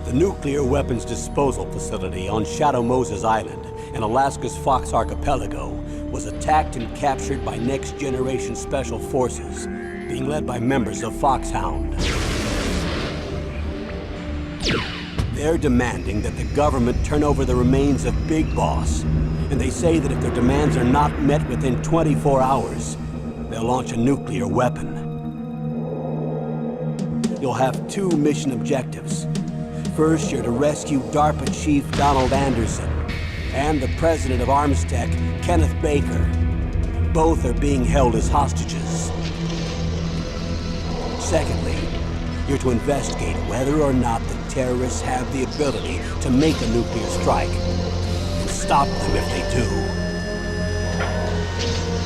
The nuclear weapons disposal facility on Shadow Moses Island in Alaska's Fox Archipelago was attacked and captured by next-generation special forces, being led by members of Foxhound. They're demanding that the government turn over the remains of Big Boss, and they say that if their demands are not met within 24 hours, they'll launch a nuclear weapon. You'll have two mission objectives. First, you're to rescue DARPA Chief Donald Anderson and the President of Armstech, Kenneth Baker. Both are being held as hostages. Secondly, you're to investigate whether or not the terrorists have the ability to make a nuclear strike and stop them if they do.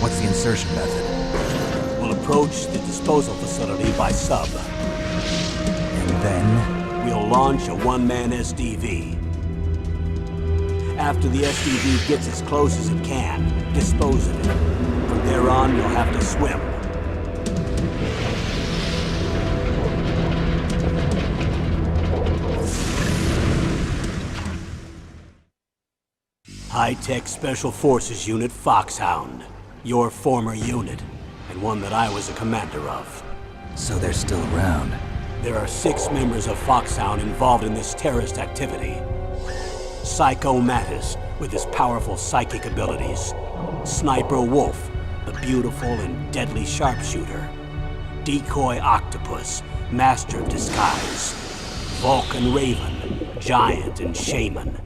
What's the insertion method? We'll approach the disposal facility by sub. And then? We'll launch a one-man SDV. After the SDV gets as close as it can, dispose of it. From there on, you'll have to swim. High-Tech Special Forces Unit Foxhound. Your former unit, and one that I was a commander of. So they're still around. There are 6 members of Foxhound involved in this terrorist activity. Psycho Mattis, with his powerful psychic abilities. Sniper Wolf, the beautiful and deadly sharpshooter. Decoy Octopus, master of disguise. Vulcan Raven, giant and shaman.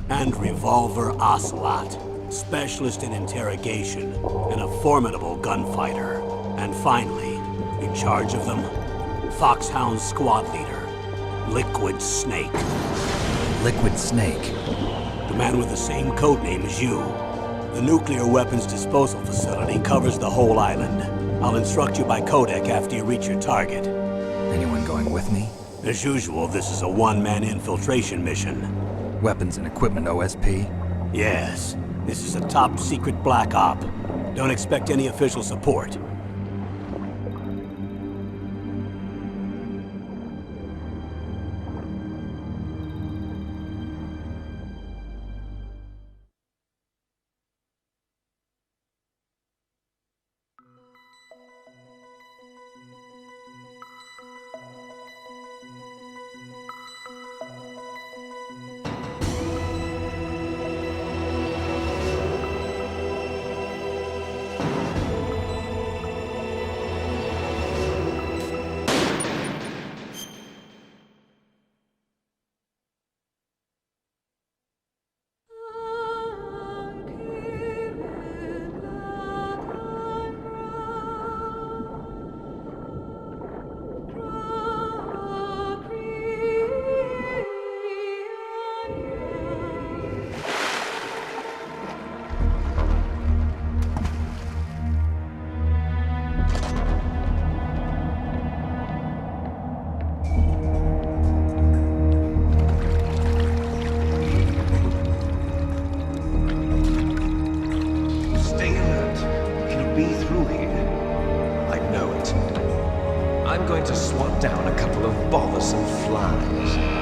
And Revolver Ocelot, specialist in interrogation and a formidable gunfighter. And finally, in charge of them, Foxhound's squad leader, Liquid Snake. Liquid Snake? The man with the same codename as you. The nuclear weapons disposal facility covers the whole island. I'll instruct you by codec after you reach your target. Anyone going with me? As usual, this is a one-man infiltration mission. Weapons and equipment OSP? Yes. This is a top-secret black op. Don't expect any official support. To swat down a couple of bothersome flies.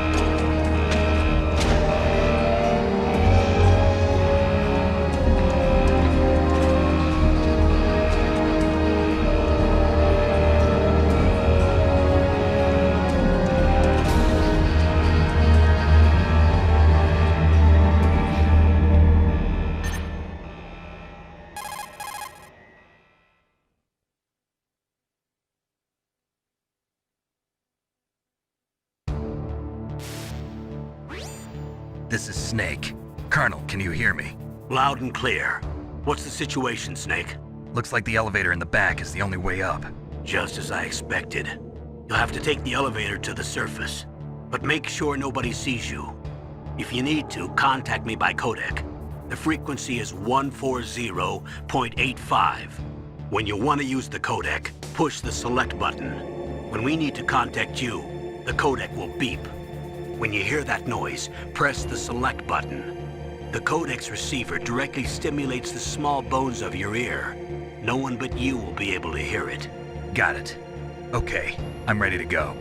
This is Snake. Colonel, can you hear me? Loud and clear. What's the situation, Snake? Looks like the elevator in the back is the only way up. Just as I expected. You'll have to take the elevator to the surface, but make sure nobody sees you. If you need to, contact me by codec. The frequency is 140.85. When you want to use the codec, push the select button. When we need to contact you, the codec will beep. When you hear that noise, press the select button. The codec's receiver directly stimulates the small bones of your ear. No one but you will be able to hear it. Got it. Okay, I'm ready to go.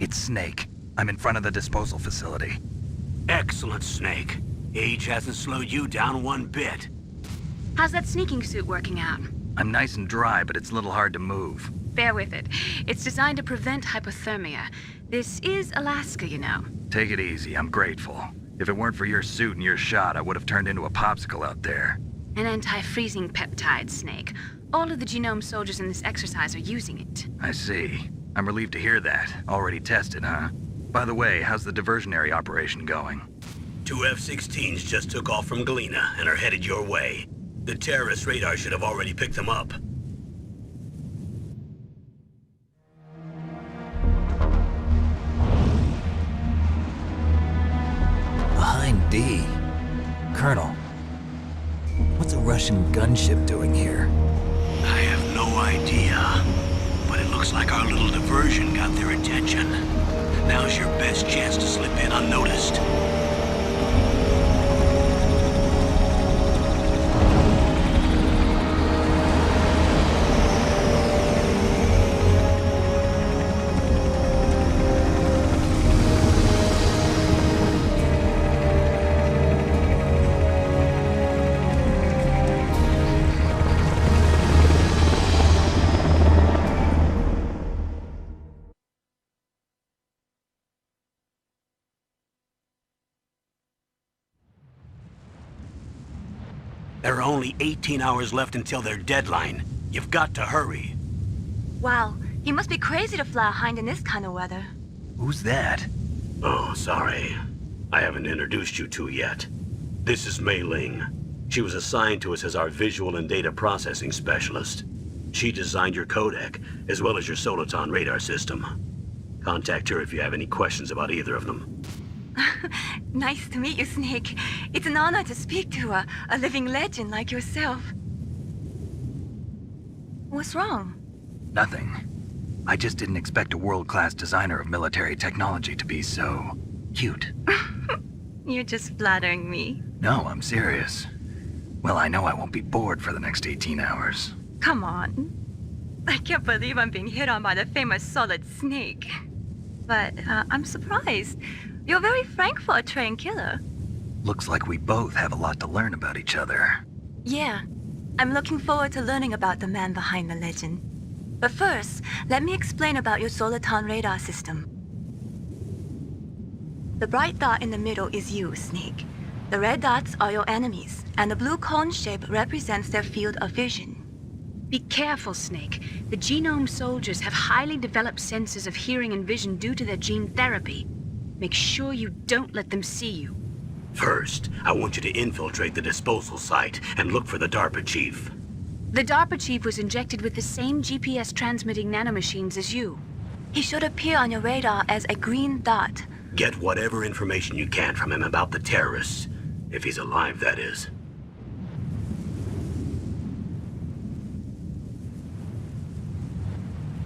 It's Snake. I'm in front of the disposal facility. Excellent, Snake. Age hasn't slowed you down one bit. How's that sneaking suit working out? I'm nice and dry, but it's a little hard to move. Bear with it. It's designed to prevent hypothermia. This is Alaska, you know. Take it easy, I'm grateful. If it weren't for your suit and your shot, I would have turned into a popsicle out there. An anti-freezing peptide, Snake. All of the genome soldiers in this exercise are using it. I see. I'm relieved to hear that. Already tested, huh? By the way, how's the diversionary operation going? 2 F-16s just took off from Galena and are headed your way. The terrorist radar should have already picked them up. Behind D. Colonel, what's a Russian gunship doing here? I have no idea, but it looks like our little diversion got their attention. Now's your best chance to slip in unnoticed. There are only 18 hours left until their deadline. You've got to hurry. Wow, you must be crazy to fly a hind in this kind of weather. Who's that? Oh, sorry. I haven't introduced you to yet. This is Mei Ling. She was assigned to us as our visual and data processing specialist. She designed your codec, as well as your Soliton radar system. Contact her if you have any questions about either of them. Nice to meet you, Snake. It's an honor to speak to a living legend like yourself. What's wrong? Nothing. I just didn't expect a world-class designer of military technology to be so cute. You're just flattering me. No, I'm serious. Well, I know I won't be bored for the next 18 hours. Come on. I can't believe I'm being hit on by the famous Solid Snake. But I'm surprised. You're very frank for a trained killer. Looks like we both have a lot to learn about each other. Yeah, I'm looking forward to learning about the man behind the legend. But first, let me explain about your Soliton radar system. The bright dot in the middle is you, Snake. The red dots are your enemies, and the blue cone shape represents their field of vision. Be careful, Snake. The genome soldiers have highly developed senses of hearing and vision due to their gene therapy. Make sure you don't let them see you. First, I want you to infiltrate the disposal site and look for the DARPA chief. The DARPA chief was injected with the same GPS transmitting nanomachines as you. He should appear on your radar as a green dot. Get whatever information you can from him about the terrorists. If he's alive, that is.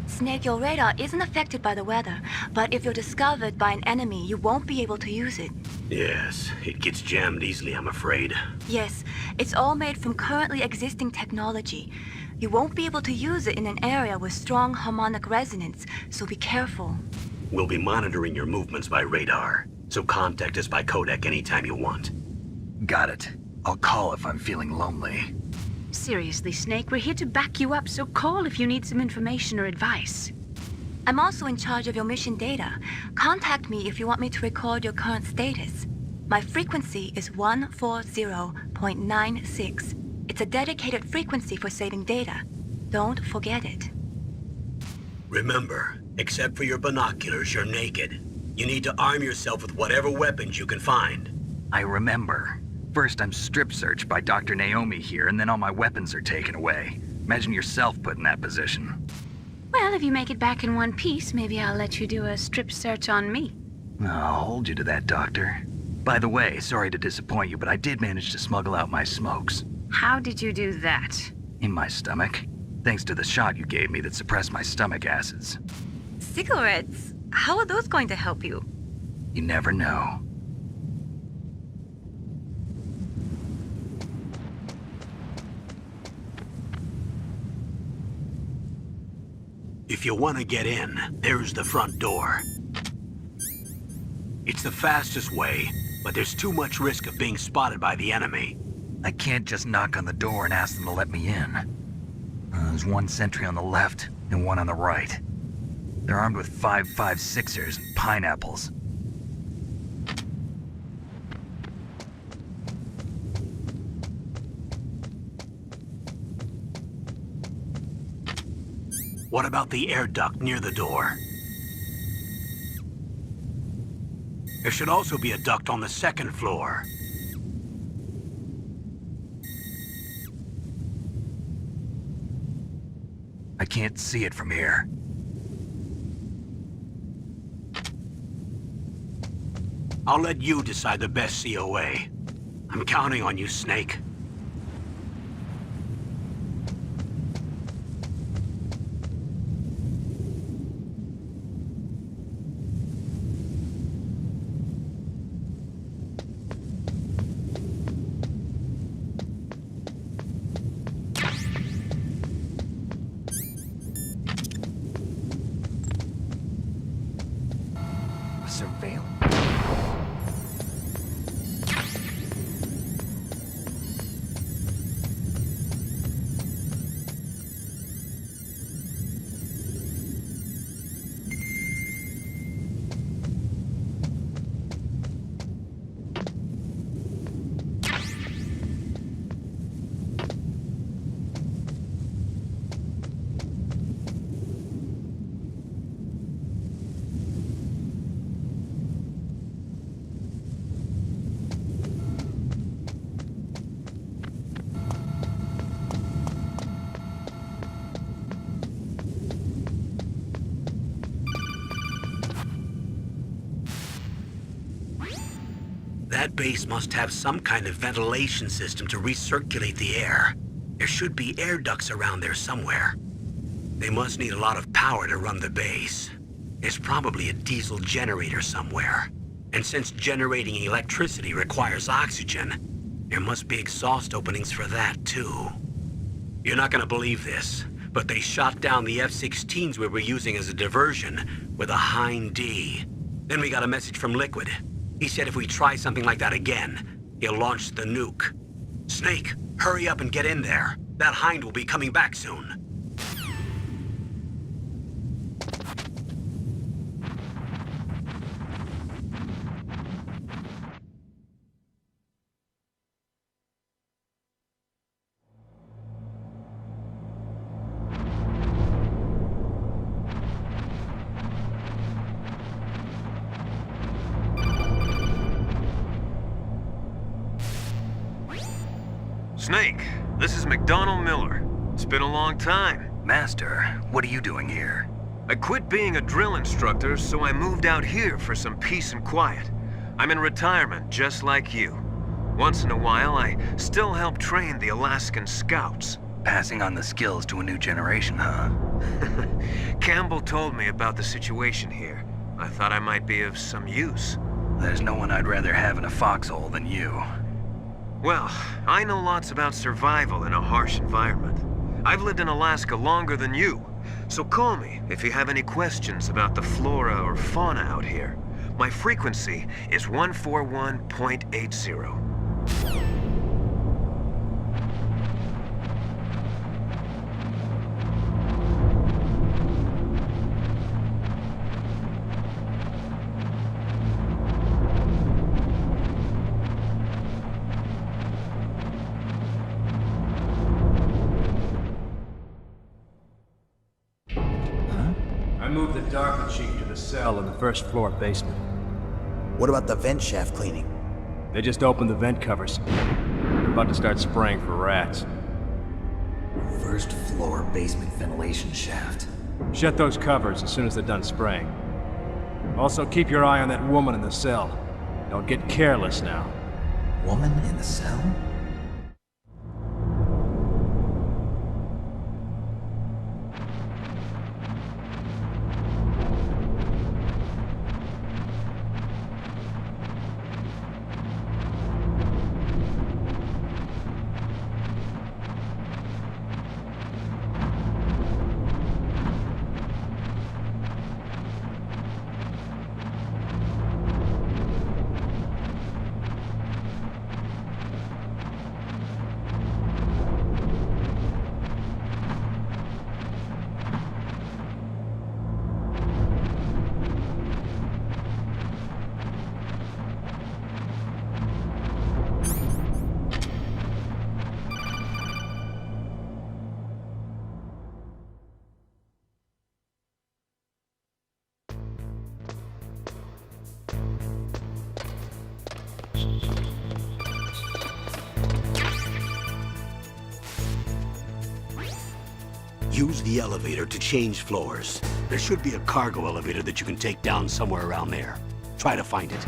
Snake, your radar isn't affected by the weather, but if you're discovered by an enemy, you won't be able to use it. Yes, it gets jammed easily, I'm afraid. Yes, it's all made from currently existing technology. You won't be able to use it in an area with strong harmonic resonance, so be careful. We'll be monitoring your movements by radar, so contact us by codec anytime you want. Got it. I'll call if I'm feeling lonely. Seriously, Snake, we're here to back you up, so call if you need some information or advice. I'm also in charge of your mission data. Contact me if you want me to record your current status. My frequency is 140.96. It's a dedicated frequency for saving data. Don't forget it. Remember, except for your binoculars, you're naked. You need to arm yourself with whatever weapons you can find. I remember. First, I'm strip searched by Dr. Naomi here, and then all my weapons are taken away. Imagine yourself put in that position. Well, if you make it back in one piece, maybe I'll let you do a strip search on me. I'll hold you to that, Doctor. By the way, sorry to disappoint you, but I did manage to smuggle out my smokes. How did you do that? In my stomach. Thanks to the shot you gave me that suppressed my stomach acids. Cigarettes? How are those going to help you? You never know. If you want to get in, there's the front door. It's the fastest way, but there's too much risk of being spotted by the enemy. I can't just knock on the door and ask them to let me in. There's one sentry on the left and one on the right. They're armed with 5.56ers and pineapples. What about the air duct near the door? There should also be a duct on the second floor. I can't see it from here. I'll let you decide the best COA. I'm counting on you, Snake. Surveillance. That base must have some kind of ventilation system to recirculate the air. There should be air ducts around there somewhere. They must need a lot of power to run the base. There's probably a diesel generator somewhere. And since generating electricity requires oxygen, there must be exhaust openings for that too. You're not gonna believe this, but they shot down the F-16s we were using as a diversion with a Hind D. Then we got a message from Liquid. He said if we try something like that again, he'll launch the nuke. Snake, hurry up and get in there. That Hind will be coming back soon. Snake, this is McDonald Miller. It's been a long time. Master, what are you doing here? I quit being a drill instructor, so I moved out here for some peace and quiet. I'm in retirement, just like you. Once in a while, I still help train the Alaskan Scouts. Passing on the skills to a new generation, huh? Campbell told me about the situation here. I thought I might be of some use. There's no one I'd rather have in a foxhole than you. Well, I know lots about survival in a harsh environment. I've lived in Alaska longer than you, so call me if you have any questions about the flora or fauna out here. My frequency is 141.80. I moved the Darker Chief to the cell in the first floor basement. What about the vent shaft cleaning? They just opened the vent covers. They're about to start spraying for rats. First floor basement ventilation shaft. Shut those covers as soon as they're done spraying. Also, keep your eye on that woman in the cell. Don't get careless now. Woman in the cell? Use the elevator to change floors. There should be a cargo elevator that you can take down somewhere around there. Try to find it.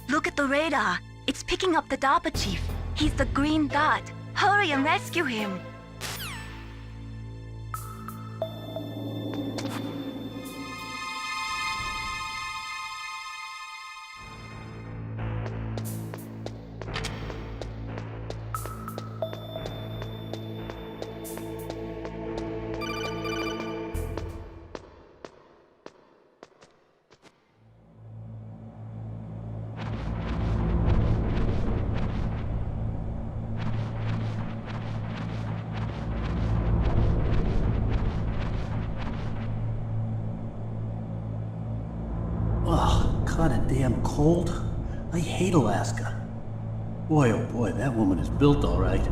Look at the radar. It's picking up the DARPA chief. He's the green dot. Hurry and rescue him. Kinda damn cold. I hate Alaska. Boy, oh boy, that woman is built all right.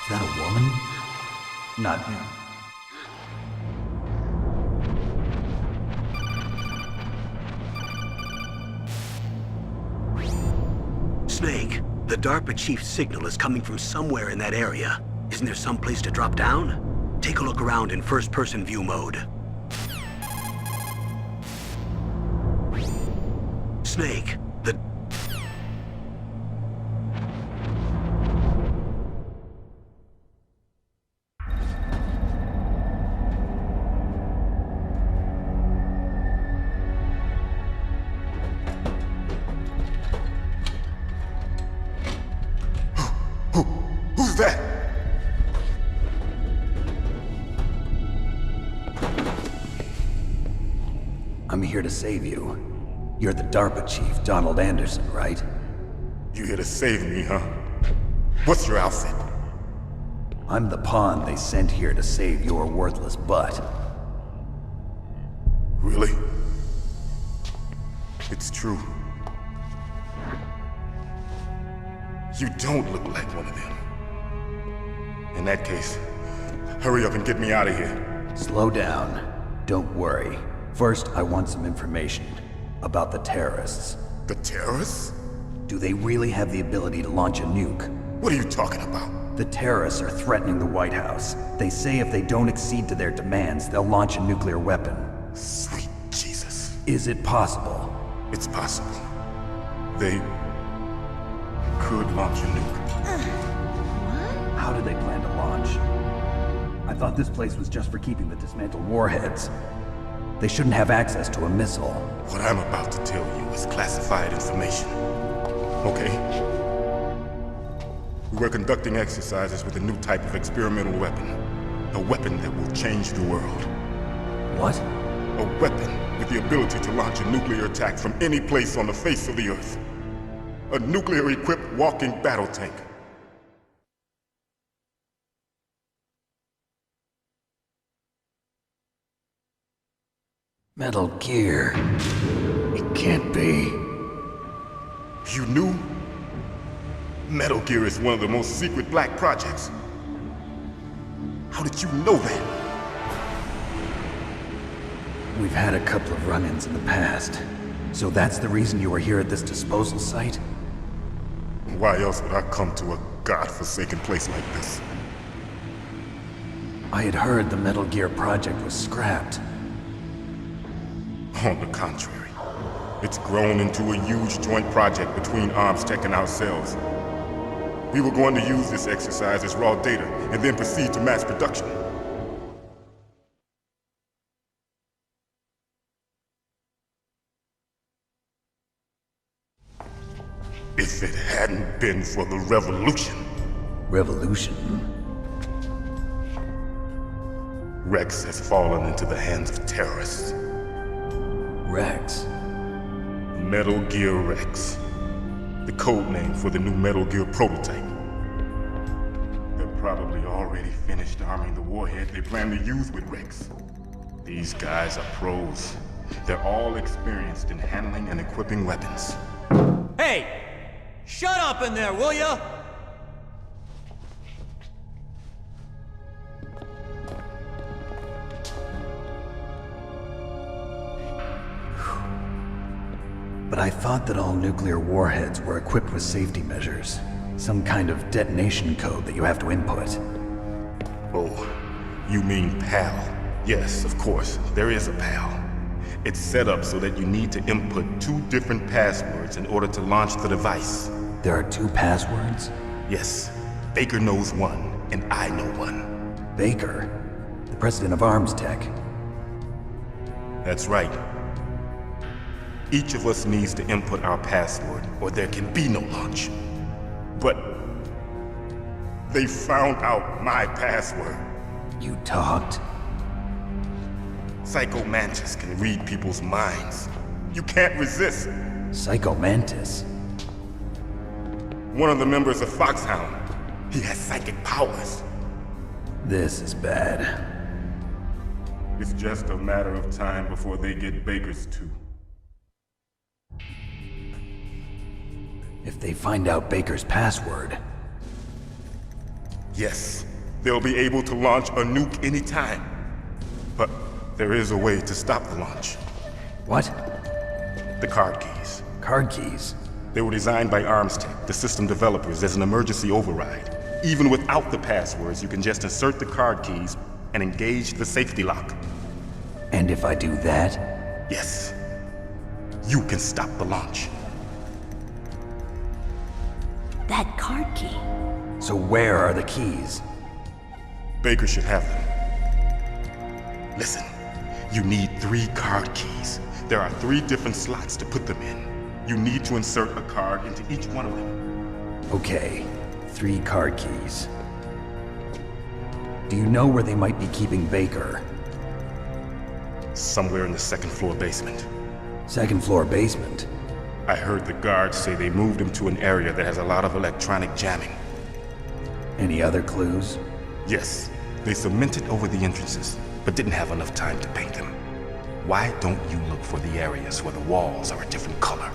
Is that a woman? Not him. Snake, the DARPA chief's signal is coming from somewhere in that area. Isn't there some place to drop down? Take a look around in first-person view mode. Snake, the... Who's that? I'm here to save you. You're the DARPA chief, Donald Anderson, right? You here to save me, huh? What's your outfit? I'm the pawn they sent here to save your worthless butt. Really? It's true. You don't look like one of them. In that case, hurry up and get me out of here. Slow down. Don't worry. First, I want some information about the terrorists. The terrorists? Do they really have the ability to launch a nuke? What are you talking about? The terrorists are threatening the White House. They say if they don't accede to their demands, they'll launch a nuclear weapon. Sweet Jesus. Is it possible? It's possible. They could launch a nuke. How do they plan to launch? I thought this place was just for keeping the dismantled warheads. They shouldn't have access to a missile. What I'm about to tell you is classified information. Okay? We were conducting exercises with a new type of experimental weapon. A weapon that will change the world. What? A weapon with the ability to launch a nuclear attack from any place on the face of the Earth. A nuclear-equipped walking battle tank. Metal Gear. It can't be. You knew? Metal Gear is one of the most secret black projects. How did you know that? We've had a couple of run-ins in the past. So that's the reason you were here at this disposal site? Why else would I come to a godforsaken place like this? I had heard the Metal Gear project was scrapped. On the contrary, it's grown into a huge joint project between ArmsTech and ourselves. We were going to use this exercise as raw data and then proceed to mass production. If it hadn't been for the revolution. Revolution? Rex has fallen into the hands of terrorists. Rex? Metal Gear Rex. The code name for the new Metal Gear prototype. They're probably already finished arming the warhead they plan to use with Rex. These guys are pros. They're all experienced in handling and equipping weapons. Hey! Shut up in there, will ya? But I thought that all nuclear warheads were equipped with safety measures. Some kind of detonation code that you have to input. Oh, you mean PAL? Yes, of course, there is a PAL. It's set up so that you need to input 2 different passwords in order to launch the device. There are 2 passwords? Yes. Baker knows one, and I know one. Baker? The president of ArmsTech? That's right. Each of us needs to input our password, or there can be no launch. But they found out my password. You talked? Psycho Mantis can read people's minds. You can't resist. Psycho Mantis? One of the members of Foxhound. He has psychic powers. This is bad. It's just a matter of time before they get Baker's too. If they find out Baker's password... Yes, they'll be able to launch a nuke anytime. But there is a way to stop the launch. What? The card keys. Card keys? They were designed by ArmsTech, the system developers, as an emergency override. Even without the passwords, you can just insert the card keys and engage the safety lock. And if I do that? Yes. You can stop the launch. That card key. So where are the keys? Baker should have them. Listen, you need 3 card keys. There are 3 different slots to put them in. You need to insert a card into each one of them. Okay, 3 card keys. Do you know where they might be keeping Baker? Somewhere in the 2nd floor basement. 2nd floor basement? I heard the guards say they moved him to an area that has a lot of electronic jamming. Any other clues? Yes. They cemented over the entrances, but didn't have enough time to paint them. Why don't you look for the areas where the walls are a different color?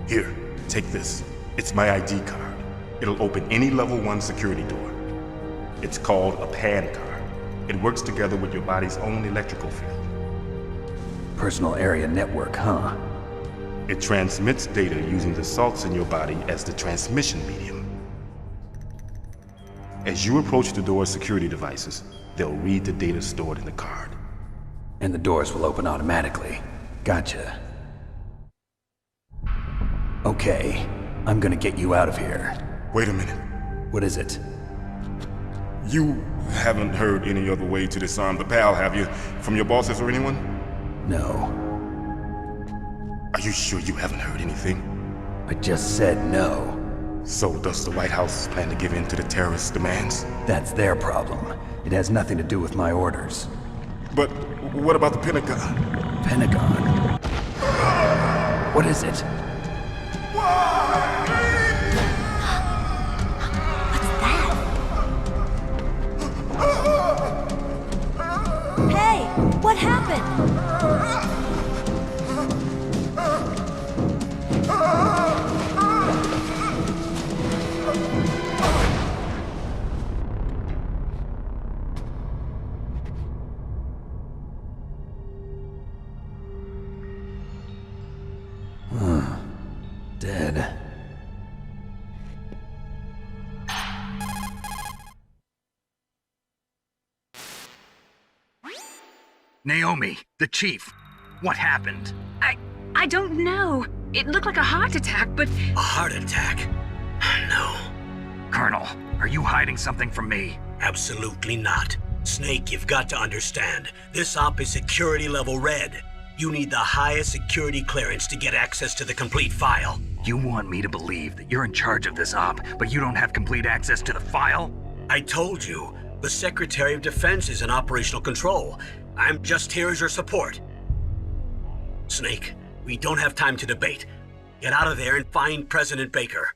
Here, take this. It's my ID card. It'll open any level 1 security door. It's called a PAN card. It works together with your body's own electrical field. Personal area network, huh? It transmits data using the salts in your body as the transmission medium. As you approach the door's security devices, they'll read the data stored in the card. And the doors will open automatically. Gotcha. Okay, I'm gonna get you out of here. Wait a minute. What is it? You haven't heard any other way to disarm the PAL, have you? From your bosses or anyone? No. Are you sure you haven't heard anything? I just said no. So does the White House plan to give in to the terrorists' demands? That's their problem. It has nothing to do with my orders. But what about the Pentagon? Pentagon? What is it? Hey, what happened? Dead. Naomi, the chief. What happened? I don't know. It looked like a heart attack, but... A heart attack? No. Colonel, are you hiding something from me? Absolutely not. Snake, you've got to understand. This op is security level red. You need the highest security clearance to get access to the complete file. You want me to believe that you're in charge of this op, but you don't have complete access to the file? I told you. The Secretary of Defense is in operational control. I'm just here as your support. Snake, we don't have time to debate. Get out of there and find President Baker.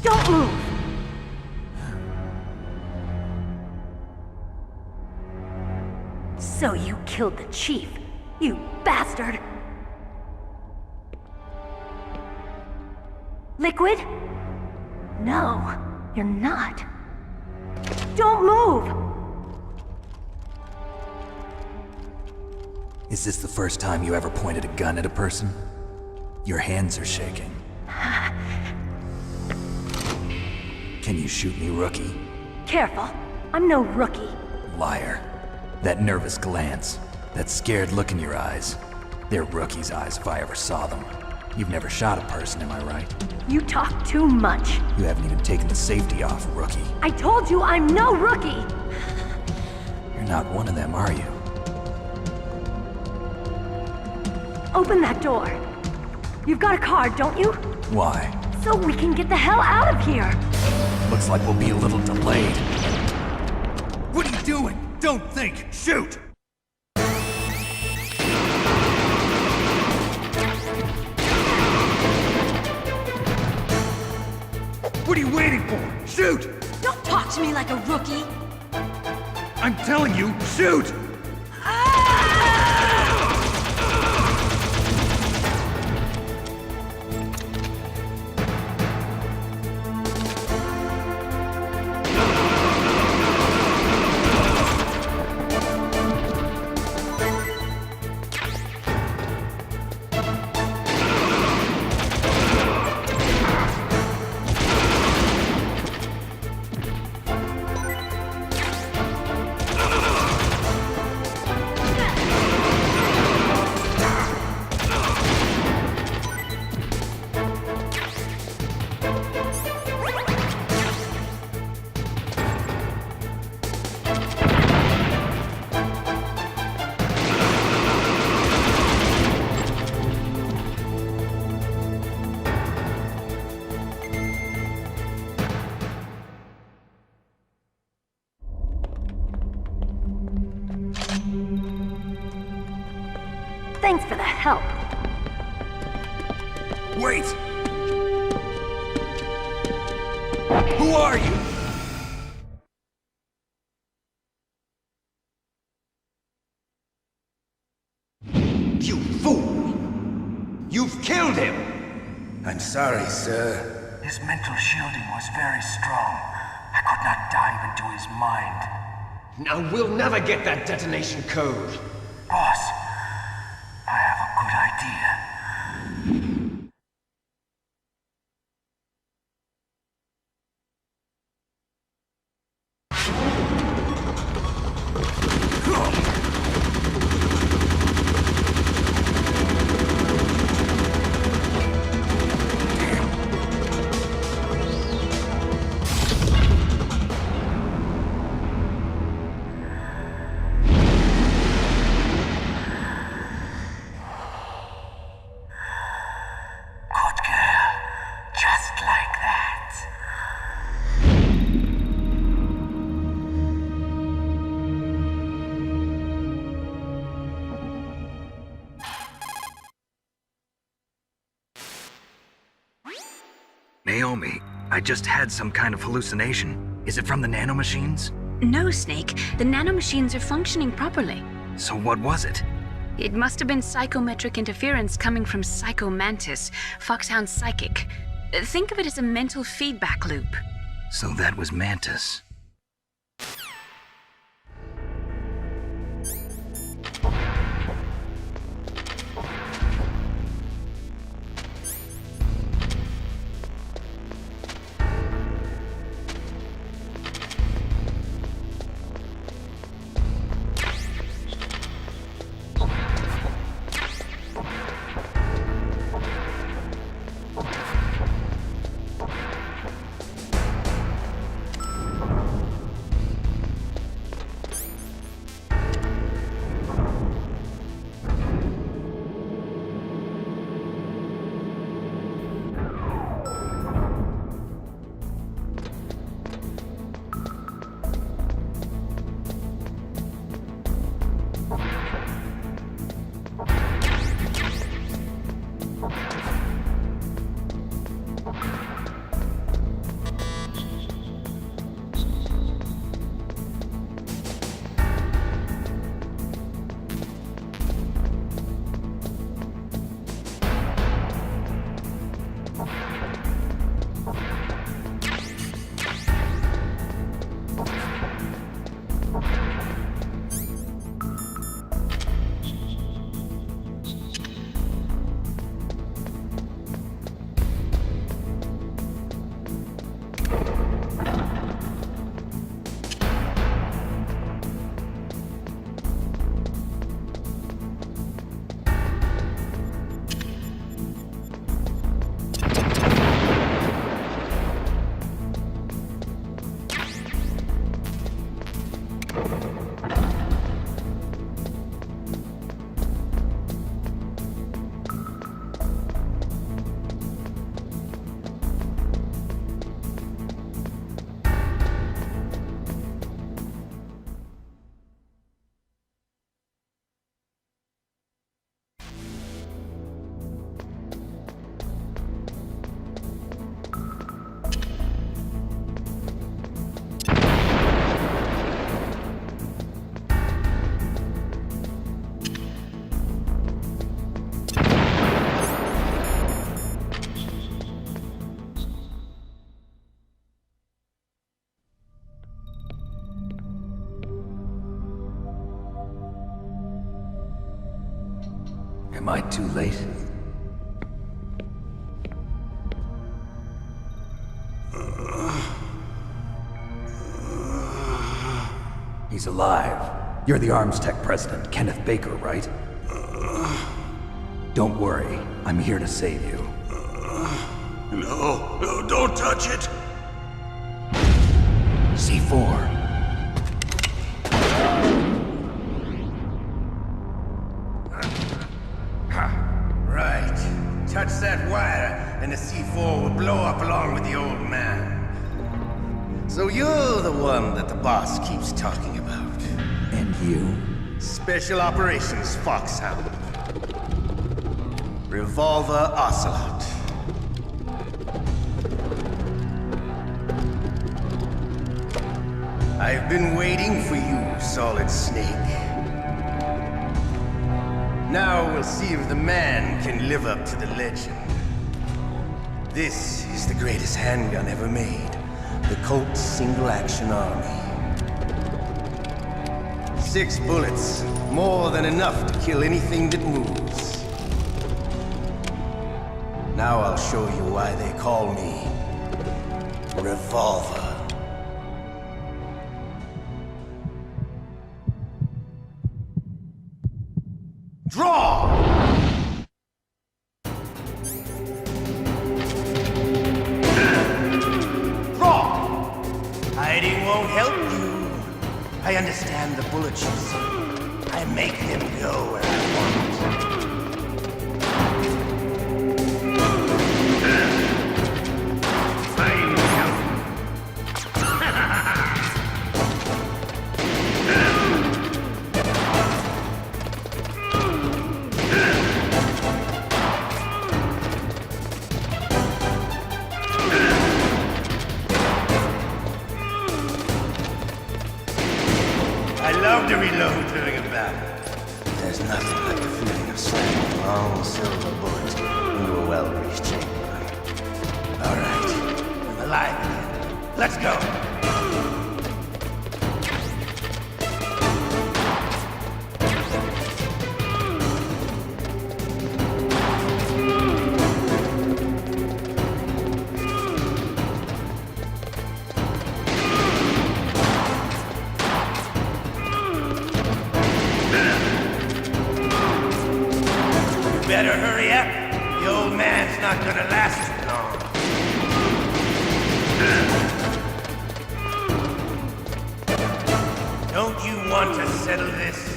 Don't move! So you killed the chief, you bastard! Liquid? No, you're not. Don't move! Is this the first time you ever pointed a gun at a person? Your hands are shaking. Can you shoot me, rookie? Careful, I'm no rookie. Liar. That nervous glance, that scared look in your eyes. They're rookie's eyes if I ever saw them. You've never shot a person, am I right? You talk too much. You haven't even taken the safety off, rookie. I told you I'm no rookie! You're not one of them, are you? Open that door. You've got a card, don't you? Why? So we can get the hell out of here! Looks like we'll be a little delayed. What are you doing? Don't think! Shoot! What are you waiting for? Shoot! Don't talk to me like a rookie! I'm telling you, shoot! Thanks for the help. Wait! Who are you? You fool! You've killed him! I'm sorry, sir. His mental shielding was very strong. I could not dive into his mind. Now we'll never get that detonation code. Boss, I have a good idea. Naomi, I just had some kind of hallucination. Is it from the nanomachines? No, Snake. The nanomachines are functioning properly. So what was it? It must have been psychometric interference coming from Psycho Mantis, Foxhound's psychic. Think of it as a mental feedback loop. So that was Mantis. Am I too late? He's alive. You're the Arms Tech president, Kenneth Baker, right? Don't worry. I'm here to save you. No, don't touch it! C4. Right. Touch that wire, and the C4 will blow up along with the old man. So you're the one that the boss keeps talking about. And you? Special Operations Foxhound. Revolver Ocelot. I've been waiting for you, Solid Snake. Now we'll see if the man can live up to the legend. This is the greatest handgun ever made. The Colt Single Action Army. 6 bullets, more than enough to kill anything that moves. Now I'll show you why they call me Revolver. Draw! Draw! Hiding won't help you. I understand the bullets you see. I make them go where I want. I love to reload during a battle. There's nothing like the feeling of slamming a long silver bullet into a well-greased chamber. All right, I'm alive again. Let's go. Better hurry up. The old man's not gonna last too long. Don't you want to settle this?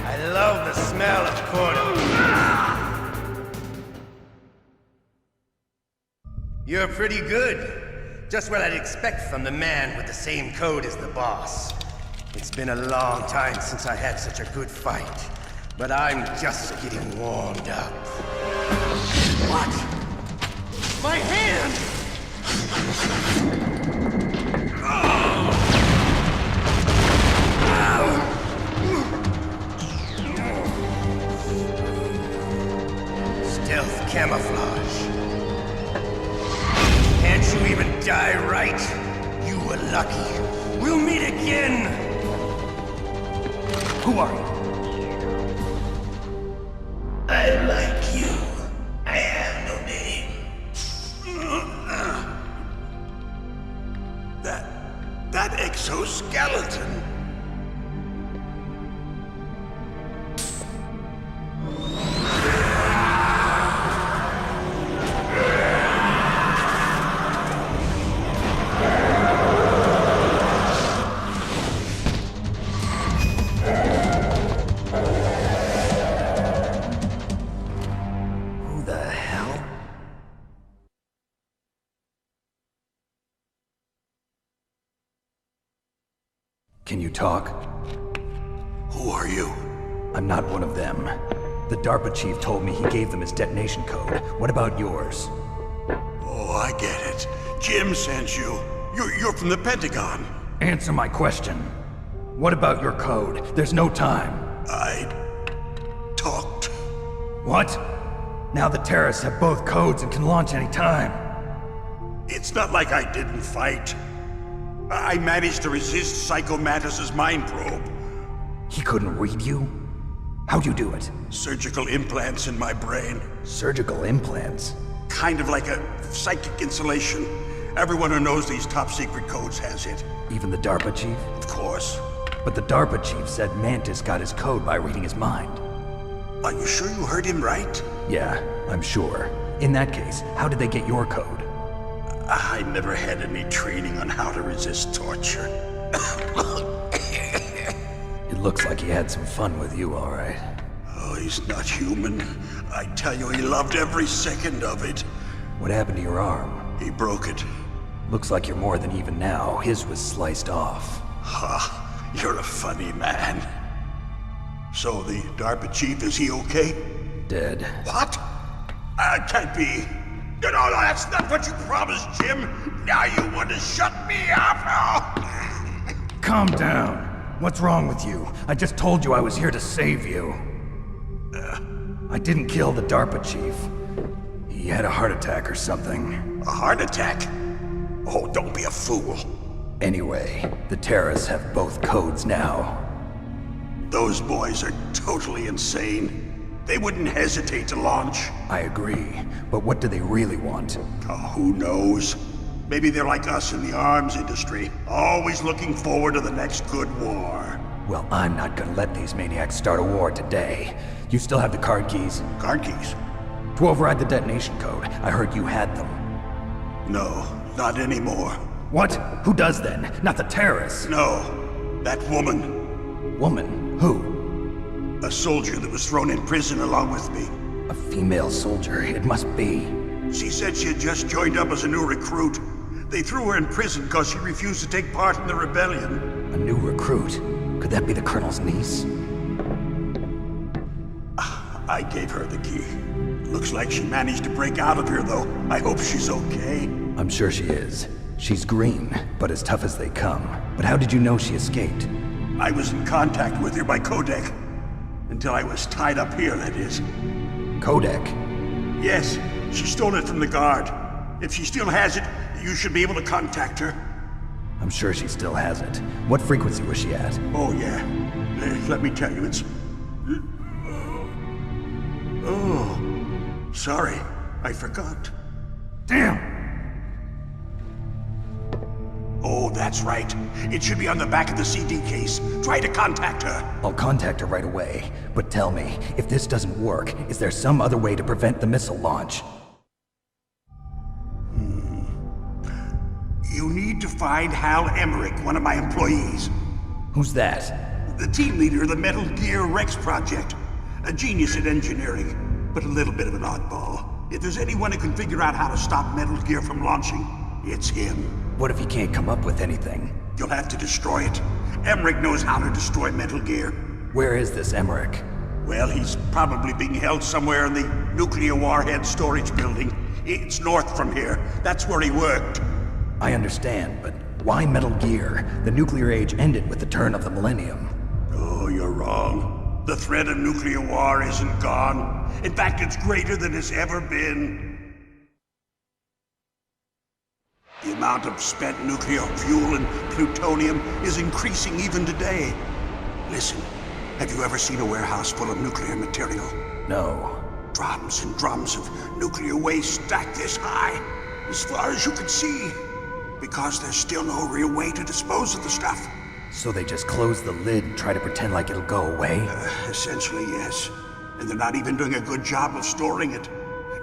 I love the smell of corn. You're pretty good. Just what I'd expect from the man with the same code as the boss. It's been a long time since I had such a good fight, but I'm just getting warmed up. What? My hand! Stealth camouflage. Can't you even die right? You were lucky. We'll meet again! Who are you? I like you. I have no name. That exoskeleton. Who the hell? Can you talk? Who are you? I'm not one of them. The DARPA chief told me he gave them his detonation code. What about yours? Oh, I get it. Jim sent you. You're from the Pentagon. Answer my question. What about your code? There's no time. I talked. What? Now the terrorists have both codes and can launch any time. It's not like I didn't fight. I managed to resist Psycho Mantis's mind probe. He couldn't read you? How'd you do it? Surgical implants in my brain. Surgical implants? Kind of like a psychic insulation. Everyone who knows these top secret codes has it. Even the DARPA chief? Of course. But the DARPA chief said Mantis got his code by reading his mind. Are you sure you heard him right? Yeah, I'm sure. In that case, how did they get your code? I never had any training on how to resist torture. It looks like he had some fun with you, all right. Oh, he's not human. I tell you, he loved every second of it. What happened to your arm? He broke it. Looks like you're more than even now. His was sliced off. Ha, you're a funny man. So the DARPA chief, is he okay? Dead. What? Can't be. No, that's not what you promised, Jim. Now you want to shut me up? Calm down. What's wrong with you? I just told you I was here to save you. I didn't kill the DARPA chief. He had a heart attack or something. A heart attack? Oh, don't be a fool. Anyway, the terrorists have both codes now. Those boys are totally insane. They wouldn't hesitate to launch. I agree, but what do they really want? Oh, who knows? Maybe they're like us in the arms industry, always looking forward to the next good war. Well, I'm not gonna let these maniacs start a war today. You still have the card keys? Card keys? To override the detonation code. I heard you had them. No, not anymore. What? Who does then? Not the terrorists? No, that woman. Woman? Who? A soldier that was thrown in prison along with me. A female soldier, it must be. She said she had just joined up as a new recruit. They threw her in prison because she refused to take part in the rebellion. A new recruit? Could that be the Colonel's niece? I gave her the key. Looks like she managed to break out of here, though. I hope she's okay. I'm sure she is. She's green, but as tough as they come. But how did you know she escaped? I was in contact with her by codec. Until I was tied up here, that is. Codec? Yes, she stole it from the guard. If she still has it, you should be able to contact her. I'm sure she still has it. What frequency was she at? Oh, yeah. Let me tell you, it's... Oh, sorry. I forgot. Damn! Oh, that's right. It should be on the back of the CD case. Try to contact her. I'll contact her right away. But tell me, if this doesn't work, is there some other way to prevent the missile launch? You need to find Hal Emmerich, one of my employees. Who's that? The team leader of the Metal Gear Rex project. A genius at engineering, but a little bit of an oddball. If there's anyone who can figure out how to stop Metal Gear from launching, it's him. What if he can't come up with anything? You'll have to destroy it. Emmerich knows how to destroy Metal Gear. Where is this Emmerich? Well, he's probably being held somewhere in the nuclear warhead storage building. It's north from here. That's where he worked. I understand, but why Metal Gear? The nuclear age ended with the turn of the millennium. Oh, you're wrong. The threat of nuclear war isn't gone. In fact, it's greater than it's ever been. The amount of spent nuclear fuel and plutonium is increasing even today. Listen, have you ever seen a warehouse full of nuclear material? No. Drums and drums of nuclear waste stacked this high, as far as you can see. Because there's still no real way to dispose of the stuff. So they just close the lid and try to pretend like it'll go away? Essentially, yes. And they're not even doing a good job of storing it.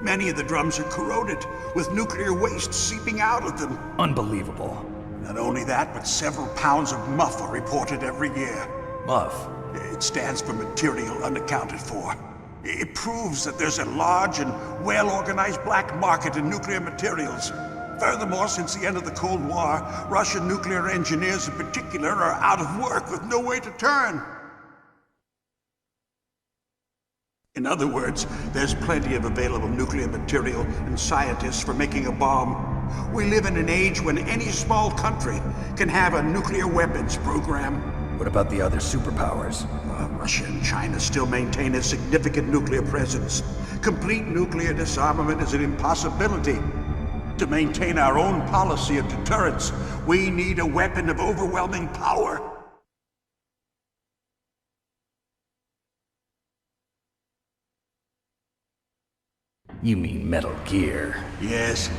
Many of the drums are corroded, with nuclear waste seeping out of them. Unbelievable. Not only that, but several pounds of MUF are reported every year. MUF? It stands for material unaccounted for. It proves that there's a large and well-organized black market in nuclear materials. Furthermore, since the end of the Cold War, Russian nuclear engineers in particular are out of work with no way to turn. In other words, there's plenty of available nuclear material and scientists for making a bomb. We live in an age when any small country can have a nuclear weapons program. What about the other superpowers? Russia and China still maintain a significant nuclear presence. Complete nuclear disarmament is an impossibility. To maintain our own policy of deterrence, we need a weapon of overwhelming power. You mean Metal Gear? Yes.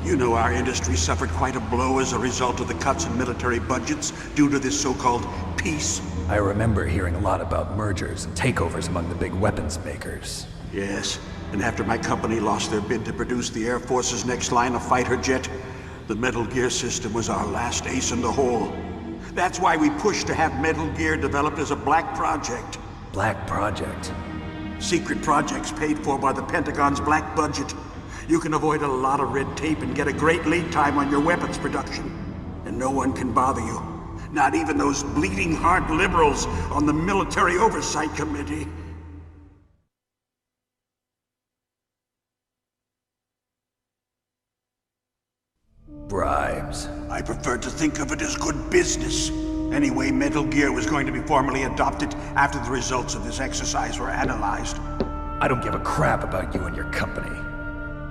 You know our industry suffered quite a blow as a result of the cuts in military budgets due to this so-called peace. I remember hearing a lot about mergers and takeovers among the big weapons makers. Yes, and after my company lost their bid to produce the Air Force's next line of fighter jet, The Metal Gear system was our last ace in the hole. That's why we pushed to have Metal Gear developed as a black project. Black Project? Secret projects paid for by the Pentagon's black budget. You can avoid a lot of red tape and get a great lead time on your weapons production. And no one can bother you. Not even those bleeding heart liberals on the Military Oversight Committee. Bribes. I prefer to think of it as good business. Anyway, Metal Gear was going to be formally adopted after the results of this exercise were analyzed. I don't give a crap about you and your company.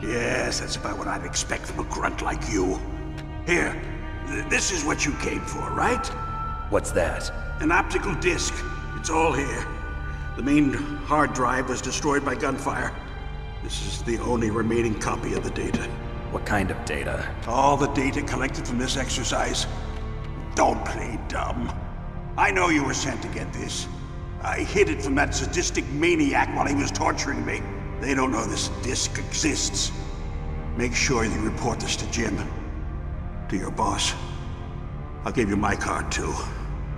Yes, that's about what I'd expect from a grunt like you. Here, this is what you came for, right? What's that? An optical disc. It's all here. The main hard drive was destroyed by gunfire. This is the only remaining copy of the data. What kind of data? All the data collected from this exercise. Don't play dumb. I know you were sent to get this. I hid it from that sadistic maniac while he was torturing me. They don't know this disc exists. Make sure you report this to Jim. To your boss. I'll give you my card too.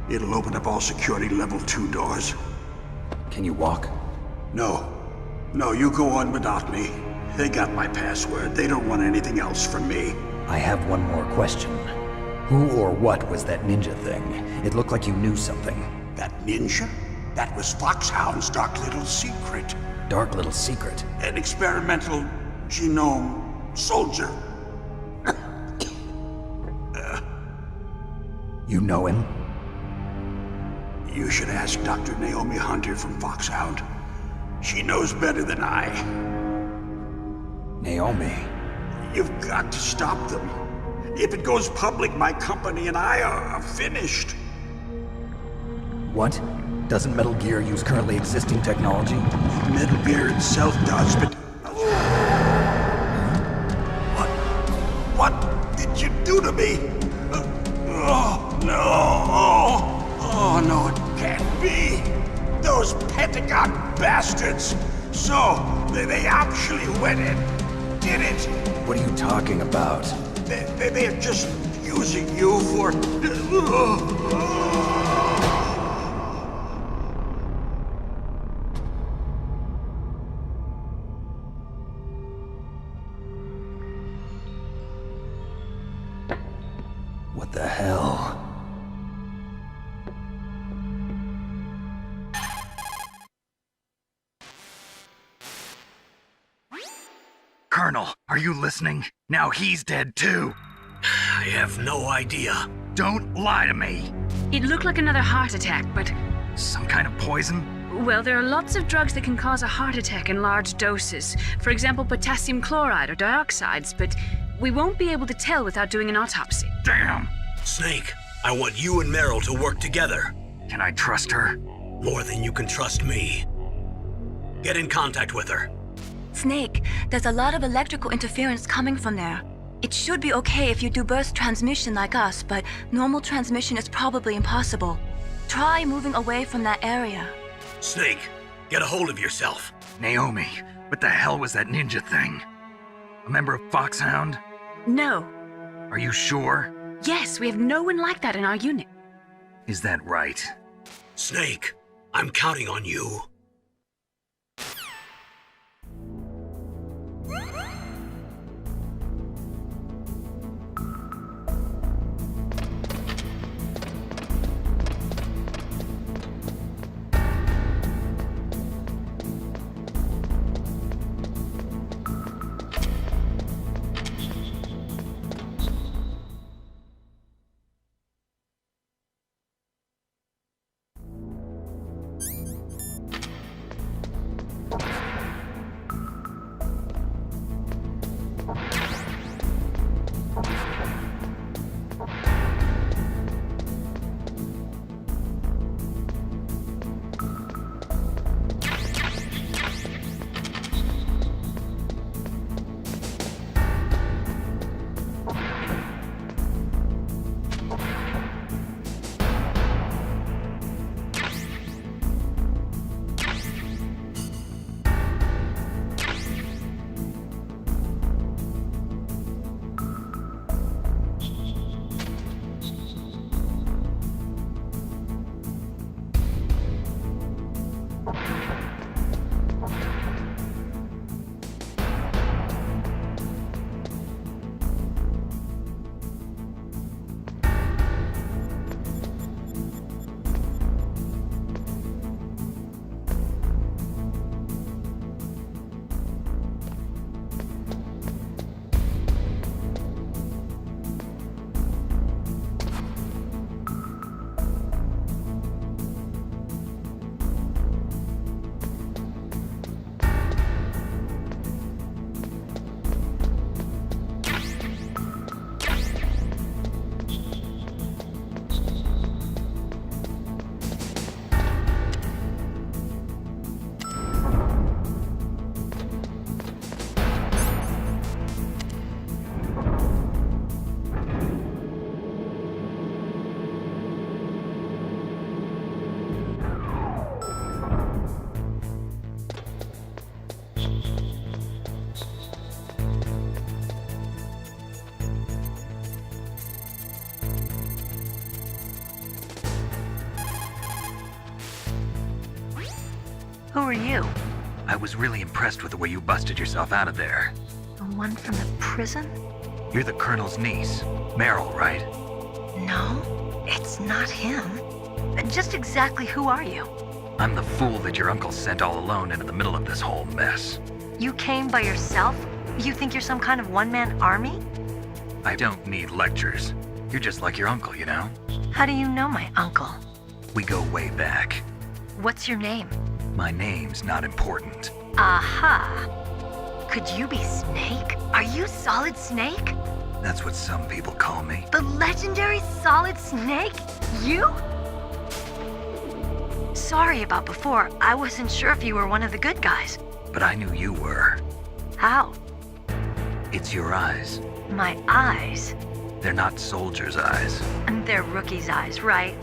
It'll open up all security level 2 doors. Can you walk? No. No, you go on without me. They got my password. They don't want anything else from me. I have one more question. Who or what was that ninja thing? It looked like you knew something. That ninja? That was Foxhound's dark little secret. Dark little secret? An experimental genome soldier. You know him? You should ask Dr. Naomi Hunter from Foxhound. She knows better than I. Naomi? You've got to stop them. If it goes public, my company and I are finished. What? Doesn't Metal Gear use currently existing technology? Metal Gear itself does, but... What did you do to me? Oh, no. Oh, no, it can't be. Those Pentagon bastards. So, they actually went and did it. What are you talking about? They're just using you for... What the hell? Colonel, are you listening? Now he's dead too. I have no idea. Don't lie to me. It looked like another heart attack, but... Some kind of poison? Well, there are lots of drugs that can cause a heart attack in large doses. For example, potassium chloride or dioxides, but we won't be able to tell without doing an autopsy. Damn! Snake, I want you and Meryl to work together. Can I trust her? More than you can trust me. Get in contact with her. Snake, there's a lot of electrical interference coming from there. It should be okay if you do burst transmission like us, but normal transmission is probably impossible. Try moving away from that area. Snake, get a hold of yourself. Naomi, what the hell was that ninja thing? A member of Foxhound? No. Are you sure? Yes, we have no one like that in our unit. Is that right? Snake, I'm counting on you. Who are you? I was really impressed with the way you busted yourself out of there. The one from the prison? You're the Colonel's niece, Meryl, right? No, it's not him. Just exactly who are you? I'm the fool that your uncle sent all alone into the middle of this whole mess. You came by yourself? You think you're some kind of one-man army? I don't need lectures. You're just like your uncle, you know? How do you know my uncle? We go way back. What's your name? My name's not important. Aha! Could you be Snake? Are you Solid Snake? That's what some people call me. The legendary Solid Snake? You? Sorry about before. I wasn't sure if you were one of the good guys. But I knew you were. How? It's your eyes. My eyes? They're not soldiers' eyes. And they're rookies' eyes, right?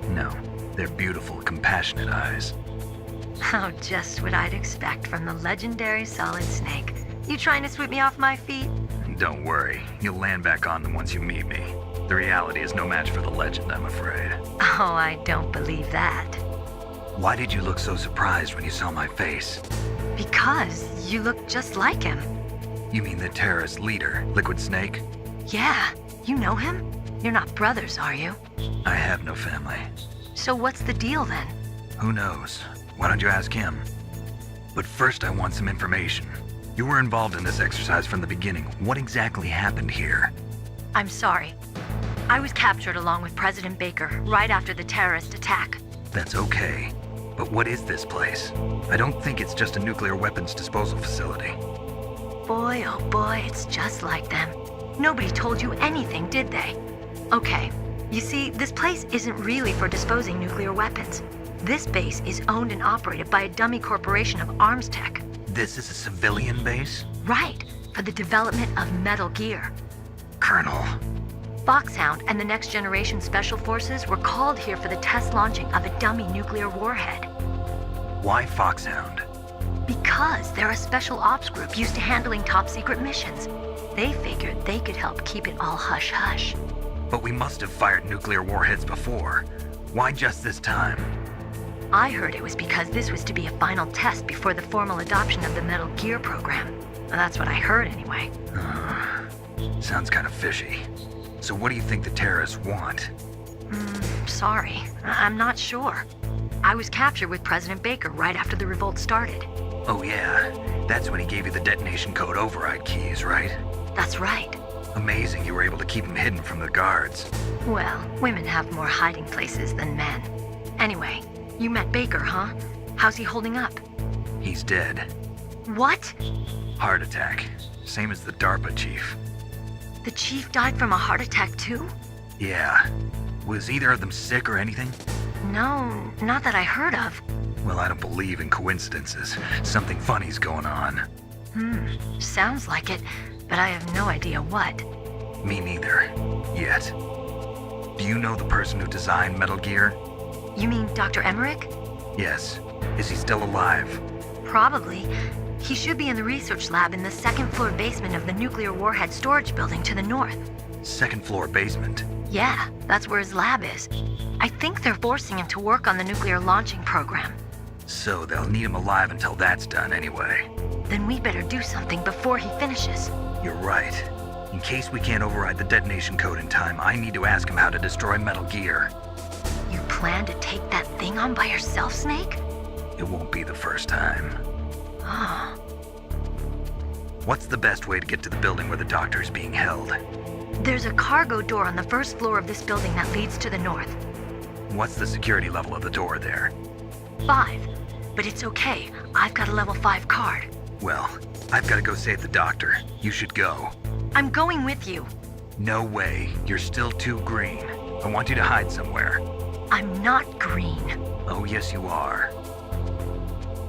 No, they're beautiful, compassionate eyes. Oh, just what I'd expect from the legendary Solid Snake. You trying to sweep me off my feet? Don't worry, you'll land back on them once you meet me. The reality is no match for the legend, I'm afraid. Oh, I don't believe that. Why did you look so surprised when you saw my face? Because you look just like him. You mean the terrorist leader, Liquid Snake? Yeah, you know him? You're not brothers, are you? I have no family. So what's the deal then? Who knows? Why don't you ask him? But first I want some information. You were involved in this exercise from the beginning. What exactly happened here? I'm sorry. I was captured along with President Baker right after the terrorist attack. That's okay. But what is this place? I don't think it's just a nuclear weapons disposal facility. Boy, oh boy, it's just like them. Nobody told you anything, did they? Okay, you see, this place isn't really for disposing nuclear weapons. This base is owned and operated by a dummy corporation of arms tech. This is a civilian base? Right, for the development of Metal Gear. Colonel. Foxhound and the Next Generation Special Forces were called here for the test launching of a dummy nuclear warhead. Why Foxhound? Because they're a special ops group used to handling top secret missions. They figured they could help keep it all hush-hush. But we must have fired nuclear warheads before. Why just this time? I heard it was because this was to be a final test before the formal adoption of the Metal Gear program. That's what I heard anyway. Sounds kind of fishy. So what do you think the terrorists want? Sorry, I'm not sure. I was captured with President Baker right after the revolt started. Oh yeah, that's when he gave you the detonation code override keys, right? That's right. Amazing you were able to keep him hidden from the guards. Well, women have more hiding places than men. Anyway, you met Baker, huh? How's he holding up? He's dead. What? Heart attack. Same as the DARPA chief. The chief died from a heart attack too? Yeah. Was either of them sick or anything? No, not that I heard of. Well, I don't believe in coincidences. Something funny's going on. Sounds like it, but I have no idea what. Me neither. Yet. Do you know the person who designed Metal Gear? You mean Dr. Emmerich? Yes. Is he still alive? Probably. He should be in the research lab in the second floor basement of the nuclear warhead storage building to the north. Second floor basement? Yeah, that's where his lab is. I think they're forcing him to work on the nuclear launching program. So they'll need him alive until that's done anyway. Then we better do something before he finishes. You're right. In case we can't override the detonation code in time, I need to ask him how to destroy Metal Gear. You plan to take that thing on by yourself, Snake? It won't be the first time. Ah. What's the best way to get to the building where the doctor is being held? There's a cargo door on the first floor of this building that leads to the north. What's the security level of the door there? 5. But it's okay. I've got a level 5 card. Well, I've got to go save the doctor. You should go. I'm going with you. No way. You're still too green. I want you to hide somewhere. I'm not green. Oh, yes, you are.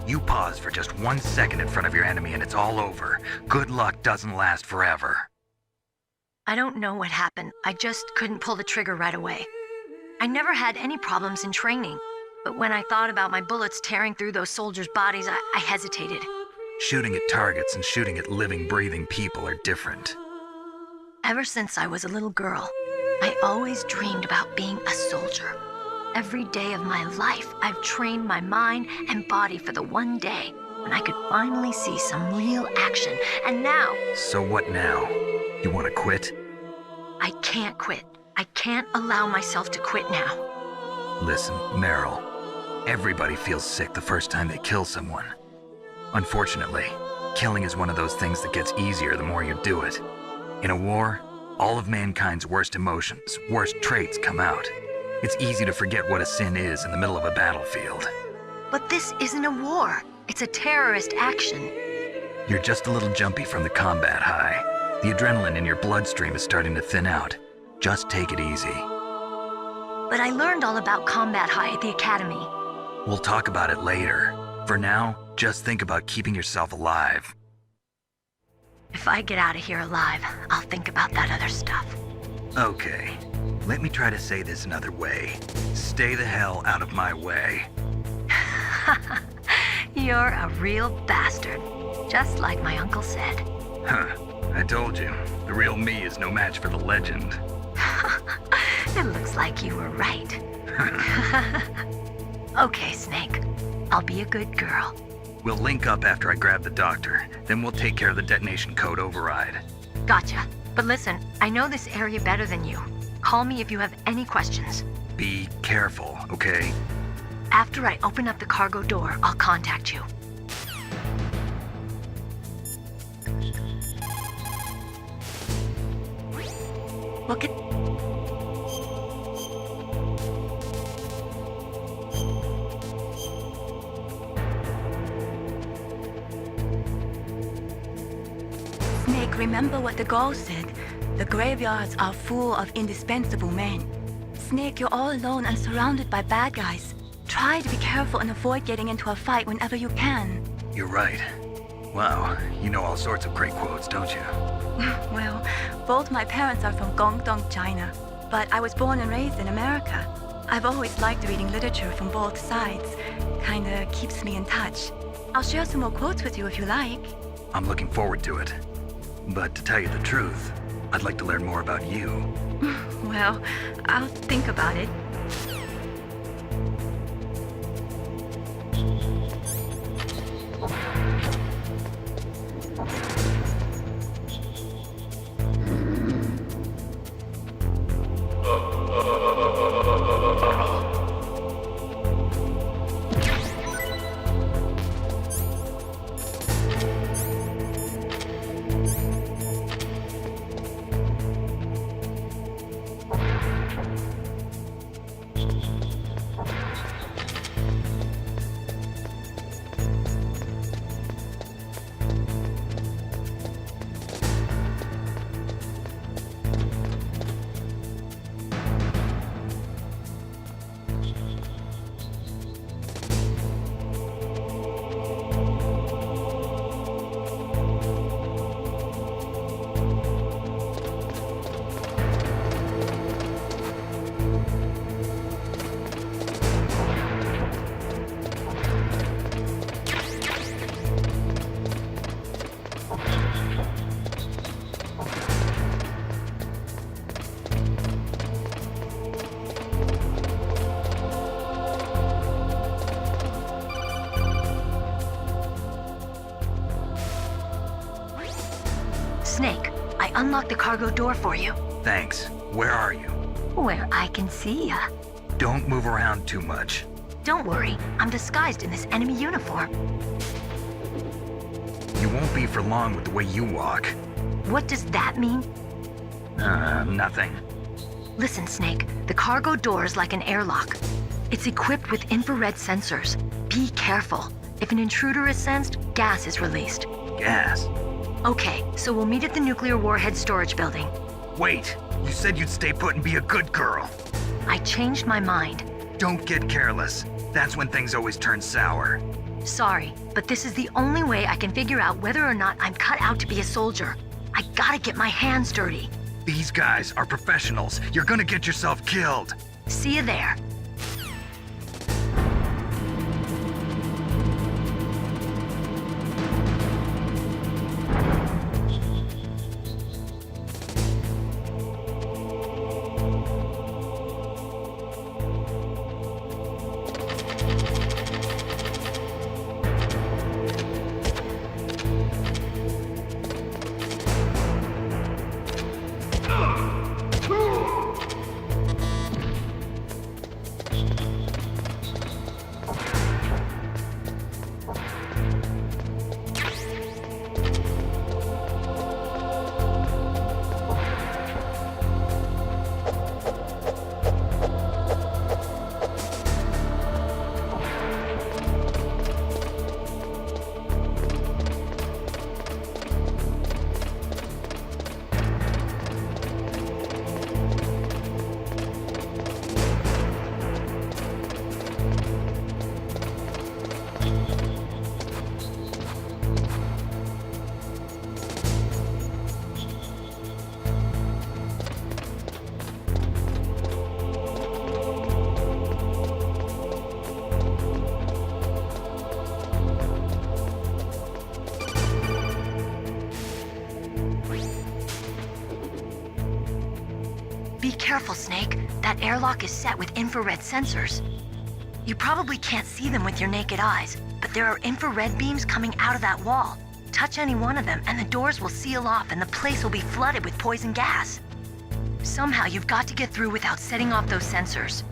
You pause for just 1 second in front of your enemy and it's all over. Good luck doesn't last forever. I don't know what happened. I just couldn't pull the trigger right away. I never had any problems in training, but when I thought about my bullets tearing through those soldiers' bodies, I hesitated. Shooting at targets and shooting at living, breathing people are different. Ever since I was a little girl, I always dreamed about being a soldier. Every day of my life, I've trained my mind and body for the one day when I could finally see some real action, and now... So what now? You want to quit? I can't quit. I can't allow myself to quit now. Listen, Meryl. Everybody feels sick the first time they kill someone. Unfortunately, killing is one of those things that gets easier the more you do it. In a war, all of mankind's worst emotions, worst traits come out. It's easy to forget what a sin is in the middle of a battlefield. But this isn't a war. It's a terrorist action. You're just a little jumpy from the combat high. The adrenaline in your bloodstream is starting to thin out. Just take it easy. But I learned all about combat high at the academy. We'll talk about it later. For now, just think about keeping yourself alive. If I get out of here alive, I'll think about that other stuff. Okay, let me try to say this another way. Stay the hell out of my way. You're a real bastard, just like my uncle said. Huh, I told you, the real me is no match for the legend. It looks like you were right. Okay, Snake. I'll be a good girl. We'll link up after I grab the doctor, then we'll take care of the detonation code override. Gotcha. But listen, I know this area better than you. Call me if you have any questions. Be careful, okay? After I open up the cargo door, I'll contact you. Look at... Snake, remember what the Gaul said. The graveyards are full of indispensable men. Snake, you're all alone and surrounded by bad guys. Try to be careful and avoid getting into a fight whenever you can. You're right. Wow, you know all sorts of great quotes, don't you? Well, both my parents are from Guangdong, China, but I was born and raised in America. I've always liked reading literature from both sides. Kinda keeps me in touch. I'll share some more quotes with you if you like. I'm looking forward to it. But to tell you the truth, I'd like to learn more about you. Well, I'll think about it. Snake, I unlocked the cargo door for you. Thanks. Where are you? Where I can see ya. Don't move around too much. Don't worry, I'm disguised in this enemy uniform. You won't be for long with the way you walk. What does that mean? Nothing. Listen, Snake, the cargo door is like an airlock. It's equipped with infrared sensors. Be careful. If an intruder is sensed, gas is released. Gas? Okay, so we'll meet at the nuclear warhead storage building. Wait, you said you'd stay put and be a good girl. I changed my mind. Don't get careless. That's when things always turn sour. Sorry, but this is the only way I can figure out whether or not I'm cut out to be a soldier. I gotta get my hands dirty. These guys are professionals. You're gonna get yourself killed. See you there. Be careful, Snake. That airlock is set with infrared sensors. You probably can't see them with your naked eyes, but there are infrared beams coming out of that wall. Touch any one of them and the doors will seal off and the place will be flooded with poison gas. Somehow you've got to get through without setting off those sensors.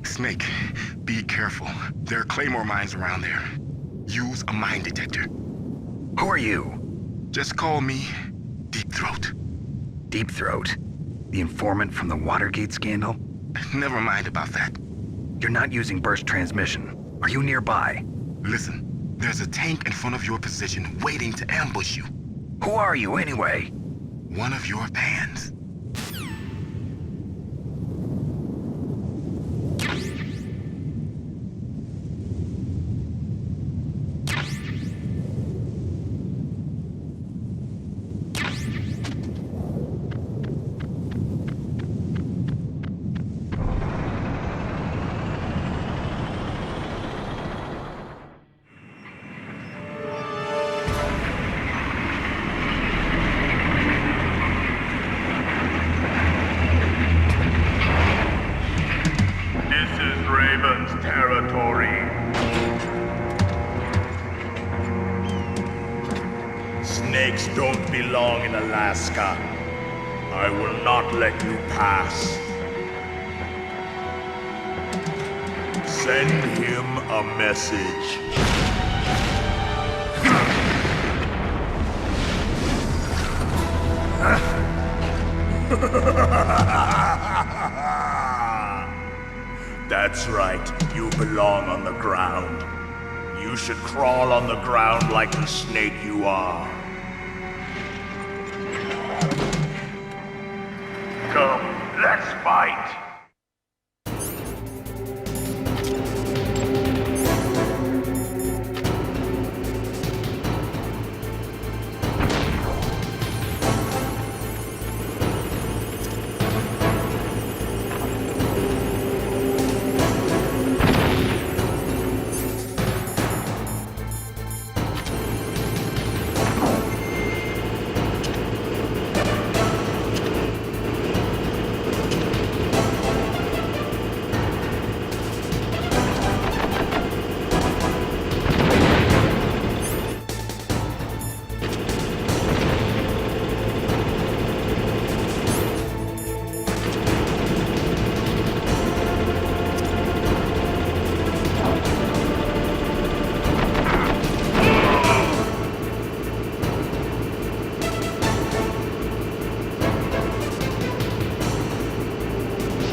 Snake, be careful. There are claymore mines around there. Use a mine detector. Who are you? Just call me Deep Throat. Deep Throat? The informant from the Watergate scandal? Never mind about that. You're not using burst transmission. Are you nearby? Listen, there's a tank in front of your position waiting to ambush you. Who are you anyway? One of your fans. Snakes don't belong in Alaska. I will not let you pass. Send him a message. That's right. You belong on the ground. You should crawl on the ground like the snake you are. Come, let's fight!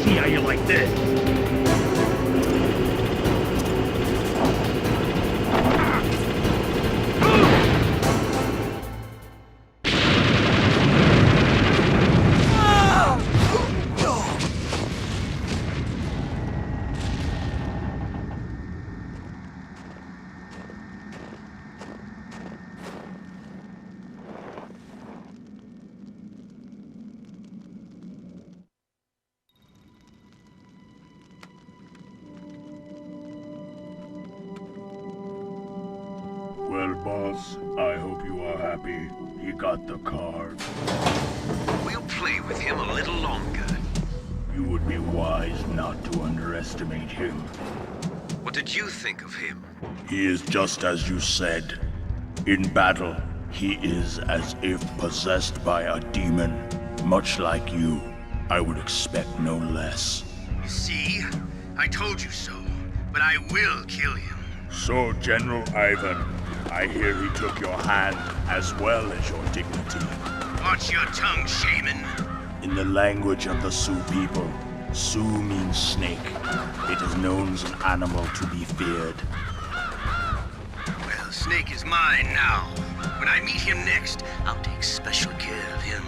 See how you like this? Well, boss, I hope you are happy. He got the card. We'll play with him a little longer. You would be wise not to underestimate him. What did you think of him? He is just as you said. In battle, he is as if possessed by a demon. Much like you, I would expect no less. See? I told you so. But I will kill him. So, General Ivan, I hear he took your hand as well as your dignity. Watch your tongue, shaman. In the language of the Sioux people, Sioux means snake. It is known as an animal to be feared. Well, Snake is mine now. When I meet him next, I'll take special care of him.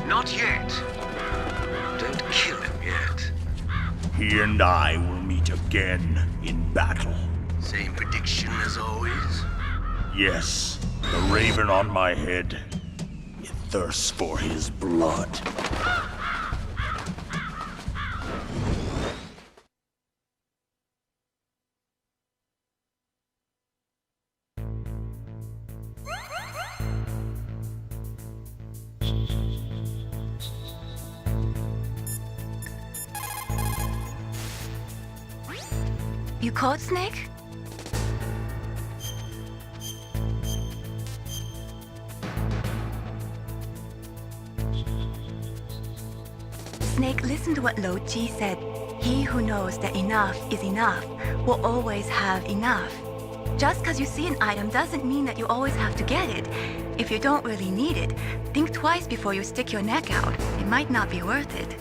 Not yet. Don't kill him yet. He and I will meet again in battle. Same prediction as always? Yes, the raven on my head. It thirsts for his blood. You called Snake? Snake, listen to what Lo Ji said. He who knows that enough is enough will always have enough. Just because you see an item doesn't mean that you always have to get it. If you don't really need it, think twice before you stick your neck out. It might not be worth it.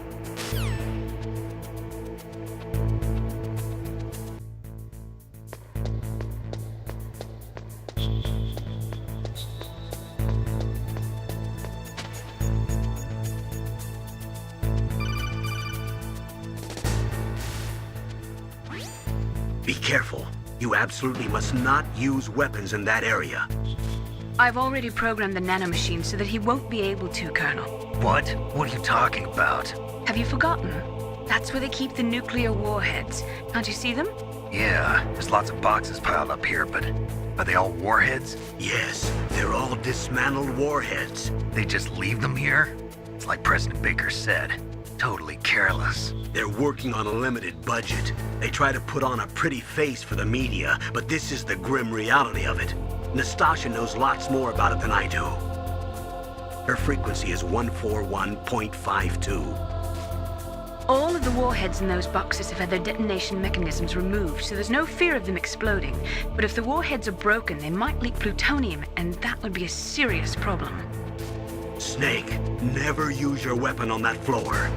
Be careful. You absolutely must not use weapons in that area. I've already programmed the nanomachine so that he won't be able to, Colonel. What? What are you talking about? Have you forgotten? That's where they keep the nuclear warheads. Can't you see them? Yeah, there's lots of boxes piled up here, but are they all warheads? Yes, they're all dismantled warheads. They just leave them here? It's like President Baker said. Totally careless. They're working on a limited budget. They try to put on a pretty face for the media, but this is the grim reality of it. Nastasha knows lots more about it than I do. Her frequency is 141.52. All of the warheads in those boxes have had their detonation mechanisms removed, so there's no fear of them exploding. But if the warheads are broken, they might leak plutonium, and that would be a serious problem. Snake, never use your weapon on that floor.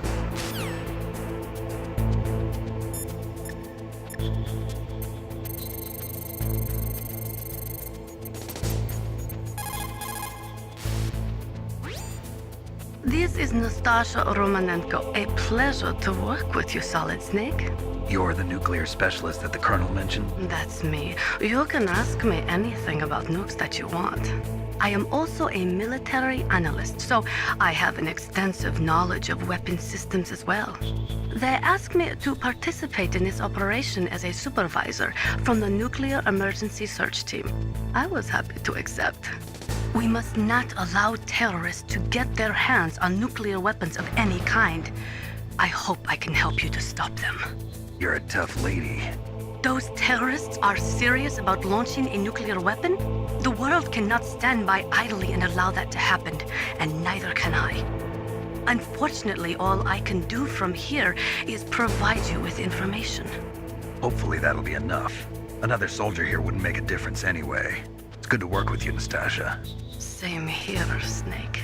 This is Nastasha Romanenko. A pleasure to work with you, Solid Snake. You're the nuclear specialist that the Colonel mentioned? That's me. You can ask me anything about nukes that you want. I am also a military analyst, so I have an extensive knowledge of weapon systems as well. They asked me to participate in this operation as a supervisor from the Nuclear Emergency Search Team. I was happy to accept. We must not allow terrorists to get their hands on nuclear weapons of any kind. I hope I can help you to stop them. You're a tough lady. Those terrorists are serious about launching a nuclear weapon? The world cannot stand by idly and allow that to happen, and neither can I. Unfortunately, all I can do from here is provide you with information. Hopefully that'll be enough. Another soldier here wouldn't make a difference anyway. It's good to work with you, Nastasha. Same here, Snake.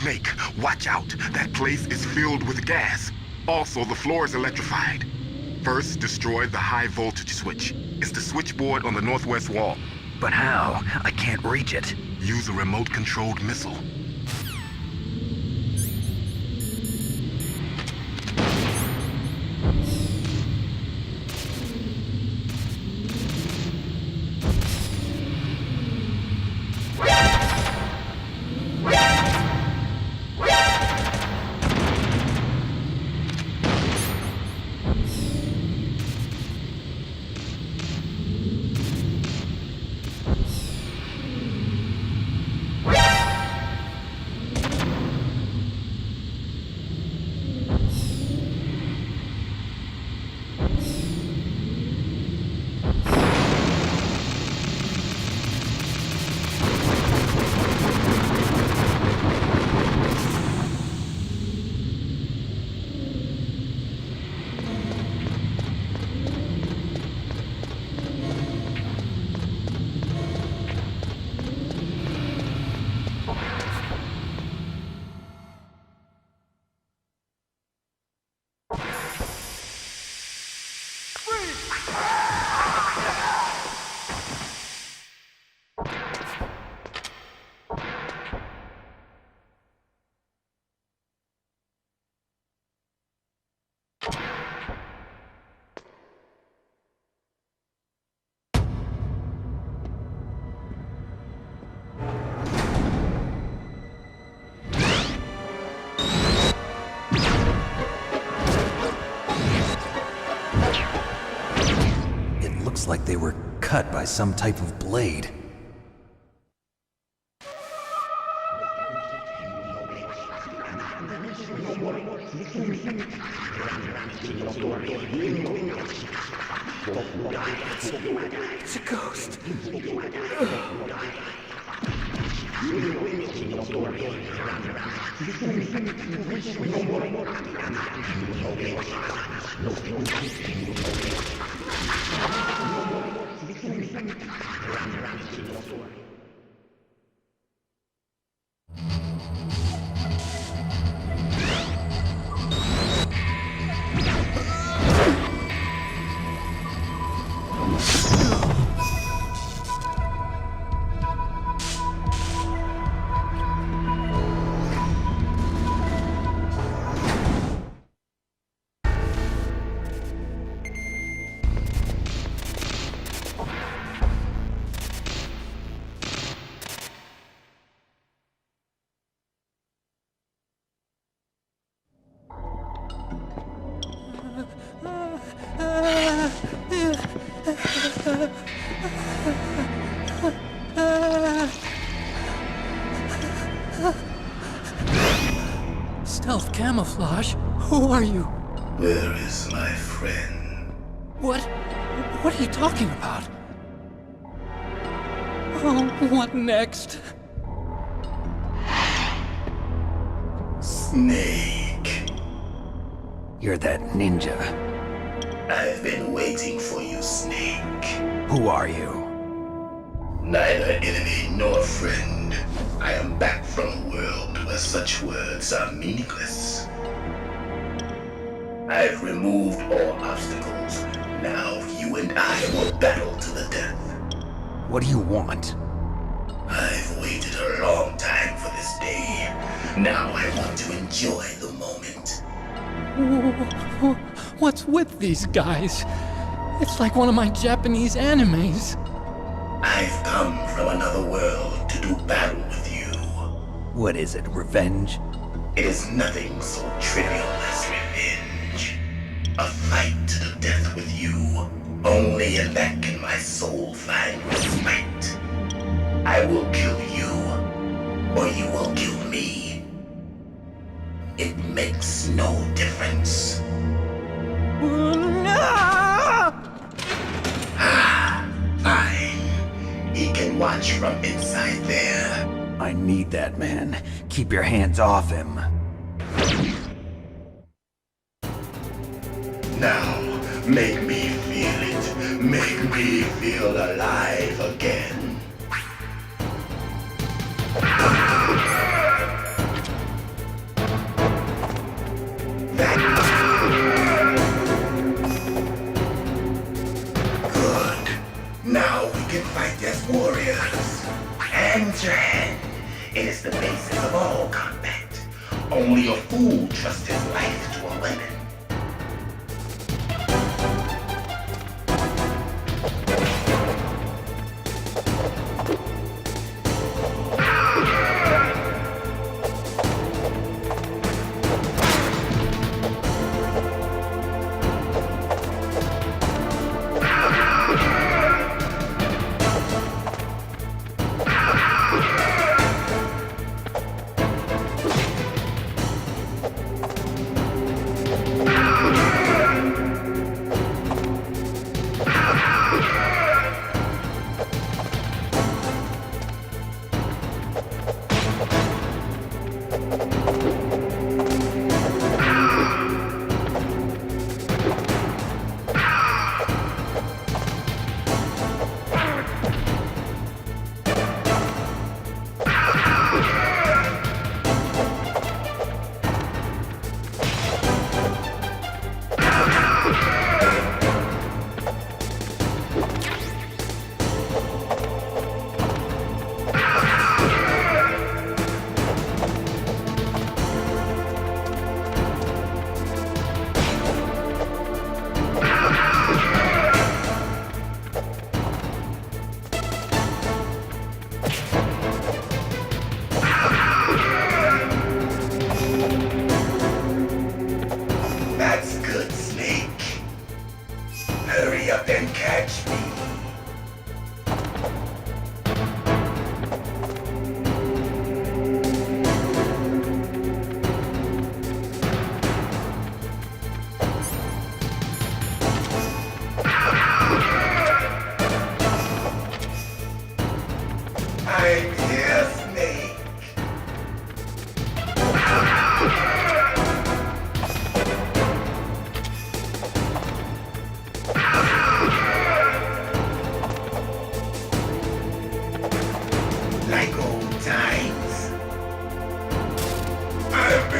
Snake, watch out. That place is filled with gas. Also, the floor is electrified. First, destroy the high voltage switch. It's the switchboard on the northwest wall. But how? I can't reach it. Use a remote-controlled missile. Looks like they were cut by some type of blade. It's a ghost. Stealth camouflage? Who are you? Where is my friend? What are you talking about? Oh, what next? Snake. You're that ninja. I've been waiting for you, Snake. Who are you? Neither enemy nor friend. I am back from a world where such words are meaningless. I've removed all obstacles. Now you and I will battle to the death. What do you want? I've waited a long time for this day. Now I want to enjoy the moment. What's with these guys? It's like one of my Japanese animes. I've come from another world to do battle with you. What is it, revenge? It is nothing so trivial as revenge. A fight to the death with you. Only in that can my soul find respite. I will kill you, or you will kill me. It makes no difference. Fine. He can watch from inside there. I need that man. Keep your hands off him. Now, make me feel it. Make me feel alive again. Good. Now we can fight as warriors. Hand to hand. It is the basis of all combat. Only a fool trusts his life to a weapon.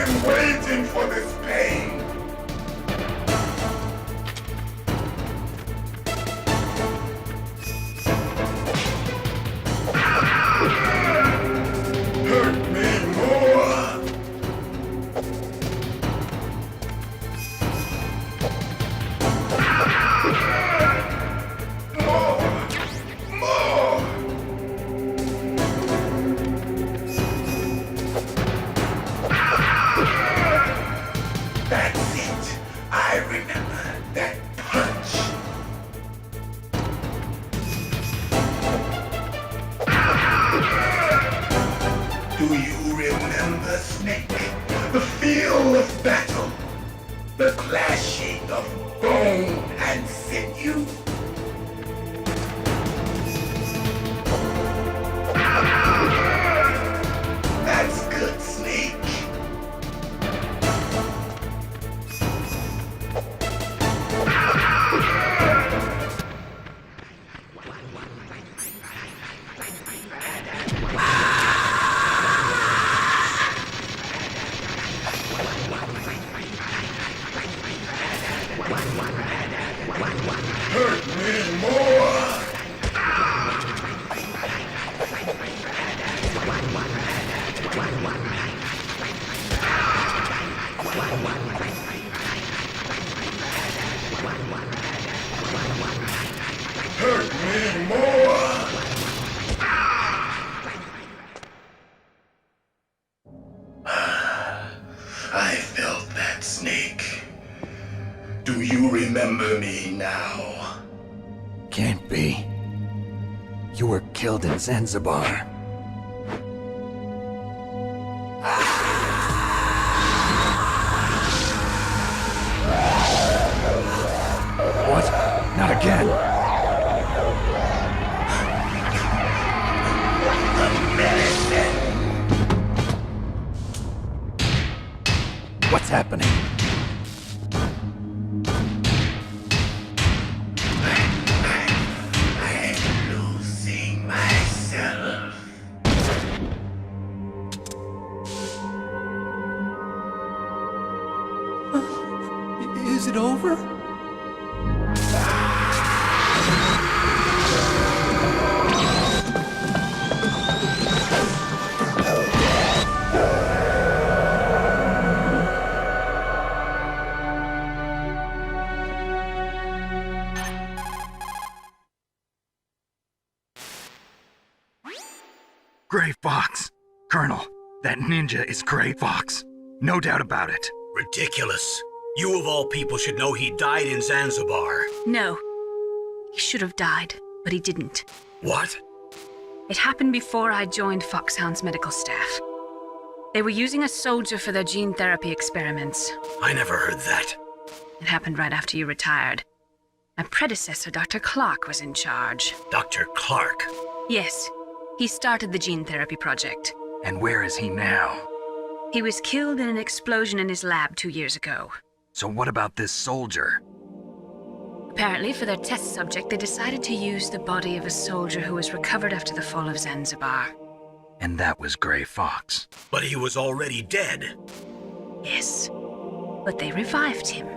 been waiting for this pain. Hurt me more. More. That's it. I remember that punch. Do you remember, Snake? The feel of battle. The clashing of bone and sinew. That's good, Snake. Hurt me more. Hurt me more. I felt that, Snake. Do you remember me now? Can't be. You were killed in Zanzibar. What? Not again. What's happening? I'm losing myself. Is it over? Gray Fox! Colonel, that ninja is Gray Fox. No doubt about it. Ridiculous. You of all people should know he died in Zanzibar. No. He should have died, but he didn't. What? It happened before I joined Foxhound's medical staff. They were using a soldier for their gene therapy experiments. I never heard that. It happened right after you retired. My predecessor, Dr. Clark, was in charge. Dr. Clark? Yes. He started the gene therapy project. And where is he now? He was killed in an explosion in his lab 2 years ago. So what about this soldier? Apparently, for their test subject, they decided to use the body of a soldier who was recovered after the fall of Zanzibar. And that was Gray Fox. But he was already dead. Yes. But they revived him.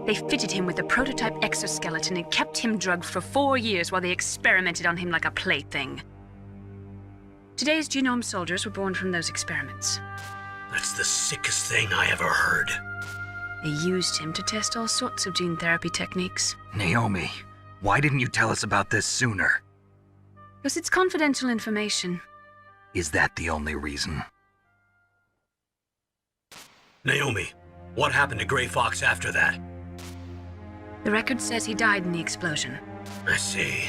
They fitted him with a prototype exoskeleton and kept him drugged for 4 years while they experimented on him like a plaything. Today's genome soldiers were born from those experiments. That's the sickest thing I ever heard. They used him to test all sorts of gene therapy techniques. Naomi, why didn't you tell us about this sooner? Because it's confidential information. Is that the only reason? Naomi, what happened to Gray Fox after that? The record says he died in the explosion. I see.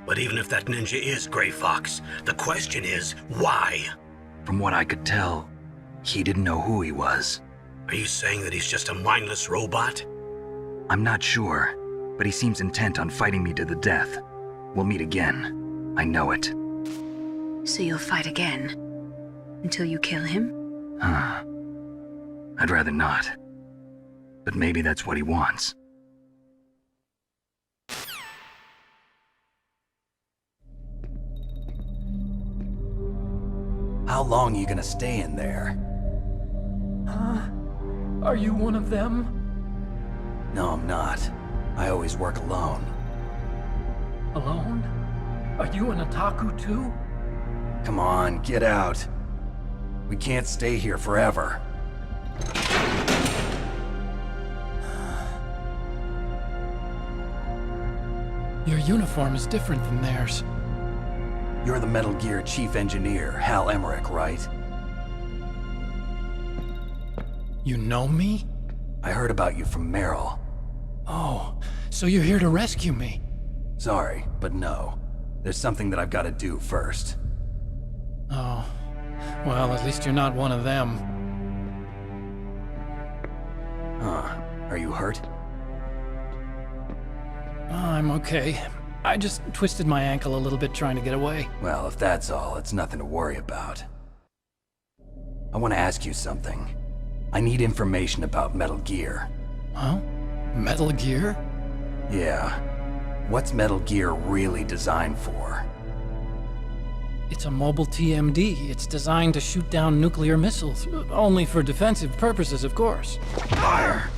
But even if that ninja is Gray Fox, the question is, why? From what I could tell, he didn't know who he was. Are you saying that he's just a mindless robot? I'm not sure, but he seems intent on fighting me to the death. We'll meet again. I know it. So you'll fight again? Until you kill him? I'd rather not. But maybe that's what he wants. How long are you gonna stay in there? Are you one of them? No, I'm not. I always work alone. Alone? Are you an otaku too? Come on, get out. We can't stay here forever. Your uniform is different than theirs. You're the Metal Gear Chief Engineer, Hal Emmerich, right? You know me? I heard about you from Meryl. Oh, so you're here to rescue me? Sorry, but no. There's something that I've got to do first. Oh. Well, at least you're not one of them. Huh. Are you hurt? Oh, I'm okay. I just twisted my ankle a little bit trying to get away. Well, if that's all, it's nothing to worry about. I want to ask you something. I need information about Metal Gear. Huh? Metal Gear? Yeah. What's Metal Gear really designed for? It's a mobile TMD. It's designed to shoot down nuclear missiles. Only for defensive purposes, of course. Fire!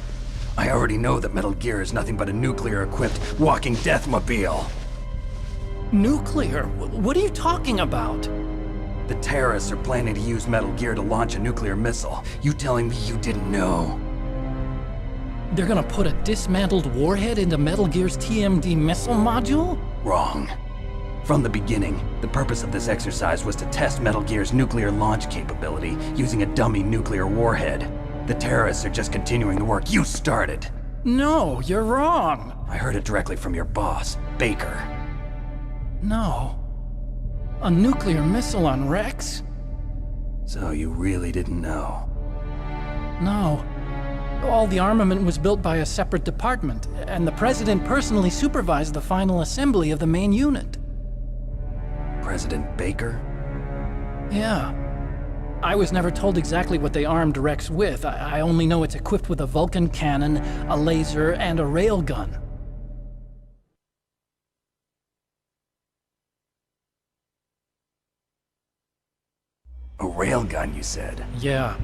I already know that Metal Gear is nothing but a nuclear-equipped walking deathmobile. Nuclear? What are you talking about? The terrorists are planning to use Metal Gear to launch a nuclear missile. You telling me you didn't know? They're gonna put a dismantled warhead into Metal Gear's TMD missile module? Wrong. From the beginning, the purpose of this exercise was to test Metal Gear's nuclear launch capability using a dummy nuclear warhead. The terrorists are just continuing the work you started. No, you're wrong. I heard it directly from your boss, Baker. No. A nuclear missile on Rex? So you really didn't know? No. All the armament was built by a separate department, and the President personally supervised the final assembly of the main unit. President Baker? Yeah. I was never told exactly what they armed Rex with. I only know it's equipped with a Vulcan cannon, a laser, and a railgun. A railgun, you said? Yeah.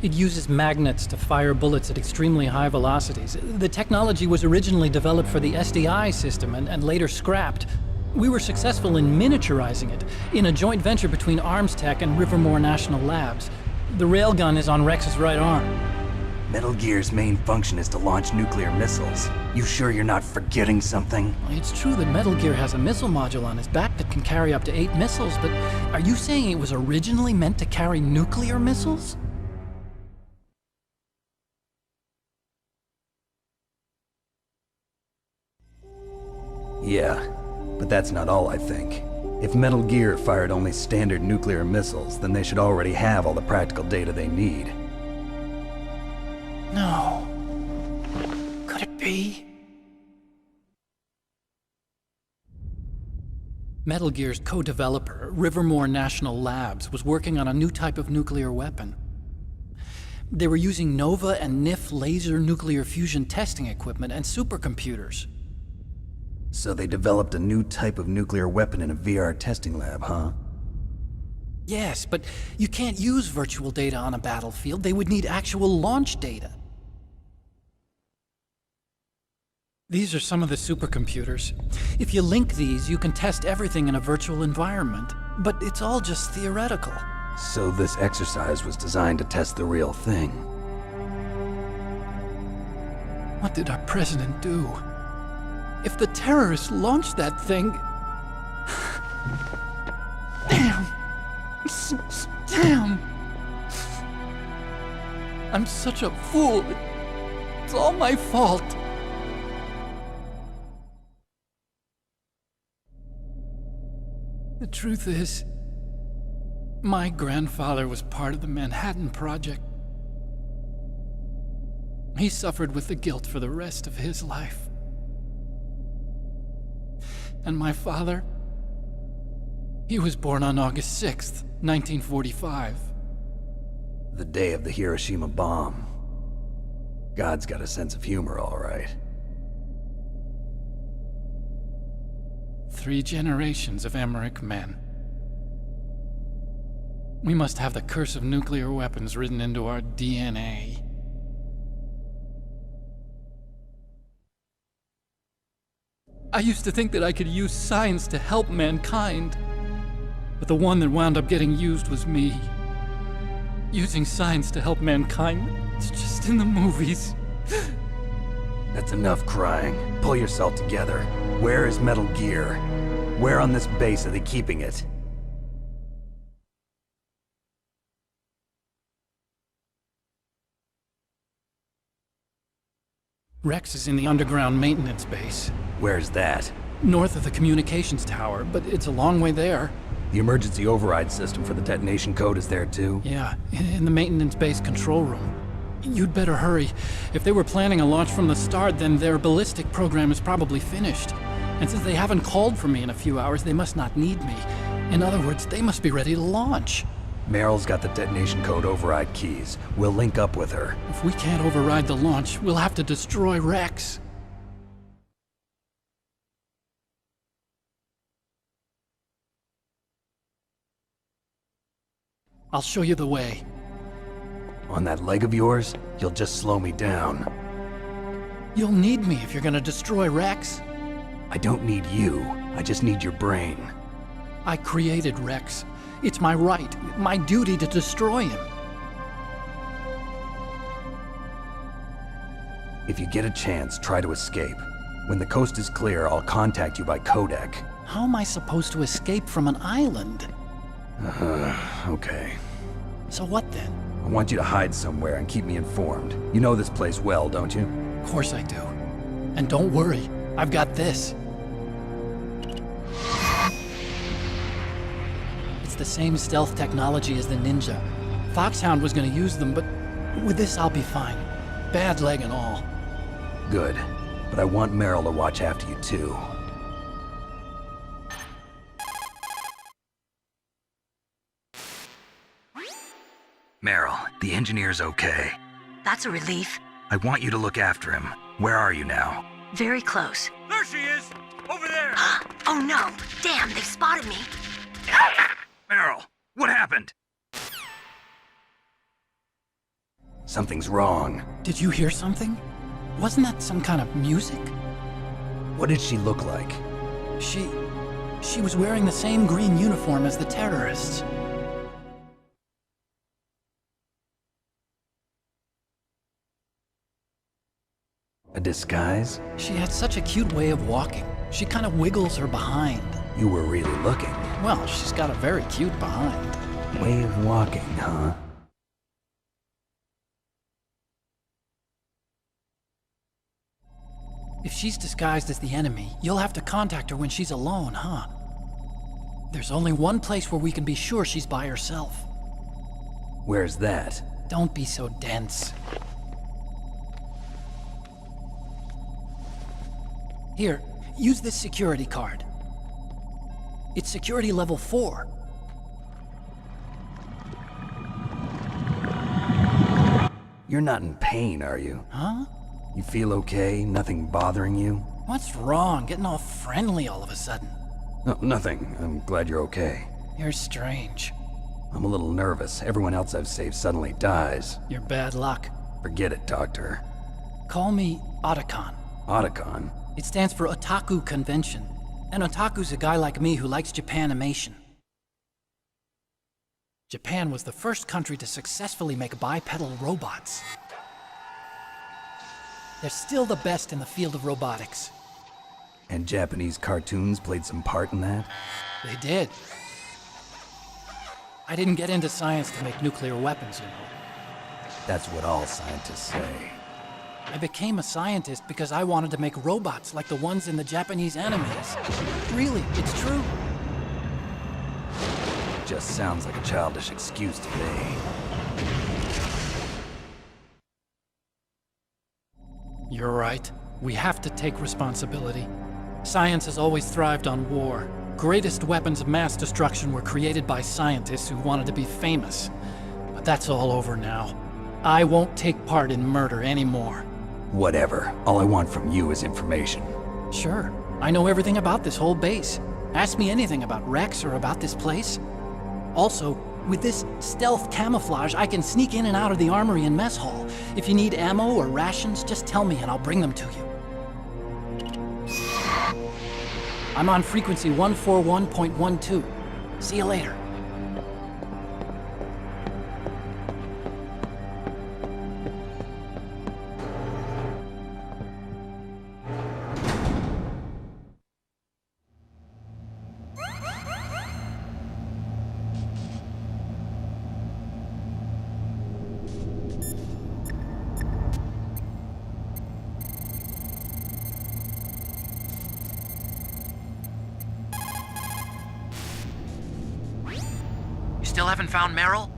It uses magnets to fire bullets at extremely high velocities. The technology was originally developed for the SDI system and later scrapped. We were successful in miniaturizing it, in a joint venture between ArmsTech and Rivermore National Labs. The railgun is on Rex's right arm. Metal Gear's main function is to launch nuclear missiles. You sure you're not forgetting something? It's true that Metal Gear has a missile module on its back that can carry up to 8 missiles, but are you saying it was originally meant to carry nuclear missiles? Yeah, but that's not all I think. If Metal Gear fired only standard nuclear missiles, then they should already have all the practical data they need. No. Could it be? Metal Gear's co-developer, Rivermore National Labs, was working on a new type of nuclear weapon. They were using NOVA and NIF laser nuclear fusion testing equipment and supercomputers. So they developed a new type of nuclear weapon in a VR testing lab, huh? Yes, but you can't use virtual data on a battlefield. They would need actual launch data. These are some of the supercomputers. If you link these, you can test everything in a virtual environment. But it's all just theoretical. So this exercise was designed to test the real thing. What did our president do? If the terrorists launched that thing... Damn! Damn! I'm such a fool. It's all my fault. The truth is, my grandfather was part of the Manhattan Project. He suffered with the guilt for the rest of his life. And my father, he was born on August 6th, 1945. The day of the Hiroshima bomb. God's got a sense of humor, all right. 3 generations of Emmerich men. We must have the curse of nuclear weapons written into our DNA. I used to think that I could use science to help mankind. But the one that wound up getting used was me. Using science to help mankind, it's just in the movies. That's enough crying. Pull yourself together. Where is Metal Gear? Where on this base are they keeping it? Rex is in the underground maintenance base. Where's that? North of the communications tower, but it's a long way there. The emergency override system for the detonation code is there too? Yeah, in the maintenance base control room. You'd better hurry. If they were planning a launch from the start, then their ballistic program is probably finished. And since they haven't called for me in a few hours, they must not need me. In other words, they must be ready to launch. Meryl's got the detonation code override keys. We'll link up with her. If we can't override the launch, we'll have to destroy Rex. I'll show you the way. On that leg of yours, you'll just slow me down. You'll need me if you're gonna destroy Rex. I don't need you. I just need your brain. I created Rex. It's my right, my duty to destroy him. If you get a chance, try to escape. When the coast is clear, I'll contact you by codec. How am I supposed to escape from an island? Okay. So what then? I want you to hide somewhere and keep me informed. You know this place well, don't you? Of course I do. And don't worry, I've got this. It's the same stealth technology as the Ninja. Foxhound was gonna use them, but with this I'll be fine. Bad leg and all. Good. But I want Meryl to watch after you too. Meryl, the engineer's okay. That's a relief. I want you to look after him. Where are you now? Very close. There she is! Over there! Oh no! Damn, they've spotted me! Meryl, what happened? Something's wrong. Did you hear something? Wasn't that some kind of music? What did she look like? She was wearing the same green uniform as the terrorists. A disguise? She had such a cute way of walking. She kind of wiggles her behind. You were really looking. Well, she's got a very cute behind. Way of walking, huh? If she's disguised as the enemy, you'll have to contact her when she's alone, huh? There's only one place where we can be sure she's by herself. Where's that? Don't be so dense. Here, use this security card. It's security level 4. You're not in pain, are you? Huh? You feel okay? Nothing bothering you? What's wrong? Getting all friendly all of a sudden. No, nothing. I'm glad you're okay. You're strange. I'm a little nervous. Everyone else I've saved suddenly dies. You're bad luck. Forget it, Doctor. Call me Otacon. Otacon? It stands for Otaku Convention. An otaku's a guy like me who likes Japanimation. Japan was the first country to successfully make bipedal robots. They're still the best in the field of robotics. And Japanese cartoons played some part in that? They did. I didn't get into science to make nuclear weapons, you know. That's what all scientists say. I became a scientist because I wanted to make robots like the ones in the Japanese animes. Really, it's true. Just sounds like a childish excuse to me. You're right. We have to take responsibility. Science has always thrived on war. Greatest weapons of mass destruction were created by scientists who wanted to be famous. But that's all over now. I won't take part in murder anymore. Whatever. All I want from you is information. Sure. I know everything about this whole base. Ask me anything about Rex or about this place. Also, with this stealth camouflage, I can sneak in and out of the armory and mess hall. If you need ammo or rations, just tell me and I'll bring them to you. I'm on frequency 141.12. See you later. Still haven't found Meryl?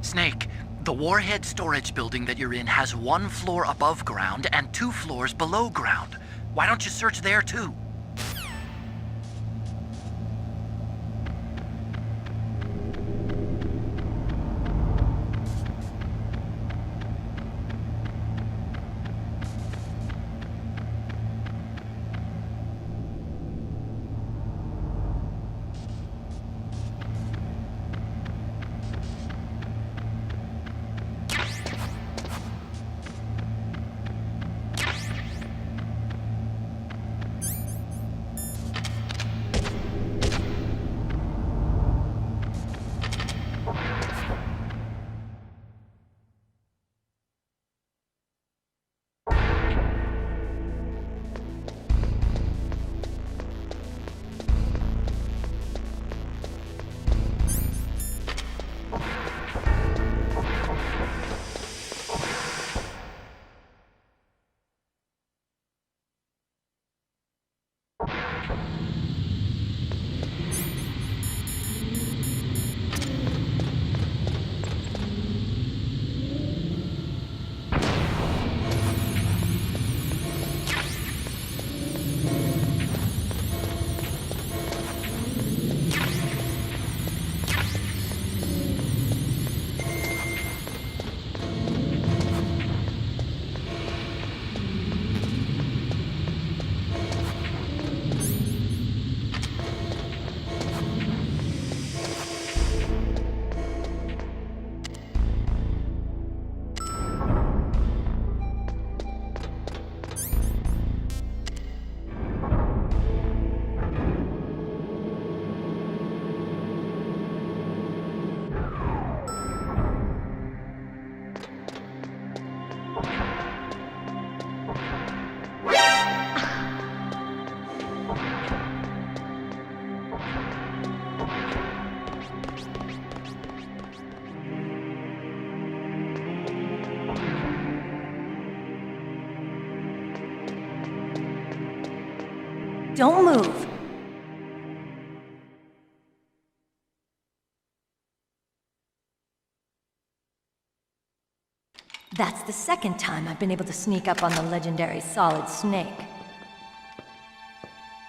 Snake, the warhead storage building that you're in has 1 floor above ground and 2 floors below ground. Why don't you search there too? Don't move. That's the second time I've been able to sneak up on the legendary Solid Snake.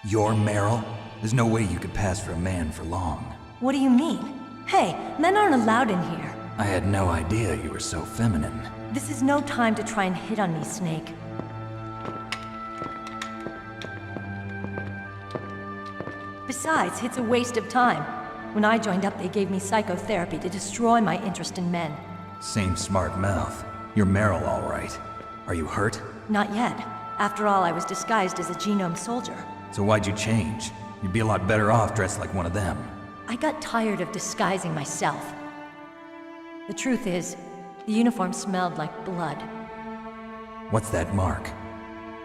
You're Meryl? There's no way you could pass for a man for long. What do you mean? Hey, men aren't allowed in here. I had no idea you were so feminine. This is no time to try and hit on me, Snake. Besides, it's a waste of time. When I joined up, they gave me psychotherapy to destroy my interest in men. Same smart mouth. You're Meryl, all right. Are you hurt? Not yet. After all, I was disguised as a genome soldier. So why'd you change? You'd be a lot better off dressed like one of them. I got tired of disguising myself. The truth is, the uniform smelled like blood. What's that mark?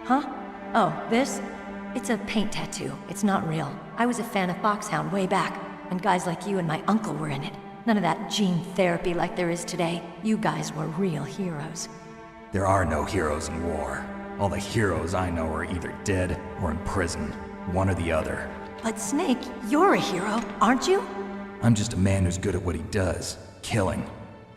Huh? Oh, this? It's a paint tattoo. It's not real. I was a fan of Foxhound way back, and guys like you and my uncle were in it. None of that gene therapy like there is today. You guys were real heroes. There are no heroes in war. All the heroes I know are either dead or in prison. One or the other. But Snake, you're a hero, aren't you? I'm just a man who's good at what he does. Killing.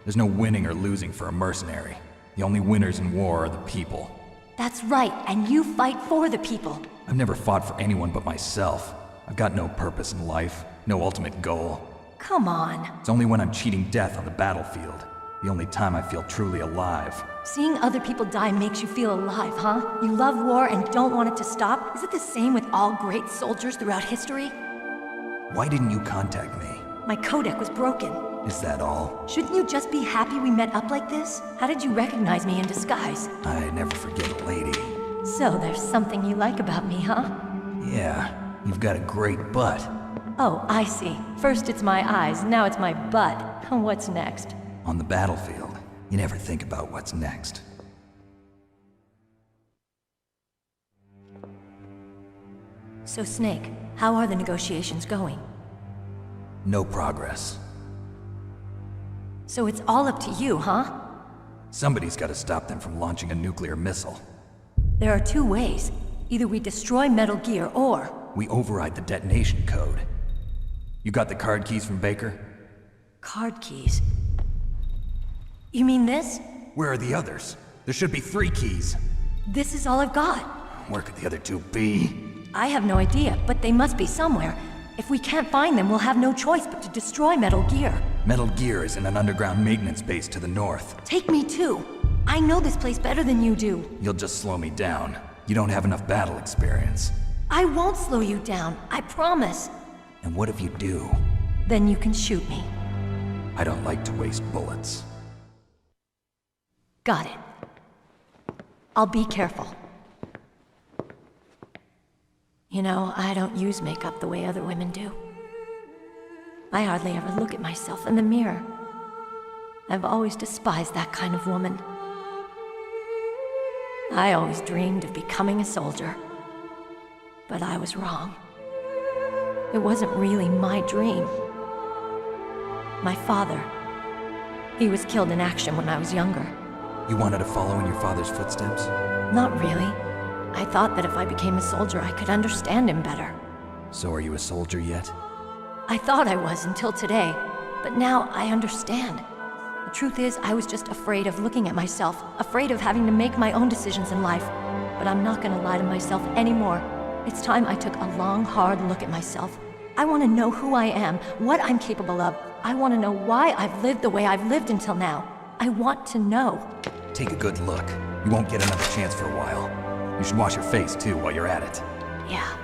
There's no winning or losing for a mercenary. The only winners in war are the people. That's right, and you fight for the people. I've never fought for anyone but myself. I've got no purpose in life, no ultimate goal. Come on. It's only when I'm cheating death on the battlefield. The only time I feel truly alive. Seeing other people die makes you feel alive, huh? You love war and don't want it to stop? Is it the same with all great soldiers throughout history? Why didn't you contact me? My codec was broken. Is that all? Shouldn't you just be happy we met up like this? How did you recognize me in disguise? I never forget a lady. So there's something you like about me, huh? Yeah, You've got a great butt. Oh, I see. First it's my eyes, now it's my butt. What's next? On the battlefield, you never think about what's next. So, Snake, how are the negotiations going? No progress. So it's all up to you, huh? Somebody's got to stop them from launching a nuclear missile. There are two ways. Either we destroy Metal Gear, or... we override the detonation code. You got the card keys from Baker? Card keys? You mean this? Where are the others? There should be 3 keys. This is all I've got. Where could the other 2 be? I have no idea, but they must be somewhere. If we can't find them, we'll have no choice but to destroy Metal Gear. Metal Gear is in an underground maintenance base to the north. Take me too. I know this place better than you do. You'll just slow me down. You don't have enough battle experience. I won't slow you down, I promise. And what if you do? Then you can shoot me. I don't like to waste bullets. Got it. I'll be careful. You know, I don't use makeup the way other women do. I hardly ever look at myself in the mirror. I've always despised that kind of woman. I always dreamed of becoming a soldier. But I was wrong. It wasn't really my dream. My father, he was killed in action when I was younger. You wanted to follow in your father's footsteps? Not really. I thought that if I became a soldier, I could understand him better. So are you a soldier yet? I thought I was until today, but now I understand. The truth is, I was just afraid of looking at myself, afraid of having to make my own decisions in life. But I'm not gonna lie to myself anymore. It's time I took a long, hard look at myself. I want to know who I am, what I'm capable of. I want to know why I've lived the way I've lived until now. I want to know. Take a good look. You won't get another chance for a while. You should wash your face, too, while you're at it. Yeah.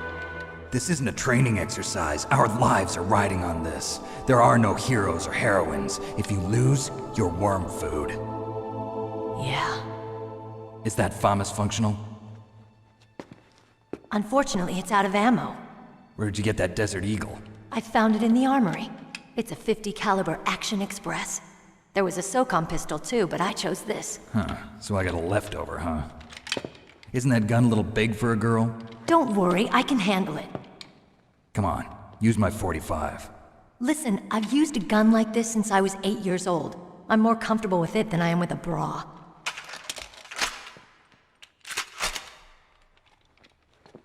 This isn't a training exercise. Our lives are riding on this. There are no heroes or heroines. If you lose, you're worm food. Yeah. Is that FAMAS functional? Unfortunately, it's out of ammo. Where'd you get that Desert Eagle? I found it in the armory. It's a .50 caliber Action Express. There was a SOCOM pistol too, but I chose this. Huh, so I got a leftover, huh? Isn't that gun a little big for a girl? Don't worry, I can handle it. Come on, use my .45. Listen, I've used a gun like this since I was 8 years old. I'm more comfortable with it than I am with a bra.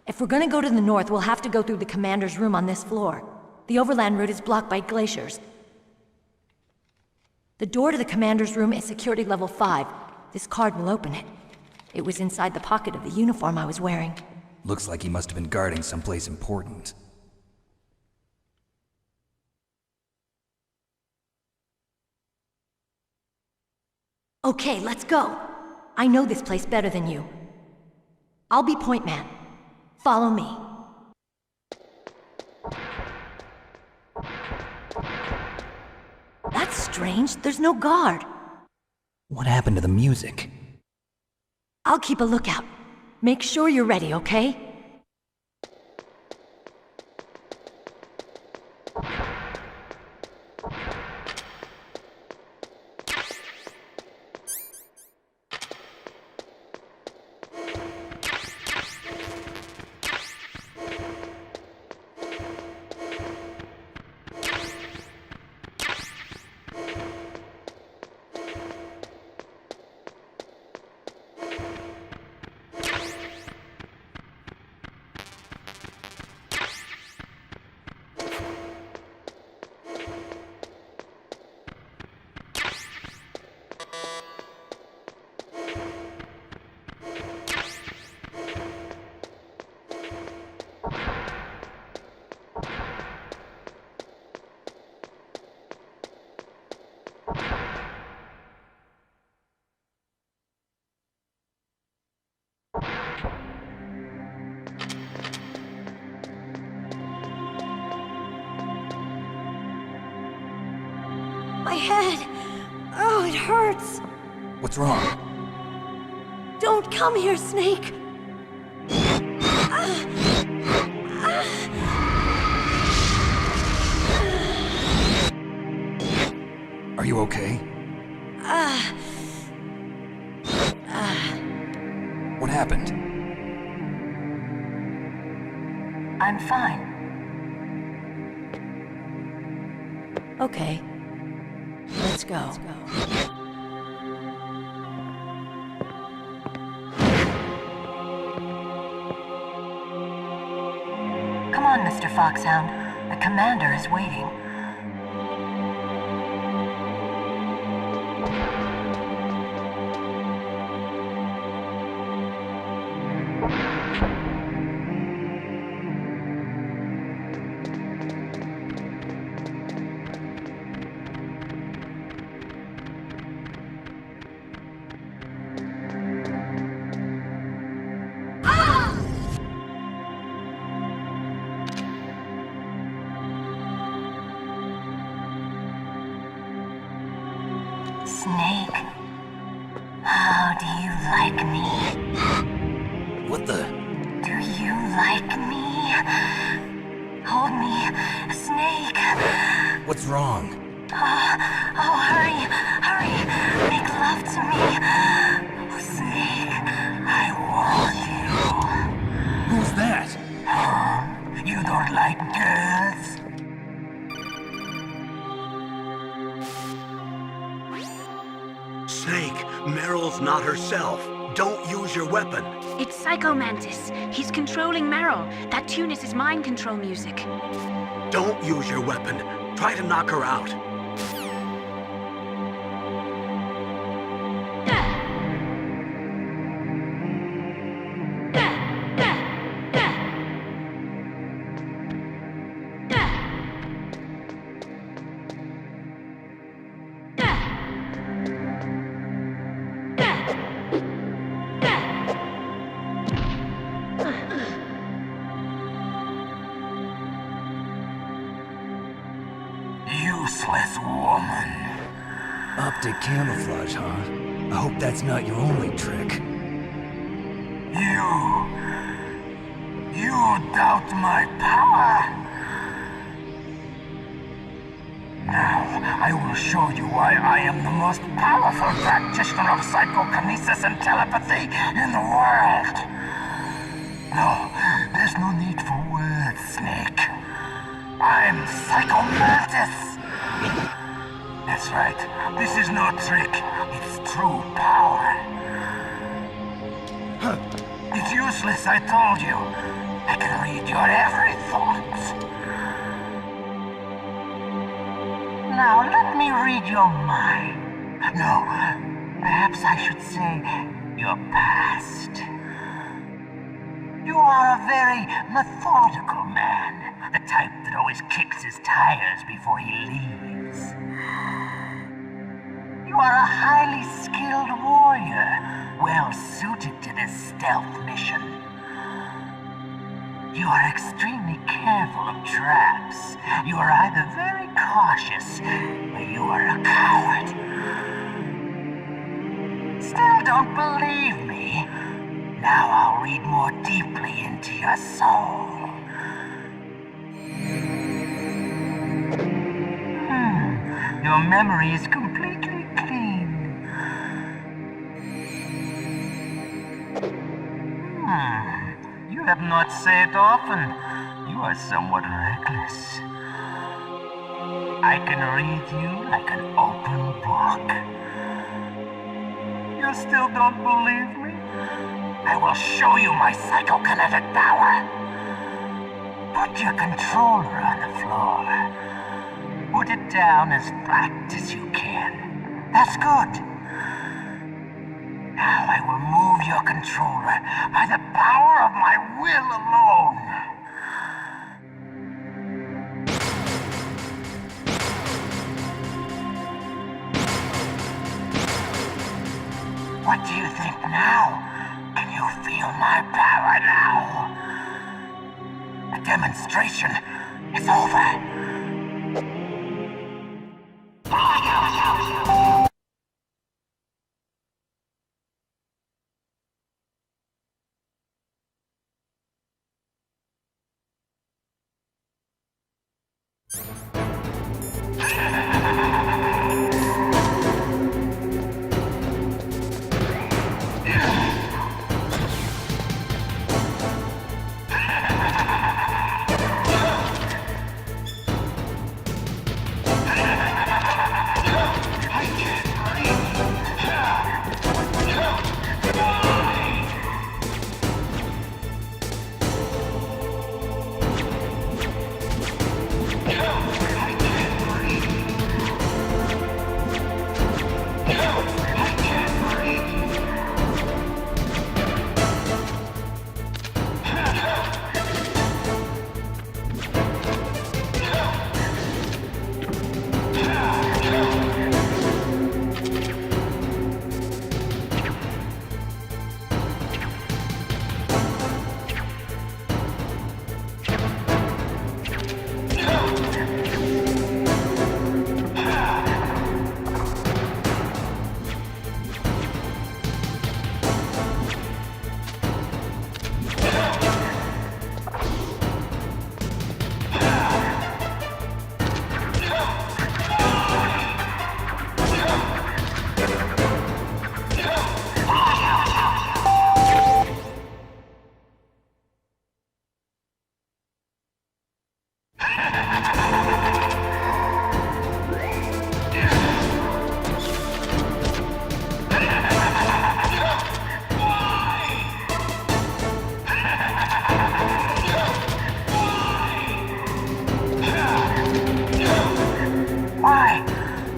If we're gonna go to the north, we'll have to go through the commander's room on this floor. The overland route is blocked by glaciers. The door to the commander's room is security level 5. This card will open it. It was inside the pocket of the uniform I was wearing. Looks like he must have been guarding someplace important. Okay, let's go. I know this place better than you. I'll be point man. Follow me. That's strange. There's no guard. What happened to the music? I'll keep a lookout. Make sure you're ready, okay? My head! Oh, it hurts! What's wrong? Don't come here, Snake! you okay? What happened? I'm fine. Okay. Let's go. Come on, Mr. Foxhound. The commander is waiting. Snake, how do you like me? What the? Do you like me? Hold me, Snake. What's wrong? Oh, hurry, hurry, make love to me. Snake, I want you. Who's that? You don't like girls? Snake, Meryl's not herself. Don't use your weapon. It's Psycho Mantis. He's controlling Meryl. That tune is his mind control music. Don't use your weapon. Try to knock her out. Useless woman. Optic camouflage, huh? I hope that's not your only trick. You doubt my power? Now, I will show you why I am the most powerful practitioner of psychokinesis and telepathy in the world. No, there's no need for words, Snake. I'm Psycho Mantis! That's right. This is no trick. It's true power. It's useless, I told you. I can read your every thought. Now, let me read your mind. No, perhaps I should say your past. You are a very methodical man. The type that always kicks his tires before he leaves. You are a highly skilled warrior, well suited to this stealth mission. You are extremely careful of traps. You are either very cautious, or you are a coward. Still don't believe me? Now I'll read more deeply into your soul. Your memory is completely clean. You have not said often. You are somewhat reckless. I can read you like an open book. You still don't believe me? I will show you my psychokinetic power. Put your controller on the floor. Put it down as flat as you can. That's good. Now I will move your controller by the power of my will alone. What do you think now? Can you feel my power now? The demonstration is over.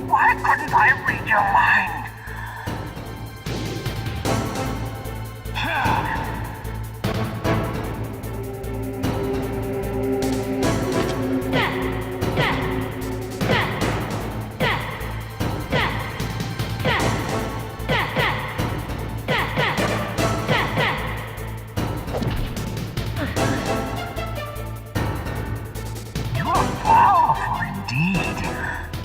Why couldn't I read your mind? You're powerful indeed,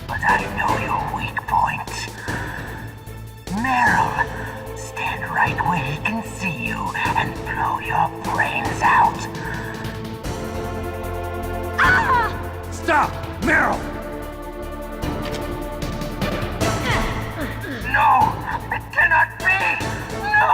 but I know your weak point. Meryl, stand right where he can see you and blow your brains out. Ah! Stop! Meryl! No! It cannot be! No!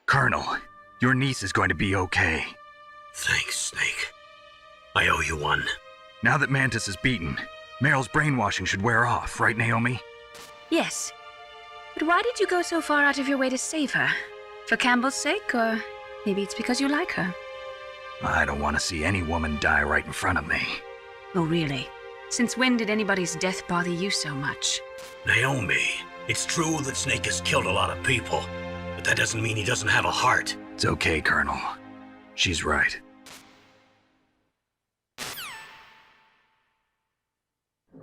Colonel, your niece is going to be okay. Thanks, Snake. I owe you one. Now that Mantis is beaten, Meryl's brainwashing should wear off, right, Naomi? Yes. But why did you go so far out of your way to save her? For Campbell's sake, or maybe it's because you like her? I don't want to see any woman die right in front of me. Oh, really? Since when did anybody's death bother you so much? Naomi, it's true that Snake has killed a lot of people, but that doesn't mean he doesn't have a heart. It's okay, Colonel. She's right.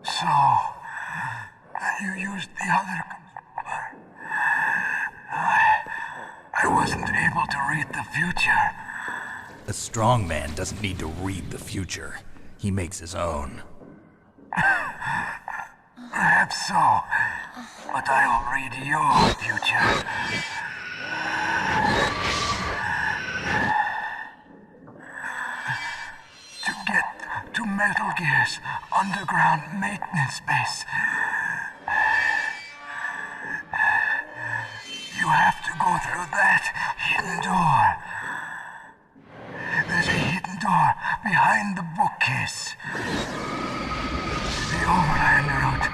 So, you used the other controller. I wasn't able to read the future. A strong man doesn't need to read the future. He makes his own. Perhaps so, but I'll read your future. To get to Metal Gear's underground maintenance base, you have to go through that hidden door. There's a hidden door behind the bookcase. The overland route.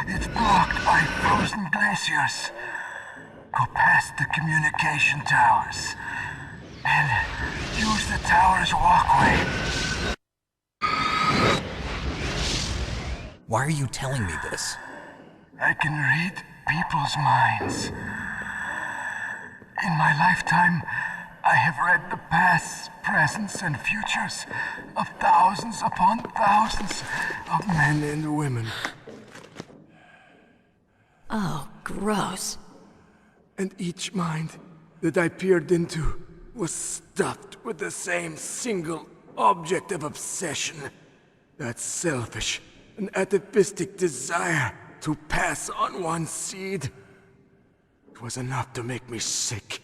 It's blocked by frozen glaciers. Go past the communication towers. And use the tower's walkway. Why are you telling me this? I can read people's minds. In my lifetime, I have read the pasts, presents, and futures of thousands upon thousands of men and women. Oh, gross. And each mind that I peered into was stuffed with the same single object of obsession. That selfish and atavistic desire to pass on one seed. It was enough to make me sick.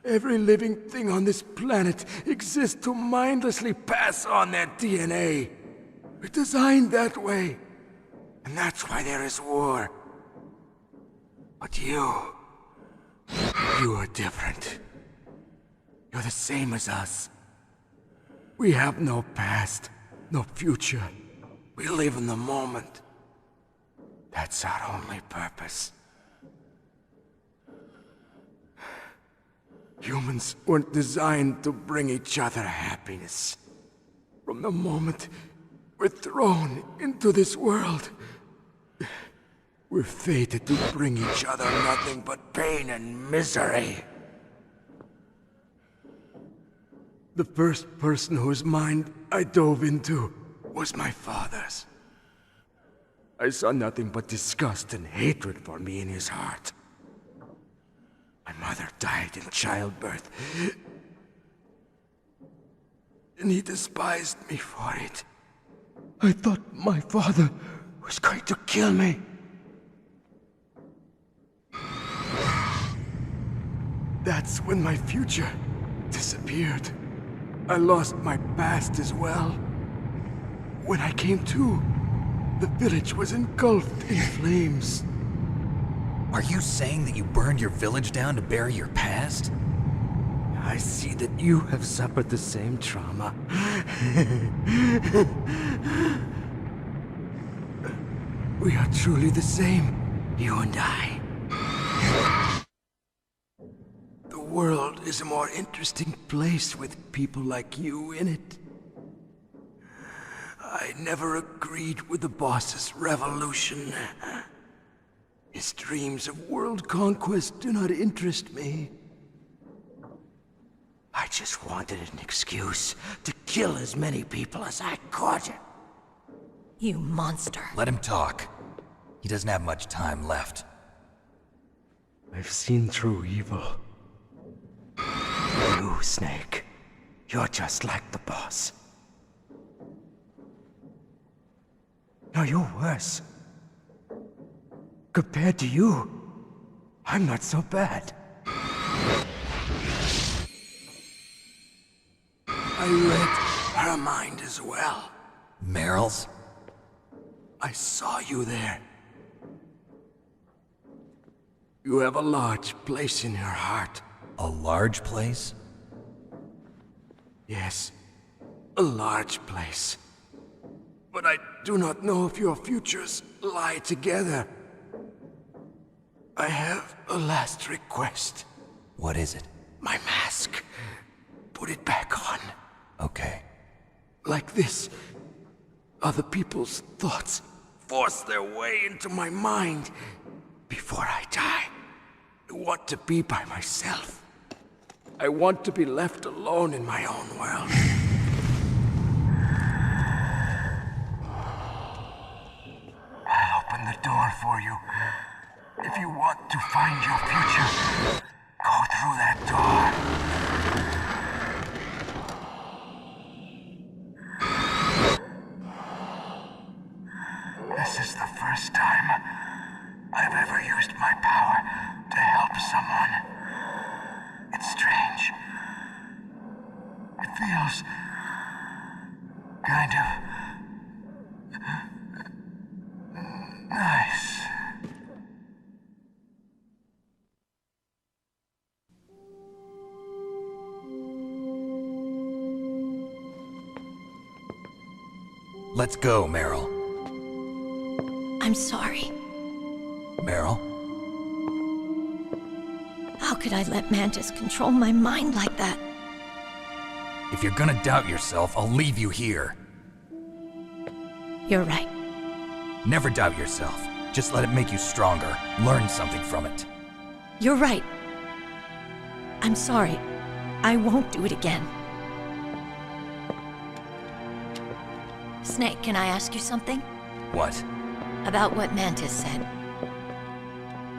Every living thing on this planet exists to mindlessly pass on their DNA. We're designed that way. And that's why there is war. But you are different. You're the same as us. We have no past, no future. We live in the moment. That's our only purpose. Humans weren't designed to bring each other happiness. From the moment we're thrown into this world, we're fated to bring each other nothing but pain and misery. The first person whose mind I dove into was my father's. I saw nothing but disgust and hatred for me in his heart. My mother died in childbirth, and he despised me for it. I thought my father was going to kill me. That's when my future disappeared. I lost my past as well. When I came to, the village was engulfed in flames. Are you saying that you burned your village down to bury your past? I see that you have suffered the same trauma. We are truly the same, you and I. The world is a more interesting place with people like you in it. I never agreed with the boss's revolution. His dreams of world conquest do not interest me. I just wanted an excuse to kill as many people as I could. You monster. Let him talk. He doesn't have much time left. I've seen true evil. You, Snake. You're just like the boss. No, you're worse. Compared to you, I'm not so bad. I read her mind as well. Meryl's? I saw you there. You have a large place in her heart. A large place? Yes, a large place. But I do not know if your futures lie together. I have a last request. What is it? My mask. Put it back on. Okay. Like this, other people's thoughts force their way into my mind. Before I die, I want to be by myself. I want to be left alone in my own world. I'll open the door for you. If you want to find your future, go through that door. This is the first time I've ever used my power to help someone. It's strange. It feels kind of nice. Let's go, Meryl. I'm sorry. Meryl? could I let Mantis control my mind like that? If you're gonna doubt yourself, I'll leave you here. You're right. Never doubt yourself. Just let it make you stronger. Learn something from it. You're right. I'm sorry. I won't do it again. Snake, can I ask you something? What? About what Mantis said.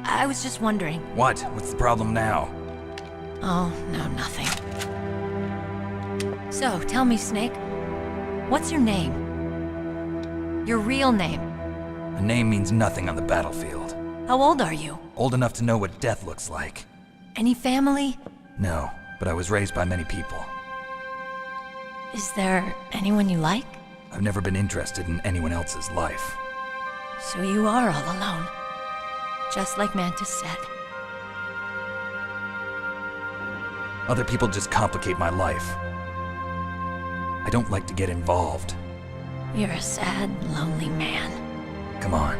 I was just wondering. What? What's the problem now? Oh, no, nothing. So, tell me, Snake. What's your name? Your real name? A name means nothing on the battlefield. How old are you? Old enough to know what death looks like. Any family? No, but I was raised by many people. Is there anyone you like? I've never been interested in anyone else's life. So you are all alone. Just like Mantis said. Other people just complicate my life. I don't like to get involved. You're a sad, lonely man. Come on,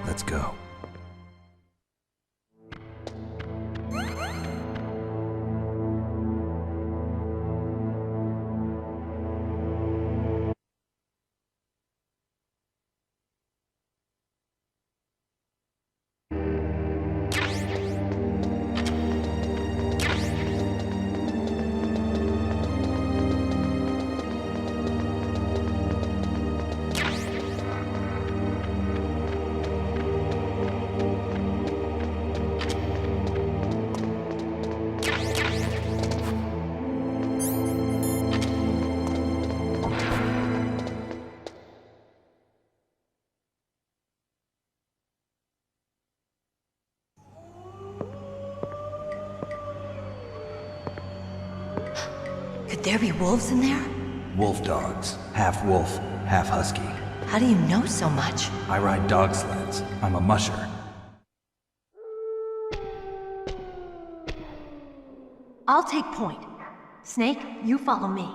let's go. Could there be wolves in there? Wolf dogs. Half wolf, half husky. How do you know so much? I ride dog sleds. I'm a musher. I'll take point. Snake, you follow me.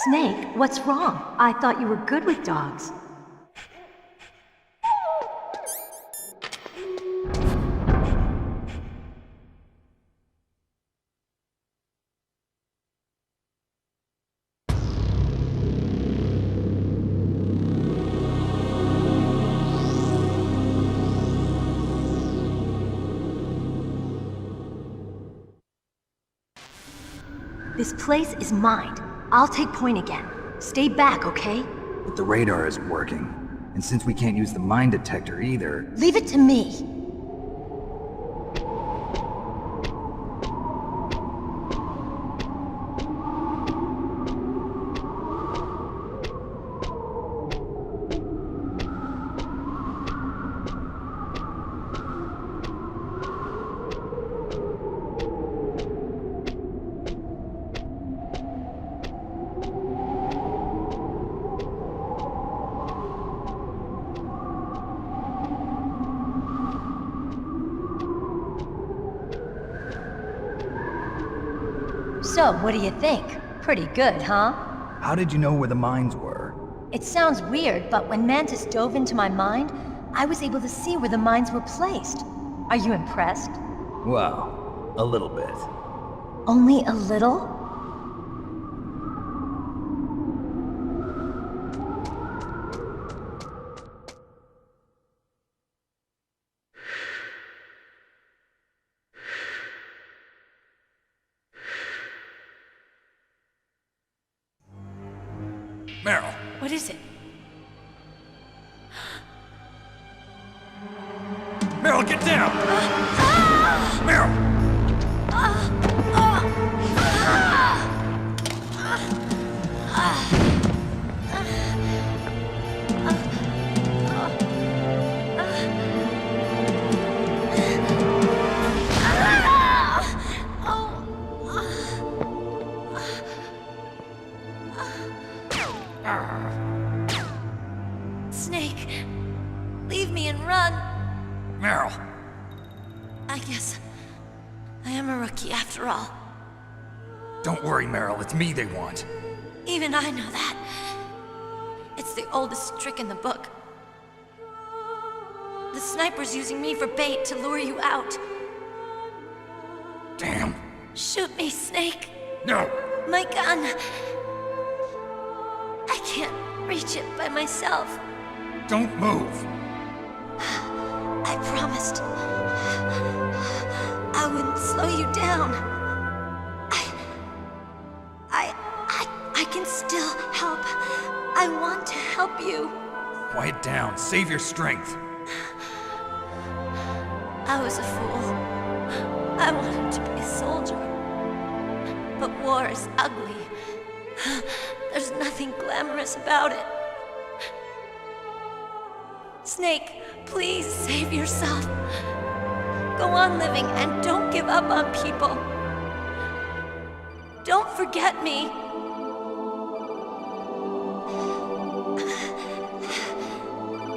Snake, what's wrong? I thought you were good with dogs. This place is mine. I'll take point again. Stay back, okay? But the radar isn't working. And since we can't use the mine detector either... Leave it to me. So, what do you think? Pretty good, huh? How did you know where the mines were? It sounds weird, but when Mantis dove into my mind, I was able to see where the mines were placed. Are you impressed? Well, a little bit. Only a little? Meryl! What is it? Meryl, get down! Meryl! Snake, leave me and run. Meryl! I guess I am a rookie after all. Don't worry, Meryl. It's me they want. Even I know that. It's the oldest trick in the book. The sniper's using me for bait to lure you out. Damn. Shoot me, Snake. No! My gun. I can't reach it by myself. Don't move. I promised I wouldn't slow you down. I can still help. I want to help you. Quiet down. Save your strength. I was a fool. I wanted to be a soldier. But war is ugly. There's nothing glamorous about it. Snake, please save yourself. Go on living and don't give up on people. Don't forget me.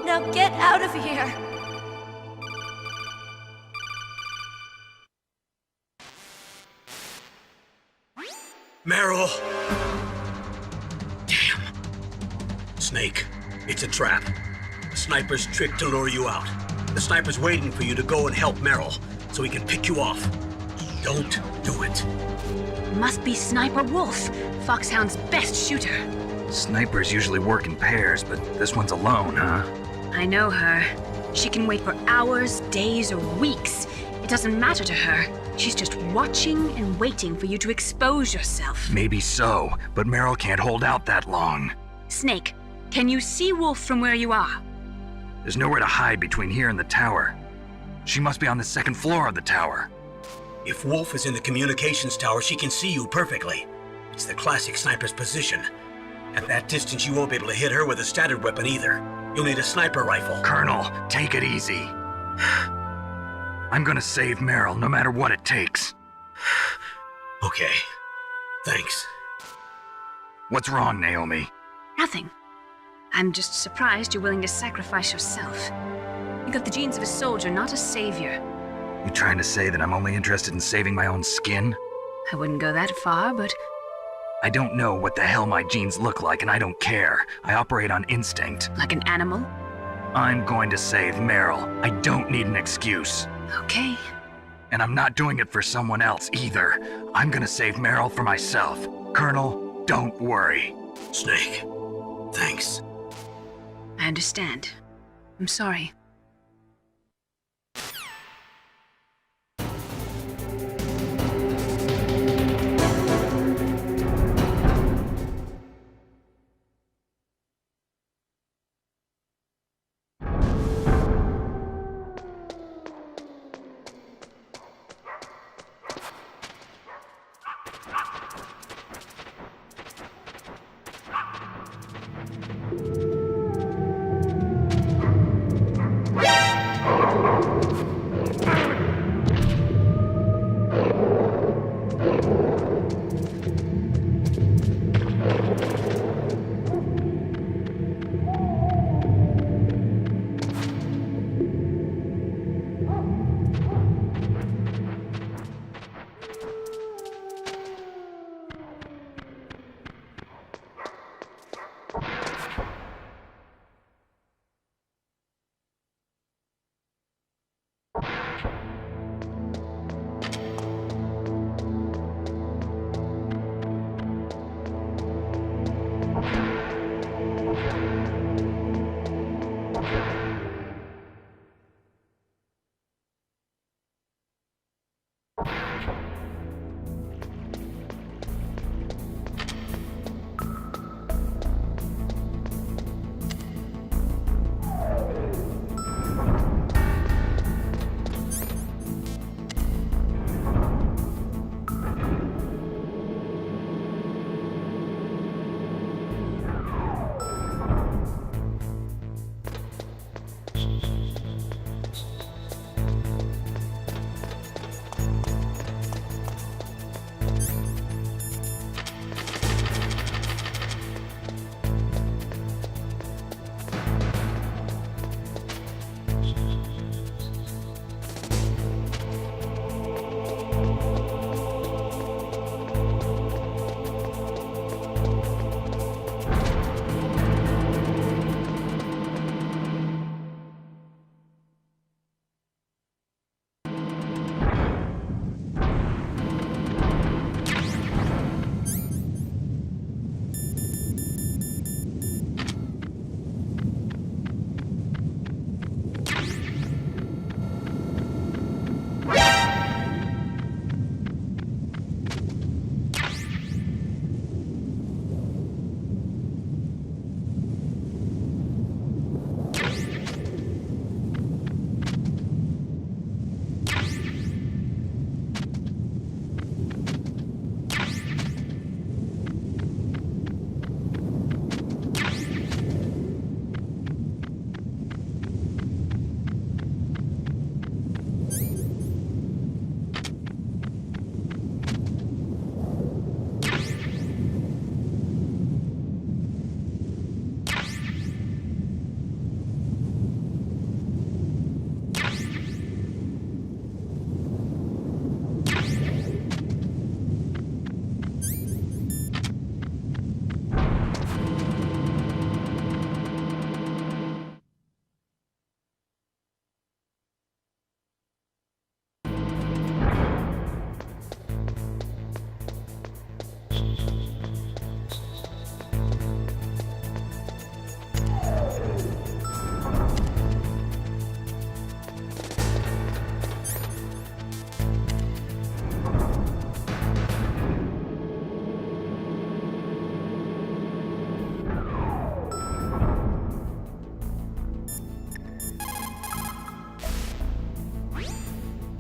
Now get out of here. Meryl! Damn. Snake, it's a trap. The sniper's trick to lure you out. The sniper's waiting for you to go and help Meryl, so he can pick you off. Don't do it. Must be Sniper Wolf, Foxhound's best shooter. Snipers usually work in pairs, but this one's alone, huh? I know her. She can wait for hours, days, or weeks. It doesn't matter to her. She's just watching and waiting for you to expose yourself. Maybe so, but Meryl can't hold out that long. Snake, can you see Wolf from where you are? There's nowhere to hide between here and the tower. She must be on the second floor of the tower. If Wolf is in the communications tower, she can see you perfectly. It's the classic sniper's position. At that distance, you won't be able to hit her with a standard weapon either. You'll need a sniper rifle. Colonel, take it easy. I'm gonna save Meryl, no matter what it takes. Okay. Thanks. What's wrong, Naomi? Nothing. I'm just surprised you're willing to sacrifice yourself. You got the genes of a soldier, not a savior. You trying to say that I'm only interested in saving my own skin? I wouldn't go that far, but... I don't know what the hell my genes look like, and I don't care. I operate on instinct. Like an animal? I'm going to save Meryl. I don't need an excuse. Okay. And I'm not doing it for someone else either. I'm gonna save Meryl for myself. Colonel, don't worry. Snake, thanks. I understand. I'm sorry.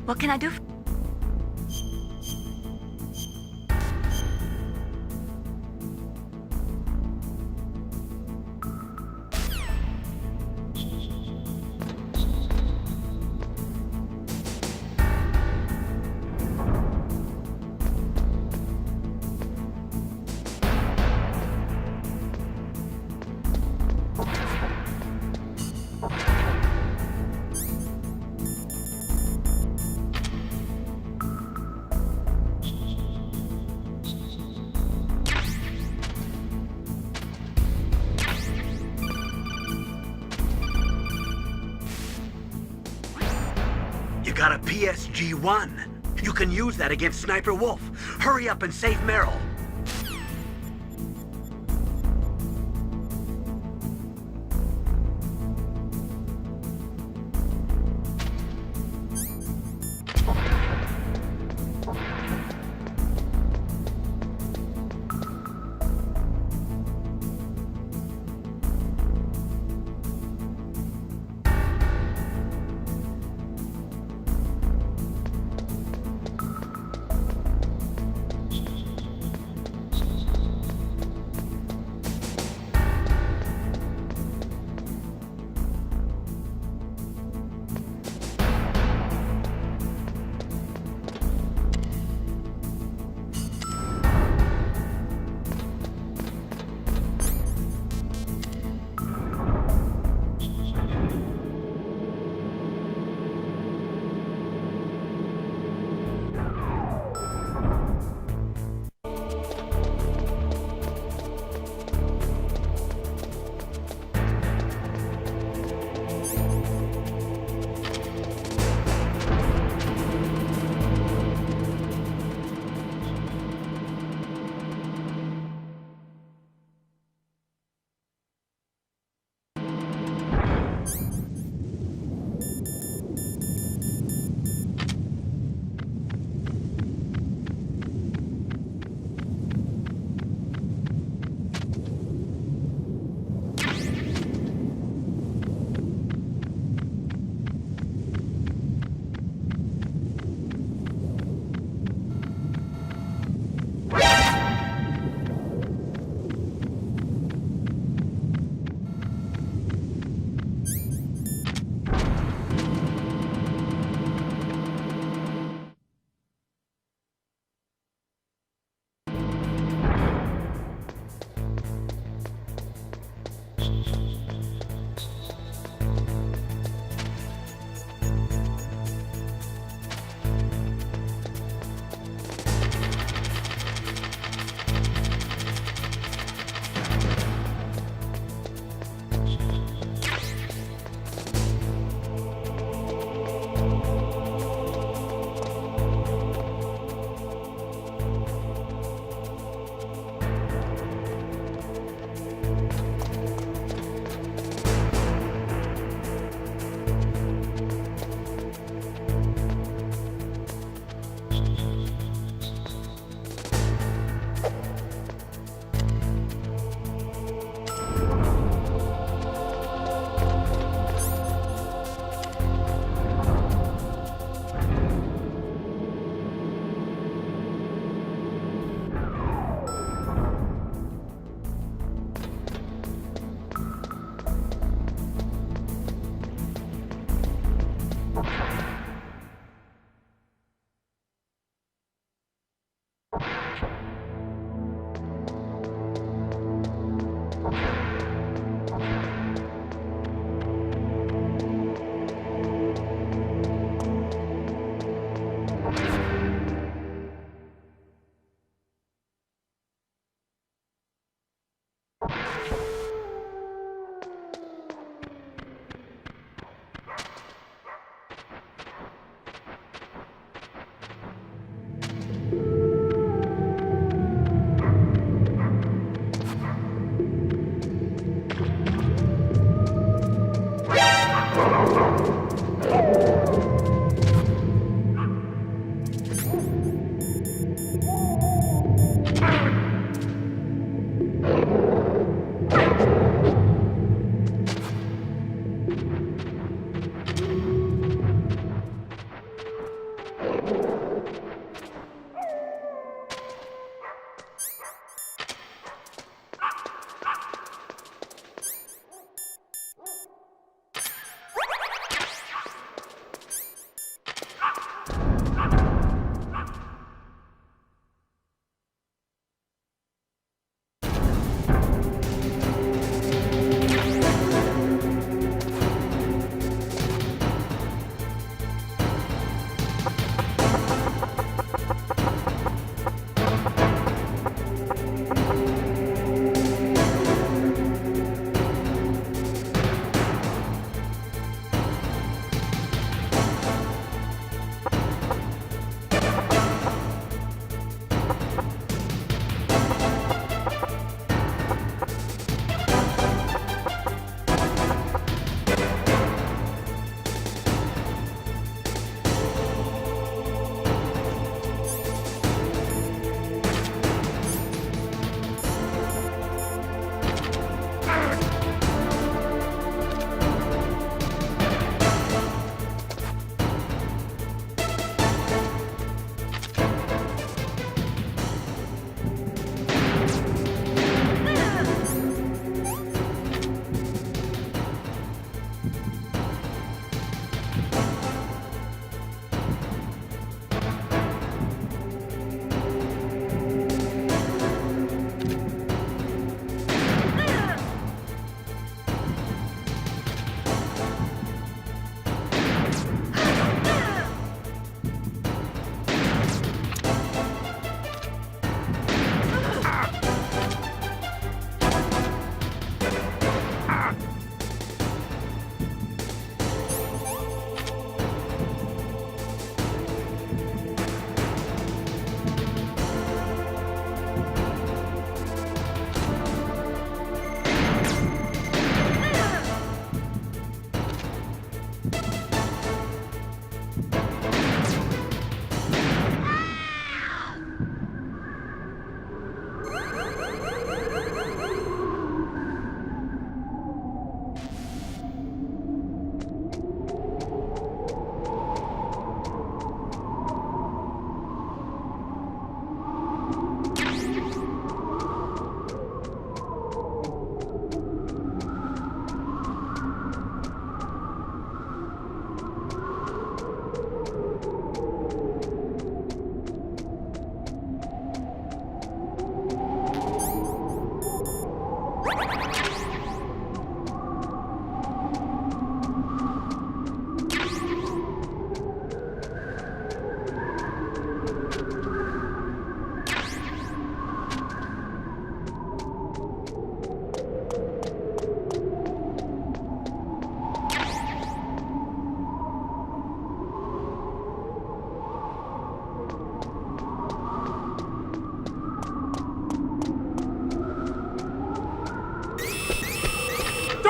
What can I do? You got a PSG-1. You can use that against Sniper Wolf. Hurry up and save Meryl.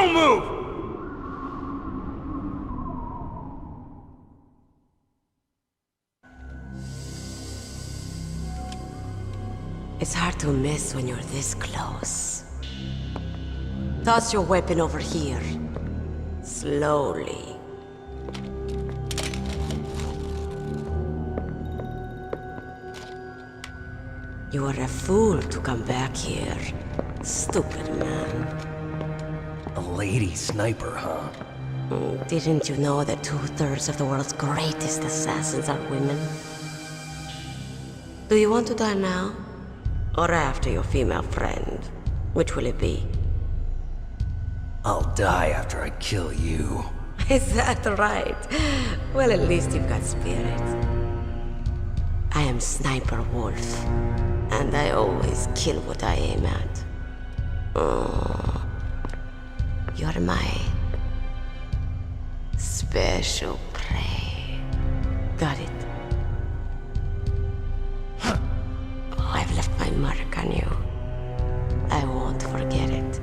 Don't move! It's hard to miss when you're this close. Toss your weapon over here. Slowly. You were a fool to come back here. Stupid man. A lady sniper, huh? Didn't you know that 2/3 of the world's greatest assassins are women? Do you want to die now? Or after your female friend? Which will it be? I'll die after I kill you. Is that right? Well, at least you've got spirit. I am Sniper Wolf, and I always kill what I aim at. Oh, you're my special prey. Got it. I've left my mark on you. I won't forget it.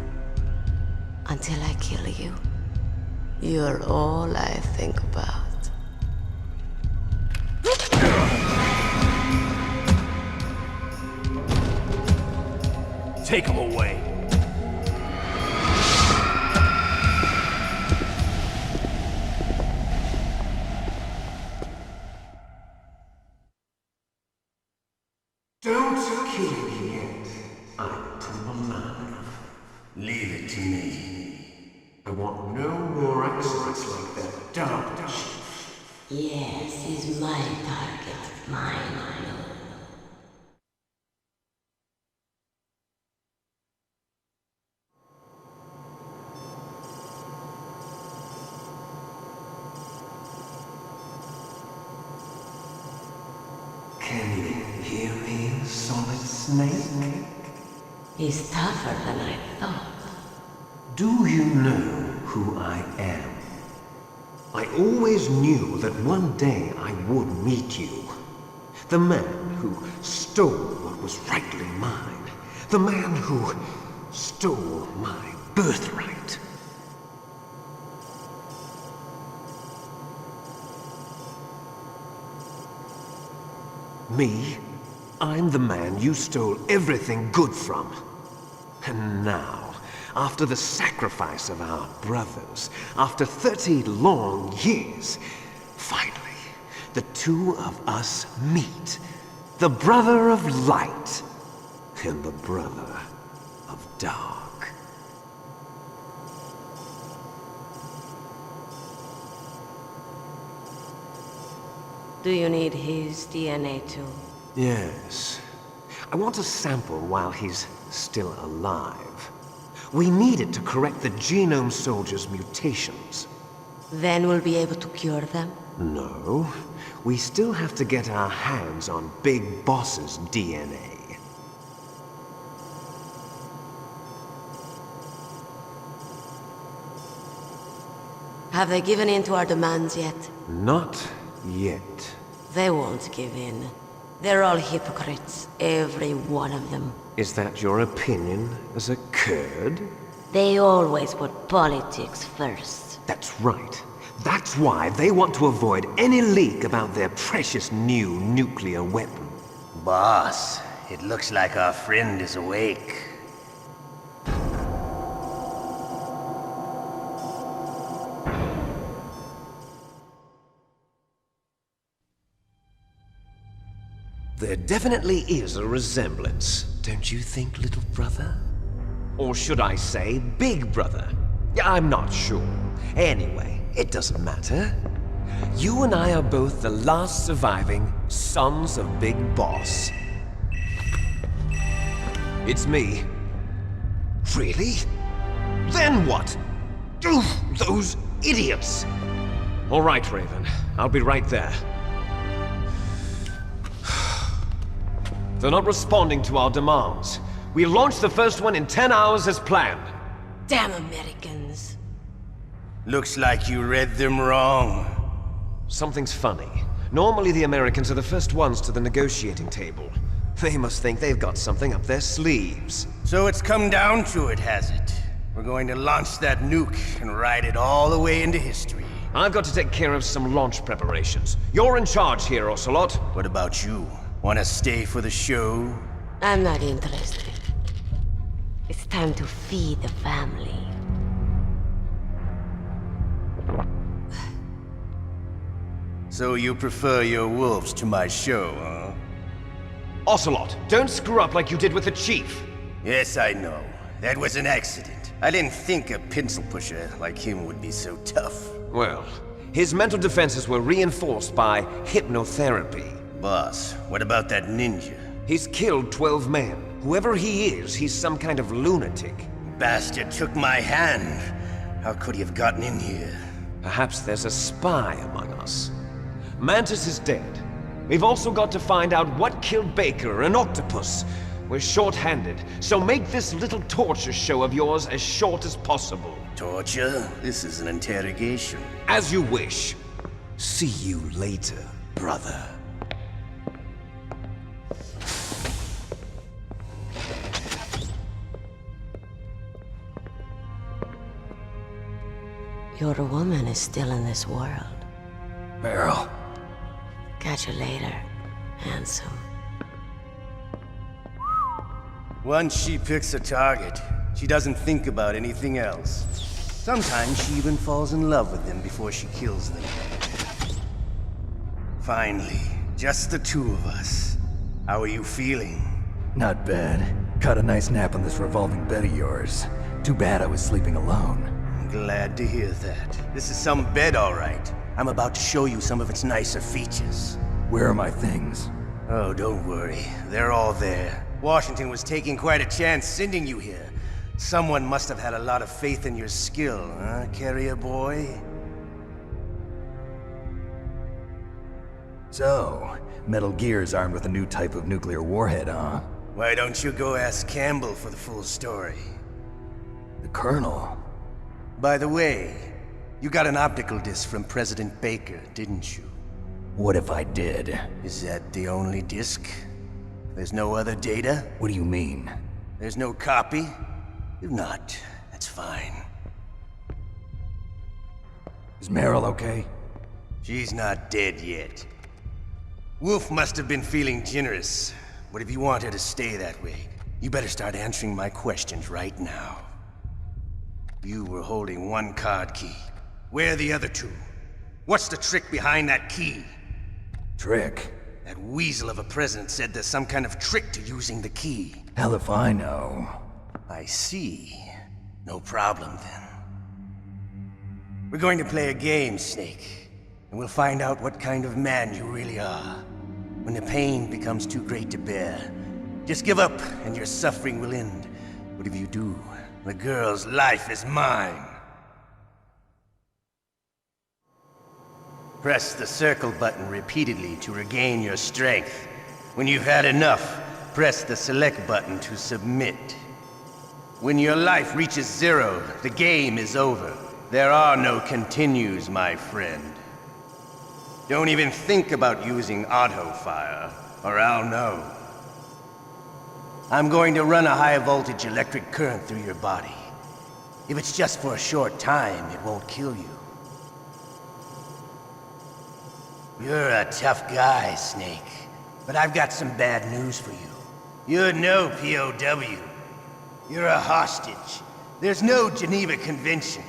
Until I kill you. You're all I think about. Take him away. Don't kill me yet. I'm Timberman. Leave it to me. I want no more accidents like that dark chief. Yes, he's my target. Mine. Can you hear me, Solid Snake? He's tougher than I thought. Do you know who I am? I always knew that one day I would meet you. The man who stole what was rightly mine. The man who stole my birthright. Me? I'm the man you stole everything good from. And now, after the sacrifice of our brothers, after 30 long years, finally, the two of us meet. The brother of light and the brother of dark. Do you need his DNA too? Yes. I want a sample while he's still alive. We need it to correct the Genome Soldier's mutations. Then we'll be able to cure them? No. We still have to get our hands on Big Boss's DNA. Have they given in to our demands yet? Not yet. They won't give in. They're all hypocrites, every one of them. Is that your opinion as a Kurd? They always put politics first. That's right. That's why they want to avoid any leak about their precious new nuclear weapon. Boss, it looks like our friend is awake. There definitely is a resemblance, don't you think, little brother? Or should I say, big brother? I'm not sure. Anyway, it doesn't matter. You and I are both the last surviving sons of Big Boss. It's me. Really? Then what? Oof, those idiots! All right, Raven. I'll be right there. They're not responding to our demands. We launched the first one in 10 hours as planned. Damn Americans. Looks like you read them wrong. Something's funny. Normally the Americans are the first ones to the negotiating table. They must think they've got something up their sleeves. So it's come down to it, has it? We're going to launch that nuke and ride it all the way into history. I've got to take care of some launch preparations. You're in charge here, Ocelot. What about you? Wanna stay for the show? I'm not interested. It's time to feed the family. So you prefer your wolves to my show, huh? Ocelot, don't screw up like you did with the Chief. Yes, I know. That was an accident. I didn't think a pencil pusher like him would be so tough. Well, his mental defenses were reinforced by hypnotherapy. Boss, what about that ninja? He's killed 12 men. Whoever he is, he's some kind of lunatic. Bastard took my hand. How could he have gotten in here? Perhaps there's a spy among us. Mantis is dead. We've also got to find out what killed Baker and Octopus. We're short-handed, so make this little torture show of yours as short as possible. Torture? This is an interrogation. As you wish. See you later, brother. Your woman is still in this world. Meryl. Catch you later, handsome. Once she picks a target, she doesn't think about anything else. Sometimes she even falls in love with them before she kills them. Finally, just the two of us. How are you feeling? Not bad. Caught a nice nap on this revolving bed of yours. Too bad I was sleeping alone. I'm glad to hear that. This is some bed, all right. I'm about to show you some of its nicer features. Where are my things? Oh, don't worry. They're all there. Washington was taking quite a chance sending you here. Someone must have had a lot of faith in your skill, huh, carrier boy? So, Metal Gear's armed with a new type of nuclear warhead, huh? Why don't you go ask Campbell for the full story? The Colonel? By the way, you got an optical disc from President Baker, didn't you? What if I did? Is that the only disc? There's no other data? What do you mean? There's no copy? If not, that's fine. Is Meryl okay? She's not dead yet. Wolf must have been feeling generous. But if you want her to stay that way, you better start answering my questions right now. You were holding one card key. Where are the other two? What's the trick behind that key? Trick? That weasel of a president said there's some kind of trick to using the key. Hell if I know. I see. No problem then. We're going to play a game, Snake. And we'll find out what kind of man you really are. When the pain becomes too great to bear, just give up and your suffering will end. But if you do, the girl's life is mine. Press the circle button repeatedly to regain your strength. When you've had enough, press the select button to submit. When your life reaches 0, the game is over. There are no continues, my friend. Don't even think about using auto-fire, or I'll know. I'm going to run a high-voltage electric current through your body. If it's just for a short time, it won't kill you. You're a tough guy, Snake. But I've got some bad news for you. You're no POW. You're a hostage. There's no Geneva Convention.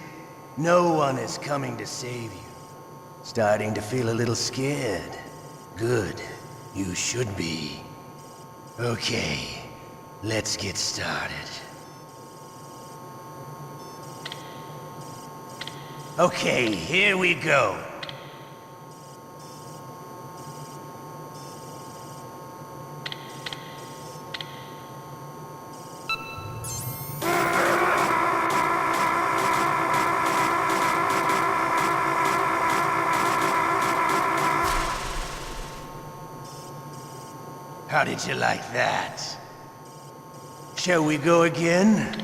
No one is coming to save you. Starting to feel a little scared. Good. You should be. Okay, let's get started. Okay, here we go. How did you like that? Shall we go again?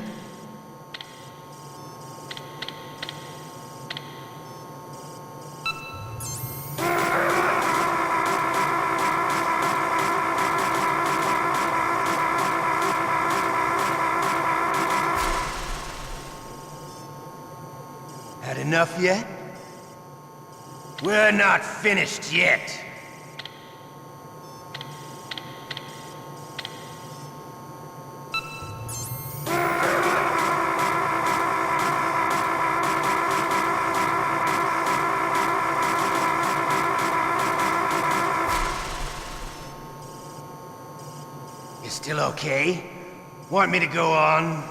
enough yet? We're not finished yet. You still okay? Want me to go on?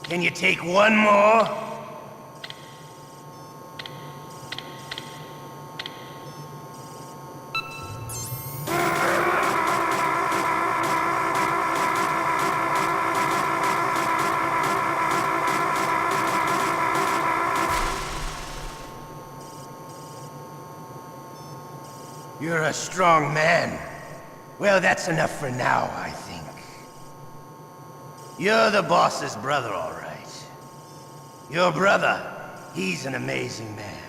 Can you take one more? You're a strong man. Well, that's enough for now, I think. You're the boss's brother, all right. Your brother, he's an amazing man.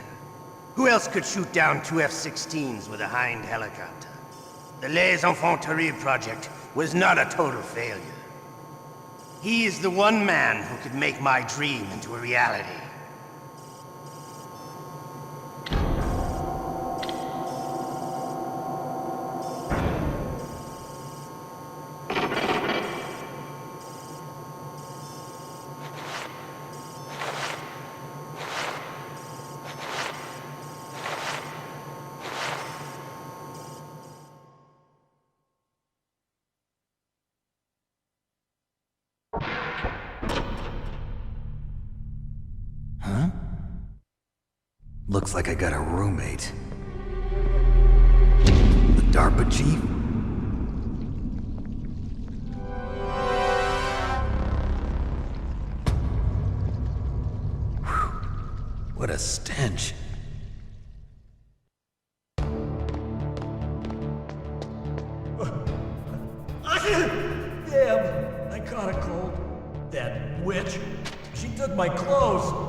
Who else could shoot down 2 F-16s with a Hind helicopter? The Les Enfants Terribles project was not a total failure. He is the one man who could make my dream into a reality. Looks like I got a roommate. The DARPA chief? Whew. What a stench. Damn, I caught a cold. That witch. She took my clothes.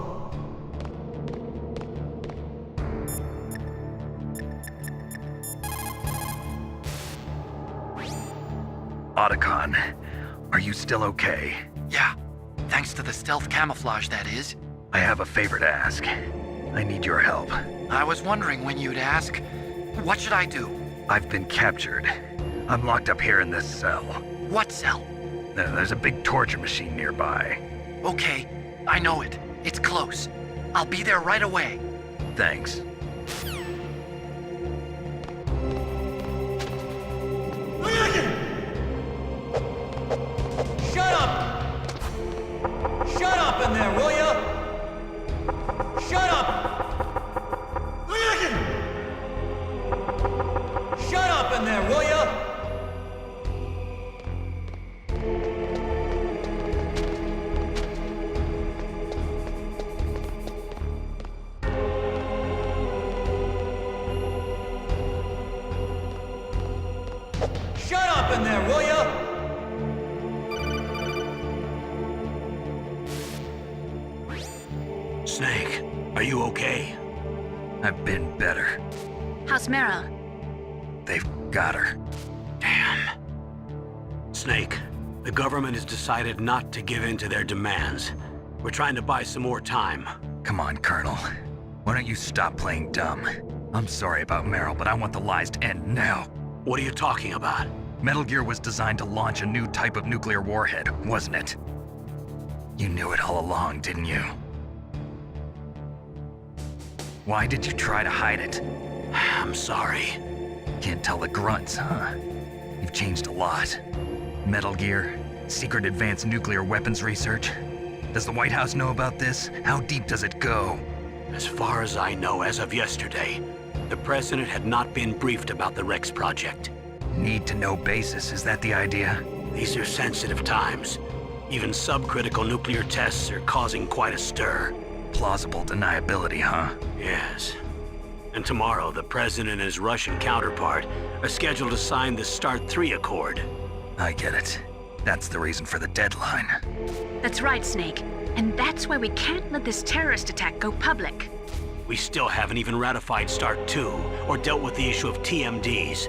Otacon, are you still okay? Yeah, thanks to the stealth camouflage, that is. I have a favor to ask. I need your help. I was wondering when you'd ask. What should I do? I've been captured. I'm locked up here in this cell. What cell? There's a big torture machine nearby. Okay, I know it. It's close. I'll be there right away. Thanks. Shut up in there, will ya? Shut up! Shut up in there, will ya? Shut up in there, will ya? Snake, are you okay? I've been better. How's Meryl? They've got her. Damn. Snake, the government has decided not to give in to their demands. We're trying to buy some more time. Come on, Colonel. Why don't you stop playing dumb? I'm sorry about Meryl, but I want the lies to end now. What are you talking about? Metal Gear was designed to launch a new type of nuclear warhead, wasn't it? You knew it all along, didn't you? Why did you try to hide it? I'm sorry. Can't tell the grunts, huh? You've changed a lot. Metal Gear, secret advanced nuclear weapons research. Does the White House know about this? How deep does it go? As far as I know, as of yesterday, the President had not been briefed about the Rex project. Need-to-know basis, is that the idea? These are sensitive times. Even subcritical nuclear tests are causing quite a stir. Plausible deniability, huh? Yes. And tomorrow, the President and his Russian counterpart are scheduled to sign the START 3 Accord. I get it. That's the reason for the deadline. That's right, Snake. And that's why we can't let this terrorist attack go public. We still haven't even ratified START 2 or dealt with the issue of TMDs.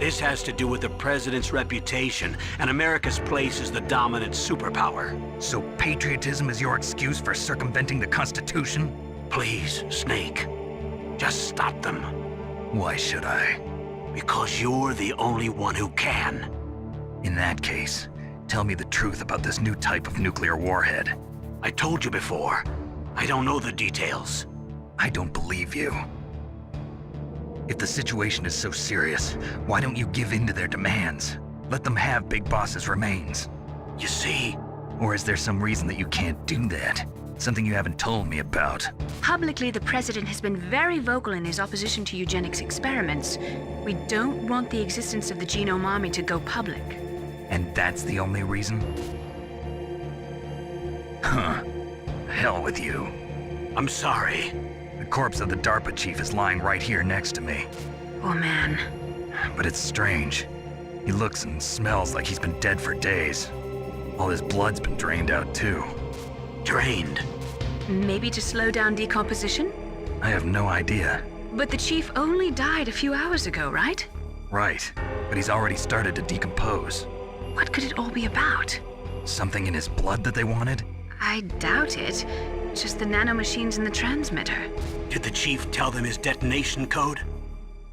This has to do with the president's reputation and America's place as the dominant superpower. So patriotism is your excuse for circumventing the Constitution? Please, Snake. Just stop them. Why should I? Because you're the only one who can. In that case, tell me the truth about this new type of nuclear warhead. I told you before. I don't know the details. I don't believe you. If the situation is so serious, why don't you give in to their demands? Let them have Big Boss's remains. You see? Or is there some reason that you can't do that? Something you haven't told me about. Publicly, the president has been very vocal in his opposition to eugenics experiments. We don't want the existence of the Genome Army to go public. And that's the only reason? Huh. Hell with you. I'm sorry. The corpse of the DARPA chief is lying right here next to me. Oh man. But it's strange. He looks and smells like he's been dead for days. All his blood's been drained out too. Drained? Maybe to slow down decomposition? I have no idea. But the chief only died a few hours ago, right? Right, but he's already started to decompose. What could it all be about? Something in his blood that they wanted? I doubt it. Just the nanomachines in the transmitter. Did the chief tell them his detonation code?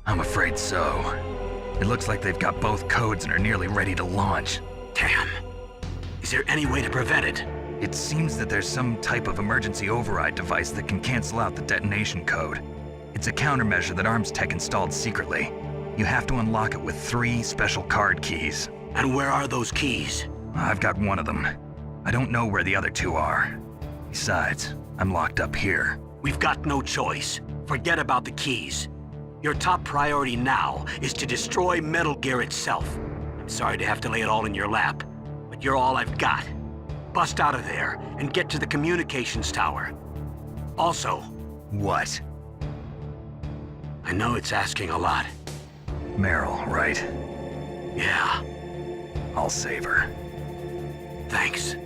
I'm afraid so. It looks like they've got both codes and are nearly ready to launch. Damn. Is there any way to prevent it? It seems that there's some type of emergency override device that can cancel out the detonation code. It's a countermeasure that Arms Tech installed secretly. You have to unlock it with 3 special card keys. And where are those keys? I've got one of them. I don't know where the other 2 are. Besides, I'm locked up here. We've got no choice. Forget about the keys. Your top priority now is to destroy Metal Gear itself. I'm sorry to have to lay it all in your lap, but you're all I've got. Bust out of there and get to the communications tower. Also... What? I know it's asking a lot. Meryl, right? Yeah. I'll save her. Thanks.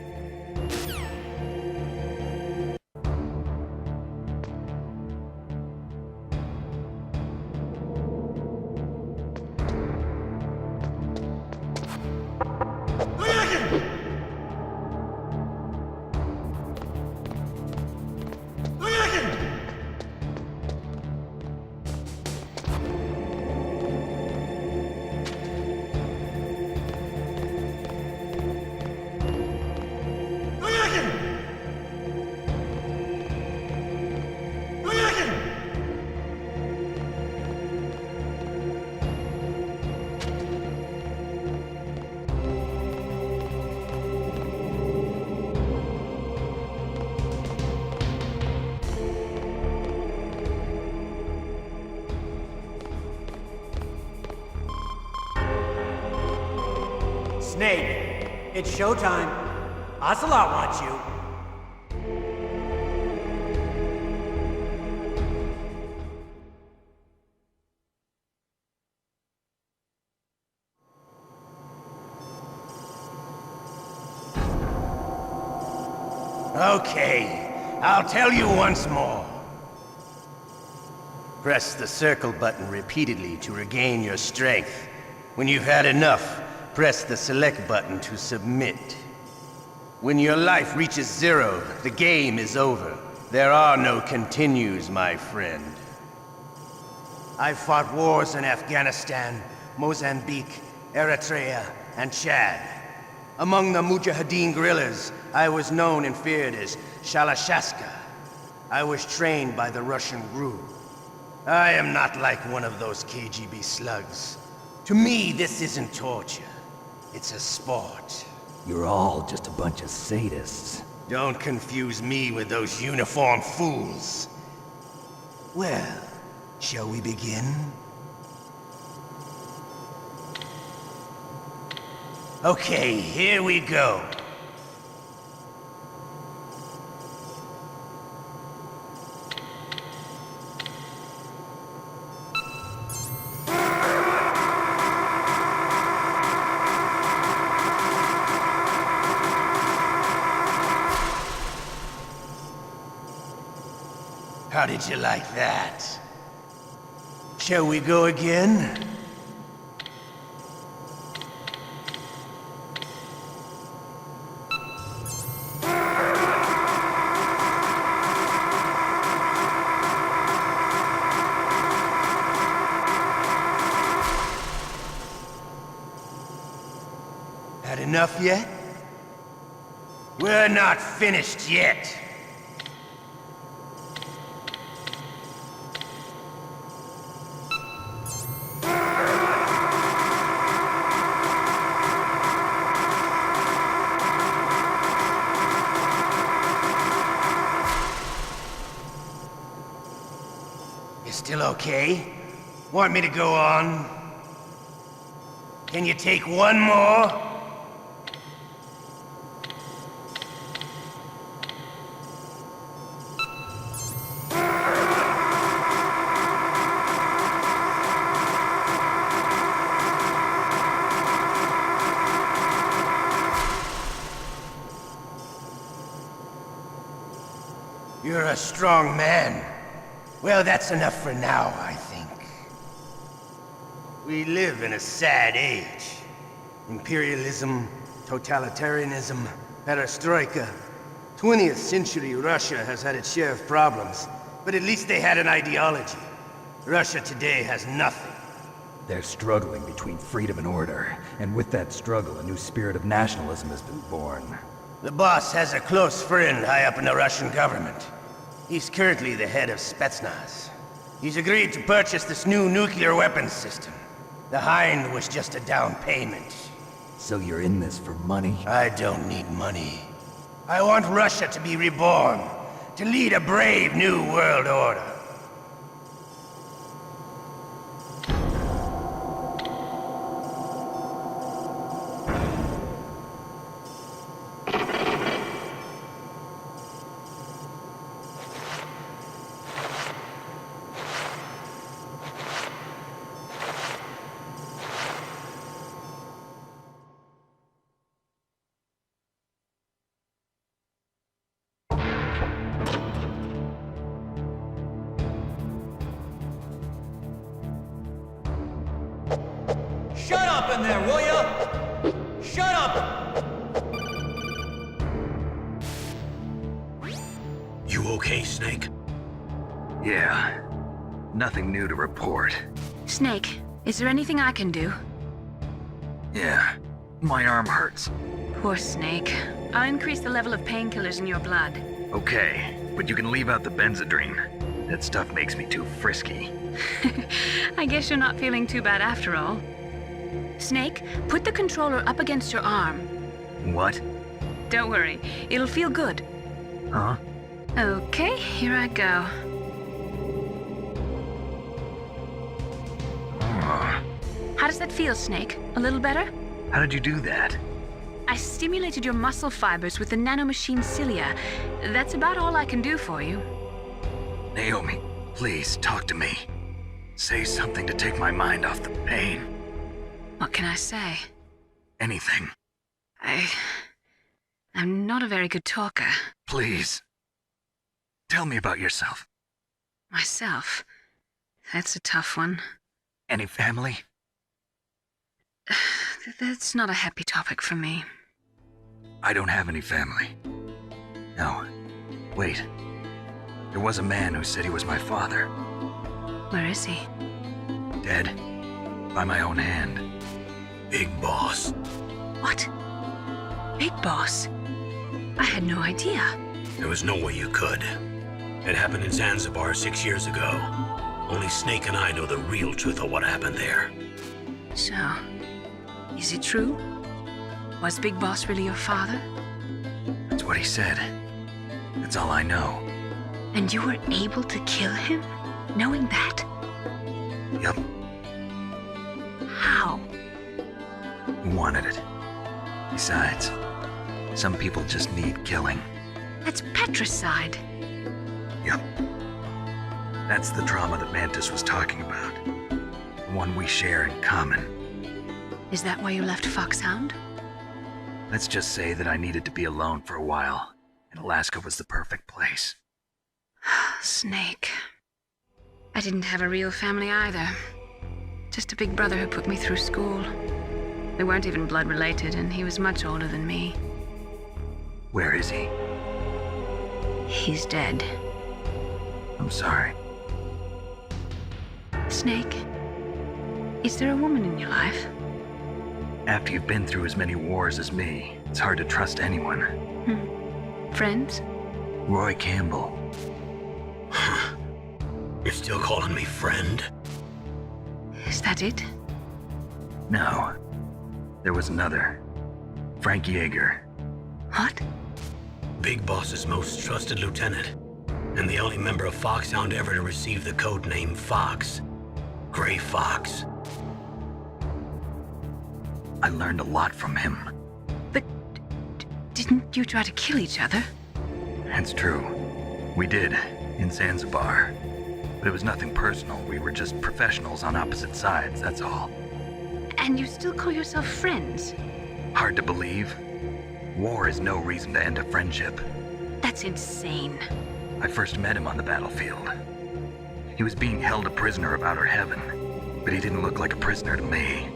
Snake, it's showtime. Ocelot wants you. Okay, I'll tell you once more. Press the circle button repeatedly to regain your strength. When you've had enough, press the select button to submit. When your life reaches 0, the game is over. There are no continues, my friend. I've fought wars in Afghanistan, Mozambique, Eritrea, and Chad. Among the Mujahideen guerrillas, I was known and feared as Shalashashka. I was trained by the Russian GRU. I am not like one of those KGB slugs. To me, this isn't torture. It's a sport. You're all just a bunch of sadists. Don't confuse me with those uniformed fools. Well, shall we begin? Okay, here we go. How did you like that? Shall we go again? enough yet? We're not finished yet. You still okay? Want me to go on? Can you take one more? You're a strong man. Well, that's enough for now, I think. We live in a sad age. Imperialism, totalitarianism, perestroika. 20th century Russia has had its share of problems, but at least they had an ideology. Russia today has nothing. They're struggling between freedom and order, and with that struggle, a new spirit of nationalism has been born. The boss has a close friend high up in the Russian government. He's currently the head of Spetsnaz. He's agreed to purchase this new nuclear weapons system. The Hind was just a down payment. So you're in this for money? I don't need money. I want Russia to be reborn, to lead a brave new world order. Shut up in there, will ya? Shut up! You okay, Snake? Yeah. Nothing new to report. Snake, is there anything I can do? Yeah. My arm hurts. Poor Snake. I'll increase the level of painkillers in your blood. Okay, but you can leave out the Benzedrine. That stuff makes me too frisky. I guess you're not feeling too bad after all. Snake, put the controller up against your arm. What? Don't worry, it'll feel good. Huh? Okay, here I go. How does that feel, Snake? A little better? How did you do that? I stimulated your muscle fibers with the nanomachine cilia. That's about all I can do for you. Naomi, please talk to me. Say something to take my mind off the pain. What can I say? Anything. I'm not a very good talker. Please. Tell me about yourself. Myself? That's a tough one. Any family? That's not a happy topic for me. I don't have any family. No. Wait. There was a man who said he was my father. Where is he? Dead. By my own hand. Big Boss. What? Big Boss? I had no idea. There was no way you could. It happened in Zanzibar 6 years ago. Only Snake and I know the real truth of what happened there. So, is it true? Was Big Boss really your father? That's what he said. That's all I know. And you were able to kill him, knowing that? Yup. How? He wanted it. Besides, some people just need killing. That's patricide. Yup. That's the trauma that Mantis was talking about. The one we share in common. Is that why you left Foxhound? Let's just say that I needed to be alone for a while, and Alaska was the perfect place. Snake. I didn't have a real family either. Just a big brother who put me through school. We weren't even blood related, and he was much older than me. Where is he? He's dead. I'm sorry. Snake, is there a woman in your life? After you've been through as many wars as me, it's hard to trust anyone. Friends? Roy Campbell. You're still calling me friend? Is that it? No. There was another. Frank Yeager. What? Big Boss's most trusted lieutenant, and the only member of Foxhound ever to receive the code name Fox. Gray Fox. I learned a lot from him. But didn't you try to kill each other? It's true. We did, in Zanzibar. But it was nothing personal. We were just professionals on opposite sides, that's all. And you still call yourself friends? Hard to believe. War is no reason to end a friendship. That's insane. I first met him on the battlefield. He was being held a prisoner of Outer Heaven, but he didn't look like a prisoner to me.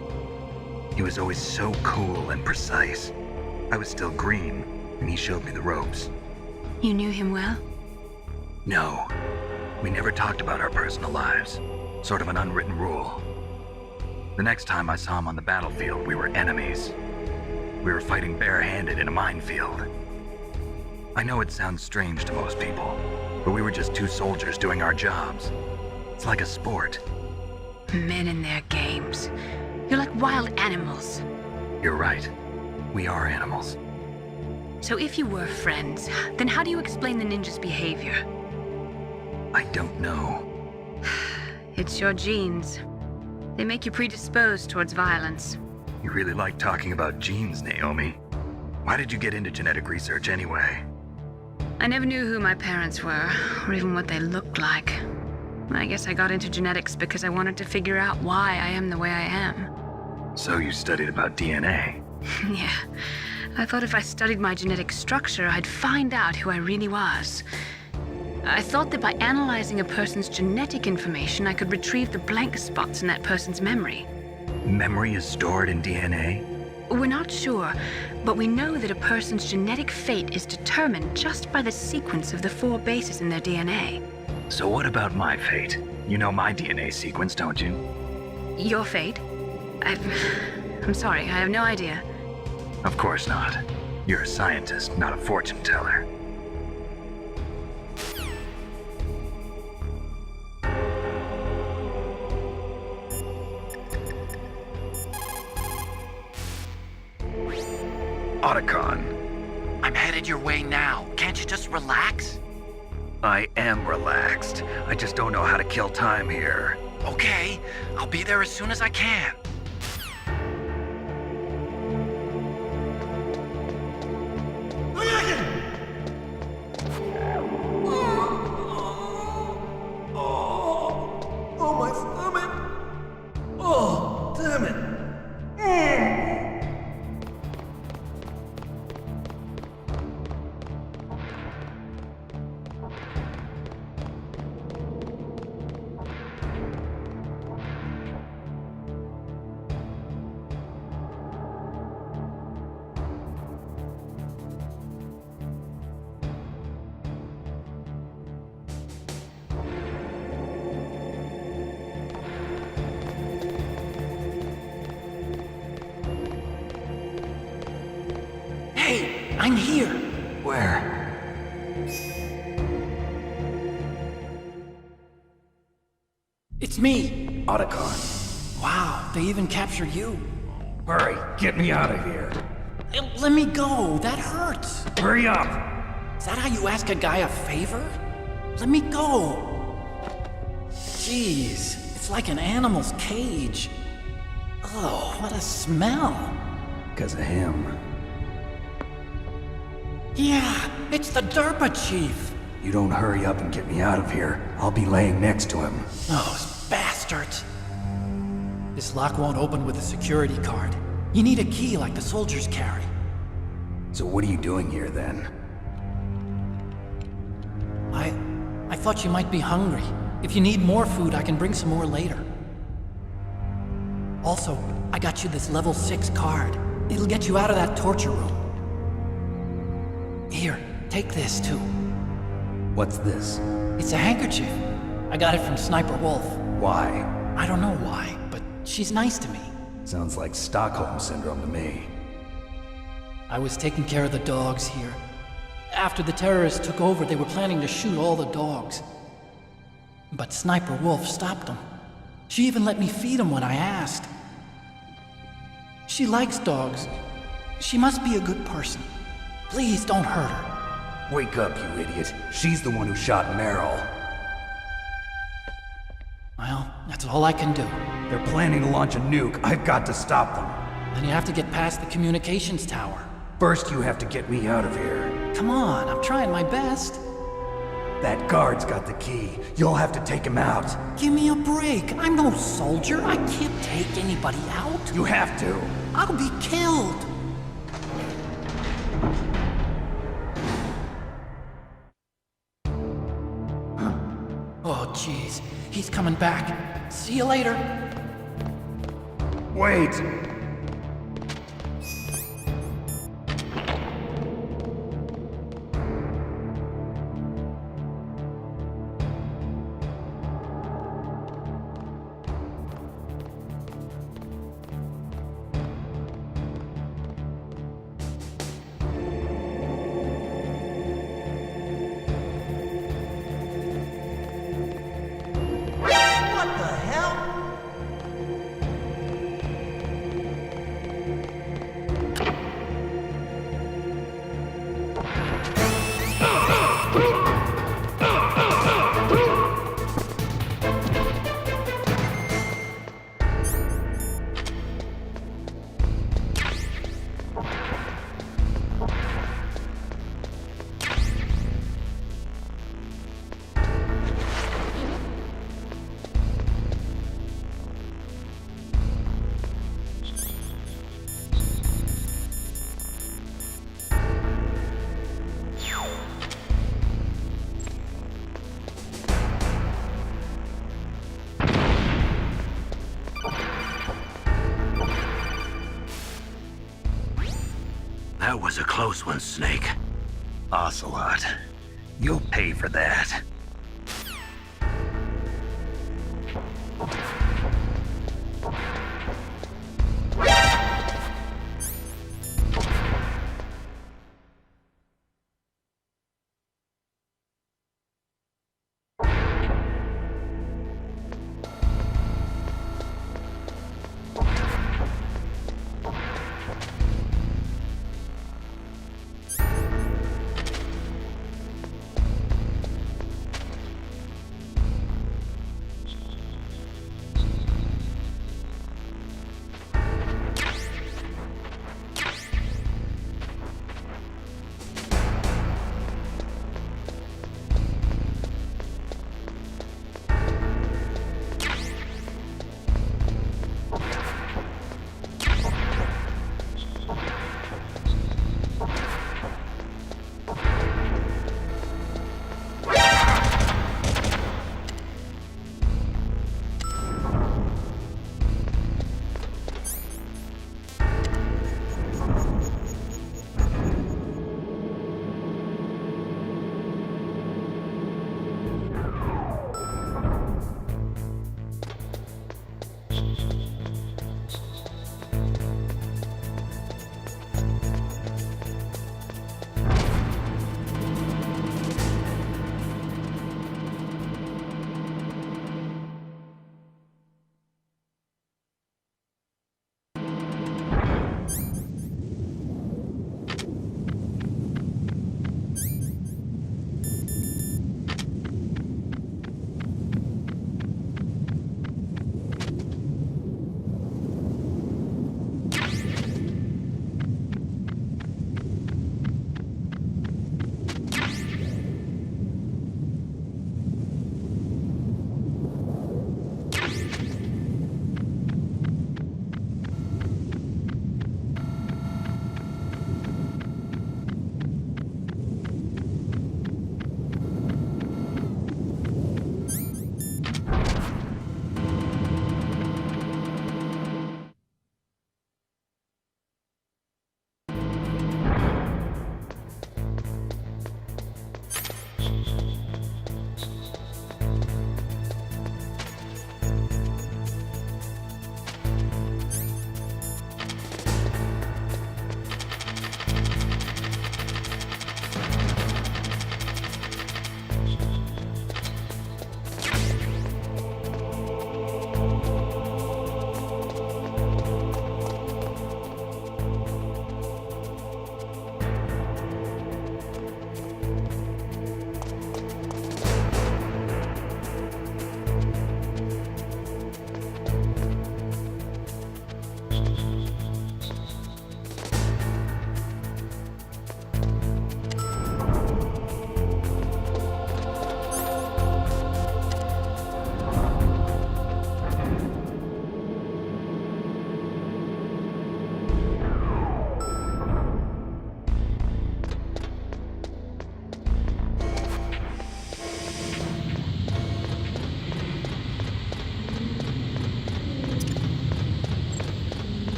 He was always so cool and precise. I was still green, and he showed me the ropes. You knew him well? No. We never talked about our personal lives. Sort of an unwritten rule. The next time I saw him on the battlefield, we were enemies. We were fighting barehanded in a minefield. I know it sounds strange to most people, but we were just two soldiers doing our jobs. It's like a sport. Men and their games. You're like wild animals. You're right. We are animals. So if you were friends, then how do you explain the ninja's behavior? I don't know. It's your genes. They make you predisposed towards violence. You really like talking about genes, Naomi. Why did you get into genetic research anyway? I never knew who my parents were, or even what they looked like. I guess I got into genetics because I wanted to figure out why I am the way I am. So you studied about DNA? Yeah. I thought if I studied my genetic structure, I'd find out who I really was. I thought that by analyzing a person's genetic information, I could retrieve the blank spots in that person's memory. Memory is stored in DNA? We're not sure, but we know that a person's genetic fate is determined just by the sequence of the 4 bases in their DNA. So what about my fate? You know my DNA sequence, don't you? Your fate? I'm sorry, I have no idea. Of course not. You're a scientist, not a fortune teller. Otacon. I'm headed your way now. Can't you just relax? I am relaxed. I just don't know how to kill time here. Okay, I'll be there as soon as I can. Oh, my stomach! Oh, damn it! Hey, I'm here. Where? It's me. Otacon. Wow, they even captured you. Hurry, get me out of here. Let me go. That hurts. Hurry up. Is that how you ask a guy a favor? Let me go. Jeez, it's like an animal's cage. Oh, what a smell. Because of him. Yeah, it's the DARPA chief. You don't hurry up and get me out of here, I'll be laying next to him. Those bastards. This lock won't open with a security card. You need a key like the soldiers carry. So what are you doing here then? I thought you might be hungry. If you need more food, I can bring some more later. Also, I got you this level 6 card. It'll get you out of that torture room. Here, take this too. What's this? It's a handkerchief. I got it from Sniper Wolf. Why? I don't know why, but she's nice to me. Sounds like Stockholm Syndrome to me. I was taking care of the dogs here. After the terrorists took over, they were planning to shoot all the dogs. But Sniper Wolf stopped them. She even let me feed them when I asked. She likes dogs. She must be a good person. Please don't hurt her. Wake up, you idiot. She's the one who shot Meryl. Well, that's all I can do. They're planning to launch a nuke. I've got to stop them. Then you have to get past the communications tower. First, you have to get me out of here. Come on, I'm trying my best. That guard's got the key. You'll have to take him out. Give me a break. I'm no soldier. I can't take anybody out. You have to. I'll be killed. Oh, jeez. He's coming back. See you later. Wait! What the hell? That was a close one, Snake. Ocelot, you'll pay for that.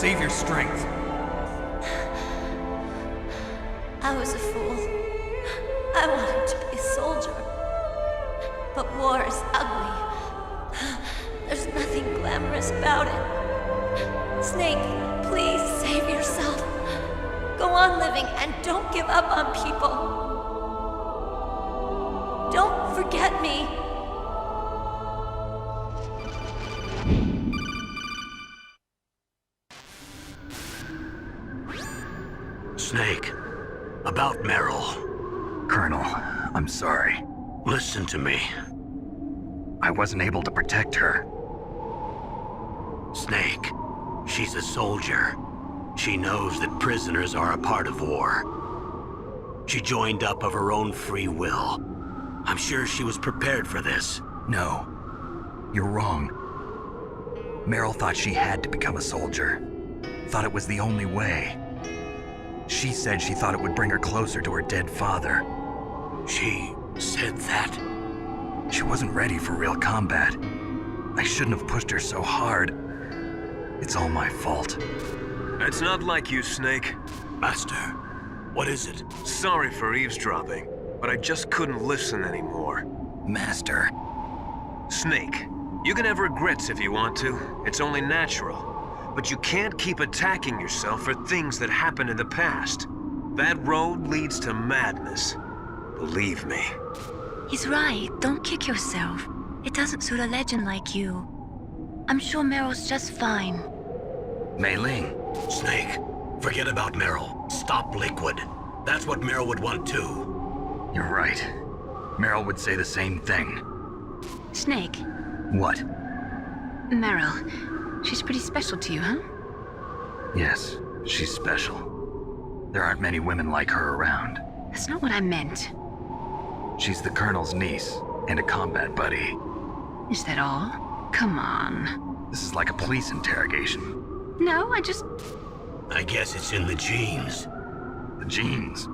Save your strength. I was a fool. I wanted to be a soldier. But war is ugly. There's nothing glamorous about it. Snake, please save yourself. Go on living and don't give up on people. Don't forget me. Snake, about Meryl. Colonel, I'm sorry. Listen to me. I wasn't able to protect her. Snake, she's a soldier. She knows that prisoners are a part of war. She joined up of her own free will. I'm sure she was prepared for this. No, you're wrong. Meryl thought she had to become a soldier. Thought it was the only way. She said she thought it would bring her closer to her dead father. She said that? She wasn't ready for real combat. I shouldn't have pushed her so hard. It's all my fault. It's not like you, Snake. Master, what is it? Sorry for eavesdropping, but I just couldn't listen anymore. Master. Snake, you can have regrets if you want to. It's only natural. But you can't keep attacking yourself for things that happened in the past. That road leads to madness. Believe me. He's right. Don't kick yourself. It doesn't suit a legend like you. I'm sure Meryl's just fine. Mei Ling. Snake, forget about Meryl. Stop Liquid. That's what Meryl would want too. You're right. Meryl would say the same thing. Snake. What? Meryl. She's pretty special to you, huh? Yes, she's special. There aren't many women like her around. That's not what I meant. She's the Colonel's niece and a combat buddy. Is that all? Come on. This is like a police interrogation. No, I guess it's in the genes. The genes?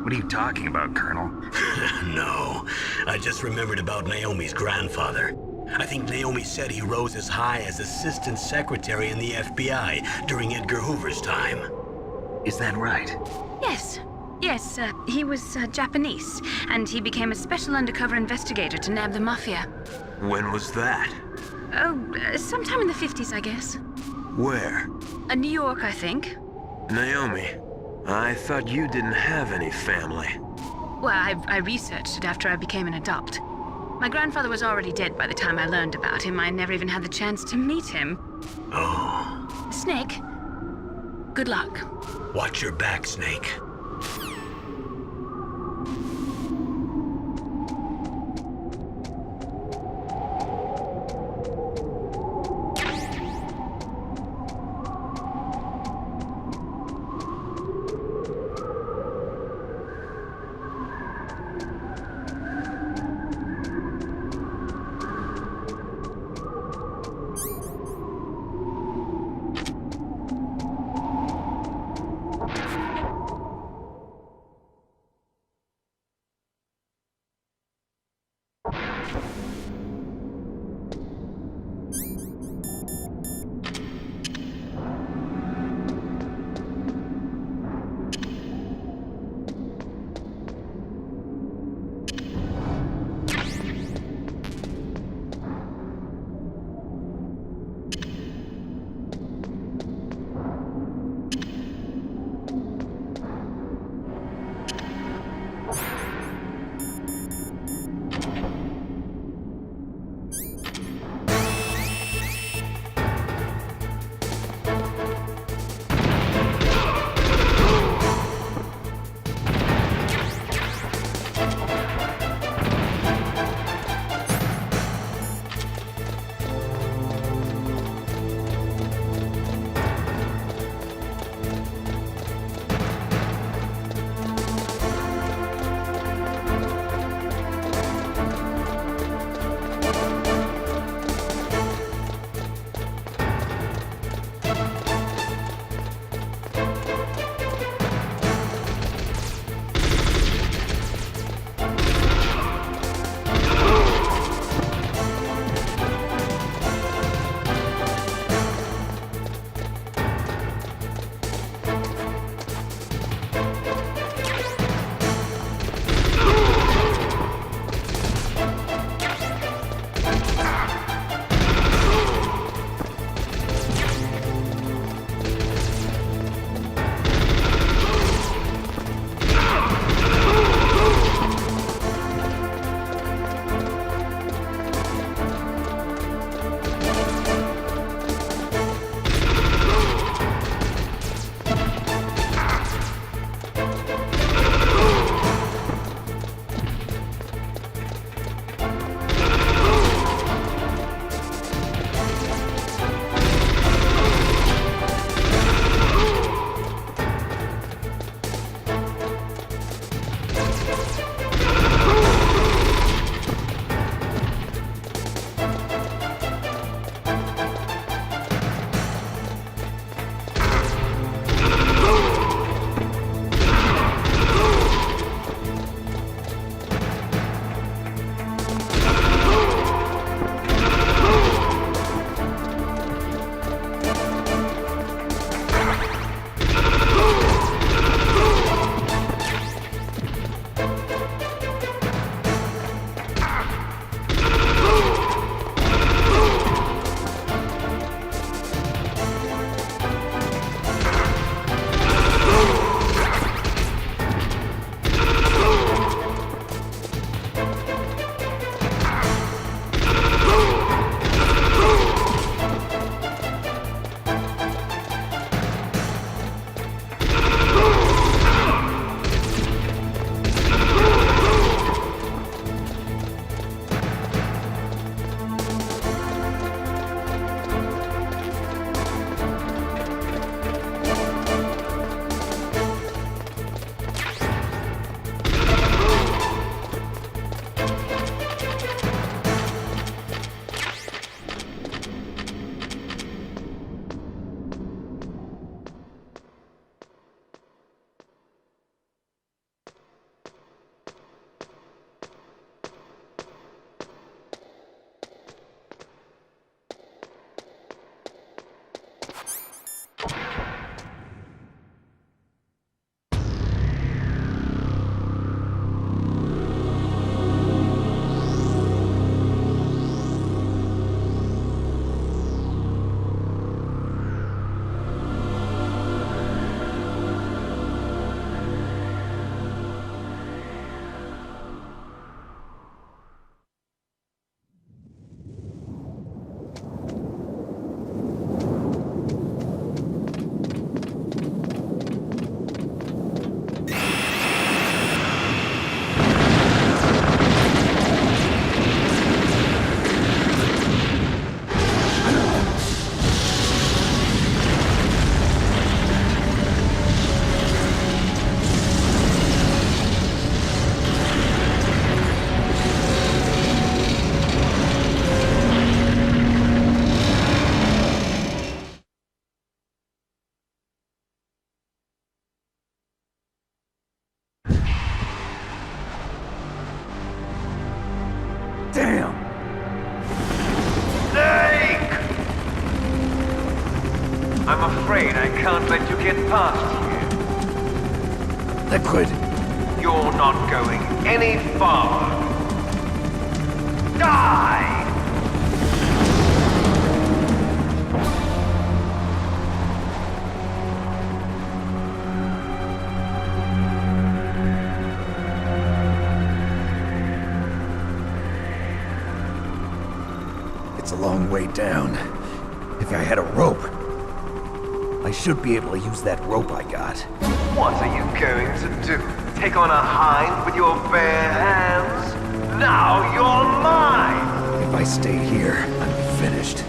What are you talking about, Colonel? No, I just remembered about Naomi's grandfather. I think Naomi said he rose as high as assistant secretary in the FBI during Edgar Hoover's time. Is that right? Yes. Yes, he was Japanese, and he became a special undercover investigator to nab the mafia. When was that? Oh, sometime in the 50s, I guess. Where? New York, I think. Naomi, I thought you didn't have any family. Well, I researched it after I became an adopt. My grandfather was already dead by the time I learned about him. I never even had the chance to meet him. Oh. Snake, good luck. Watch your back, Snake. Damn! Snake! I'm afraid I can't let you get past here. Liquid! You're not going any farther. Die! It's a long way down. If I had a rope, I should be able to use that rope I got. What are you going to do? Take on a hind with your bare hands? Now you're mine! If I stay here, I'm finished.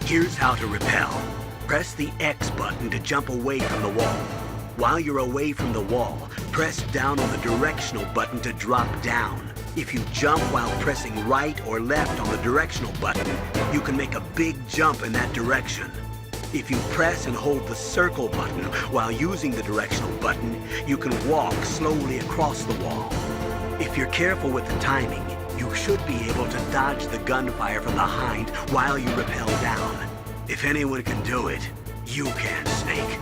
Here's how to repel. Press the X button to jump away from the wall. While you're away from the wall, press down on the directional button to drop down. If you jump while pressing right or left on the directional button, you can make a big jump in that direction. If you press and hold the circle button while using the directional button, you can walk slowly across the wall. If you're careful with the timing, you should be able to dodge the gunfire from the hind while you rappel down. If anyone can do it, you can, Snake.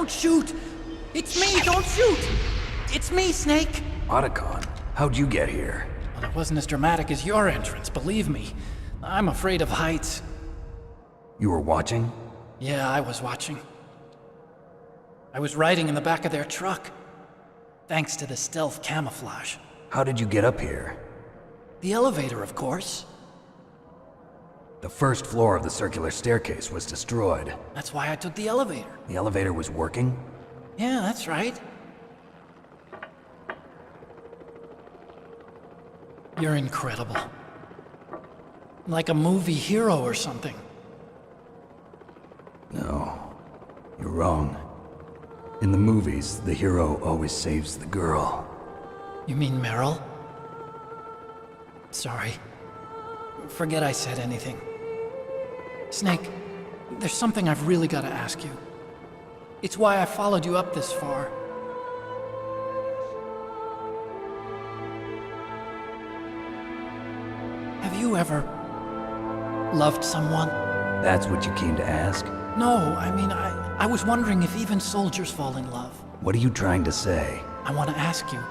Don't shoot! It's me, don't shoot! It's me, Snake! Otacon, how'd you get here? Well, it wasn't as dramatic as your entrance, believe me. I'm afraid of heights. You were watching? Yeah, I was watching. I was riding in the back of their truck. Thanks to the stealth camouflage. How did you get up here? The elevator, of course. The first floor of the circular staircase was destroyed. That's why I took the elevator. The elevator was working? Yeah, that's right. You're incredible. Like a movie hero or something. No, you're wrong. In the movies, the hero always saves the girl. You mean Meryl? Sorry. Forget I said anything. Snake, there's something I've really got to ask you. It's why I followed you up this far. Have you ever loved someone? That's what you came to ask? No, I mean, I was wondering if even soldiers fall in love. What are you trying to say? I want to ask you,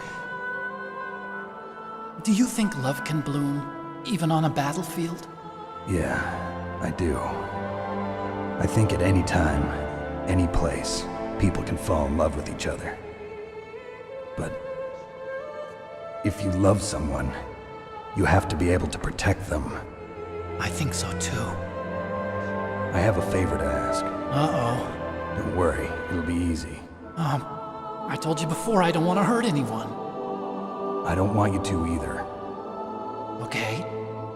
do you think love can bloom, even on a battlefield? Yeah, I do. I think at any time, any place, people can fall in love with each other. But if you love someone, you have to be able to protect them. I think so too. I have a favor to ask. Uh-oh. Don't worry, it'll be easy. I told you before I don't want to hurt anyone. I don't want you to either. Okay.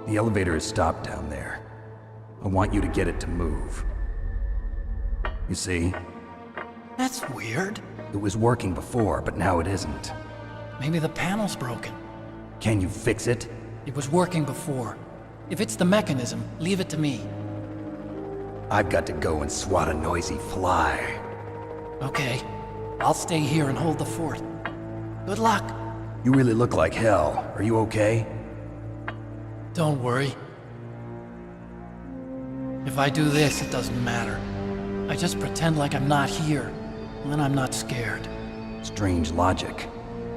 The elevator is stopped down there. I want you to get it to move. You see? That's weird. It was working before, but now it isn't. Maybe the panel's broken. Can you fix it? It was working before. If it's the mechanism, leave it to me. I've got to go and swat a noisy fly. Okay. I'll stay here and hold the fort. Good luck. You really look like hell. Are you okay? Don't worry. If I do this, it doesn't matter. I just pretend like I'm not here, and then I'm not scared. Strange logic.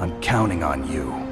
I'm counting on you.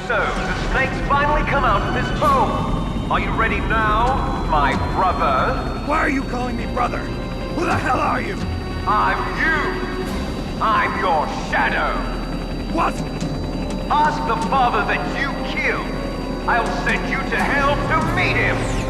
So, the snake's finally come out of his home. Are you ready now, my brother? Why are you calling me brother? Who the hell are you? I'm you. I'm your shadow. What? Ask the father that you killed. I'll send you to hell to meet him!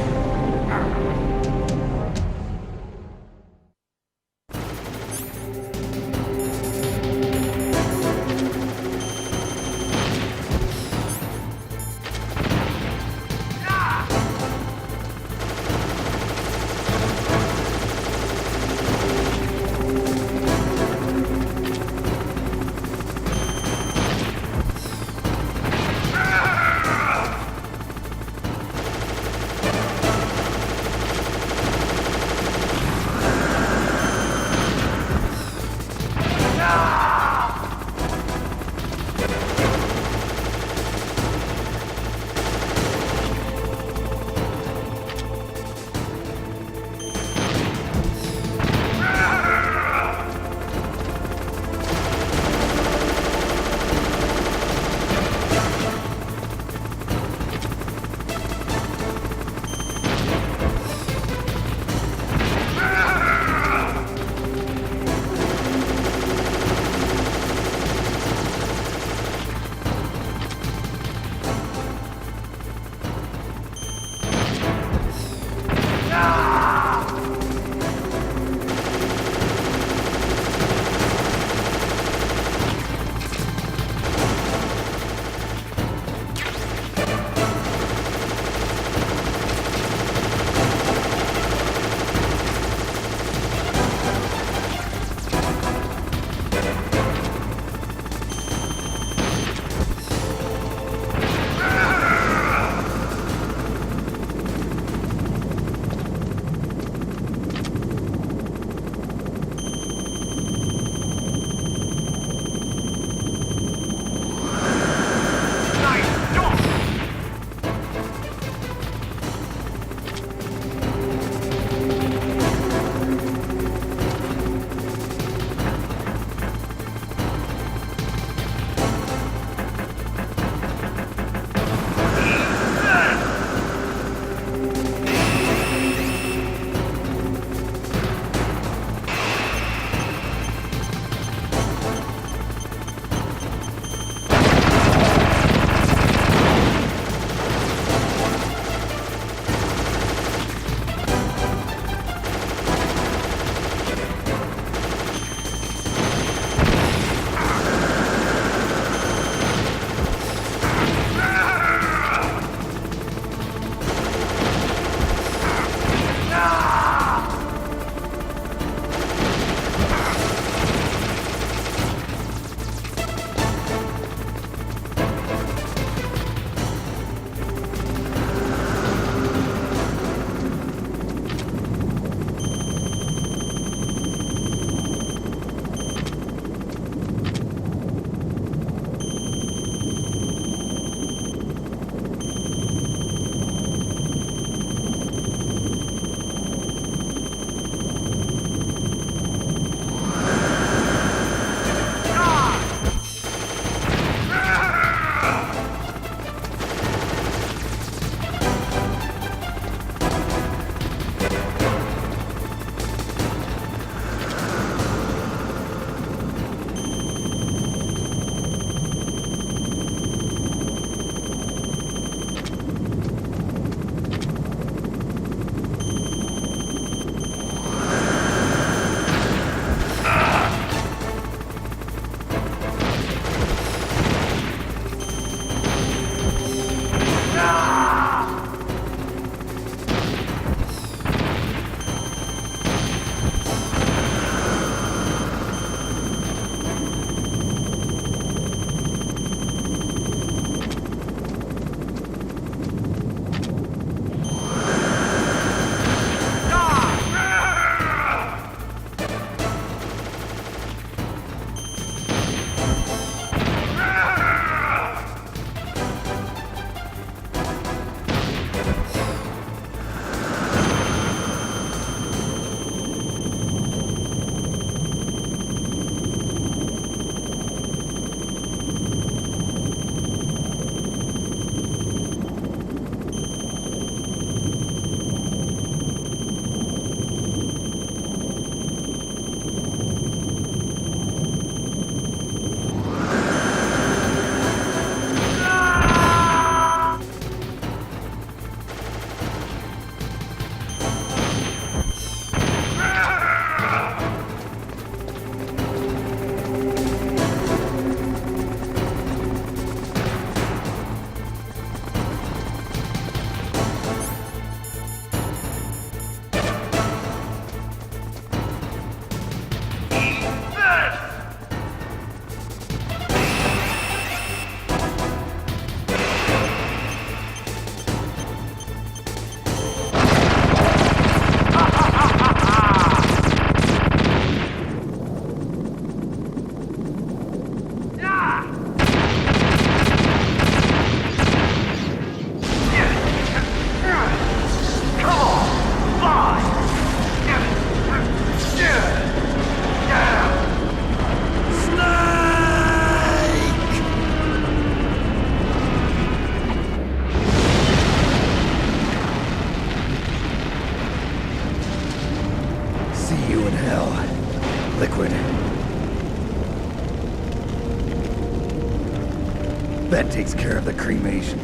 That takes care of the cremation.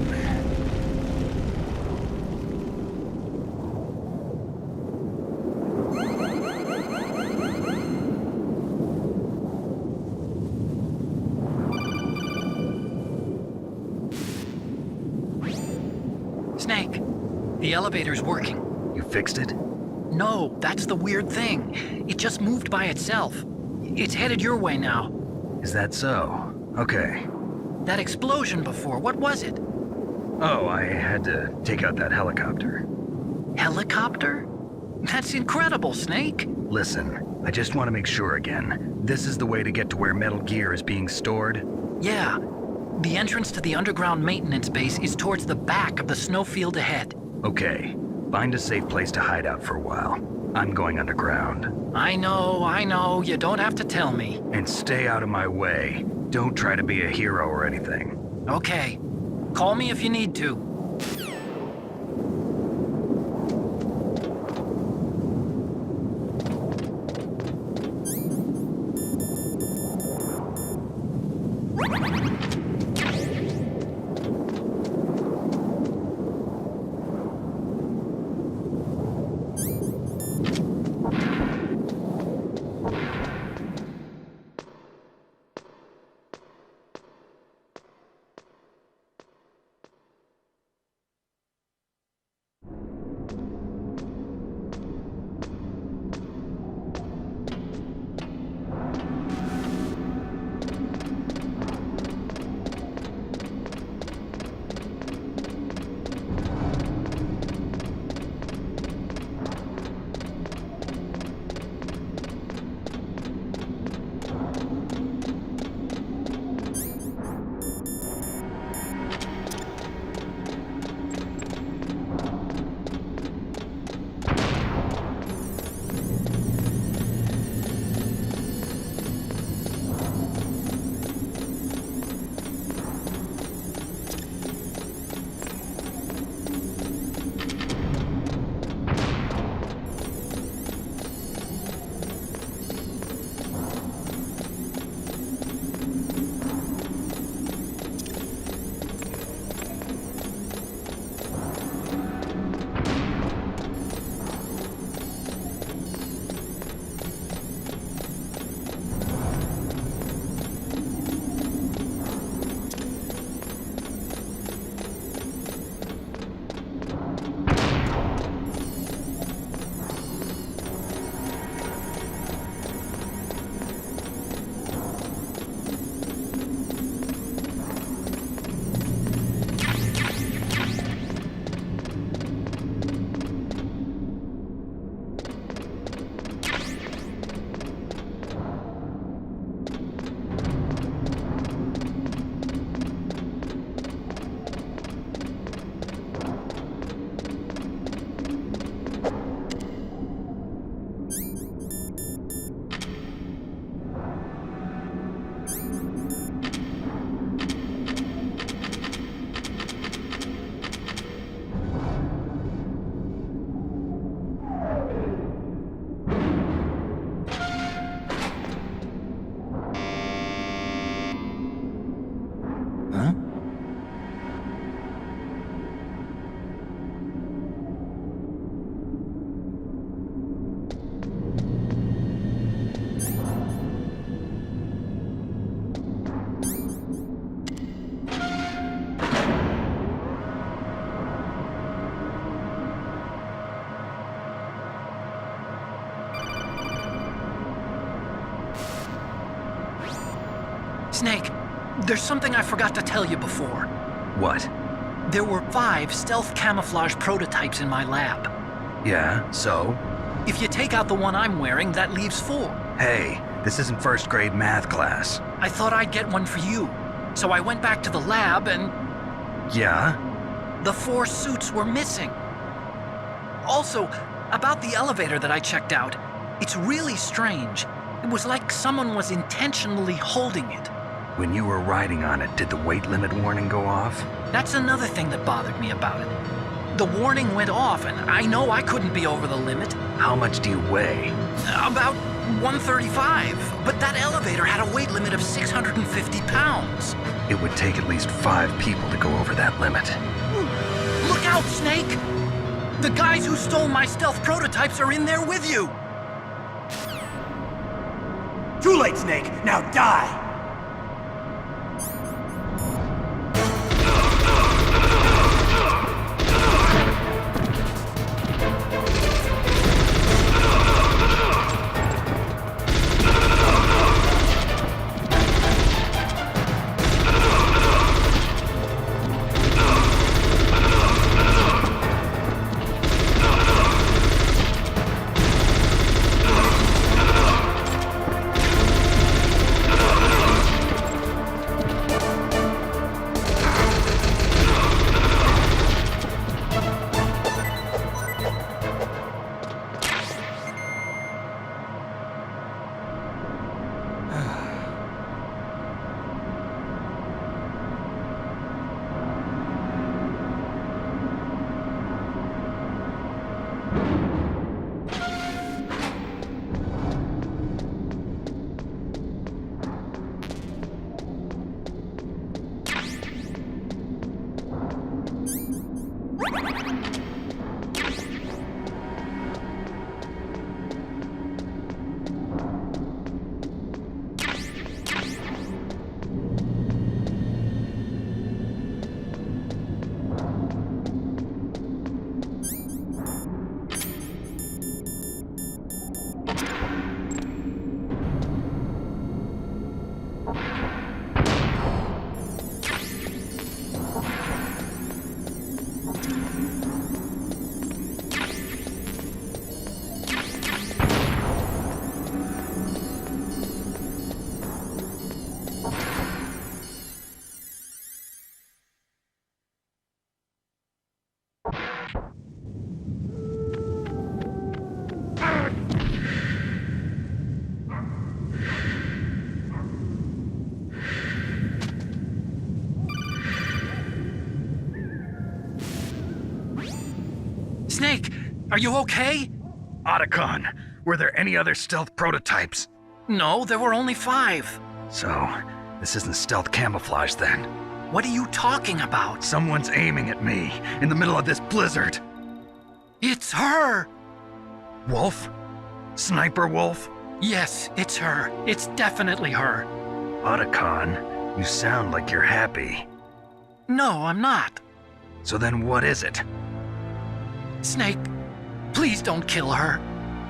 Snake, the elevator's working. You fixed it? No, that's the weird thing. It just moved by itself. It's headed your way now. Is that so? Okay. That explosion before, what was it? Oh, I had to take out that helicopter. Helicopter? That's incredible, Snake. Listen, I just want to make sure again. This is the way to get to where Metal Gear is being stored? Yeah. The entrance to the underground maintenance base is towards the back of the snowfield ahead. Okay. Find a safe place to hide out for a while. I'm going underground. I know. You don't have to tell me. And stay out of my way. Don't try to be a hero or anything. Okay. Call me if you need to. Snake, there's something I forgot to tell you before. What? There were 5 stealth camouflage prototypes in my lab. Yeah, so? If you take out the one I'm wearing, that leaves 4. Hey, this isn't first grade math class. I thought I'd get one for you. So I went back to the lab and... Yeah? The 4 suits were missing. Also, about the elevator that I checked out, it's really strange. It was like someone was intentionally holding it. When you were riding on it, did the weight limit warning go off? That's another thing that bothered me about it. The warning went off, and I know I couldn't be over the limit. How much do you weigh? About 135, but that elevator had a weight limit of 650 pounds. It would take at least 5 people to go over that limit. Look out, Snake! The guys who stole my stealth prototypes are in there with you! Too late, Snake! Now die! Snake, are you okay? Otacon, were there any other stealth prototypes? No, there were only 5. So, this isn't stealth camouflage then? What are you talking about? Someone's aiming at me, in the middle of this blizzard. It's her! Wolf? Sniper Wolf? Yes, it's her. It's definitely her. Otacon, you sound like you're happy. No, I'm not. So then what is it? Snake, please don't kill her.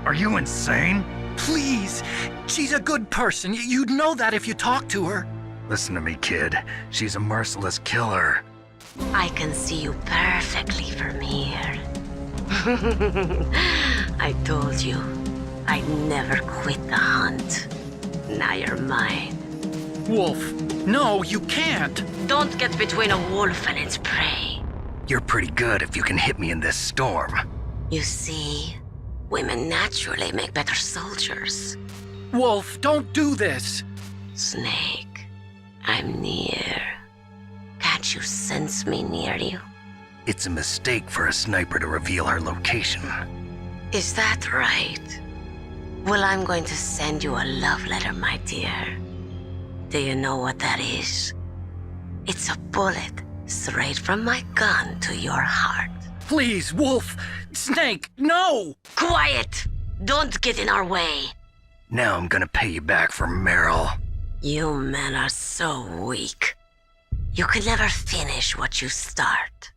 Are you insane? Please. She's a good person. You'd know that if you talked to her. Listen to me, kid. She's a merciless killer. I can see you perfectly from here. I told you, I'd never quit the hunt. Now you're mine. Wolf, no, you can't. Don't get between a wolf and its prey. You're pretty good if you can hit me in this storm. You see, women naturally make better soldiers. Wolf, don't do this. Snake, I'm near. Can't you sense me near you? It's a mistake for a sniper to reveal her location. Is that right? Well, I'm going to send you a love letter, my dear. Do you know what that is? It's a bullet straight from my gun to your heart. Please, Wolf! Snake, no! Quiet! Don't get in our way. Now I'm gonna pay you back for Meryl. You men are so weak. You could never finish what you start.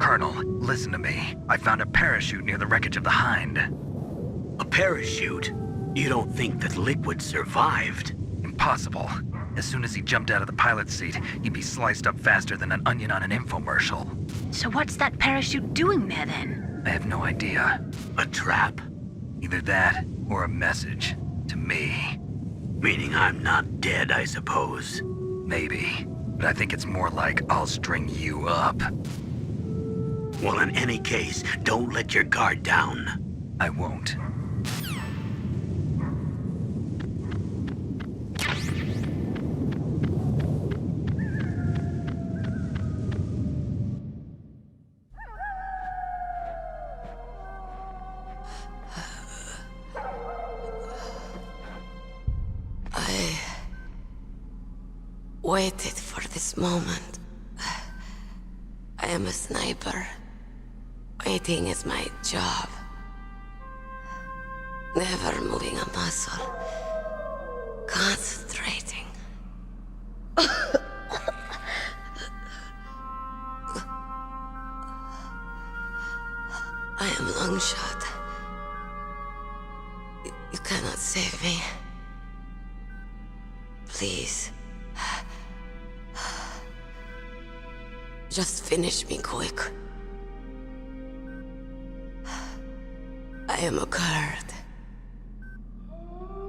Colonel, listen to me. I found a parachute near the wreckage of the Hind. A parachute? You don't think that Liquid survived? Impossible. As soon as he jumped out of the pilot's seat, he'd be sliced up faster than an onion on an infomercial. So what's that parachute doing there then? I have no idea. A trap? Either that, or a message. To me. Meaning I'm not dead, I suppose. Maybe. But I think it's more like I'll string you up. Well, in any case, don't let your guard down. I won't. I waited for this moment. I am a sniper. Waiting is my job. Never moving a muscle. Concentrating. I am Longshot. You cannot save me. Please. Just finish me quick. I am a Kurd.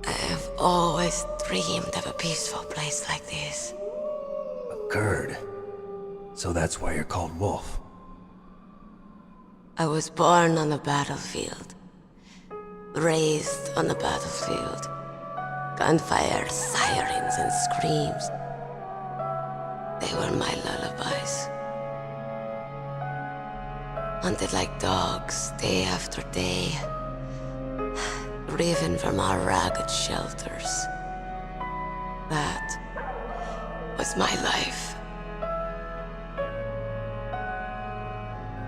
I have always dreamed of a peaceful place like this. A Kurd? So that's why you're called Wolf. I was born on the battlefield. Raised on the battlefield. Gunfire, sirens, and screams. They were my lullabies. Hunted like dogs, day after day. Driven from our ragged shelters. That was my life.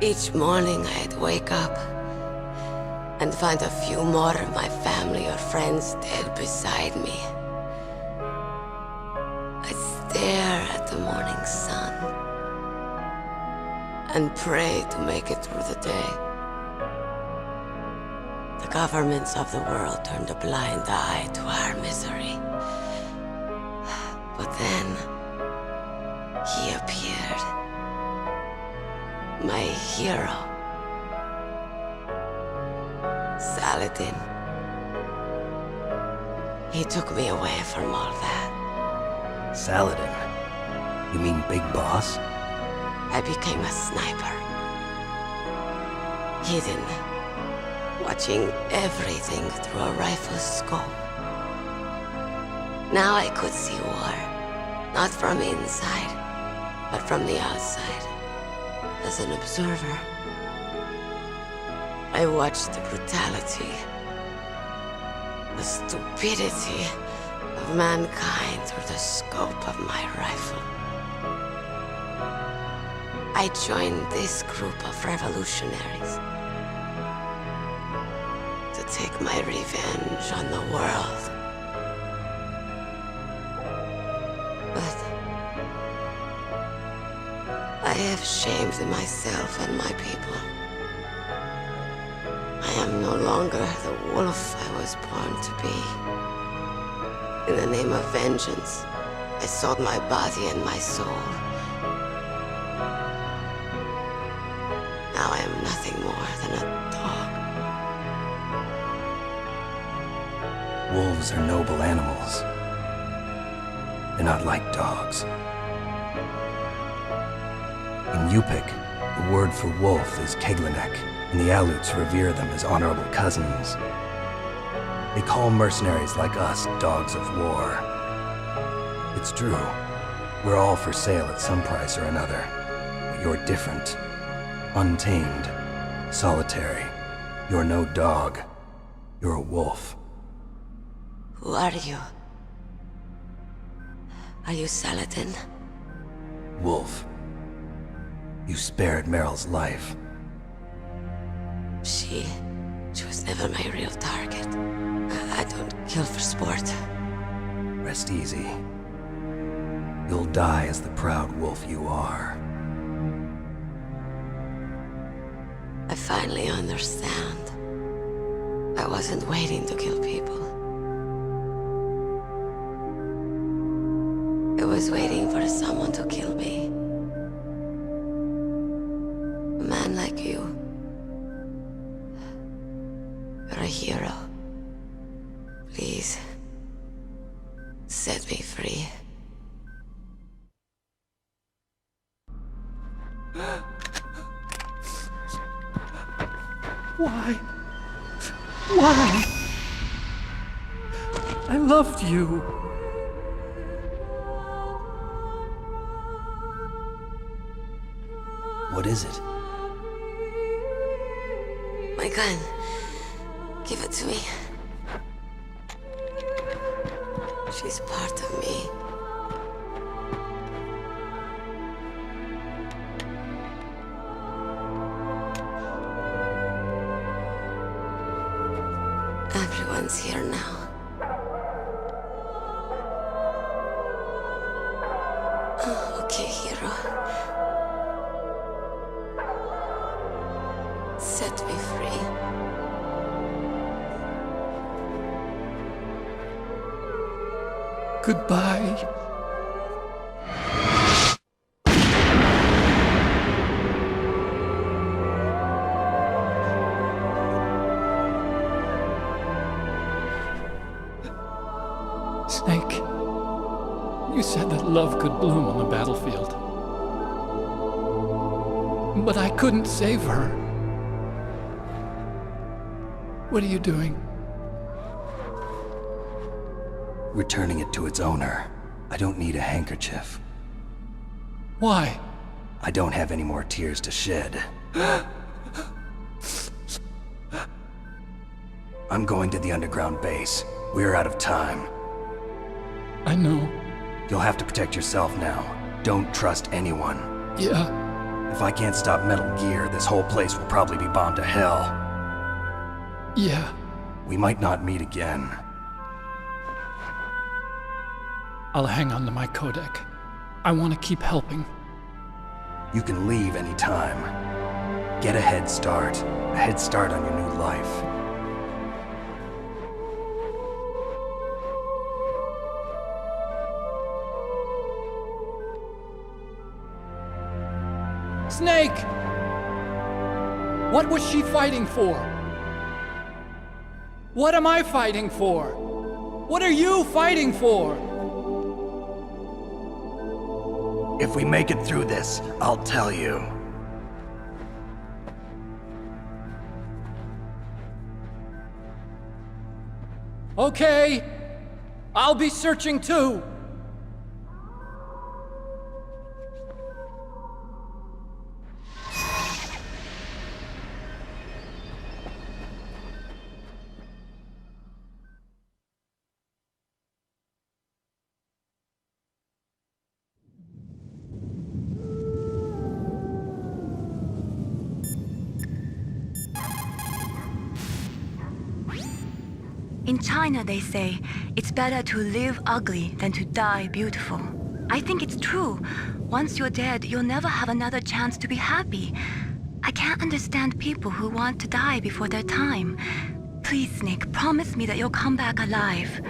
Each morning I'd wake up and find a few more of my family or friends dead beside me. I'd stare at the morning sun and pray to make it through the day. The governments of the world turned a blind eye to our misery. But then, he appeared. My hero. Saladin. He took me away from all that. Saladin? You mean Big Boss? I became a sniper. Hidden. Watching everything through a rifle's scope. Now I could see war. Not from inside, but from the outside. As an observer. I watched the brutality, the stupidity of mankind through the scope of my rifle. I joined this group of revolutionaries to take my revenge on the world. But I have shamed myself and my people. I am no longer the wolf I was born to be. In the name of vengeance, I sold my body and my soul. Now I am nothing more than a dog. Wolves are noble animals. They're not like dogs. In Yupik, the word for wolf is Keglanek, and the Aleuts revere them as honorable cousins. They call mercenaries like us dogs of war. It's true. We're all for sale at some price or another. But you're different. Untamed. Solitary. You're no dog. You're a wolf. Who are you? Are you Saladin? Wolf. You spared Meryl's life. She was never my real target. I don't kill for sport. Rest easy. You'll die as the proud wolf you are. I finally understand. I wasn't waiting to kill people. I was waiting for someone to kill me. A man like you. You're a hero. Please, set me free. Why? Why? I loved you. What is it? My gun. Give it to me. She's part of me. Everyone's here now. Oh, okay, hero. Set me free. Goodbye. Snake, you said that love could bloom on the battlefield. But I couldn't save her. What are you doing? Returning it to its owner. I don't need a handkerchief. Why? I don't have any more tears to shed. I'm going to the underground base. We're out of time. I know. You'll have to protect yourself now. Don't trust anyone. Yeah. If I can't stop Metal Gear, this whole place will probably be bombed to hell. Yeah. We might not meet again. I'll hang on to my codec. I want to keep helping. You can leave anytime. Get a head start. A head start on your new life. Snake! What was she fighting for? What am I fighting for? What are you fighting for? If we make it through this, I'll tell you. Okay. I'll be searching too. In China, they say, it's better to live ugly than to die beautiful. I think it's true. Once you're dead, you'll never have another chance to be happy. I can't understand people who want to die before their time. Please, Snake, promise me that you'll come back alive.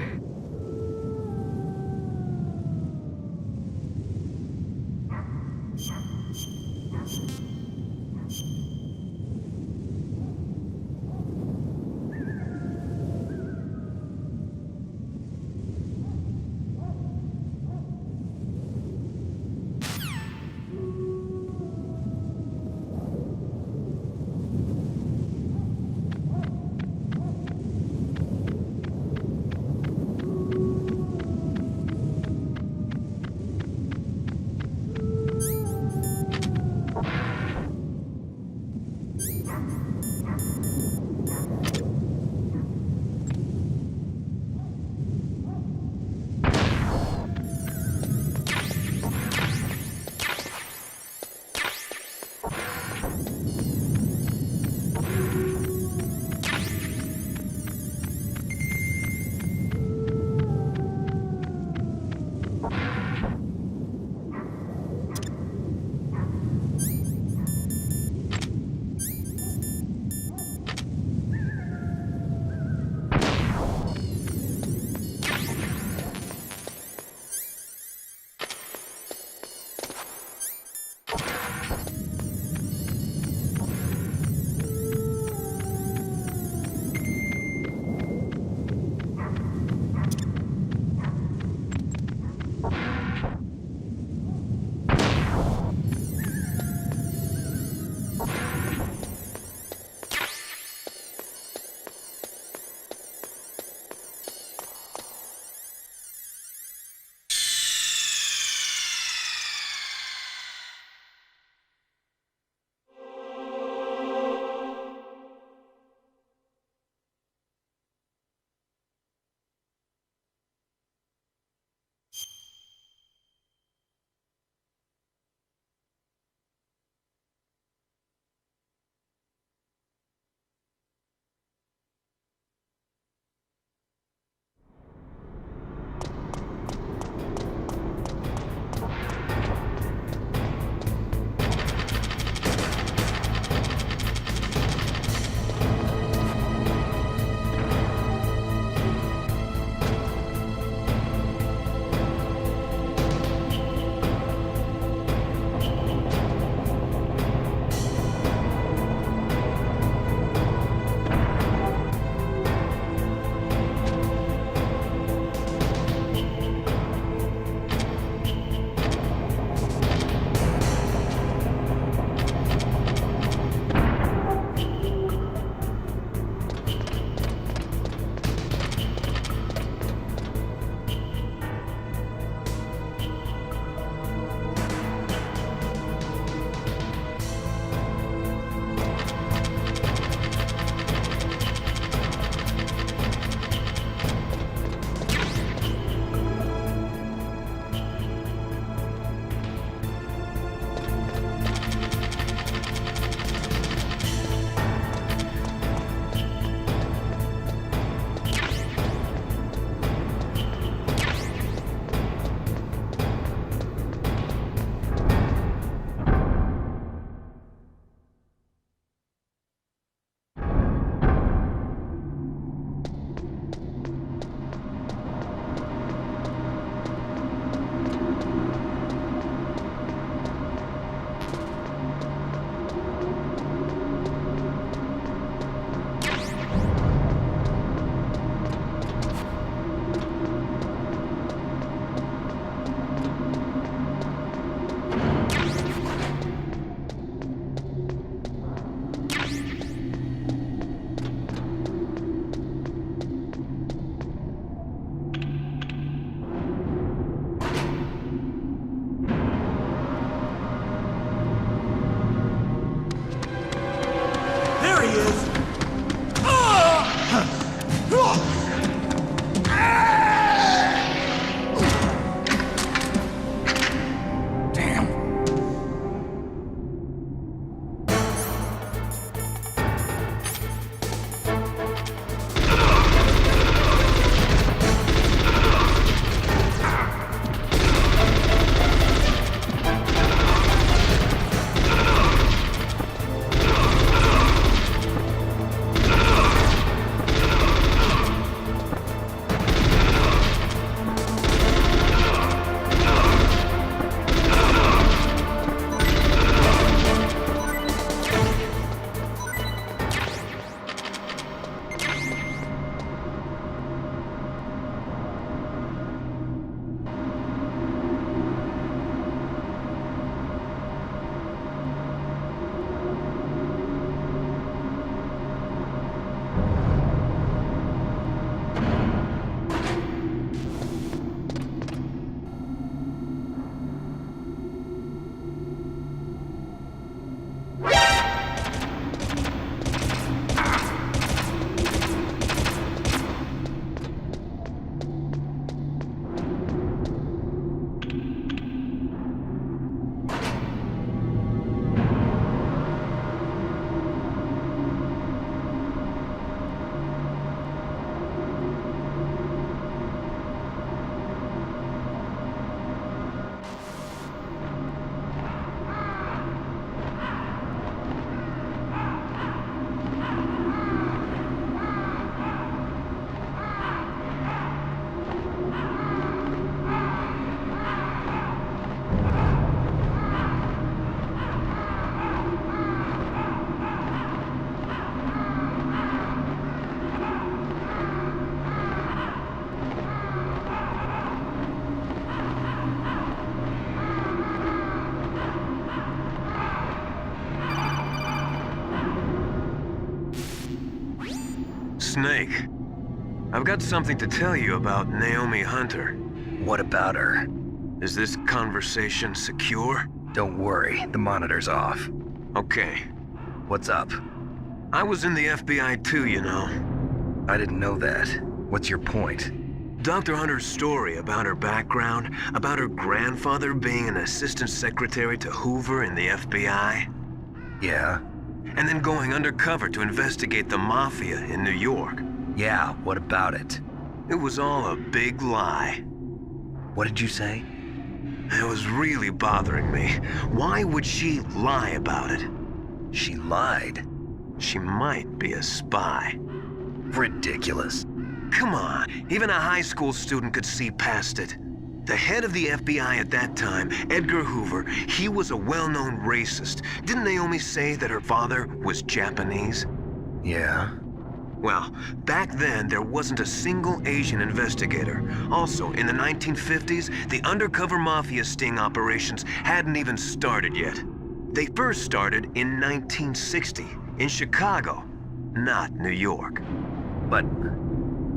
Snake. I've got something to tell you about Naomi Hunter. What about her? Is this conversation secure? Don't worry, the monitor's off. Okay. What's up? I was in the FBI too, you know. I didn't know that. What's your point? Dr. Hunter's story about her background, about her grandfather being an assistant secretary to Hoover in the FBI. Yeah? And then going undercover to investigate the Mafia in New York. Yeah, what about it? It was all a big lie. What did you say? It was really bothering me. Why would she lie about it? She lied? She might be a spy. Ridiculous. Come on, even a high school student could see past it. The head of the FBI at that time, Edgar Hoover, he was a well-known racist. Didn't Naomi say that her father was Japanese? Yeah. Well, back then, there wasn't a single Asian investigator. Also, in the 1950s, the undercover mafia sting operations hadn't even started yet. They first started in 1960, in Chicago, not New York. But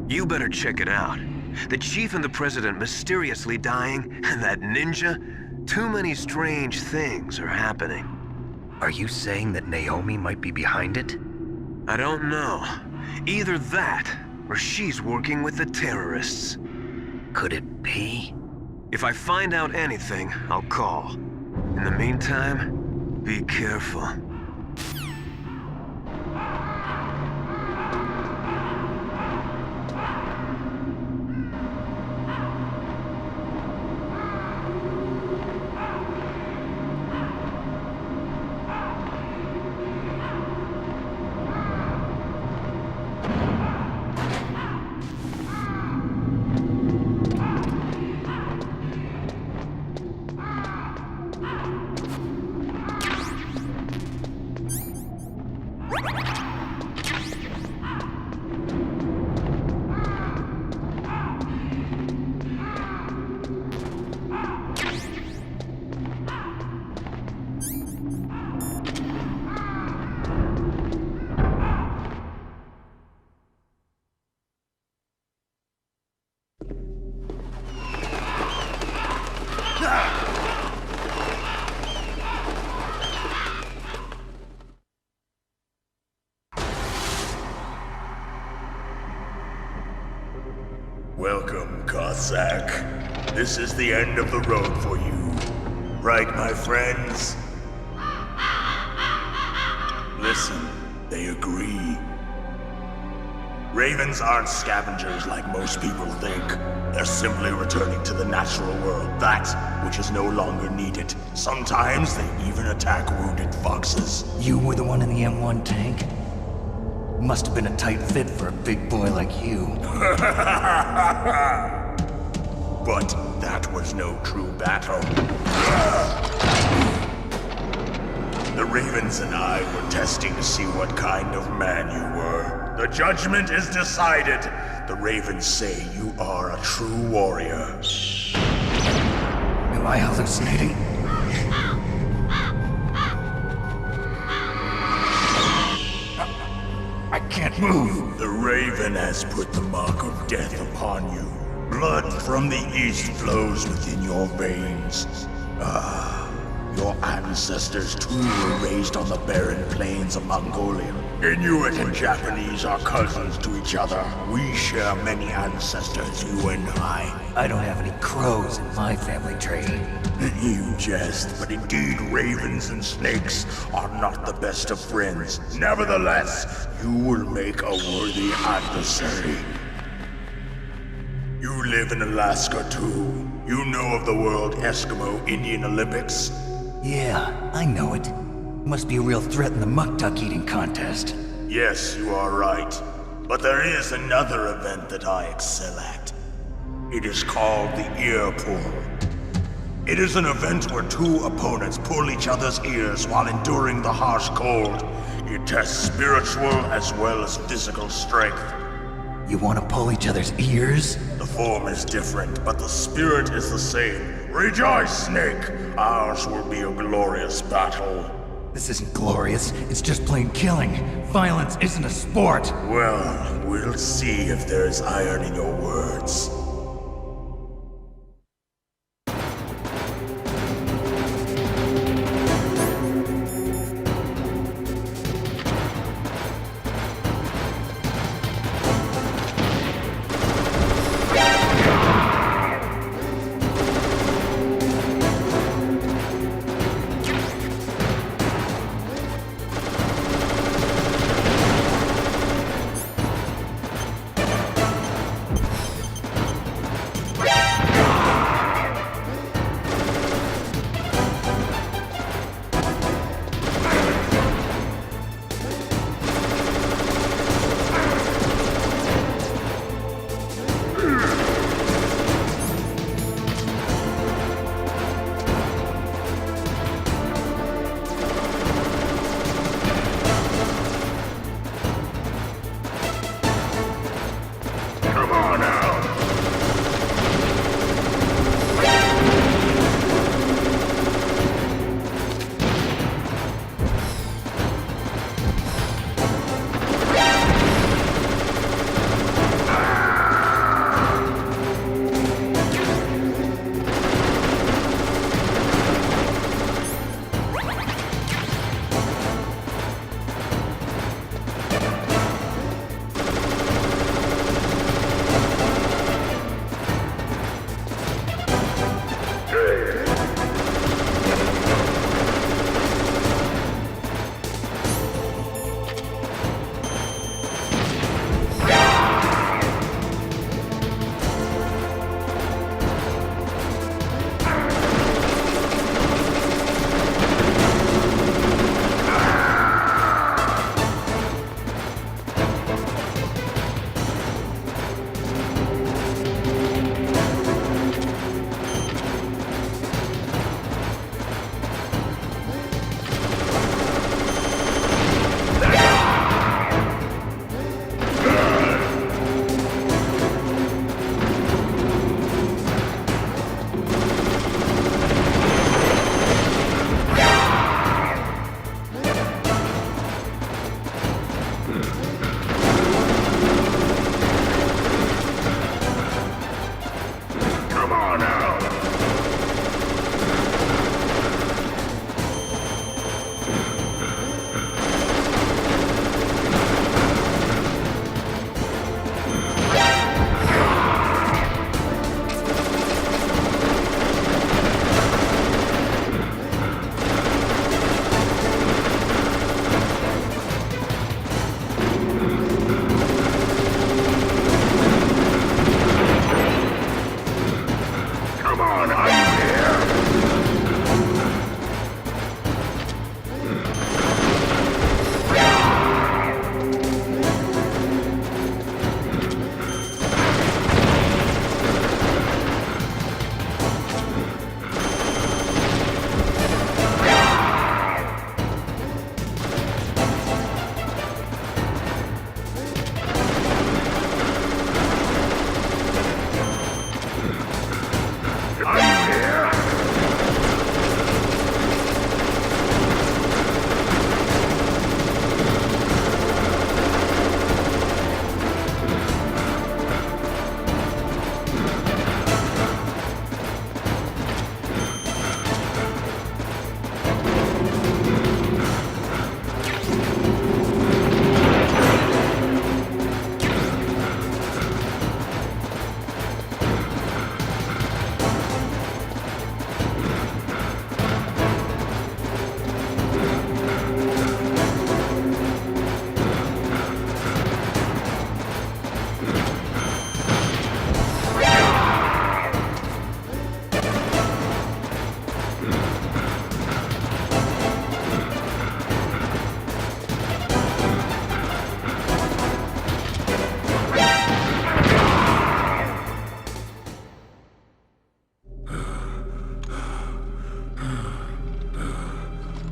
you better check it out. The chief and the president mysteriously dying, and that ninja? Too many strange things are happening. Are you saying that Naomi might be behind it? I don't know. Either that, or she's working with the terrorists. Could it be? If I find out anything, I'll call. In the meantime, be careful. Welcome, Cossack. This is the end of the road for you. Right, my friends? Listen, they agree. Ravens aren't scavengers like most people think. They're simply returning to the natural world, that which is no longer needed. Sometimes they even attack wounded foxes. You were the one in the M1 tank? Must have been a tight fit for a big boy like you. But that was no true battle. The Ravens and I were testing to see what kind of man you were. The judgment is decided. The Ravens say you are a true warrior. Am I hallucinating? I can't move. The Raven has put the mark of death upon you. Blood from the east flows within your veins. Your ancestors too were raised on the barren plains of Mongolia. Inuit and Japanese are cousins to each other. We share many ancestors, you and I. I don't have any crows in my family tree. You jest, but indeed ravens and snakes are not the best of friends. Nevertheless, you will make a worthy adversary. You live in Alaska too. You know of the World Eskimo Indian Olympics? Yeah, I know it. Must be a real threat in the muck-duck eating contest. Yes, you are right. But there is another event that I excel at. It is called the Ear Pull. It is an event where two opponents pull each other's ears while enduring the harsh cold. It tests spiritual as well as physical strength. You want to pull each other's ears? The form is different, but the spirit is the same. Rejoice, Snake! Ours will be a glorious battle. This isn't glorious, it's just plain killing. Violence isn't a sport. Well, we'll see if there's iron in your words.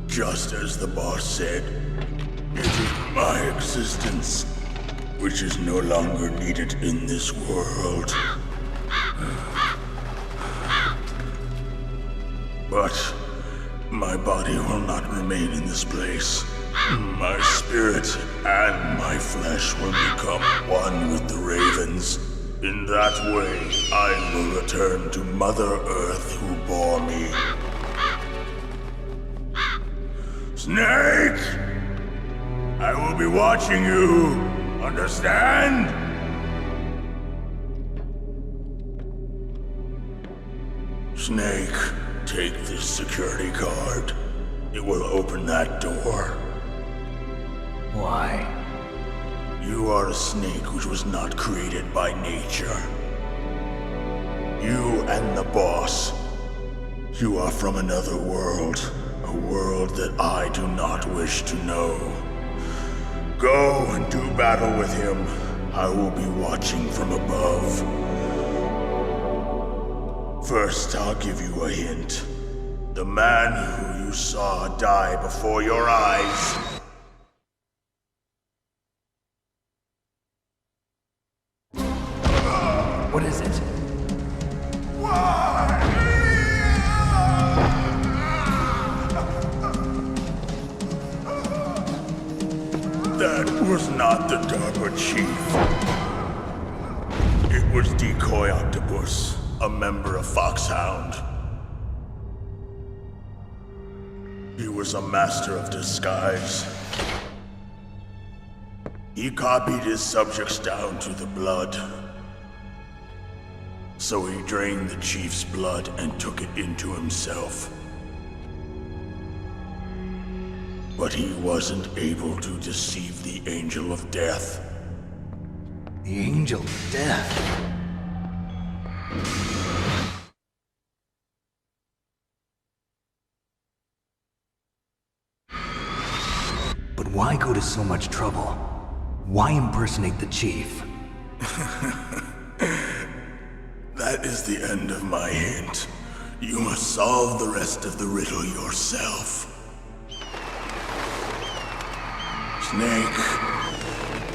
Just as the boss said, it is my existence which is no longer needed in this world. But my body will not remain remain in this place, my spirit and my flesh will become one with the ravens. In that way, I will return to Mother Earth who bore me. Snake! I will be watching you. Understand? Snake, take this security card. It will open that door. Why? You are a snake which was not created by nature. You and the boss. You are from another world. A world that I do not wish to know. Go and do battle with him. I will be watching from above. First, I'll give you a hint. The man who you saw die before your eyes. What is it? That was not the DARPA chief. It was Decoy Octopus, a member of Foxhound. He was a master of disguise. He copied his subjects down to the blood. So he drained the chief's blood and took it into himself. But he wasn't able to deceive the Angel of Death. The Angel of Death? But why go to so much trouble? Why impersonate the chief? That is the end of my hint. You must solve the rest of the riddle yourself. Snake,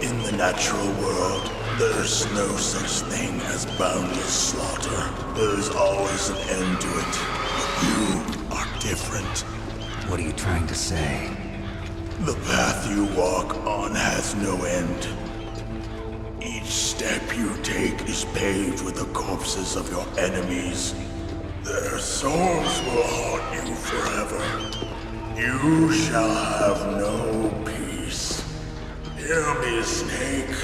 in the natural world, there's no such thing as boundless slaughter. There's always an end to it. But you are different. What are you trying to say? The path you walk on has no end. Each step you take is paved with the corpses of your enemies. Their souls will haunt you forever. You shall have no peace. Hear me, Snake.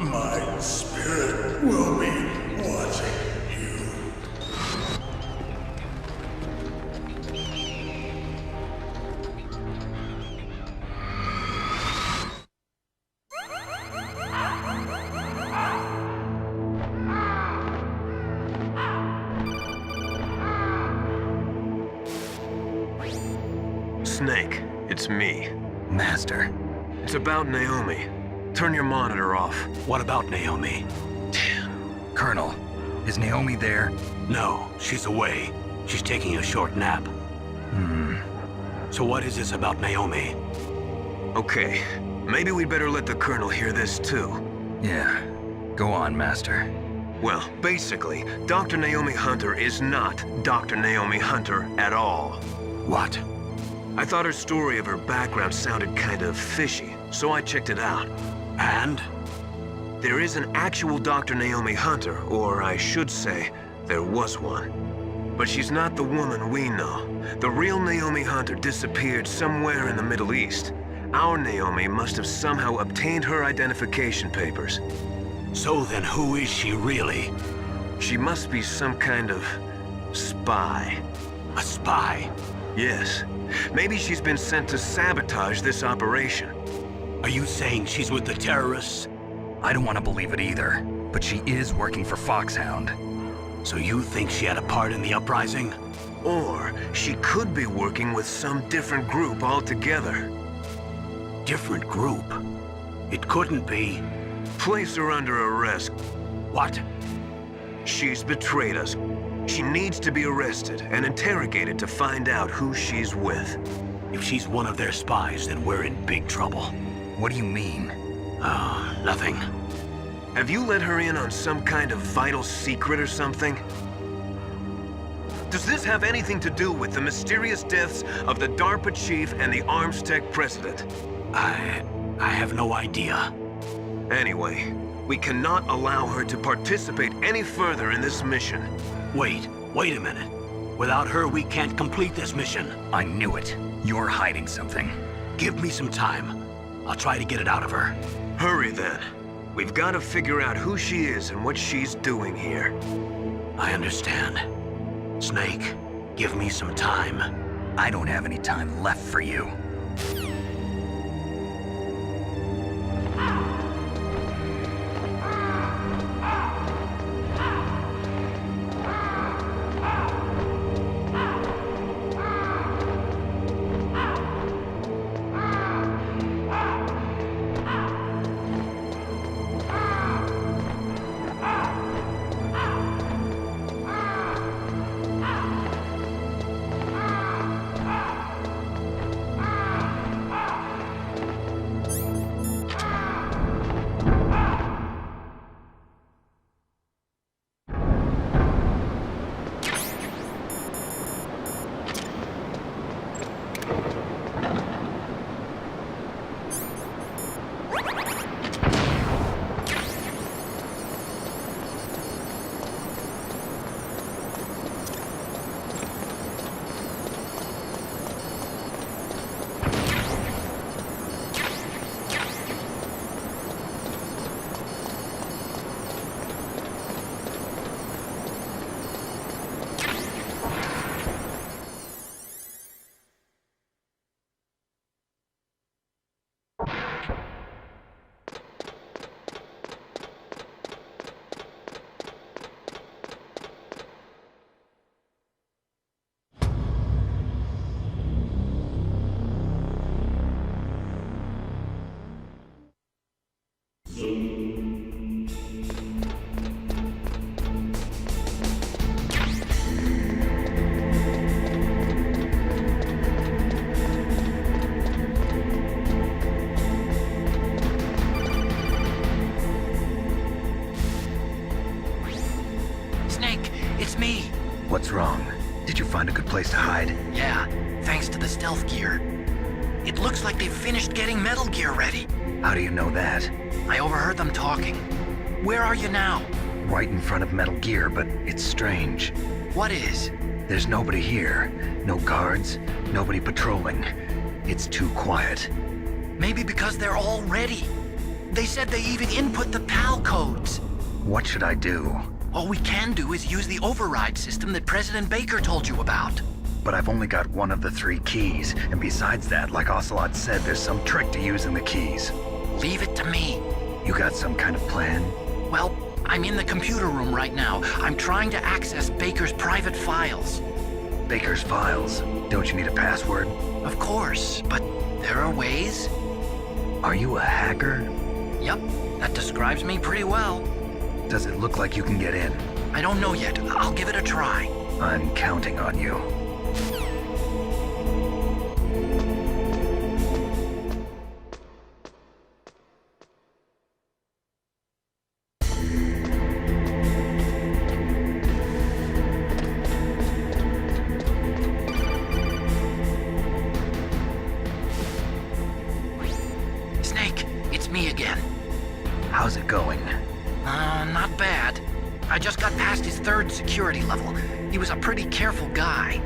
My spirit will be watching you. Snake, it's me. Master. It's about Naomi. Turn your monitor off. What about Naomi? Colonel, is Naomi there? No, she's away. She's taking a short nap. So what is this about Naomi? Okay, maybe we'd better let the Colonel hear this too. Yeah, go on, Master. Well, basically, Dr. Naomi Hunter is not Dr. Naomi Hunter at all. What? I thought her story of her background sounded kind of fishy, so I checked it out. And? There is an actual Dr. Naomi Hunter, or I should say, there was one. But she's not the woman we know. The real Naomi Hunter disappeared somewhere in the Middle East. Our Naomi must have somehow obtained her identification papers. So then who is she really? She must be some kind of spy. A spy? Yes. Maybe she's been sent to sabotage this operation. Are you saying she's with the terrorists? I don't want to believe it either, but she is working for Foxhound. So you think she had a part in the uprising? Or she could be working with some different group altogether. Different group? It couldn't be. Place her under arrest. What? She's betrayed us. She needs to be arrested and interrogated to find out who she's with. If she's one of their spies, then we're in big trouble. What do you mean? Nothing. Have you let her in on some kind of vital secret or something? Does this have anything to do with the mysterious deaths of the DARPA chief and the Armstech president? I have no idea. Anyway, we cannot allow her to participate any further in this mission. Wait a minute. Without her, we can't complete this mission. I knew it. You're hiding something. Give me some time. I'll try to get it out of her. Hurry then. We've got to figure out who she is and what she's doing here. I understand. Snake, give me some time. I don't have any time left for you. What's wrong? Did you find a good place to hide? Yeah, thanks to the stealth gear. It looks like they've finished getting Metal Gear ready. How do you know that? I overheard them talking. Where are you now? Right in front of Metal Gear, but it's strange. What is? There's nobody here. No guards, nobody patrolling. It's too quiet. Maybe because they're all ready. They said they even input the PAL codes. What should I do? All we can do is use the override system that President Baker told you about. But I've only got one of the 3 keys, and besides that, like Ocelot said, there's some trick to using the keys. Leave it to me. You got some kind of plan? Well, I'm in the computer room right now. I'm trying to access Baker's private files. Baker's files? Don't you need a password? Of course, but there are ways. Are you a hacker? Yep, that describes me pretty well. Does it look like you can get in? I don't know yet. I'll give it a try. I'm counting on you. Snake, it's me again. How's it going? Not bad. I just got past his 3rd security level. He was a pretty careful guy.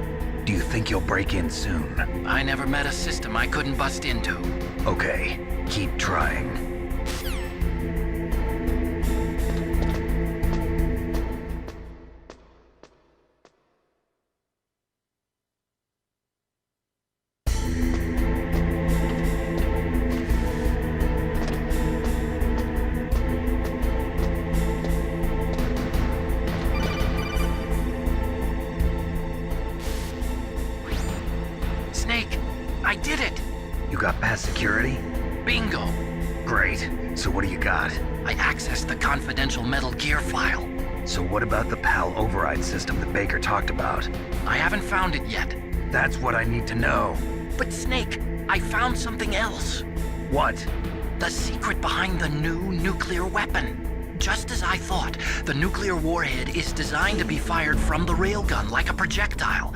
Do you think you'll break in soon? I never met a system I couldn't bust into. Okay, keep trying. Snake, I did it! You got past security? Bingo! Great. So what do you got? I accessed the confidential Metal Gear file. So what about the PAL override system that Baker talked about? I haven't found it yet. That's what I need to know. But Snake, I found something else. What? The secret behind the new nuclear weapon. Just as I thought, the nuclear warhead is designed to be fired from the railgun like a projectile.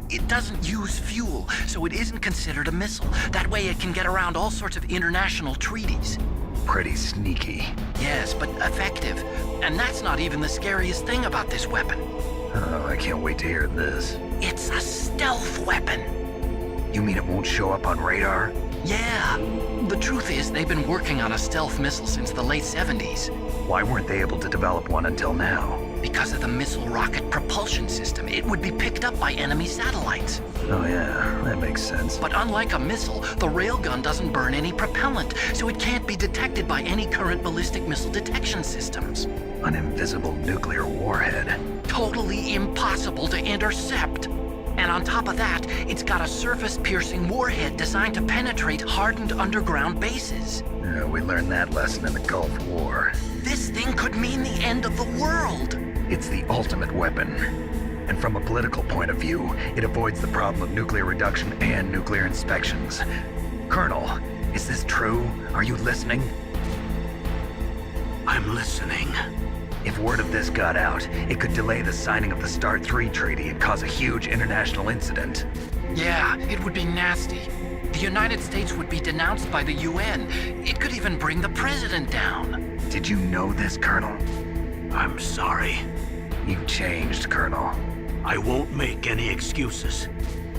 It doesn't use fuel, so it isn't considered a missile. That way it can get around all sorts of international treaties. Pretty sneaky. Yes, but effective. And that's not even the scariest thing about this weapon. Oh, I can't wait to hear this. It's a stealth weapon. You mean it won't show up on radar? Yeah. The truth is, they've been working on a stealth missile since the late 70s. Why weren't they able to develop one until now? Because of the missile rocket propulsion system, it would be picked up by enemy satellites. Oh yeah, that makes sense. But unlike a missile, the railgun doesn't burn any propellant, so it can't be detected by any current ballistic missile detection systems. An invisible nuclear warhead. Totally impossible to intercept. And on top of that, it's got a surface-piercing warhead designed to penetrate hardened underground bases. Yeah, we learned that lesson in the Gulf War. This thing could mean the end of the world. It's the ultimate weapon. And from a political point of view, it avoids the problem of nuclear reduction and nuclear inspections. Colonel, is this true? Are you listening? I'm listening. If word of this got out, it could delay the signing of the START III treaty and cause a huge international incident. Yeah, it would be nasty. The United States would be denounced by the UN. It could even bring the president down. Did you know this, Colonel? I'm sorry. You've changed, Colonel. I won't make any excuses.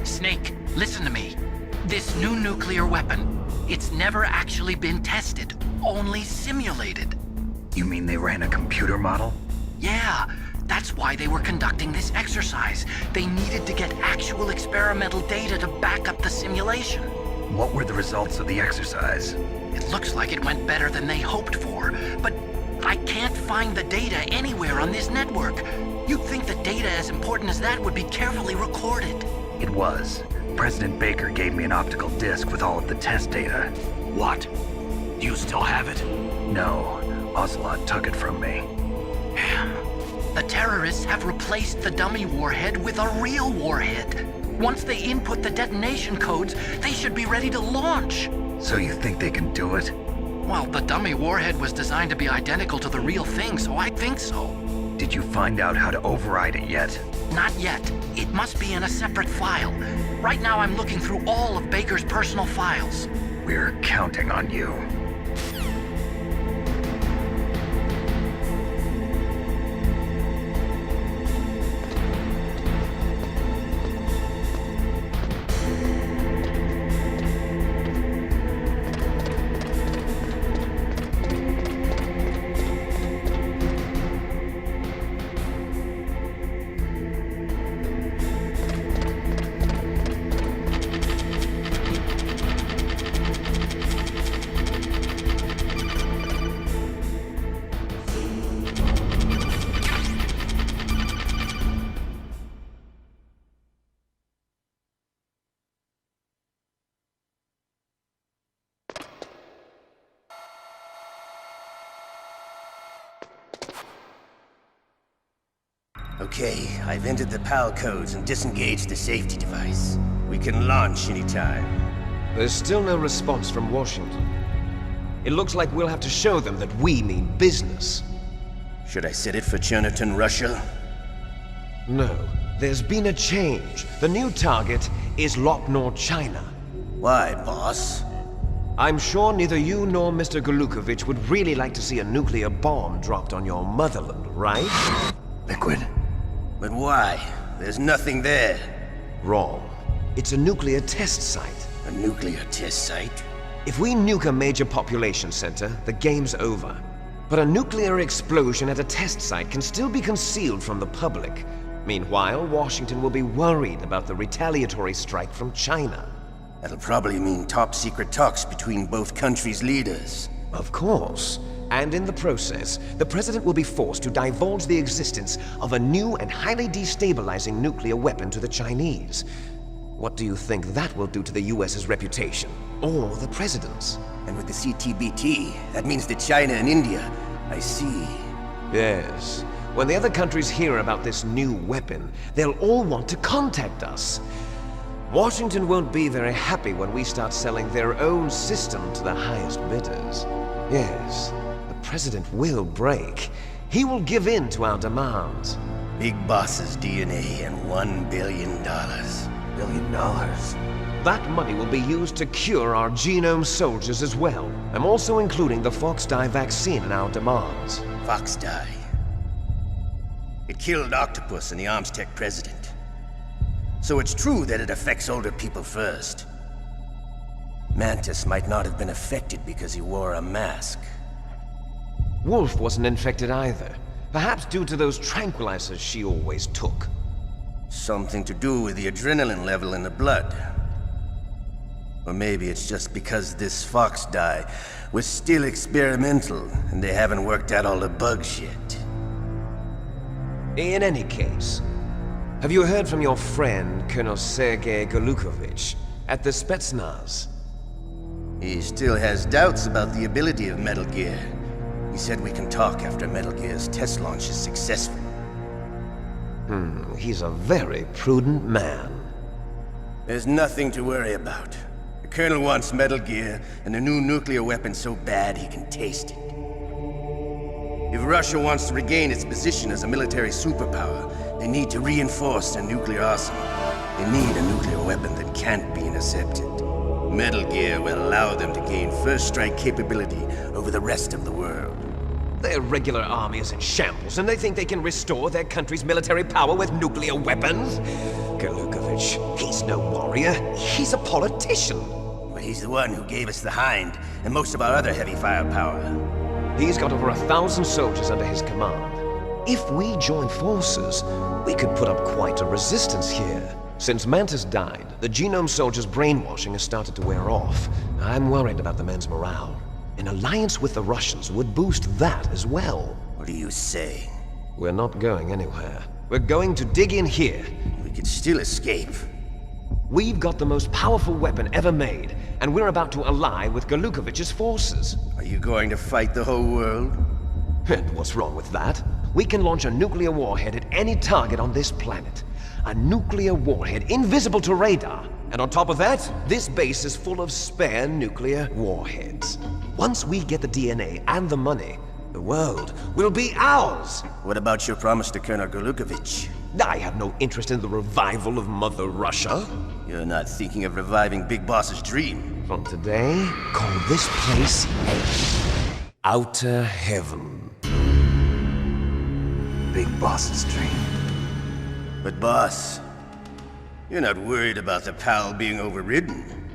Snake, listen to me. This new nuclear weapon, it's never actually been tested, only simulated. You mean they ran a computer model? Yeah, that's why they were conducting this exercise. They needed to get actual experimental data to back up the simulation. What were the results of the exercise? It looks like it went better than they hoped for, but I can't find the data anywhere on this network. You'd think the data as important as that would be carefully recorded. It was. President Baker gave me an optical disc with all of the test data. What? Do you still have it? No. Ocelot took it from me. Damn. The terrorists have replaced the dummy warhead with a real warhead. Once they input the detonation codes, they should be ready to launch. So you think they can do it? Well, the dummy warhead was designed to be identical to the real thing, so I think so. Did you find out how to override it yet? Not yet. It must be in a separate file. Right now I'm looking through all of Baker's personal files. We're counting on you. Okay, I've entered the PAL codes and disengaged the safety device. We can launch anytime. There's still no response from Washington. It looks like we'll have to show them that we mean business. Should I set it for Cherniton, Russia? No. There's been a change. The new target is Lopnor, China. Why, boss? I'm sure neither you nor Mr. Golukovich would really like to see a nuclear bomb dropped on your motherland, right? Liquid. But why? There's nothing there. Wrong. It's a nuclear test site. A nuclear test site? If we nuke a major population center, the game's over. But a nuclear explosion at a test site can still be concealed from the public. Meanwhile, Washington will be worried about the retaliatory strike from China. That'll probably mean top-secret talks between both countries' leaders. Of course. And in the process, the President will be forced to divulge the existence of a new and highly destabilizing nuclear weapon to the Chinese. What do you think that will do to the US's reputation? Or the President's? And with the CTBT, that means that China and India. I see. Yes. When the other countries hear about this new weapon, they'll all want to contact us. Washington won't be very happy when we start selling their own system to the highest bidders. Yes. The President will break. He will give in to our demands. Big Boss's DNA and $1 billion. $1 billion? That money will be used to cure our genome soldiers as well. I'm also including the Foxdie vaccine in our demands. Foxdie. It killed Octopus and the Armstech president. So it's true that it affects older people first. Mantis might not have been affected because he wore a mask. Wolf wasn't infected either. Perhaps due to those tranquilizers she always took. Something to do with the adrenaline level in the blood. Or maybe it's just because this Foxdie was still experimental and they haven't worked out all the bugs yet. In any case, have you heard from your friend, Colonel Sergei Golukovich, at the Spetsnaz? He still has doubts about the ability of Metal Gear. He said we can talk after Metal Gear's test launch is successful. He's a very prudent man. There's nothing to worry about. The Colonel wants Metal Gear and a new nuclear weapon so bad he can taste it. If Russia wants to regain its position as a military superpower, they need to reinforce their nuclear arsenal. They need a nuclear weapon that can't be intercepted. Metal Gear will allow them to gain first strike capability over the rest of the world. Their regular army is in shambles, and they think they can restore their country's military power with nuclear weapons? Golukovich, he's no warrior. He's a politician. But he's the one who gave us the Hind and most of our other heavy firepower. He's got over 1,000 soldiers under his command. If we join forces, we could put up quite a resistance here. Since Mantis died, the genome soldiers' brainwashing has started to wear off. I'm worried about the men's morale. An alliance with the Russians would boost that as well. What are you saying? We're not going anywhere. We're going to dig in here. We could still escape. We've got the most powerful weapon ever made, and we're about to ally with Golukovich's forces. Are you going to fight the whole world? And what's wrong with that? We can launch a nuclear warhead at any target on this planet. A nuclear warhead invisible to radar. And on top of that, this base is full of spare nuclear warheads. Once we get the DNA and the money, the world will be ours! What about your promise to Colonel Golukovich? I have no interest in the revival of Mother Russia. You're not thinking of reviving Big Boss's dream. From today, call this place Outer Heaven. Big Boss's dream. But boss, you're not worried about the PAL being overridden.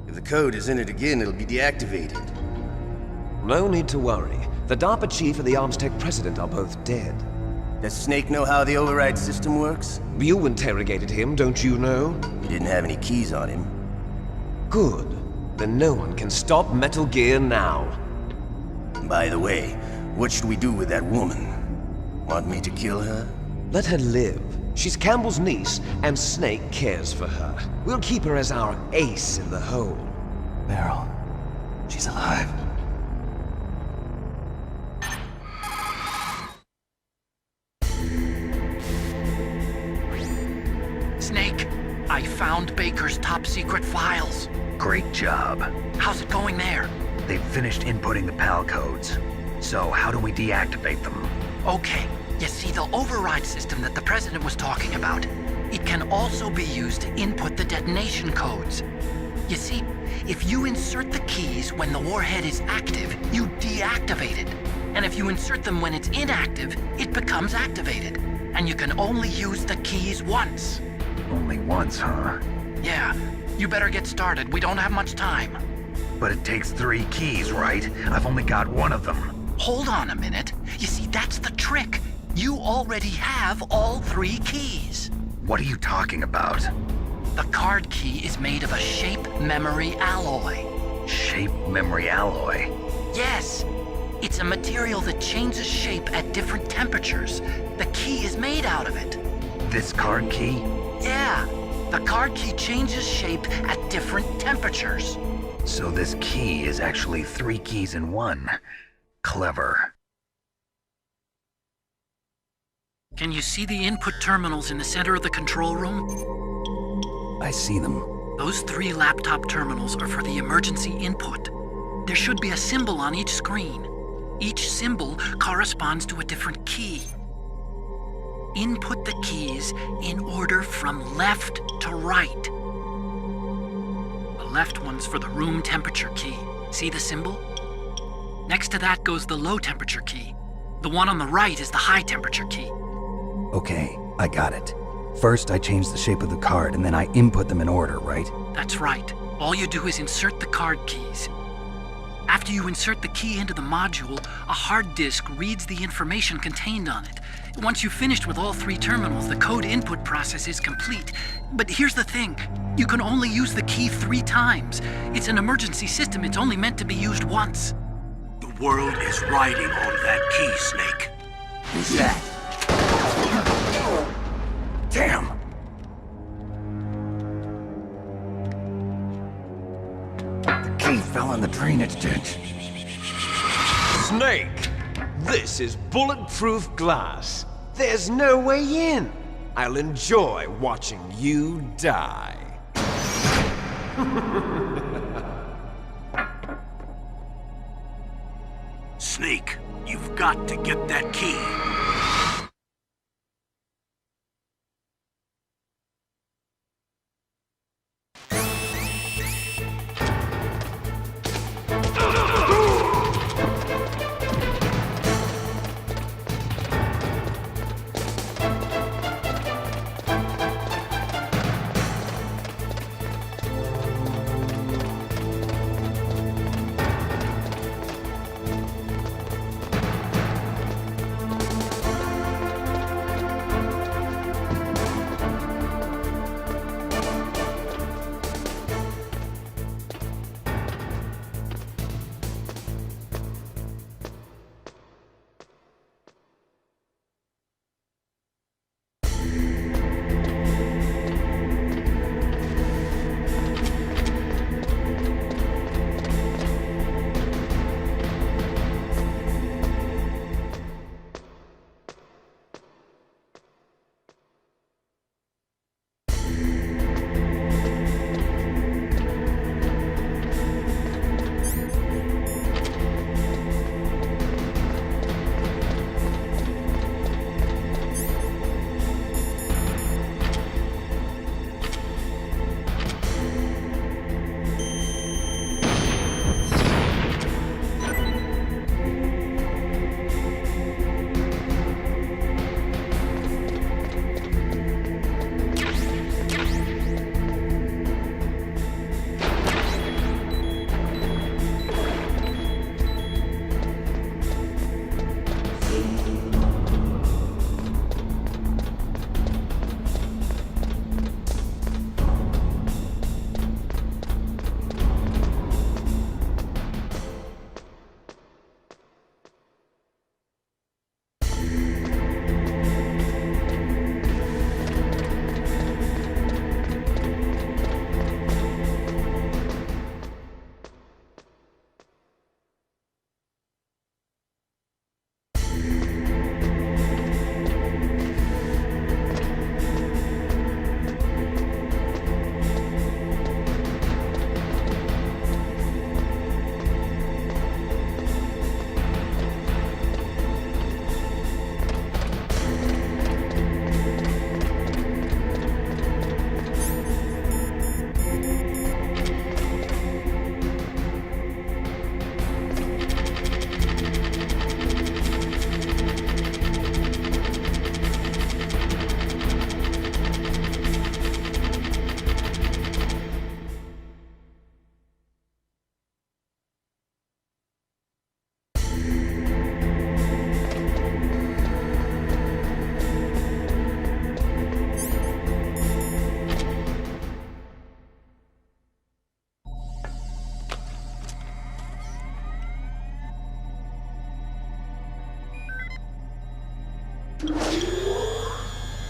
If the code is in it again, it'll be deactivated. No need to worry. The DARPA chief and the Armstech president are both dead. Does Snake know how the override system works? You interrogated him, don't you know? He didn't have any keys on him. Good. Then no one can stop Metal Gear now. By the way, what should we do with that woman? Want me to kill her? Let her live. She's Campbell's niece, and Snake cares for her. We'll keep her as our ace in the hole. Meryl, she's alive. Snake, I found Baker's top secret files. Great job. How's it going there? They've finished inputting the PAL codes. So how do we deactivate them? Okay. You see, the override system that the President was talking about, it can also be used to input the detonation codes. You see, if you insert the keys when the warhead is active, you deactivate it. And if you insert them when it's inactive, it becomes activated. And you can only use the keys once. Only once, huh? Yeah. You better get started. We don't have much time. But it takes 3 keys, right? I've only got 1 of them. Hold on a minute. You see, that's the trick. You already have all 3 keys. What are you talking about? The card key is made of a shape memory alloy. Shape memory alloy? Yes. It's a material that changes shape at different temperatures. The key is made out of it. This card key? Yeah. The card key changes shape at different temperatures. So this key is actually 3 keys in 1. Clever. Can you see the input terminals in the center of the control room? I see them. Those 3 laptop terminals are for the emergency input. There should be a symbol on each screen. Each symbol corresponds to a different key. Input the keys in order from left to right. The left one's for the room temperature key. See the symbol? Next to that goes the low temperature key. The one on the right is the high temperature key. Okay, I got it. First, I change the shape of the card, and then I input them in order, right? That's right. All you do is insert the card keys. After you insert the key into the module, a hard disk reads the information contained on it. Once you've finished with all 3 terminals, the code input process is complete. But here's the thing. You can only use the key 3 times. It's an emergency system. It's only meant to be used once. The world is riding on that key, Snake. Who's that? Damn! The key fell in the drainage ditch. Snake! This is bulletproof glass. There's no way in. I'll enjoy watching you die. Snake, you've got to get that key.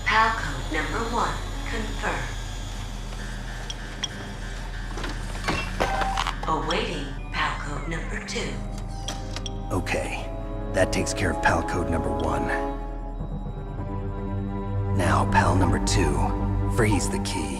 PAL code number 1 confirmed. Awaiting PAL code number 2. Okay, that takes care of PAL code number 1. Now, PAL number 2, freeze the key.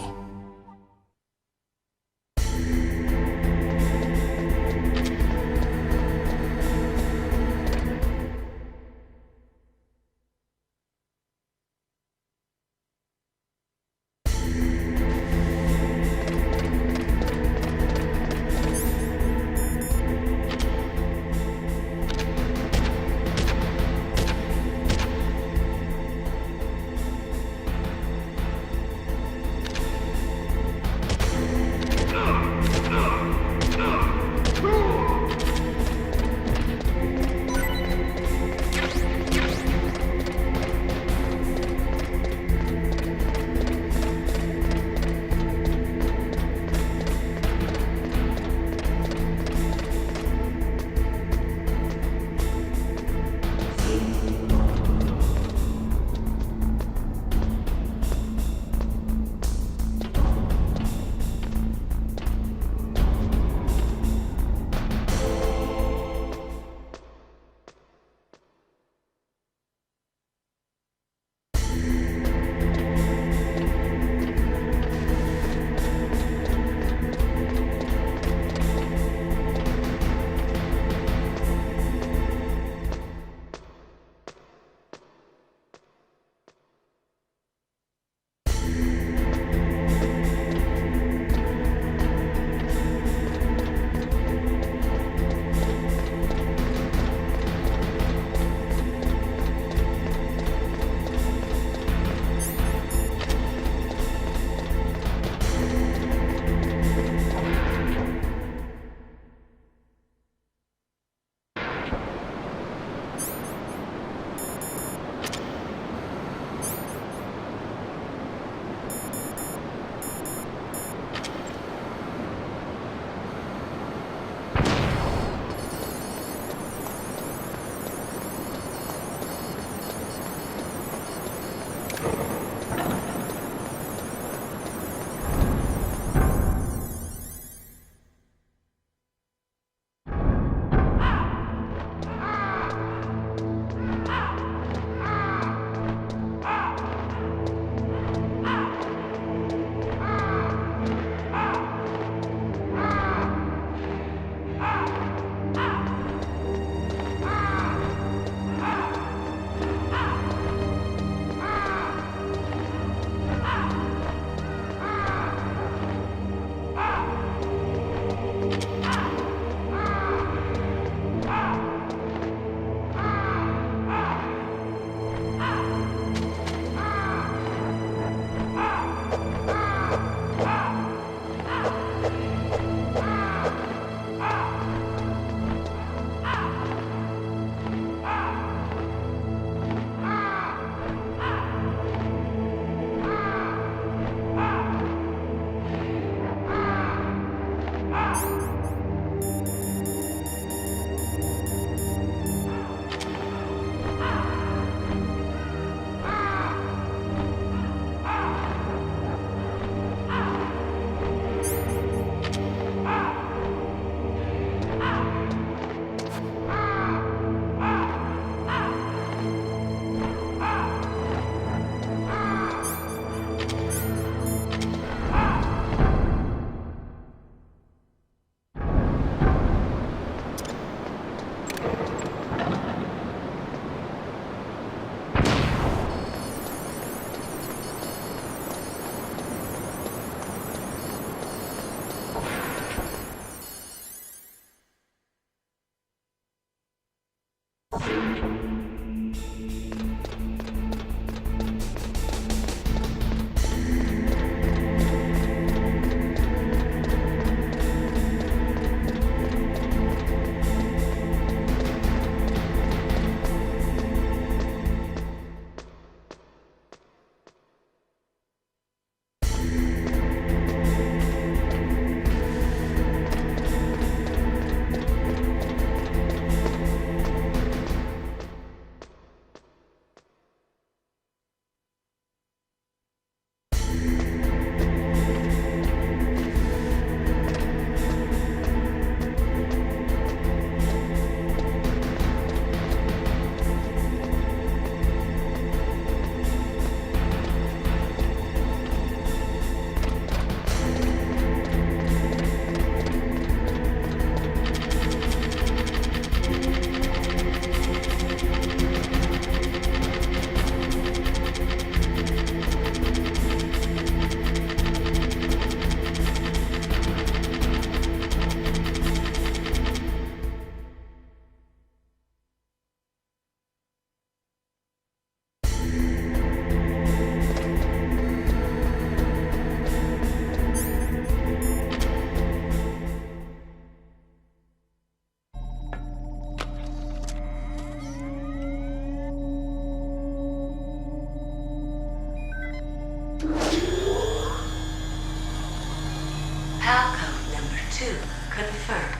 Confirmed.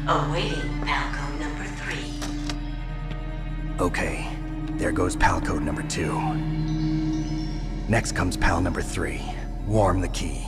Awaiting PAL code number 3. Okay, there goes PAL code number 2. Next comes PAL number 3. Warm the key.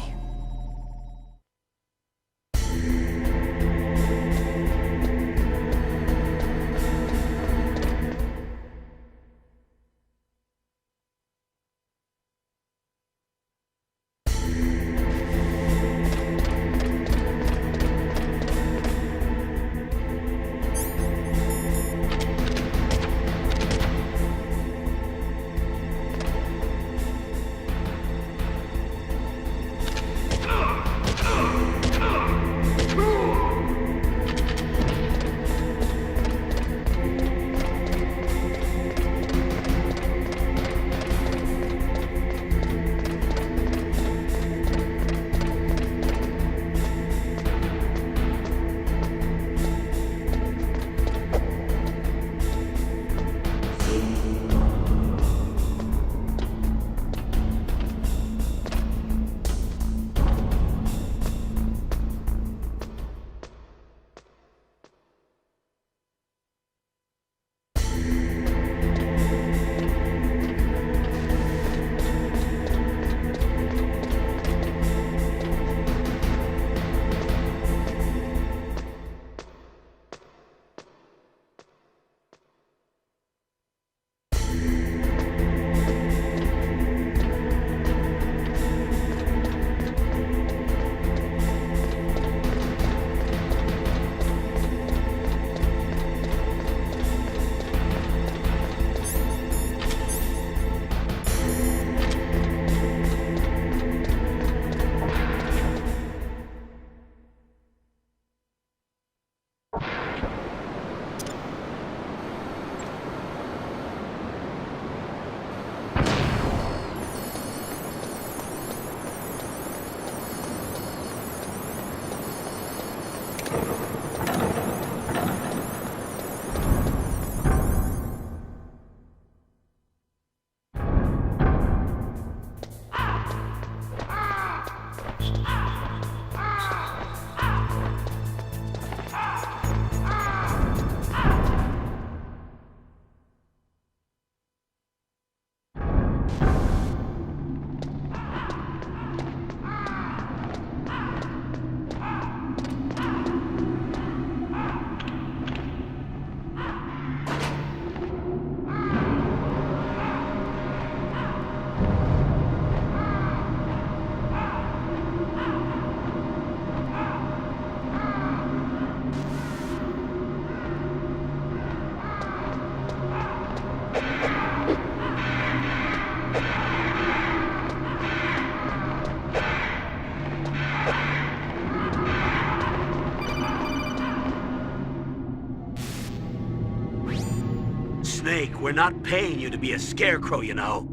Snake, we're not paying you to be a scarecrow, you know.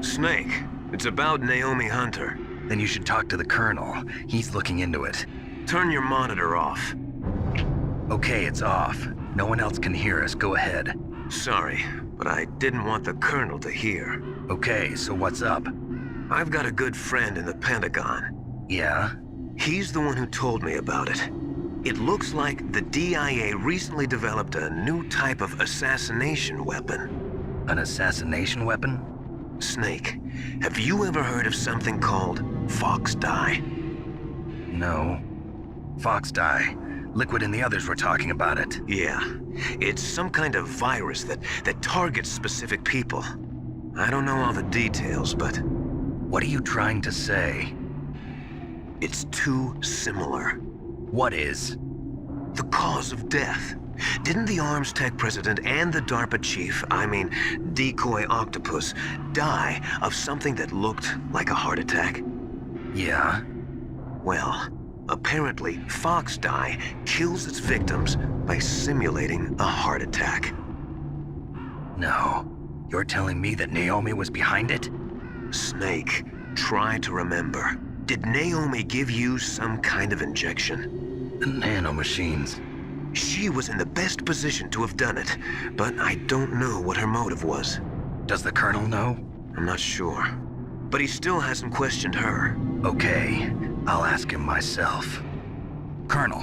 Snake, it's about Naomi Hunter. Then you should talk to the Colonel. He's looking into it. Turn your monitor off. Okay, it's off. No one else can hear us. Go ahead. Sorry, but I didn't want the Colonel to hear. Okay, so what's up? I've got a good friend in the Pentagon. Yeah? He's the one who told me about it. It looks like the DIA recently developed a new type of assassination weapon. An assassination weapon? Snake, have you ever heard of something called Fox Dye? No. Fox Dye. Liquid and the others were talking about it. Yeah. It's some kind of virus that targets specific people. I don't know all the details, but... What are you trying to say? It's too similar. What is? The cause of death. Didn't the Arms Tech president and the DARPA chief, I mean, Decoy Octopus, die of something that looked like a heart attack? Yeah? Well, apparently Fox Dye kills its victims by simulating a heart attack. No. You're telling me that Naomi was behind it? Snake, try to remember. Did Naomi give you some kind of injection? The nanomachines. She was in the best position to have done it, but I don't know what her motive was. Does the Colonel know? I'm not sure. But he still hasn't questioned her. Okay, I'll ask him myself. Colonel,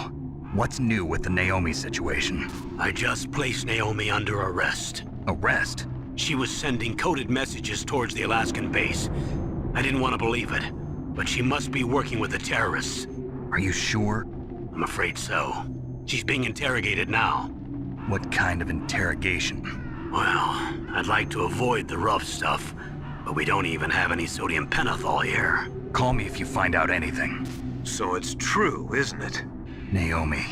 what's new with the Naomi situation? I just placed Naomi under arrest. Arrest? She was sending coded messages towards the Alaskan base. I didn't want to believe it, but she must be working with the terrorists. Are you sure? I'm afraid so. She's being interrogated now. What kind of interrogation? Well, I'd like to avoid the rough stuff, but we don't even have any sodium pentothal here. Call me if you find out anything. So it's true, isn't it? Naomi.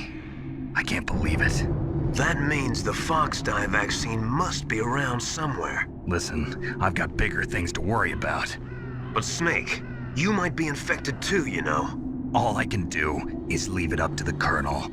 I can't believe it. That means the Fox Dye vaccine must be around somewhere. Listen, I've got bigger things to worry about. But Snake, you might be infected too, you know. All I can do is leave it up to the Colonel.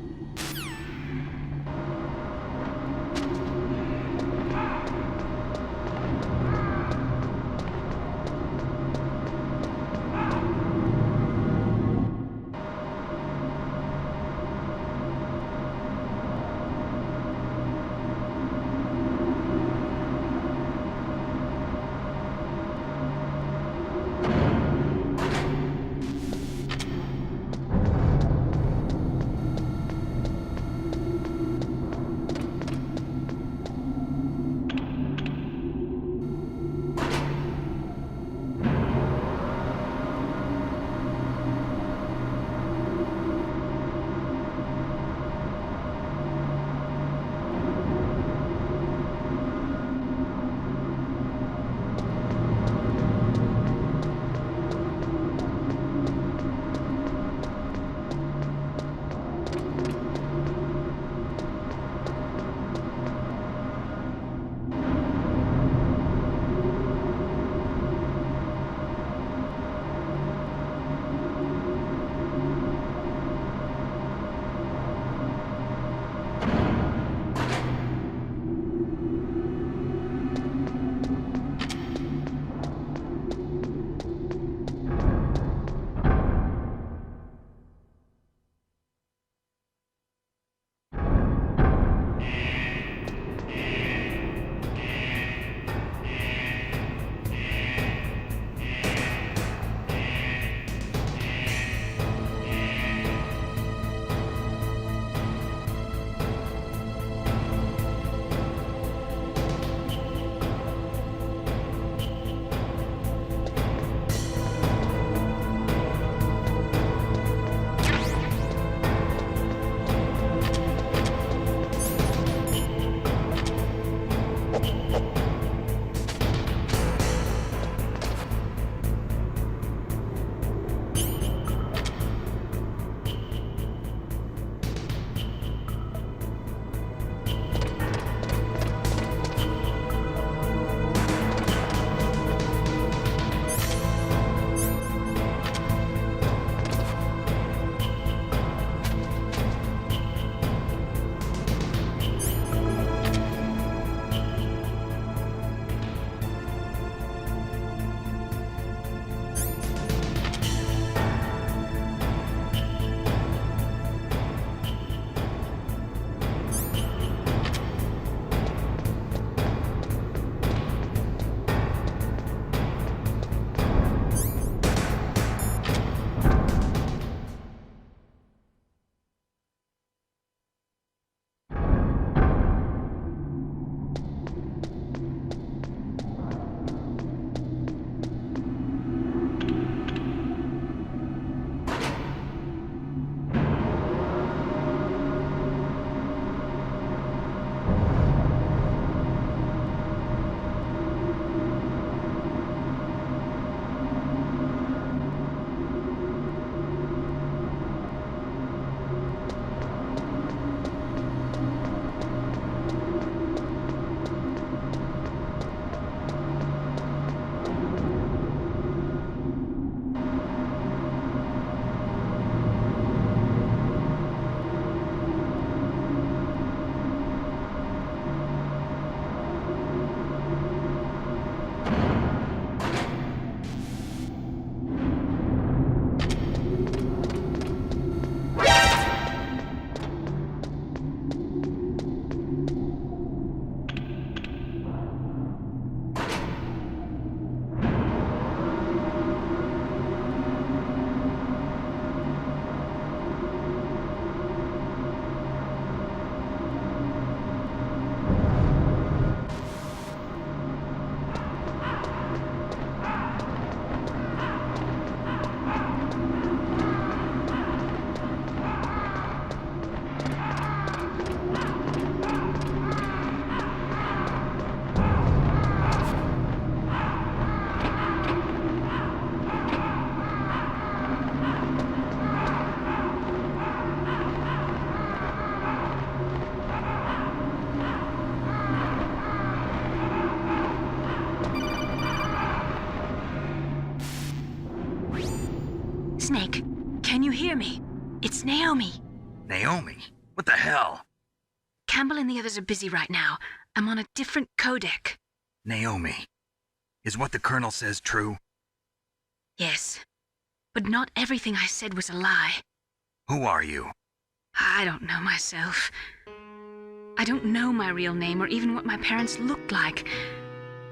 Snake, can you hear me? It's Naomi. Naomi? What the hell? Campbell and the others are busy right now. I'm on a different codec. Naomi, is what the Colonel says true? Yes. But not everything I said was a lie. Who are you? I don't know myself. I don't know my real name or even what my parents looked like.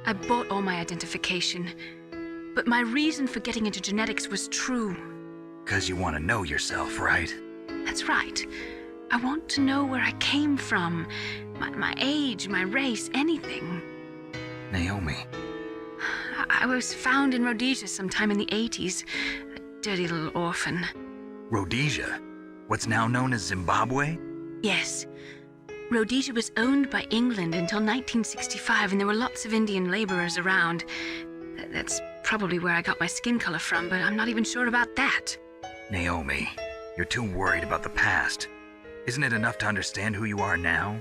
I bought all my identification. But my reason for getting into genetics was true. 'Cause you want to know yourself, right? That's right. I want to know where I came from. My age, my race, anything. Naomi. I was found in Rhodesia sometime in the 80s. A dirty little orphan. Rhodesia? What's now known as Zimbabwe? Yes. Rhodesia was owned by England until 1965, and there were lots of Indian laborers around. That's probably where I got my skin color from, but I'm not even sure about that. Naomi, you're too worried about the past. Isn't it enough to understand who you are now?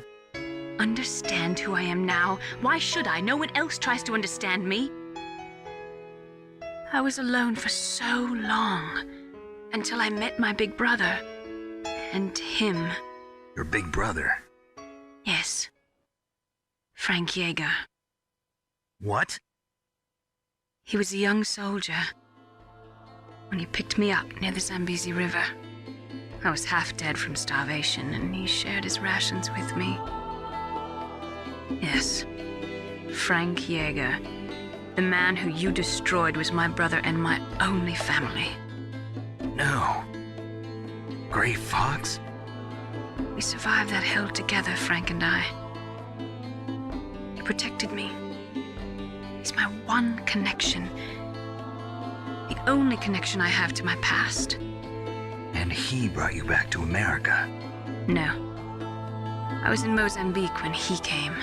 Understand who I am now? Why should I? No one else tries to understand me. I was alone for so long, until I met my big brother. And him. Your big brother? Yes. Frank Yeager. What? He was a young soldier when he picked me up near the Zambezi River. I was half dead from starvation, and he shared his rations with me. Yes, Frank Yeager. The man who you destroyed was my brother and my only family. No. Gray Fox? We survived that hell together, Frank and I. He protected me. He's my one connection. The only connection I have to my past. And he brought you back to America? No. I was in Mozambique when he came.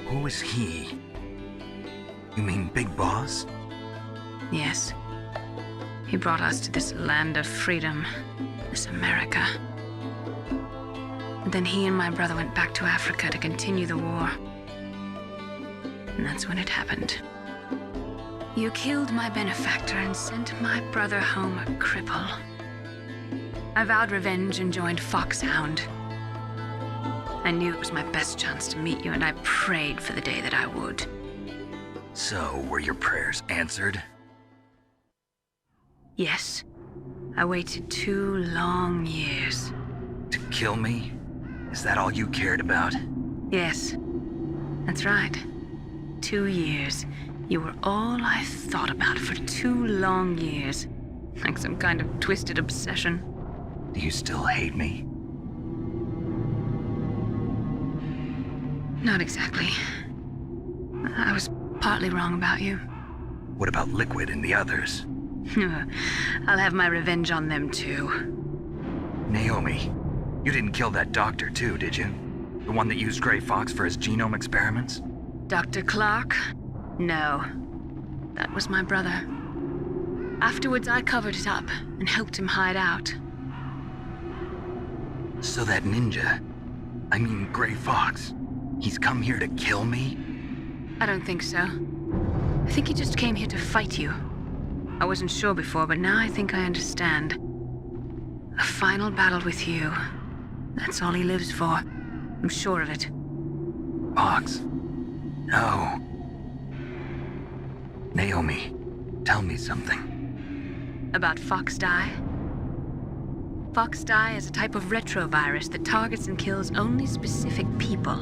Who is he? You mean Big Boss? Yes. He brought us to this land of freedom, this America. And then he and my brother went back to Africa to continue the war. And that's when it happened. You killed my benefactor and sent my brother home a cripple. I vowed revenge and joined Foxhound. I knew it was my best chance to meet you, and I prayed for the day that I would. So, were your prayers answered? Yes. I waited 2 long years. To kill me? Is that all you cared about? Yes. That's right. 2 years. You were all I thought about for 2 long years. Like some kind of twisted obsession. Do you still hate me? Not exactly. I was partly wrong about you. What about Liquid and the others? I'll have my revenge on them too. Naomi, you didn't kill that doctor too, did you? The one that used Gray Fox for his genome experiments? Dr. Clark? No. That was my brother. Afterwards, I covered it up and helped him hide out. So that ninja, I mean Gray Fox, he's come here to kill me? I don't think so. I think he just came here to fight you. I wasn't sure before, but now I think I understand. A final battle with you. That's all he lives for. I'm sure of it. Fox? No. Naomi, tell me something. About Fox Die? Fox Die is a type of retrovirus that targets and kills only specific people.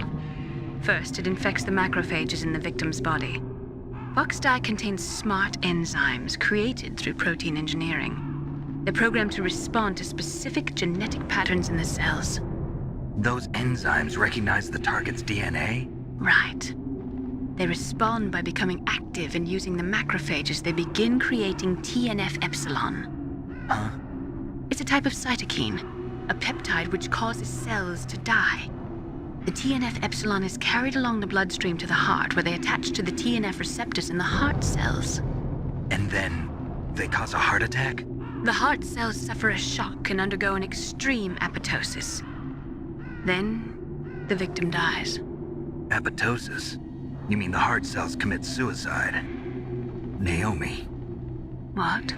First, it infects the macrophages in the victim's body. Fox Die contains smart enzymes created through protein engineering. They're programmed to respond to specific genetic patterns in the cells. Those enzymes recognize the target's DNA? Right. They respond by becoming active and using the macrophages. They begin creating TNF-epsilon. Huh? It's a type of cytokine, a peptide which causes cells to die. The TNF-epsilon is carried along the bloodstream to the heart, where they attach to the TNF receptors in the heart cells. And then they cause a heart attack? The heart cells suffer a shock and undergo an extreme apoptosis. Then, the victim dies. Apoptosis? You mean the heart cells commit suicide? Naomi. What?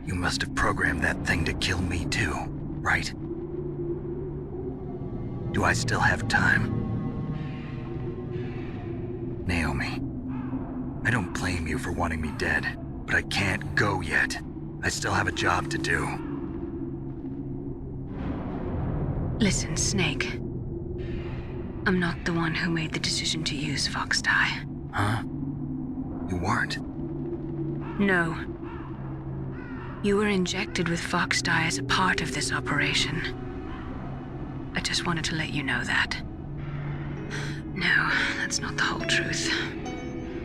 You must have programmed that thing to kill me too, right? Do I still have time? Naomi, I don't blame you for wanting me dead, but I can't go yet. I still have a job to do. Listen, Snake. I'm not the one who made the decision to use Fox Dye. Huh? You weren't? No. You were injected with Fox Dye as a part of this operation. I just wanted to let you know that. No, that's not the whole truth.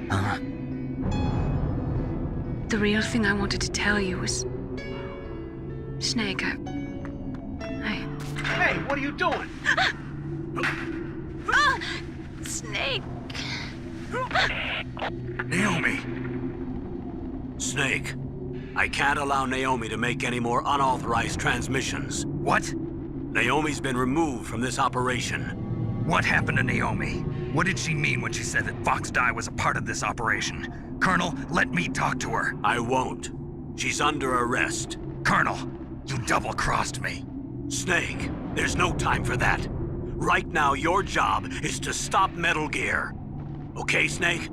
Huh? The real thing I wanted to tell you was... Snake, Hey, what are you doing? Snake! Naomi! Snake, I can't allow Naomi to make any more unauthorized transmissions. What? Naomi's been removed from this operation. What happened to Naomi? What did she mean when she said that Fox Dye was a part of this operation? Colonel, let me talk to her. I won't. She's under arrest. Colonel, you double-crossed me. Snake, there's no time for that. Right now, your job is to stop Metal Gear. Okay, Snake?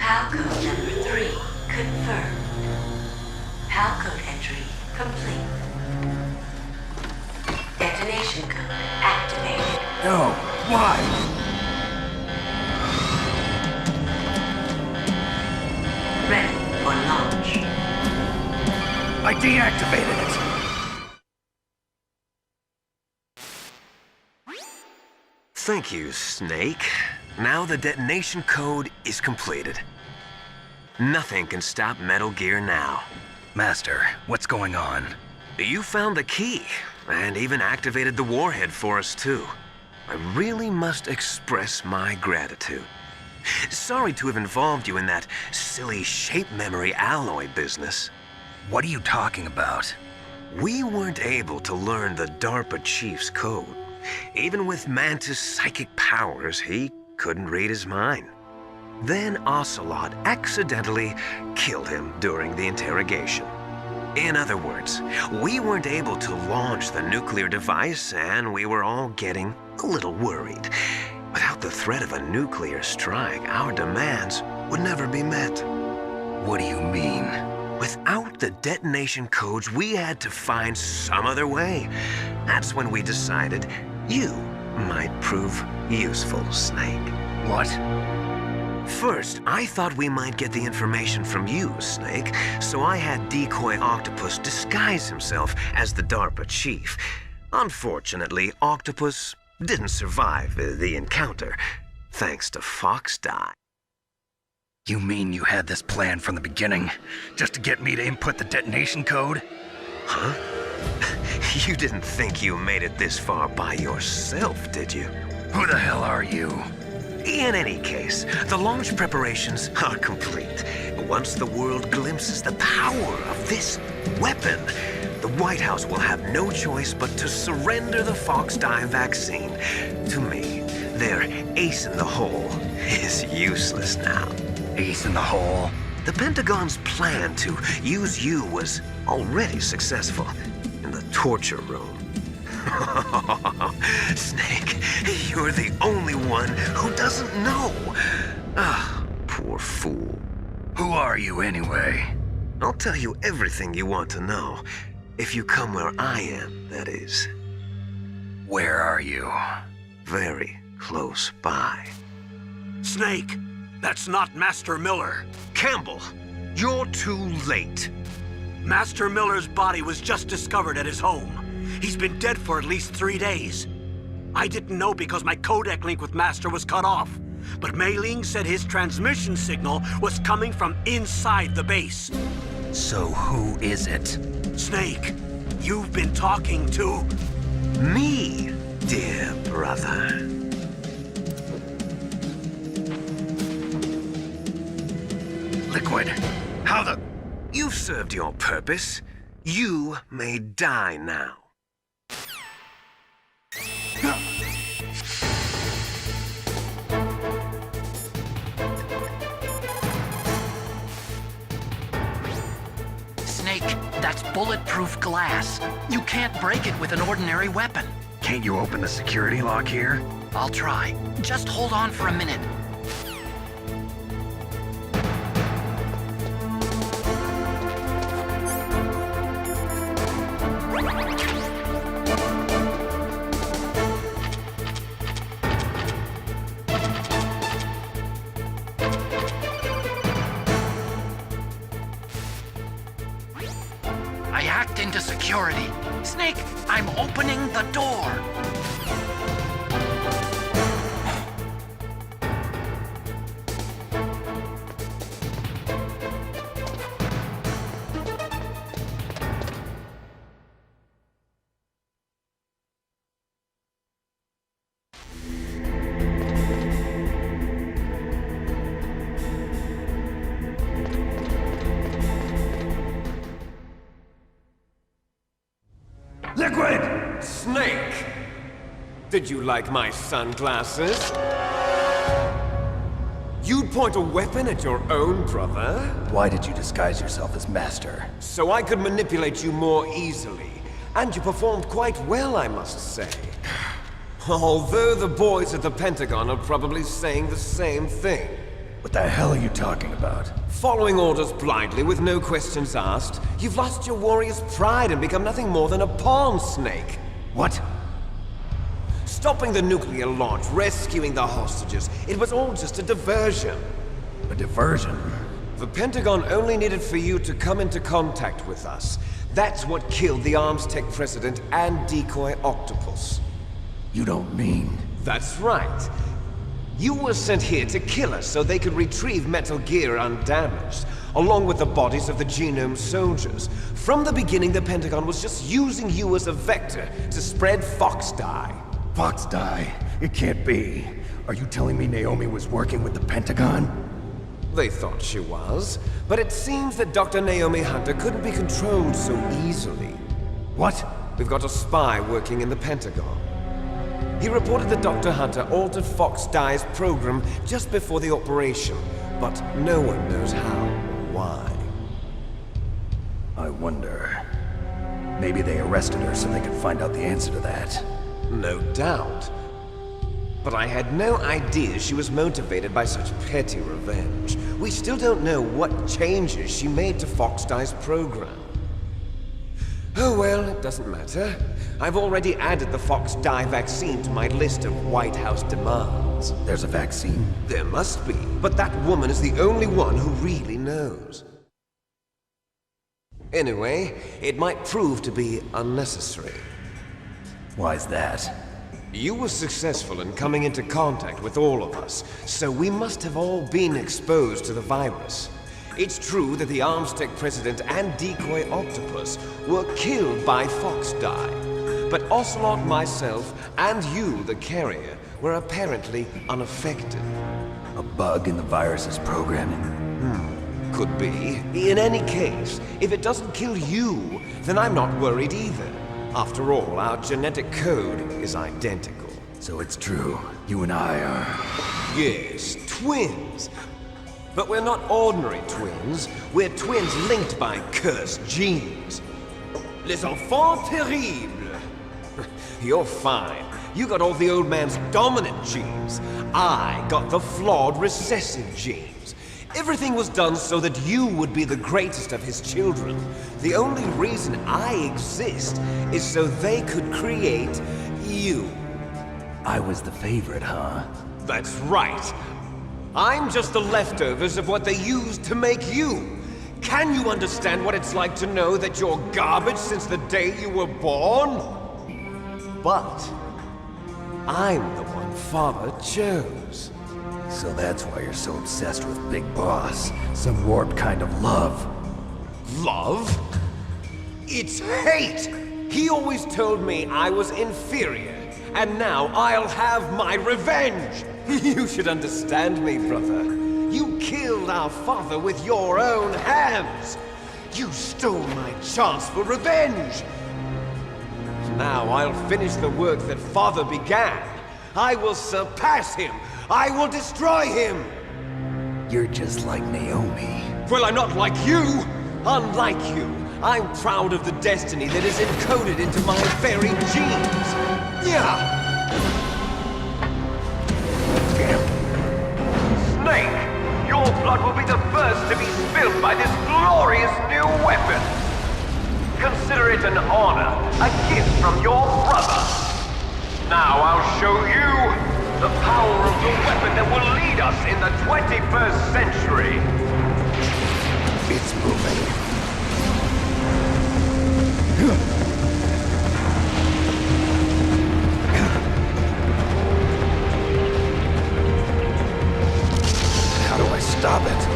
Halcode number 3 confirmed. Halcode entry complete. Detonation code activated. No, why? Ready for launch. I deactivated it. Thank you, Snake. Now the detonation code is completed. Nothing can stop Metal Gear now. Master, what's going on? You found the key, and even activated the warhead for us, too. I really must express my gratitude. Sorry to have involved you in that silly shape memory alloy business. What are you talking about? We weren't able to learn the DARPA chief's code. Even with Mantis' psychic powers, he couldn't read his mind. Then Ocelot accidentally killed him during the interrogation. In other words, we weren't able to launch the nuclear device, and we were all getting a little worried. Without the threat of a nuclear strike, our demands would never be met. What do you mean? Without the detonation codes, we had to find some other way. That's when we decided you might prove useful, Snake. What? First, I thought we might get the information from you, Snake, so I had Decoy Octopus disguise himself as the DARPA chief. Unfortunately, Octopus didn't survive the encounter, thanks to Fox-Die. You mean you had this plan from the beginning, just to get me to input the detonation code? Huh? You didn't think you made it this far by yourself, did you? Who the hell are you? In any case, the launch preparations are complete. Once the world glimpses the power of this weapon, the White House will have no choice but to surrender the Fox-Die vaccine to me. Their ace in the hole is useless now. Ace in the hole? The Pentagon's plan to use you was already successful in the torture room. Snake, you're the only one who doesn't know. Ah, poor fool. Who are you anyway? I'll tell you everything you want to know. If you come where I am, that is. Where are you? Very close by. Snake, that's not Master Miller. Campbell, you're too late. Master Miller's body was just discovered at his home. He's been dead for at least 3 days. I didn't know because my codec link with Master was cut off. But Mei Ling said his transmission signal was coming from inside the base. So who is it? Snake, you've been talking to... me, dear brother. Liquid, how the... You've served your purpose. You may die now. Snake, that's bulletproof glass. You can't break it with an ordinary weapon. Can't you open the security lock here? I'll try. Just hold on for a minute. I hacked into security. Snake, I'm opening the door. Liquid! Snake! Did you like my sunglasses? You'd point a weapon at your own brother? Why did you disguise yourself as Master? So I could manipulate you more easily. And you performed quite well, I must say. Although the boys at the Pentagon are probably saying the same thing. What the hell are you talking about? Following orders blindly with no questions asked, you've lost your warrior's pride and become nothing more than a pawn, Snake. What? Stopping the nuclear launch, rescuing the hostages, it was all just a diversion. A diversion? The Pentagon only needed for you to come into contact with us. That's what killed the Arms Tech president and Decoy Octopus. You don't mean... That's right. You were sent here to kill us so they could retrieve Metal Gear undamaged, along with the bodies of the Genome soldiers. From the beginning, the Pentagon was just using you as a vector to spread Fox-Die. Fox-Die? It can't be. Are you telling me Naomi was working with the Pentagon? They thought she was, but it seems that Dr. Naomi Hunter couldn't be controlled so easily. What? We've got a spy working in the Pentagon. He reported that Dr. Hunter altered Fox Dye's program just before the operation, but no one knows how or why. I wonder... maybe they arrested her so they could find out the answer to that. No doubt. But I had no idea she was motivated by such petty revenge. We still don't know what changes she made to Fox Dye's program. Oh well, it doesn't matter. I've already added the Fox Dye vaccine to my list of White House demands. There's a vaccine? There must be, but that woman is the only one who really knows. Anyway, it might prove to be unnecessary. Why's that? You were successful in coming into contact with all of us, so we must have all been exposed to the virus. It's true that the Armstech president and decoy octopus were killed by Fox Dye, but Ocelot, myself, and you, the carrier, were apparently unaffected. A bug in the virus's programming? Could be. In any case, if it doesn't kill you, then I'm not worried either. After all, our genetic code is identical. So it's true. You and I are... Yes, twins. But we're not ordinary twins. We're twins linked by cursed genes. Les enfants terribles. You're fine. You got all the old man's dominant genes. I got the flawed recessive genes. Everything was done so that you would be the greatest of his children. The only reason I exist is so they could create you. I was the favorite, huh? That's right. I'm just the leftovers of what they used to make you. Can you understand what it's like to know that you're garbage since the day you were born? But I'm the one Father chose. So that's why you're so obsessed with Big Boss. Some warped kind of love. Love? It's hate! He always told me I was inferior, and now I'll have my revenge! You should understand me, brother. You killed our father with your own hands! You stole my chance for revenge! Now I'll finish the work that Father began. I will surpass him! I will destroy him! You're just like Naomi. Well, I'm not like you! Unlike you, I'm proud of the destiny that is encoded into my very genes! Yeah! Snake, your blood will be the first to be spilled by this glorious new weapon! Consider it an honor, a gift from your brother! Now I'll show you the power of the weapon that will lead us in the 21st century! It's moving. How do I stop it?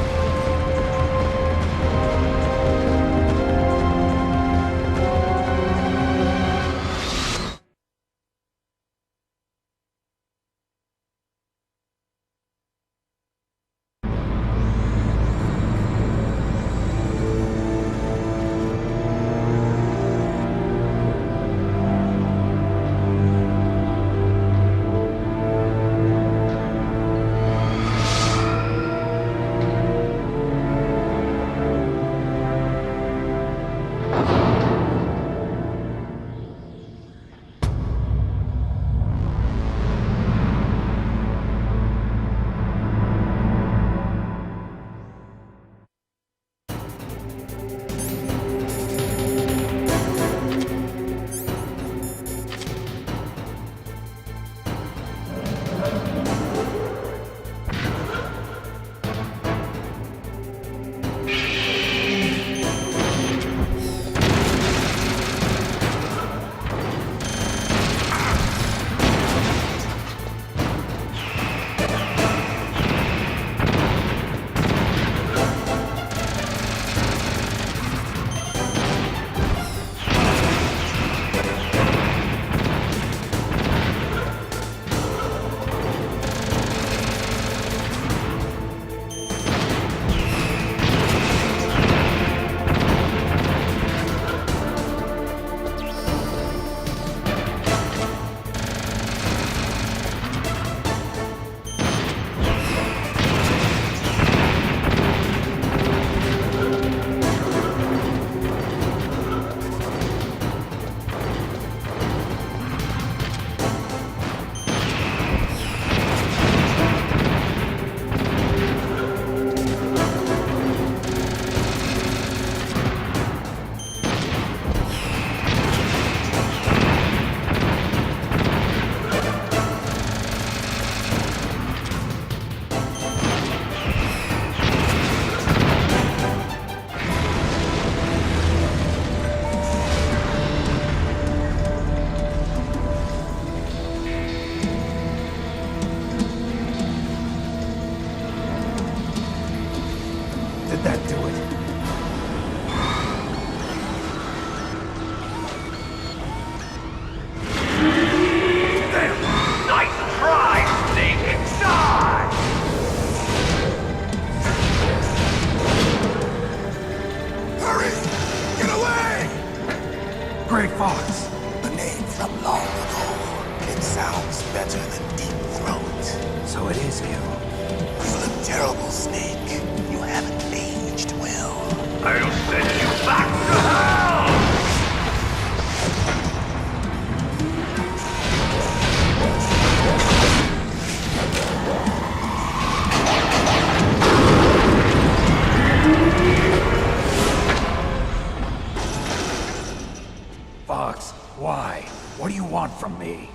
me?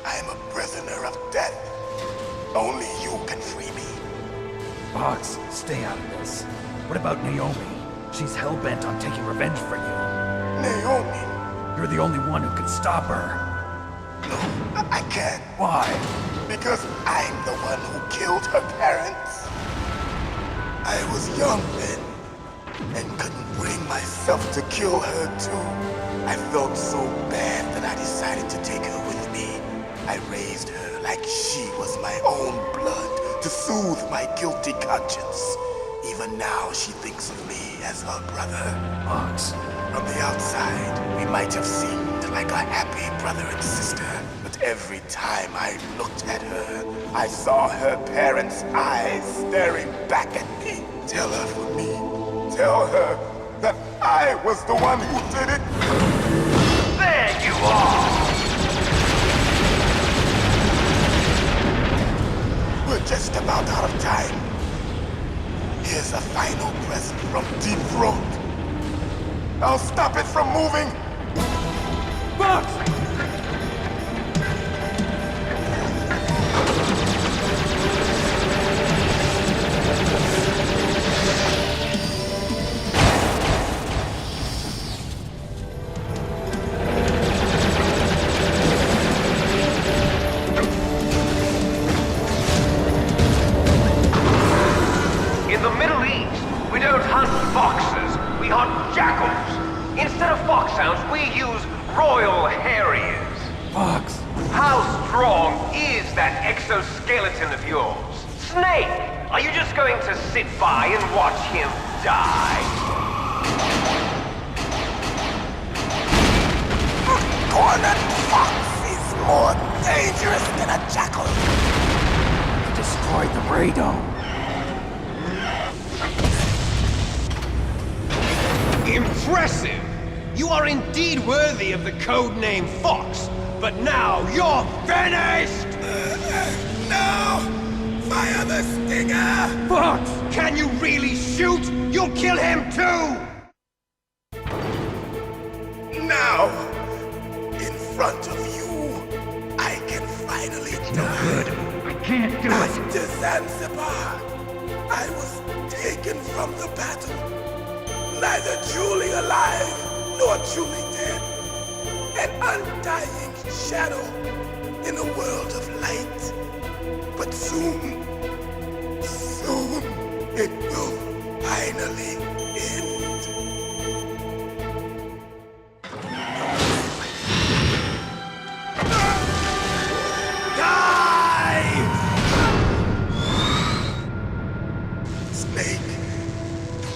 I'm a prisoner of death. Only you can free me. Fox, stay out of this. What about Naomi? She's hell-bent on taking revenge for you. Naomi? You're the only one who can stop her. No, I can't. Why? Because I'm the one who killed her parents. I was young then, and couldn't bring myself to kill her too. I felt so bad that I decided to take her with me. I raised her like she was my own blood to soothe my guilty conscience. Even now, she thinks of me as her brother. Fox. From the outside, we might have seemed like a happy brother and sister, but every time I looked at her, I saw her parents' eyes staring back at me. Tell her for me. Tell her that I was the one who did it. There you are! We're just about out of time. Here's a final present from Deep Throat. I'll stop it from moving. Fox! In the Middle East, we don't hunt foxes, we hunt jackals. Instead of foxhounds, we use Royal Harriers. Fox! How strong is that exoskeleton of yours? Snake, are you just going to sit by and watch him die? A cornered fox is more dangerous than a jackal. He destroyed the radome. Impressive! You are indeed worthy of the codename Fox, but now you're finished! No! Fire the stinger! Fox! Can you really shoot? You'll kill him too! Now, in front of you, I can finally die. Good. I can't do it. After Zanzibar, I was taken from the battle. Neither truly alive nor truly dead. An undying shadow in a world of light. But soon, soon, it will finally end. Die! Snake,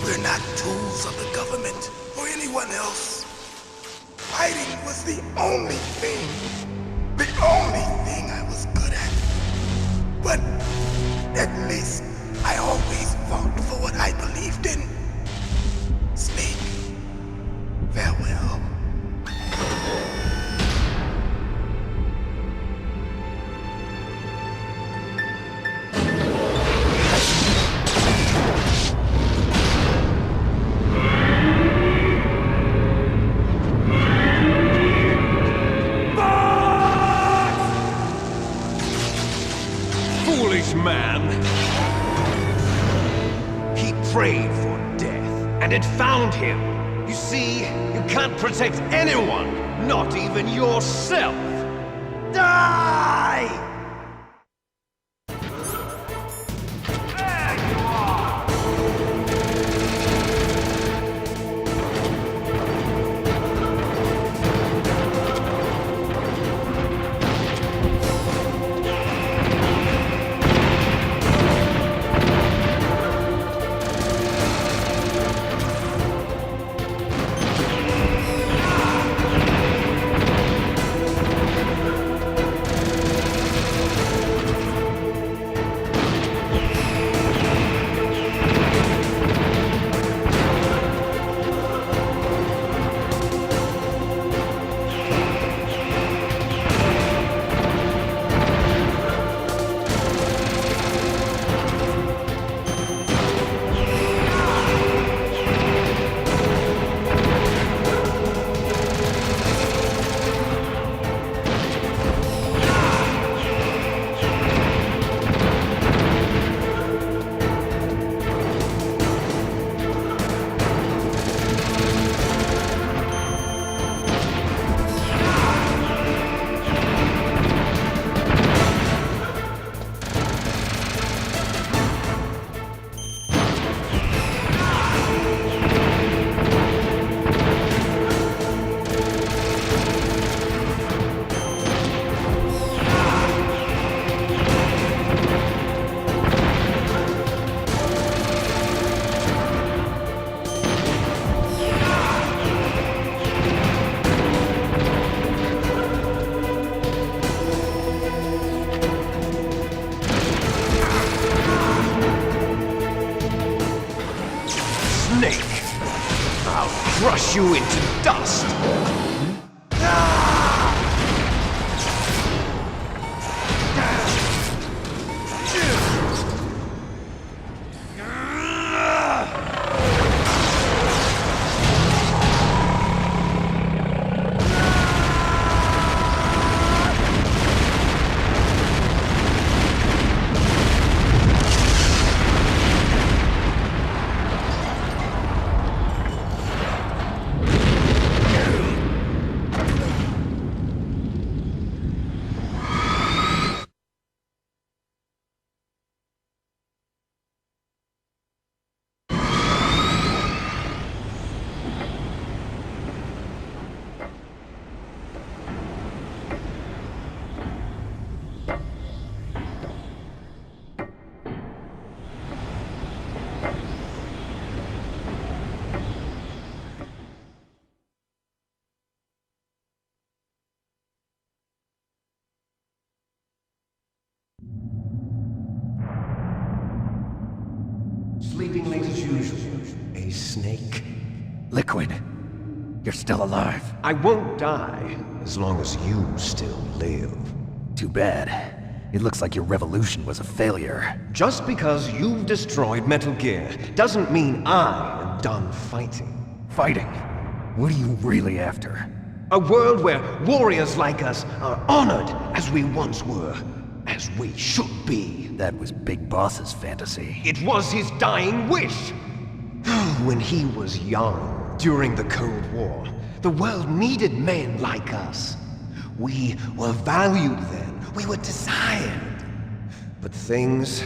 we're not tools of the government or anyone else. Fighting was the only thing I was good at. But at least I always fought for what I believed in. Snake, farewell. Foolish man! He prayed for death, and it found him. You see, you can't protect anyone, not even yourself. Die! crunch you into dust! Sleeping late as usual. A snake? Liquid, you're still alive. I won't die as long as you still live. Too bad. It looks like your revolution was a failure. Just because you've destroyed Metal Gear doesn't mean I am done fighting. Fighting? What are you really after? A world where warriors like us are honored as we once were. As we should be. That was Big Boss's fantasy. It was his dying wish! When he was young, during the Cold War, the world needed men like us. We were valued then. We were desired. But things,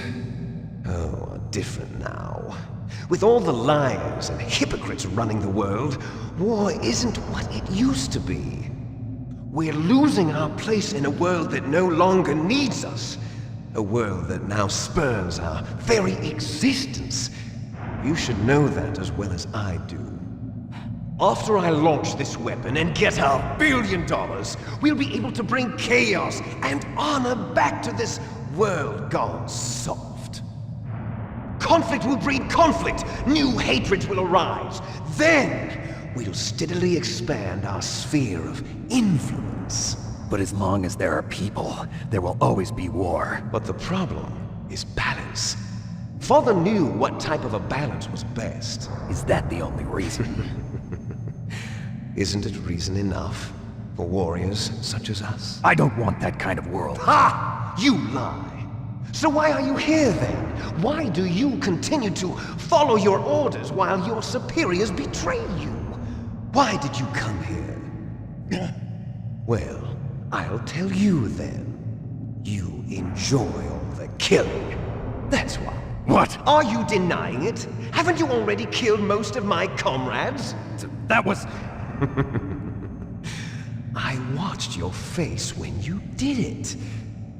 are different now. With all the liars and hypocrites running the world, war isn't what it used to be. We're losing our place in a world that no longer needs us. A world that now spurns our very existence. You should know that as well as I do. After I launch this weapon and get our $1 billion, we'll be able to bring chaos and honor back to this world gone soft. Conflict will breed conflict. New hatreds will arise. Then we'll steadily expand our sphere of influence. But as long as there are people, there will always be war. But the problem is balance. Father knew what type of a balance was best. Is that the only reason? Isn't it reason enough for warriors such as us? I don't want that kind of world. Ha! You lie! So why are you here then? Why do you continue to follow your orders while your superiors betray you? Why did you come here? Well, I'll tell you then. You enjoy all the killing. That's why. What? Are you denying it? Haven't you already killed most of my comrades? That was... I watched your face when you did it.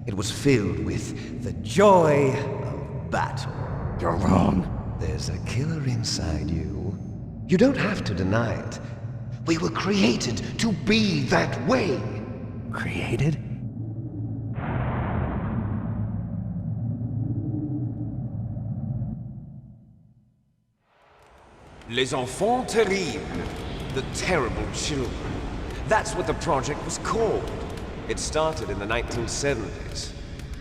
It was filled with the joy of battle. You're wrong. There's a killer inside you. You don't have to deny it. We were created to be that way. Created? Les enfants terribles. The terrible children. That's what the project was called. It started in the 1970s.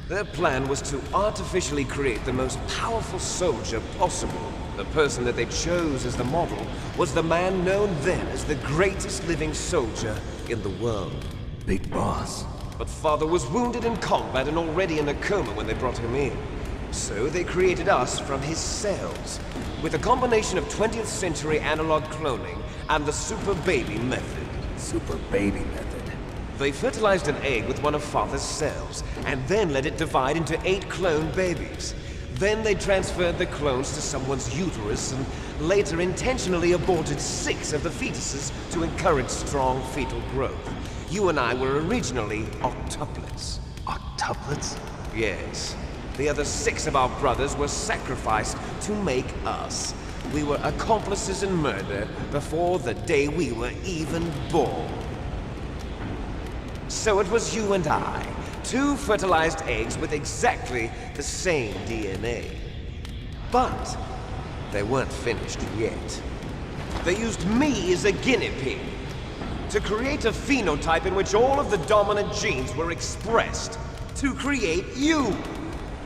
Their plan was to artificially create the most powerful soldier possible. The person that they chose as the model was the man known then as the greatest living soldier in the world. Big Boss. But Father was wounded in combat and already in a coma when they brought him in. So they created us from his cells, with a combination of 20th century analog cloning and the Super Baby method. Super Baby method? They fertilized an egg with one of Father's cells, and then let it divide into 8 clone babies. Then they transferred the clones to someone's uterus, and later intentionally aborted 6 of the fetuses to encourage strong fetal growth. You and I were originally octuplets. Octuplets? Yes. The other 6 of our brothers were sacrificed to make us. We were accomplices in murder before the day we were even born. So it was you and I, 2 fertilized eggs with exactly the same DNA. But they weren't finished yet. They used me as a guinea pig to create a phenotype in which all of the dominant genes were expressed. To create you.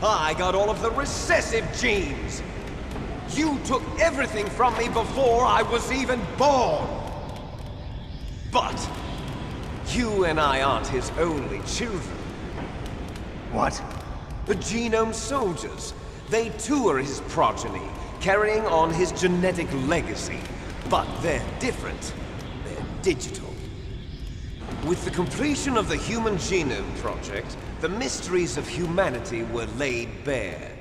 I got all of the recessive genes. You took everything from me before I was even born. But you and I aren't his only children. What? The Genome Soldiers. They too are his progeny, carrying on his genetic legacy. But they're different. They're digital. With the completion of the Human Genome Project, the mysteries of humanity were laid bare.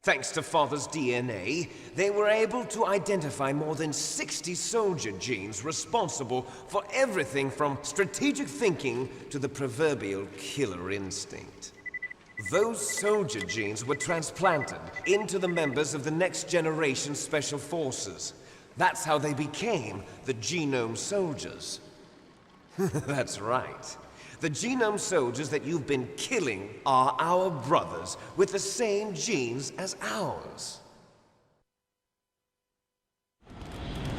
Thanks to Father's DNA, they were able to identify more than 60 soldier genes responsible for everything from strategic thinking to the proverbial killer instinct. Those soldier genes were transplanted into the members of the Next Generation Special Forces. That's how they became the Genome Soldiers. That's right. The Genome Soldiers that you've been killing are our brothers with the same genes as ours.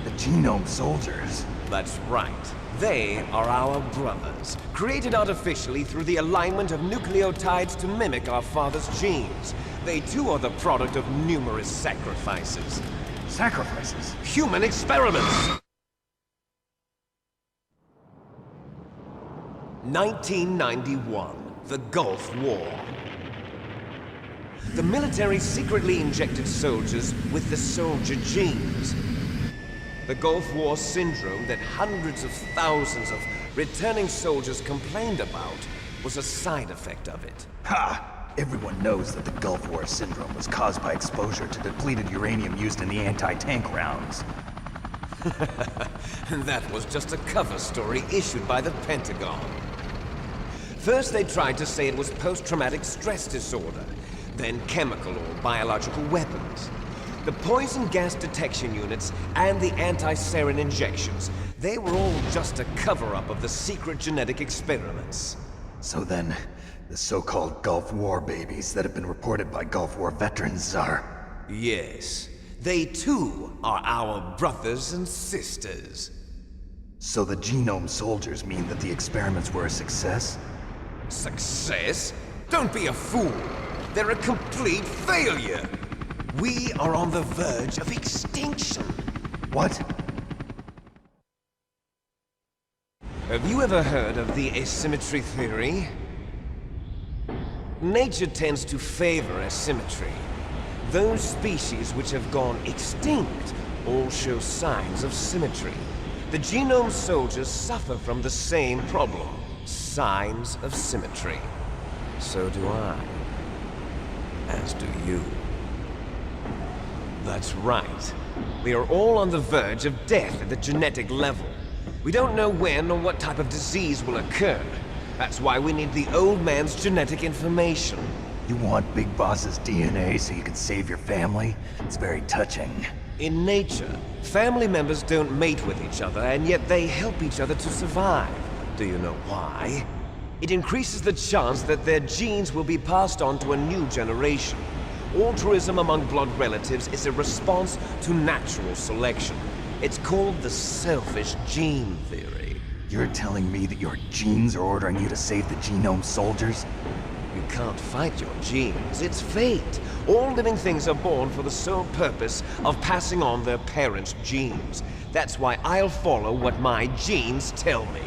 The Genome Soldiers? That's right. They are our brothers, created artificially through the alignment of nucleotides to mimic our father's genes. They too are the product of numerous sacrifices. Sacrifices? Human experiments! 1991, the Gulf War. The military secretly injected soldiers with the soldier genes. The Gulf War syndrome that hundreds of thousands of returning soldiers complained about was a side effect of it. Ha! Everyone knows that the Gulf War syndrome was caused by exposure to depleted uranium used in the anti-tank rounds. That was just a cover story issued by the Pentagon. First they tried to say it was post-traumatic stress disorder, then chemical or biological weapons. The poison gas detection units and the anti-sarin injections, they were all just a cover-up of the secret genetic experiments. So then, the so-called Gulf War babies that have been reported by Gulf War veterans are... Yes. They too are our brothers and sisters. So the Genome Soldiers mean that the experiments were a success? Success? Don't be a fool. They're a complete failure. We are on the verge of extinction. What? Have you ever heard of the asymmetry theory? Nature tends to favor asymmetry. Those species which have gone extinct all show signs of symmetry. The Genome Soldiers suffer from the same problem. Signs of symmetry. So do I. As do you. That's right. We are all on the verge of death at the genetic level. We don't know when or what type of disease will occur. That's why we need the old man's genetic information. You want Big Boss's DNA so you can save your family? It's very touching. In nature, family members don't mate with each other, and yet they help each other to survive. Do you know why? It increases the chance that their genes will be passed on to a new generation. Altruism among blood relatives is a response to natural selection. It's called the selfish gene theory. You're telling me that your genes are ordering you to save the Genome Soldiers? You can't fight your genes. It's fate. All living things are born for the sole purpose of passing on their parents' genes. That's why I'll follow what my genes tell me.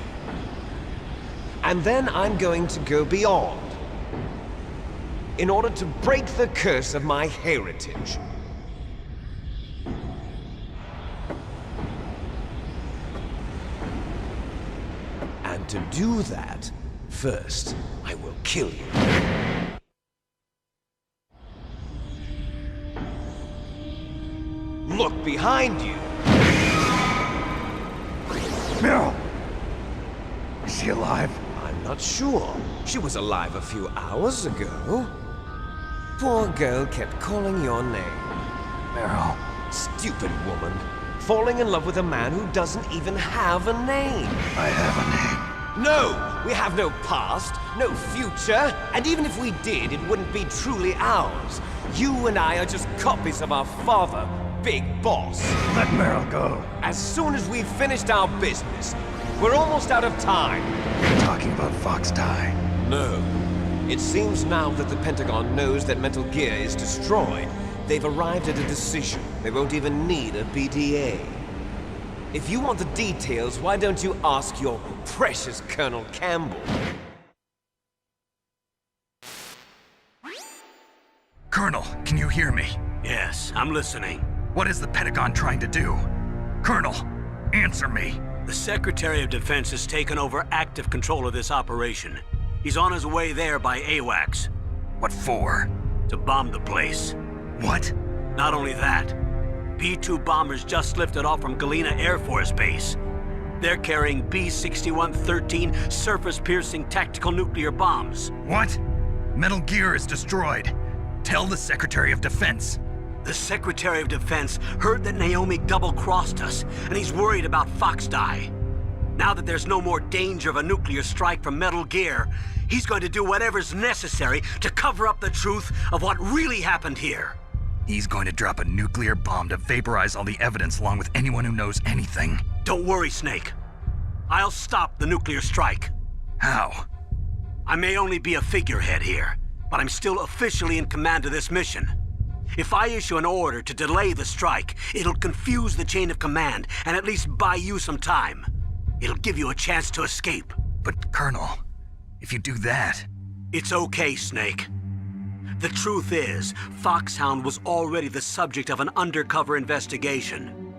And then I'm going to go beyond. In order to break the curse of my heritage. And to do that, first, I will kill you. Look behind you! Meryl! Is she alive? I'm not sure. She was alive a few hours ago. Poor girl kept calling your name. Meryl. Stupid woman. Falling in love with a man who doesn't even have a name. I have a name. No! We have no past, no future, and even if we did, it wouldn't be truly ours. You and I are just copies of our father, Big Boss. Let Meryl go. As soon as we've finished our business, we're almost out of time. You're talking about Fox Die. No. It seems now that the Pentagon knows that Metal Gear is destroyed. They've arrived at a decision. They won't even need a BDA. If you want the details, why don't you ask your precious Colonel Campbell? Colonel, can you hear me? Yes, I'm listening. What is the Pentagon trying to do? Colonel, answer me. The Secretary of Defense has taken over active control of this operation. He's on his way there by AWACS. What for? To bomb the place. What? Not only that, B-2 bombers just lifted off from Galena Air Force Base. They're carrying B-6113 surface-piercing tactical nuclear bombs. What? Metal Gear is destroyed. Tell the Secretary of Defense. The Secretary of Defense heard that Naomi double-crossed us, and he's worried about Fox Die. Now that there's no more danger of a nuclear strike from Metal Gear, he's going to do whatever's necessary to cover up the truth of what really happened here. He's going to drop a nuclear bomb to vaporize all the evidence along with anyone who knows anything. Don't worry, Snake. I'll stop the nuclear strike. How? I may only be a figurehead here, but I'm still officially in command of this mission. If I issue an order to delay the strike, it'll confuse the chain of command and at least buy you some time. It'll give you a chance to escape. But, Colonel, if you do that... It's okay, Snake. The truth is, Foxhound was already the subject of an undercover investigation.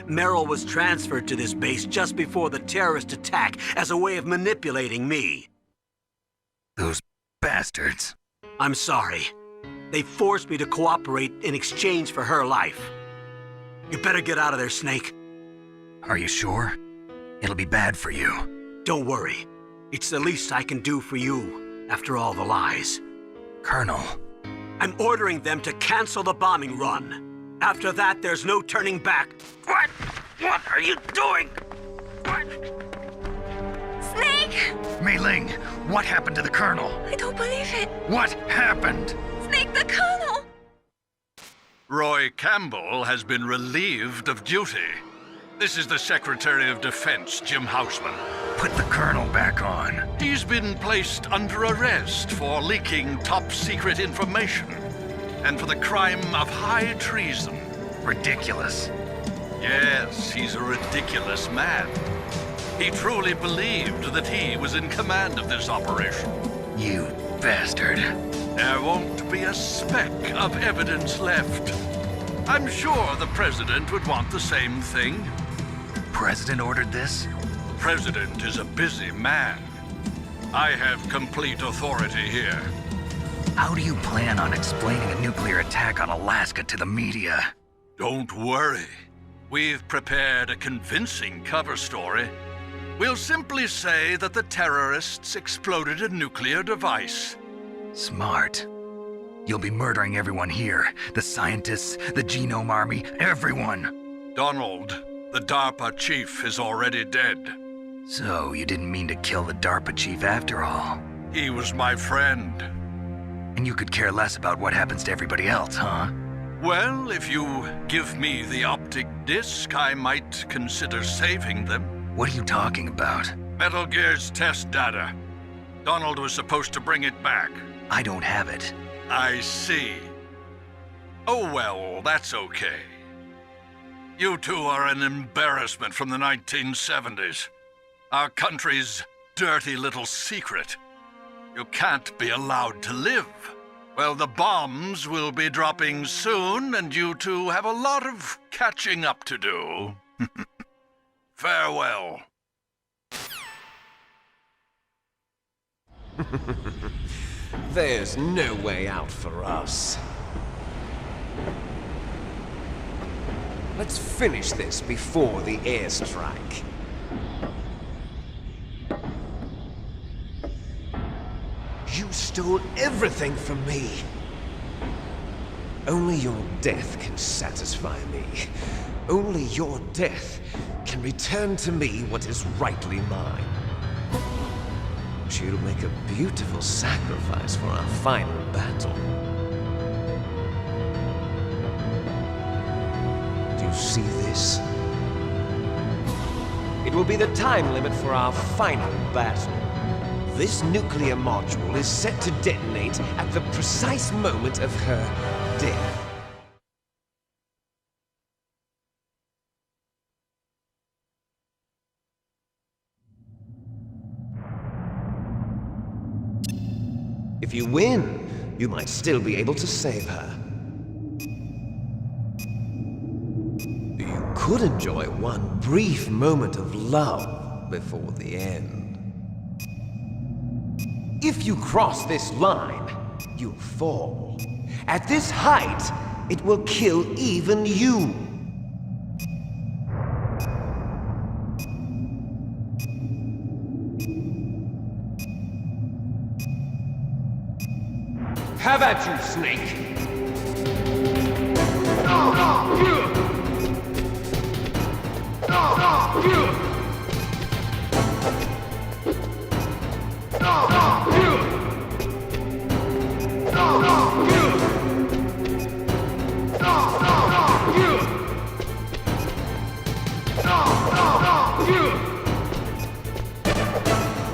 Meryl was transferred to this base just before the terrorist attack as a way of manipulating me. Those bastards. I'm sorry. They forced me to cooperate in exchange for her life. You better get out of there, Snake. Are you sure? It'll be bad for you. Don't worry. It's the least I can do for you, after all the lies. Colonel. I'm ordering them to cancel the bombing run. After that, there's no turning back. What? What are you doing? What? Snake! Mei Ling, what happened to the Colonel? I don't believe it. What happened? Snake, the Colonel! Roy Campbell has been relieved of duty. This is the Secretary of Defense, Jim Houseman. Put the Colonel back on. He's been placed under arrest for leaking top-secret information and for the crime of high treason. Ridiculous. Yes, he's a ridiculous man. He truly believed that he was in command of this operation. You bastard. There won't be a speck of evidence left. I'm sure the President would want the same thing. President ordered this? The President is a busy man. I have complete authority here. How do you plan on explaining a nuclear attack on Alaska to the media? Don't worry. We've prepared a convincing cover story. We'll simply say that the terrorists exploded a nuclear device. Smart. You'll be murdering everyone here. The scientists, the Genome Army, everyone. Donald, the DARPA chief, is already dead. So you didn't mean to kill the DARPA chief after all? He was my friend. And you could care less about what happens to everybody else, huh? Well, if you give me the optic disc, I might consider saving them. What are you talking about? Metal Gear's test data. Donald was supposed to bring it back. I don't have it. I see. Oh well, that's okay. You two are an embarrassment from the 1970s. Our country's dirty little secret. You can't be allowed to live. Well, the bombs will be dropping soon, and you two have a lot of catching up to do. Farewell. There's no way out for us. Let's finish this before the airstrike. You stole everything from me. Only your death can satisfy me. Only your death can return to me what is rightly mine. She'll make a beautiful sacrifice for our final battle. you see this? It will be the time limit for our final battle. This nuclear module is set to detonate at the precise moment of her death. If you win, you might still be able to save her. You could enjoy one brief moment of love before the end. If you cross this line, you'll fall. At this height, it will kill even you. Have at you, Snake!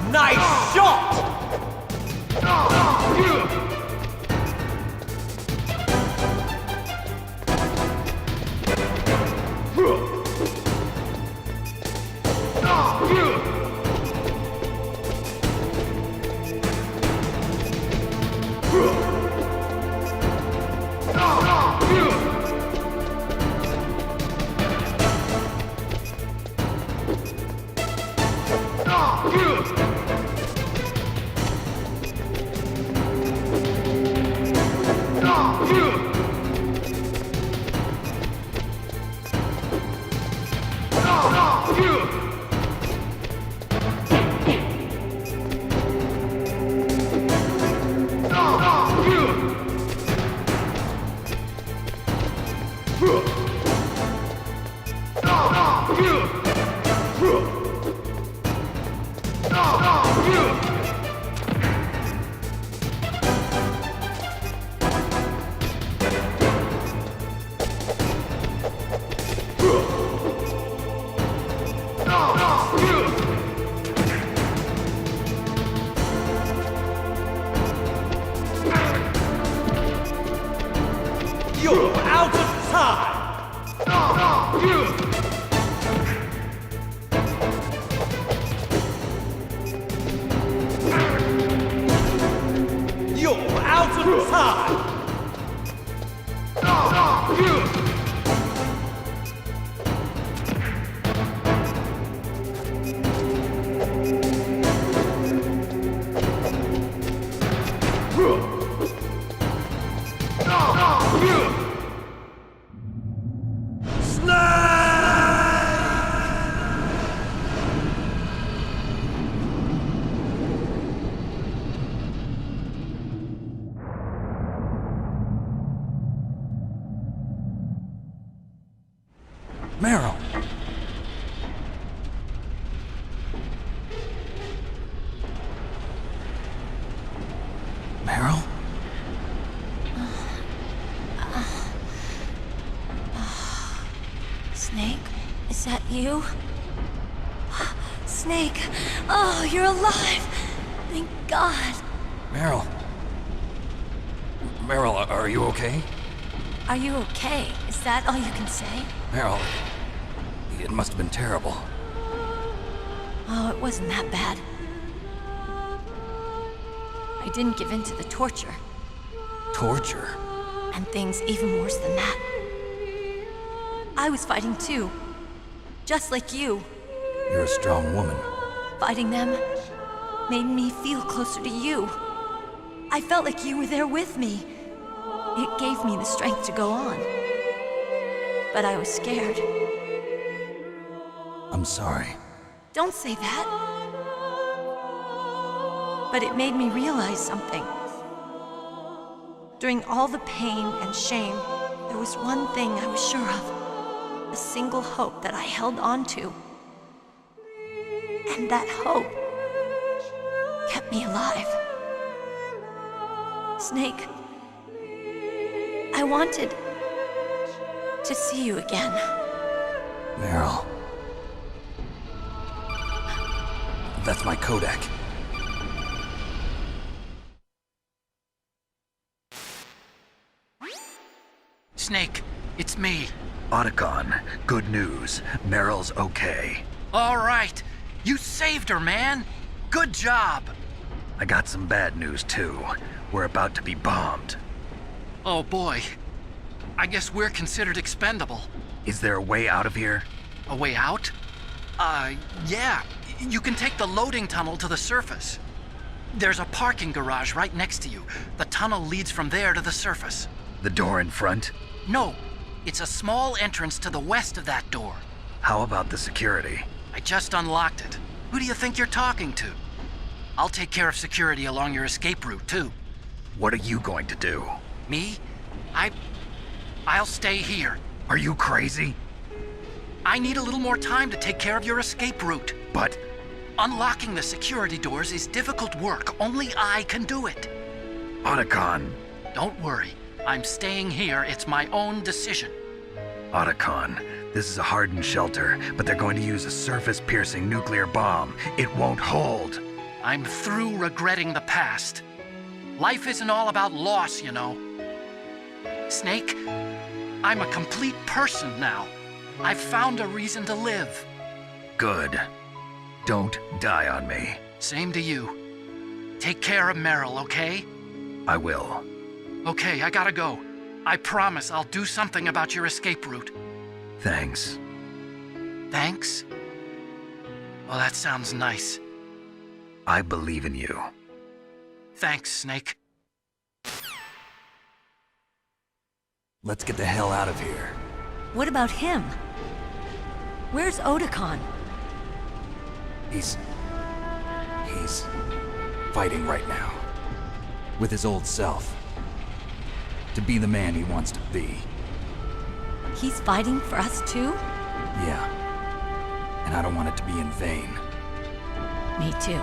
Nice shot! You're out of time! You're out of time! Meryl! Meryl? Snake, is that you? Snake! Oh, you're alive! Thank God! Meryl? Meryl, are you okay? Are you okay? Is that all you can say? Meryl, it must have been terrible. Oh, it wasn't that bad. I didn't give in to the torture. Torture? And things even worse than that. I was fighting too. Just like you. You're a strong woman. Fighting them made me feel closer to you. I felt like you were there with me. It gave me the strength to go on. But I was scared. I'm sorry. Don't say that. But it made me realize something. During all the pain and shame, there was one thing I was sure of. A single hope that I held on to. And that hope kept me alive. Snake, I wanted to see you again. Meryl. That's my Kodak. Snake, it's me. Otacon, good news. Meryl's okay. All right. You saved her, man. Good job. I got some bad news, too. We're about to be bombed. Oh, boy. I guess we're considered expendable. Is there a way out of here? A way out? Yeah. You can take the loading tunnel to the surface. There's a parking garage right next to you. The tunnel leads from there to the surface. The door in front? No. It's a small entrance to the west of that door. How about the security? I just unlocked it. Who do you think you're talking to? I'll take care of security along your escape route, too. What are you going to do? Me? I'll stay here. Are you crazy? I need a little more time to take care of your escape route. But... unlocking the security doors is difficult work. Only I can do it. Otacon. Don't worry. I'm staying here. It's my own decision. Otacon, this is a hardened shelter, but they're going to use a surface-piercing nuclear bomb. It won't hold. I'm through regretting the past. Life isn't all about loss, you know. Snake, I'm a complete person now. I've found a reason to live. Good. Don't die on me. Same to you. Take care of Meryl, okay? I will. Okay, I gotta go. I promise I'll do something about your escape route. Thanks. Thanks? Well, that sounds nice. I believe in you. Thanks, Snake. Let's get the hell out of here. What about him? Where's Otacon? He's fighting right now. With his old self. To be the man he wants to be. He's fighting for us too? Yeah. And I don't want it to be in vain. Me too.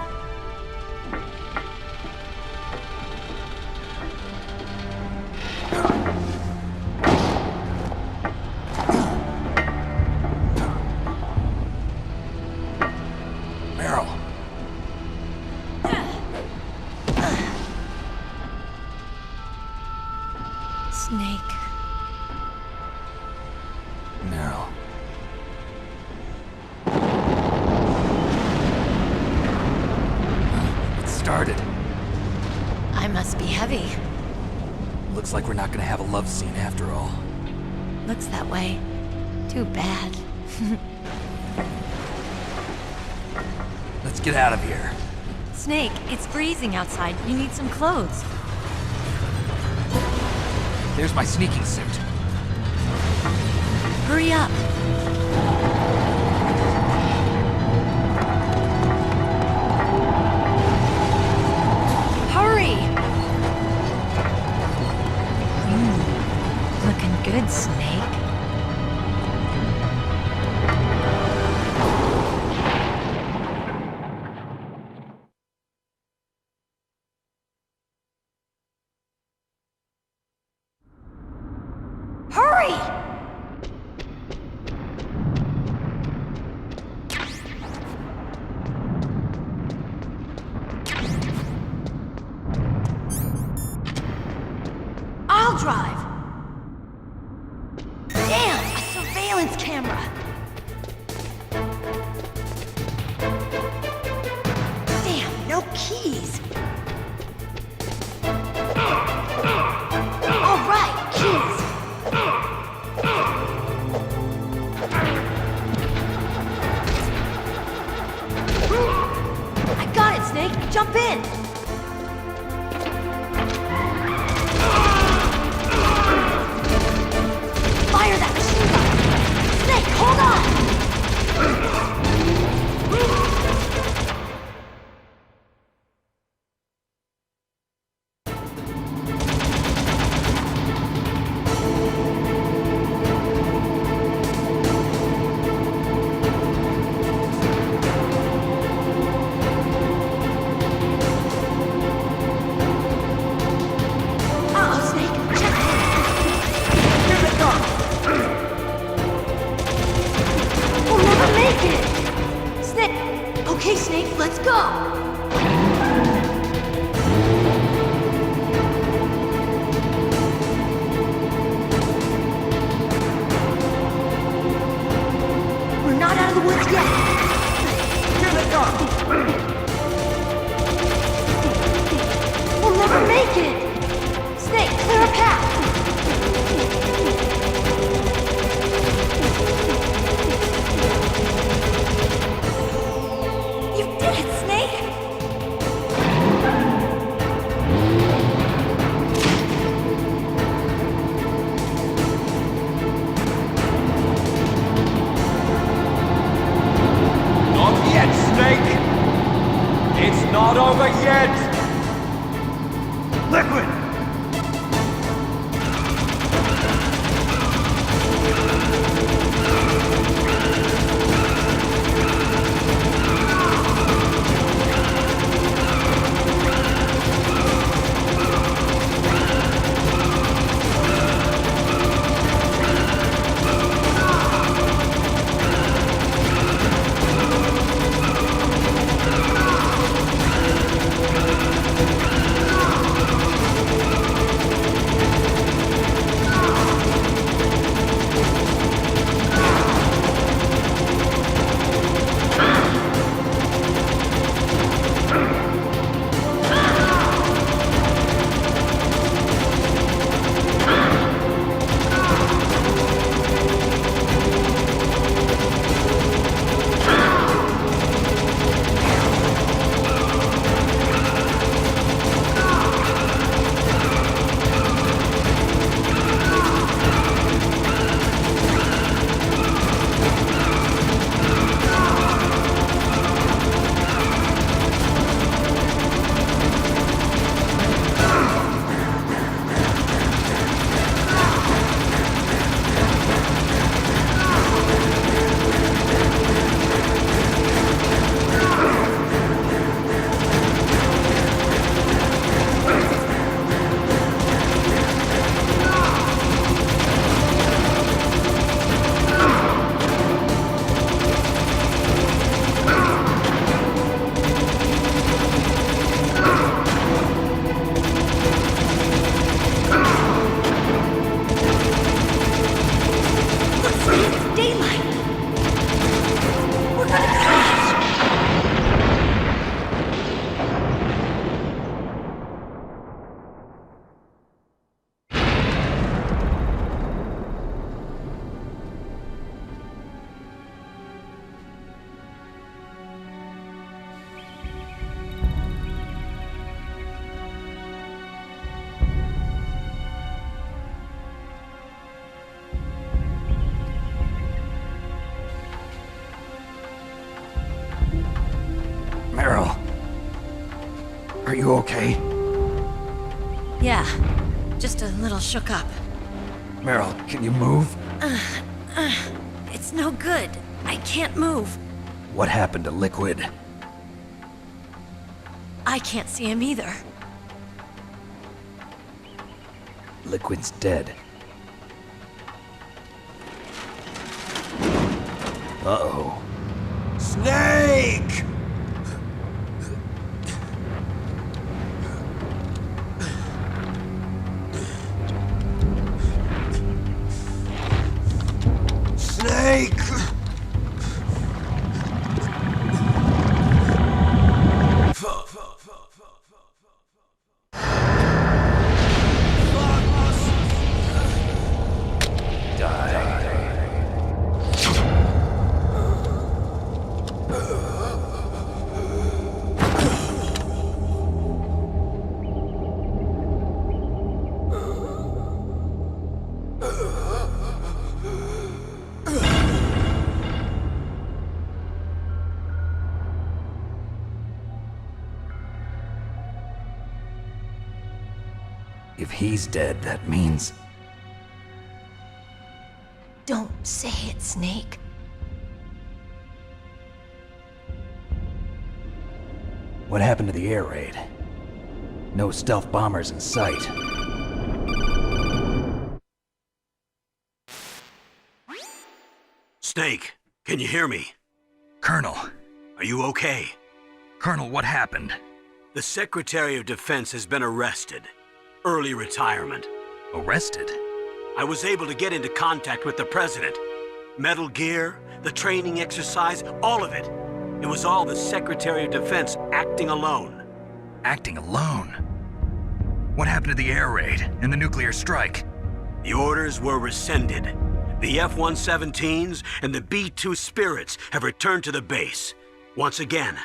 Meryl. Snake. Meryl. It started. I must be heavy. Looks like we're not gonna have a love scene after all. Looks that way. Too bad. Let's get out of here. Snake, it's freezing outside. You need some clothes. There's my sneaking suit. Hurry up. Hurry! Looking good, Snake. Hurry! I'll drive. Damn, a surveillance camera. Damn, no keys. All right, keys. I got it, Snake. Jump in. Fire that machine gun. Snake, hold on. It's not over yet! Liquid! Meryl. Are you okay? Yeah, just a little shook up. Meryl, can you move? It's no good. I can't move. What happened to Liquid? I can't see him either. Liquid's dead. Uh-oh. Snake! Snake! If he's dead, that means... Don't say it, Snake. What happened to the air raid? No stealth bombers in sight. Snake, can you hear me? Colonel. Are you okay? Colonel, what happened? The Secretary of Defense has been arrested. Early retirement. Arrested? I was able to get into contact with the President. Metal Gear, the training exercise, all of it. It was all the Secretary of Defense acting alone. Acting alone? What happened to the air raid and the nuclear strike? The orders were rescinded. The F-117s and the B-2 Spirits have returned to the base. Once again,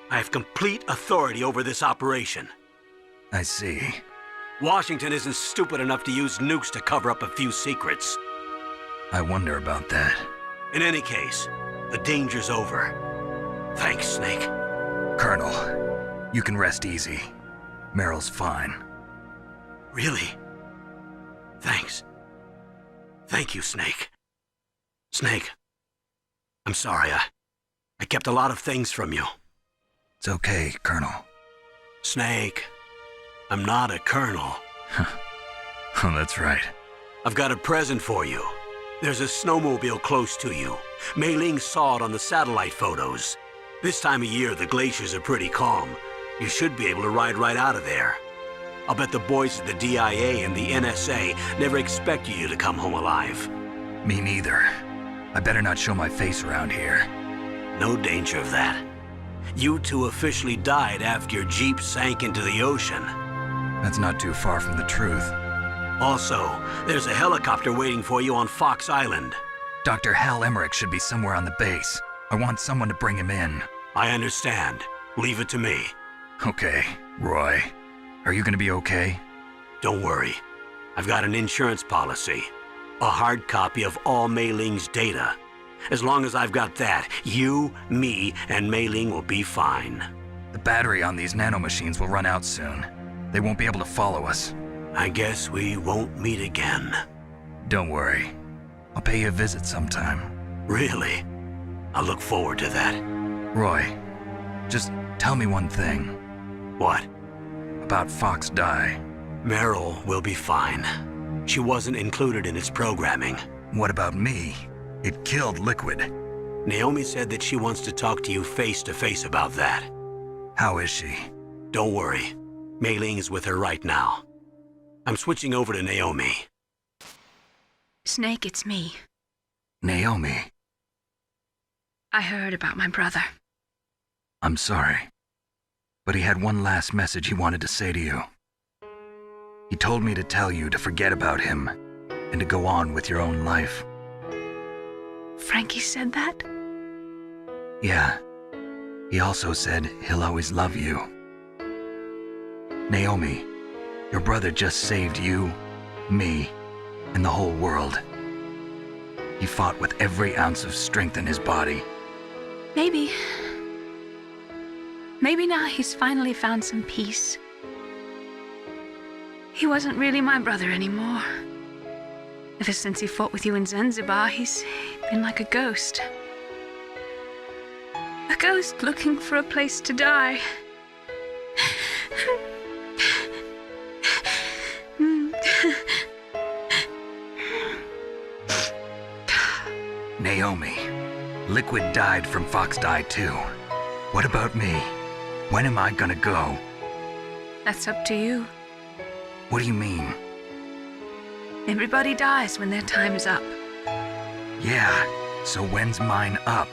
I have complete authority over this operation. I see. Washington isn't stupid enough to use nukes to cover up a few secrets. I wonder about that. In any case, the danger's over. Thanks, Snake. Colonel, You can rest easy. Meryl's fine. Really? Thanks. Thank you, Snake. Snake, I'm sorry. I kept a lot of things from you. It's okay, Colonel. Snake, I'm not a colonel. Oh, that's right. I've got a present for you. There's a snowmobile close to you. Mei Ling saw it on the satellite photos. This time of year, the glaciers are pretty calm. You should be able to ride right out of there. I'll bet the boys at the DIA and the NSA never expected you to come home alive. Me neither. I better not show my face around here. No danger of that. You two officially died after your Jeep sank into the ocean. That's not too far from the truth. Also, there's a helicopter waiting for you on Fox Island. Dr. Hal Emmerich should be somewhere on the base. I want someone to bring him in. I understand. Leave it to me. Okay, Roy. Are you gonna be okay? Don't worry. I've got an insurance policy. A hard copy of all Mei Ling's data. As long as I've got that, you, me, and Mei Ling will be fine. The battery on these nanomachines will run out soon. They won't be able to follow us. I guess we won't meet again. Don't worry. I'll pay you a visit sometime. Really? I look forward to that. Roy, just tell me one thing. What? About Fox Die. Meryl will be fine. She wasn't included in its programming. What about me? It killed Liquid. Naomi said that she wants to talk to you face to face about that. How is she? Don't worry. Mei Ling is with her right now. I'm switching over to Naomi. Snake, it's me. Naomi. I heard about my brother. I'm sorry. But he had one last message he wanted to say to you. He told me to tell you to forget about him and to go on with your own life. Frankie said that? Yeah. He also said he'll always love you. Naomi, your brother just saved you, me, and the whole world. He fought with every ounce of strength in his body. Maybe now he's finally found some peace. He wasn't really my brother anymore. Ever since he fought with you in Zanzibar, he's been like a ghost. A ghost looking for a place to die. Naomi, Liquid died from Fox Die too. What about me? When am I gonna go? That's up to you. What do you mean? Everybody dies when their time is up. Yeah, so when's mine up?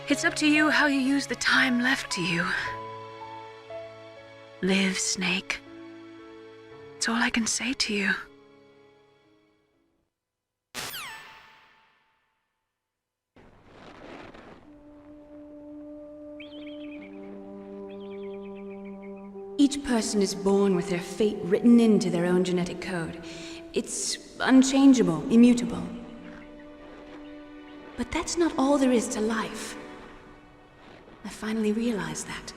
It's up to you how you use the time left to you. Live, Snake. That's all I can say to you. Each person is born with their fate written into their own genetic code. It's unchangeable, immutable. But that's not all there is to life. I finally realized that.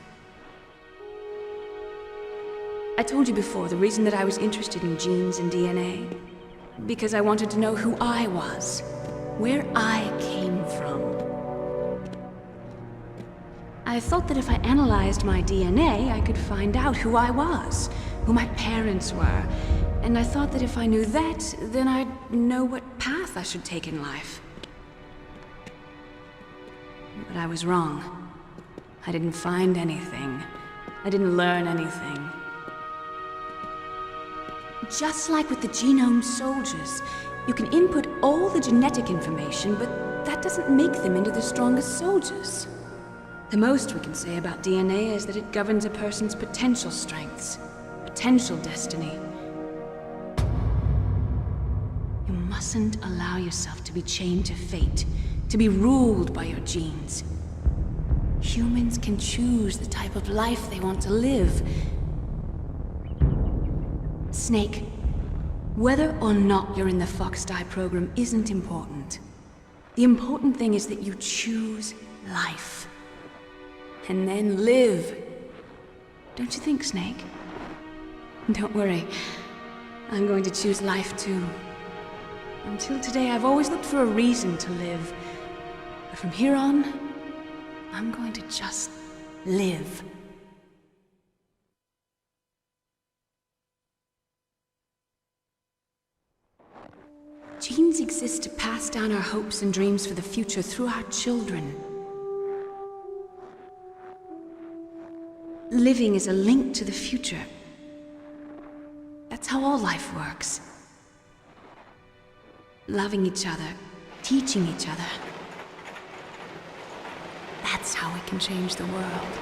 I told you before the reason that I was interested in genes and DNA. Because I wanted to know who I was, where I came from. I thought that if I analyzed my DNA, I could find out who I was, who my parents were. And I thought that if I knew that, then I'd know what path I should take in life. But I was wrong. I didn't find anything. I didn't learn anything. Just like with the genome soldiers, you can input all the genetic information, but that doesn't make them into the strongest soldiers. The most we can say about DNA is that it governs a person's potential strengths, potential destiny. You mustn't allow yourself to be chained to fate, to be ruled by your genes. Humans can choose the type of life they want to live. Snake, whether or not you're in the Fox Die program isn't important. The important thing is that you choose life. and then live. Don't you think, Snake? Don't worry. I'm going to choose life too. Until today, I've always looked for a reason to live. But from here on, I'm going to just live. Genes exist to pass down our hopes and dreams for the future through our children. Living is a link to the future. That's how all life works. Loving each other, teaching each other. That's how we can change the world.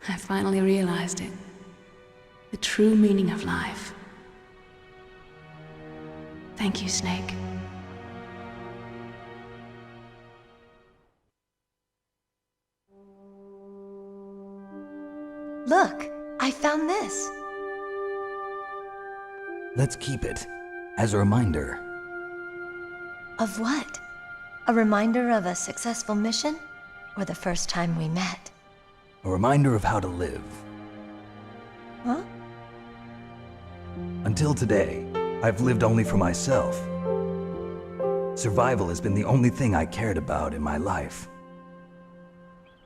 I finally realized it. The true meaning of life. Thank you, Snake. Look, I found this. Let's keep it as a reminder. Of what? A reminder of a successful mission? Or the first time we met? A reminder of how to live. Huh? Until today, I've lived only for myself. Survival has been the only thing I cared about in my life.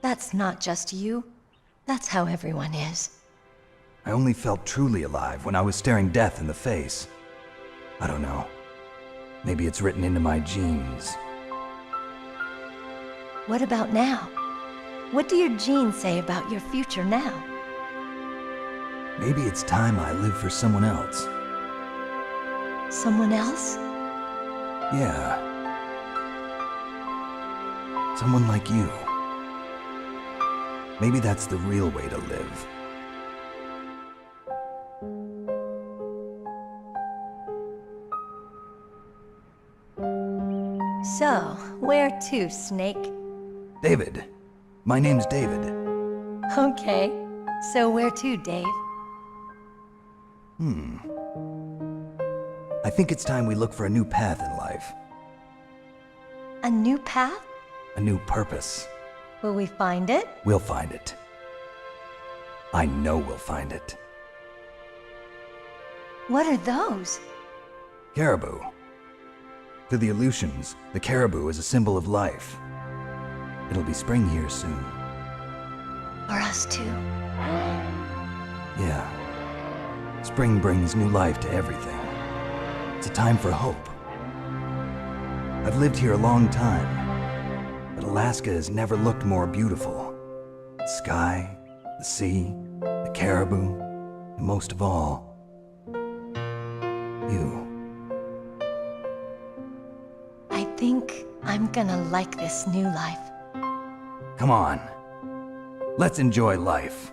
That's not just you. That's how everyone is. I only felt truly alive when I was staring death in the face. I don't know. Maybe it's written into my genes. What about now? What do your genes say about your future now? Maybe it's time I live for someone else. Someone else? Yeah. Someone like you. Maybe that's the real way to live. So, where to, Snake? David. My name's David. Okay. So where to, Dave? I think it's time we look for a new path in life. A new path? A new purpose. Will we find it? We'll find it. I know we'll find it. What are those? Caribou. To the Aleutians, the caribou is a symbol of life. It'll be spring here soon. For us too. Yeah. Spring brings new life to everything. It's a time for hope. I've lived here a long time, but Alaska has never looked more beautiful. The sky, the sea, the caribou, and most of all, you. I think I'm gonna like this new life. Come on. Let's enjoy life.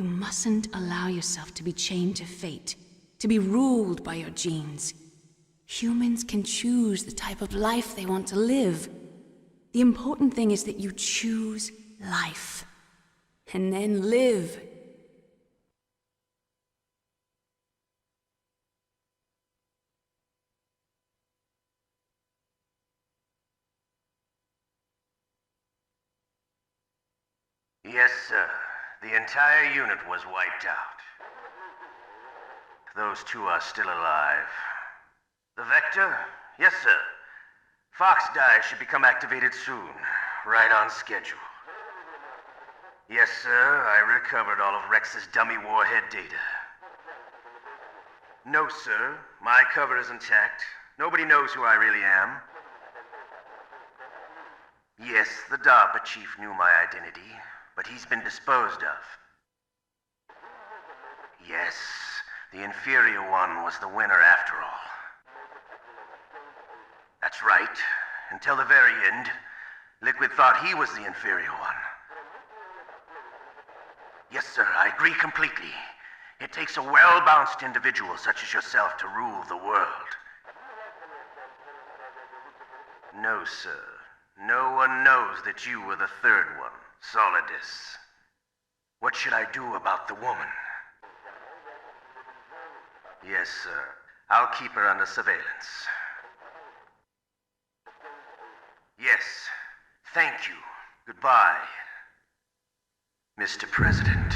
You mustn't allow yourself to be chained to fate, to be ruled by your genes. Humans can choose the type of life they want to live. The important thing is that you choose life, and then live. Yes, sir. The entire unit was wiped out. Those two are still alive. The Vector? Yes, sir. Fox Die should become activated soon. Right on schedule. Yes, sir. I recovered all of Rex's dummy warhead data. No, sir. My cover is intact. Nobody knows who I really am. Yes, the DARPA chief knew my identity, but he's been disposed of. Yes, the inferior one was the winner after all. That's right. Until the very end, Liquid thought he was the inferior one. Yes, sir, I agree completely. It takes a well-balanced individual such as yourself to rule the world. No, sir. No one knows that you were the third one, Solidus. What should I do about the woman? Yes, sir. I'll keep her under surveillance. Yes. Thank you. Goodbye, Mr. President.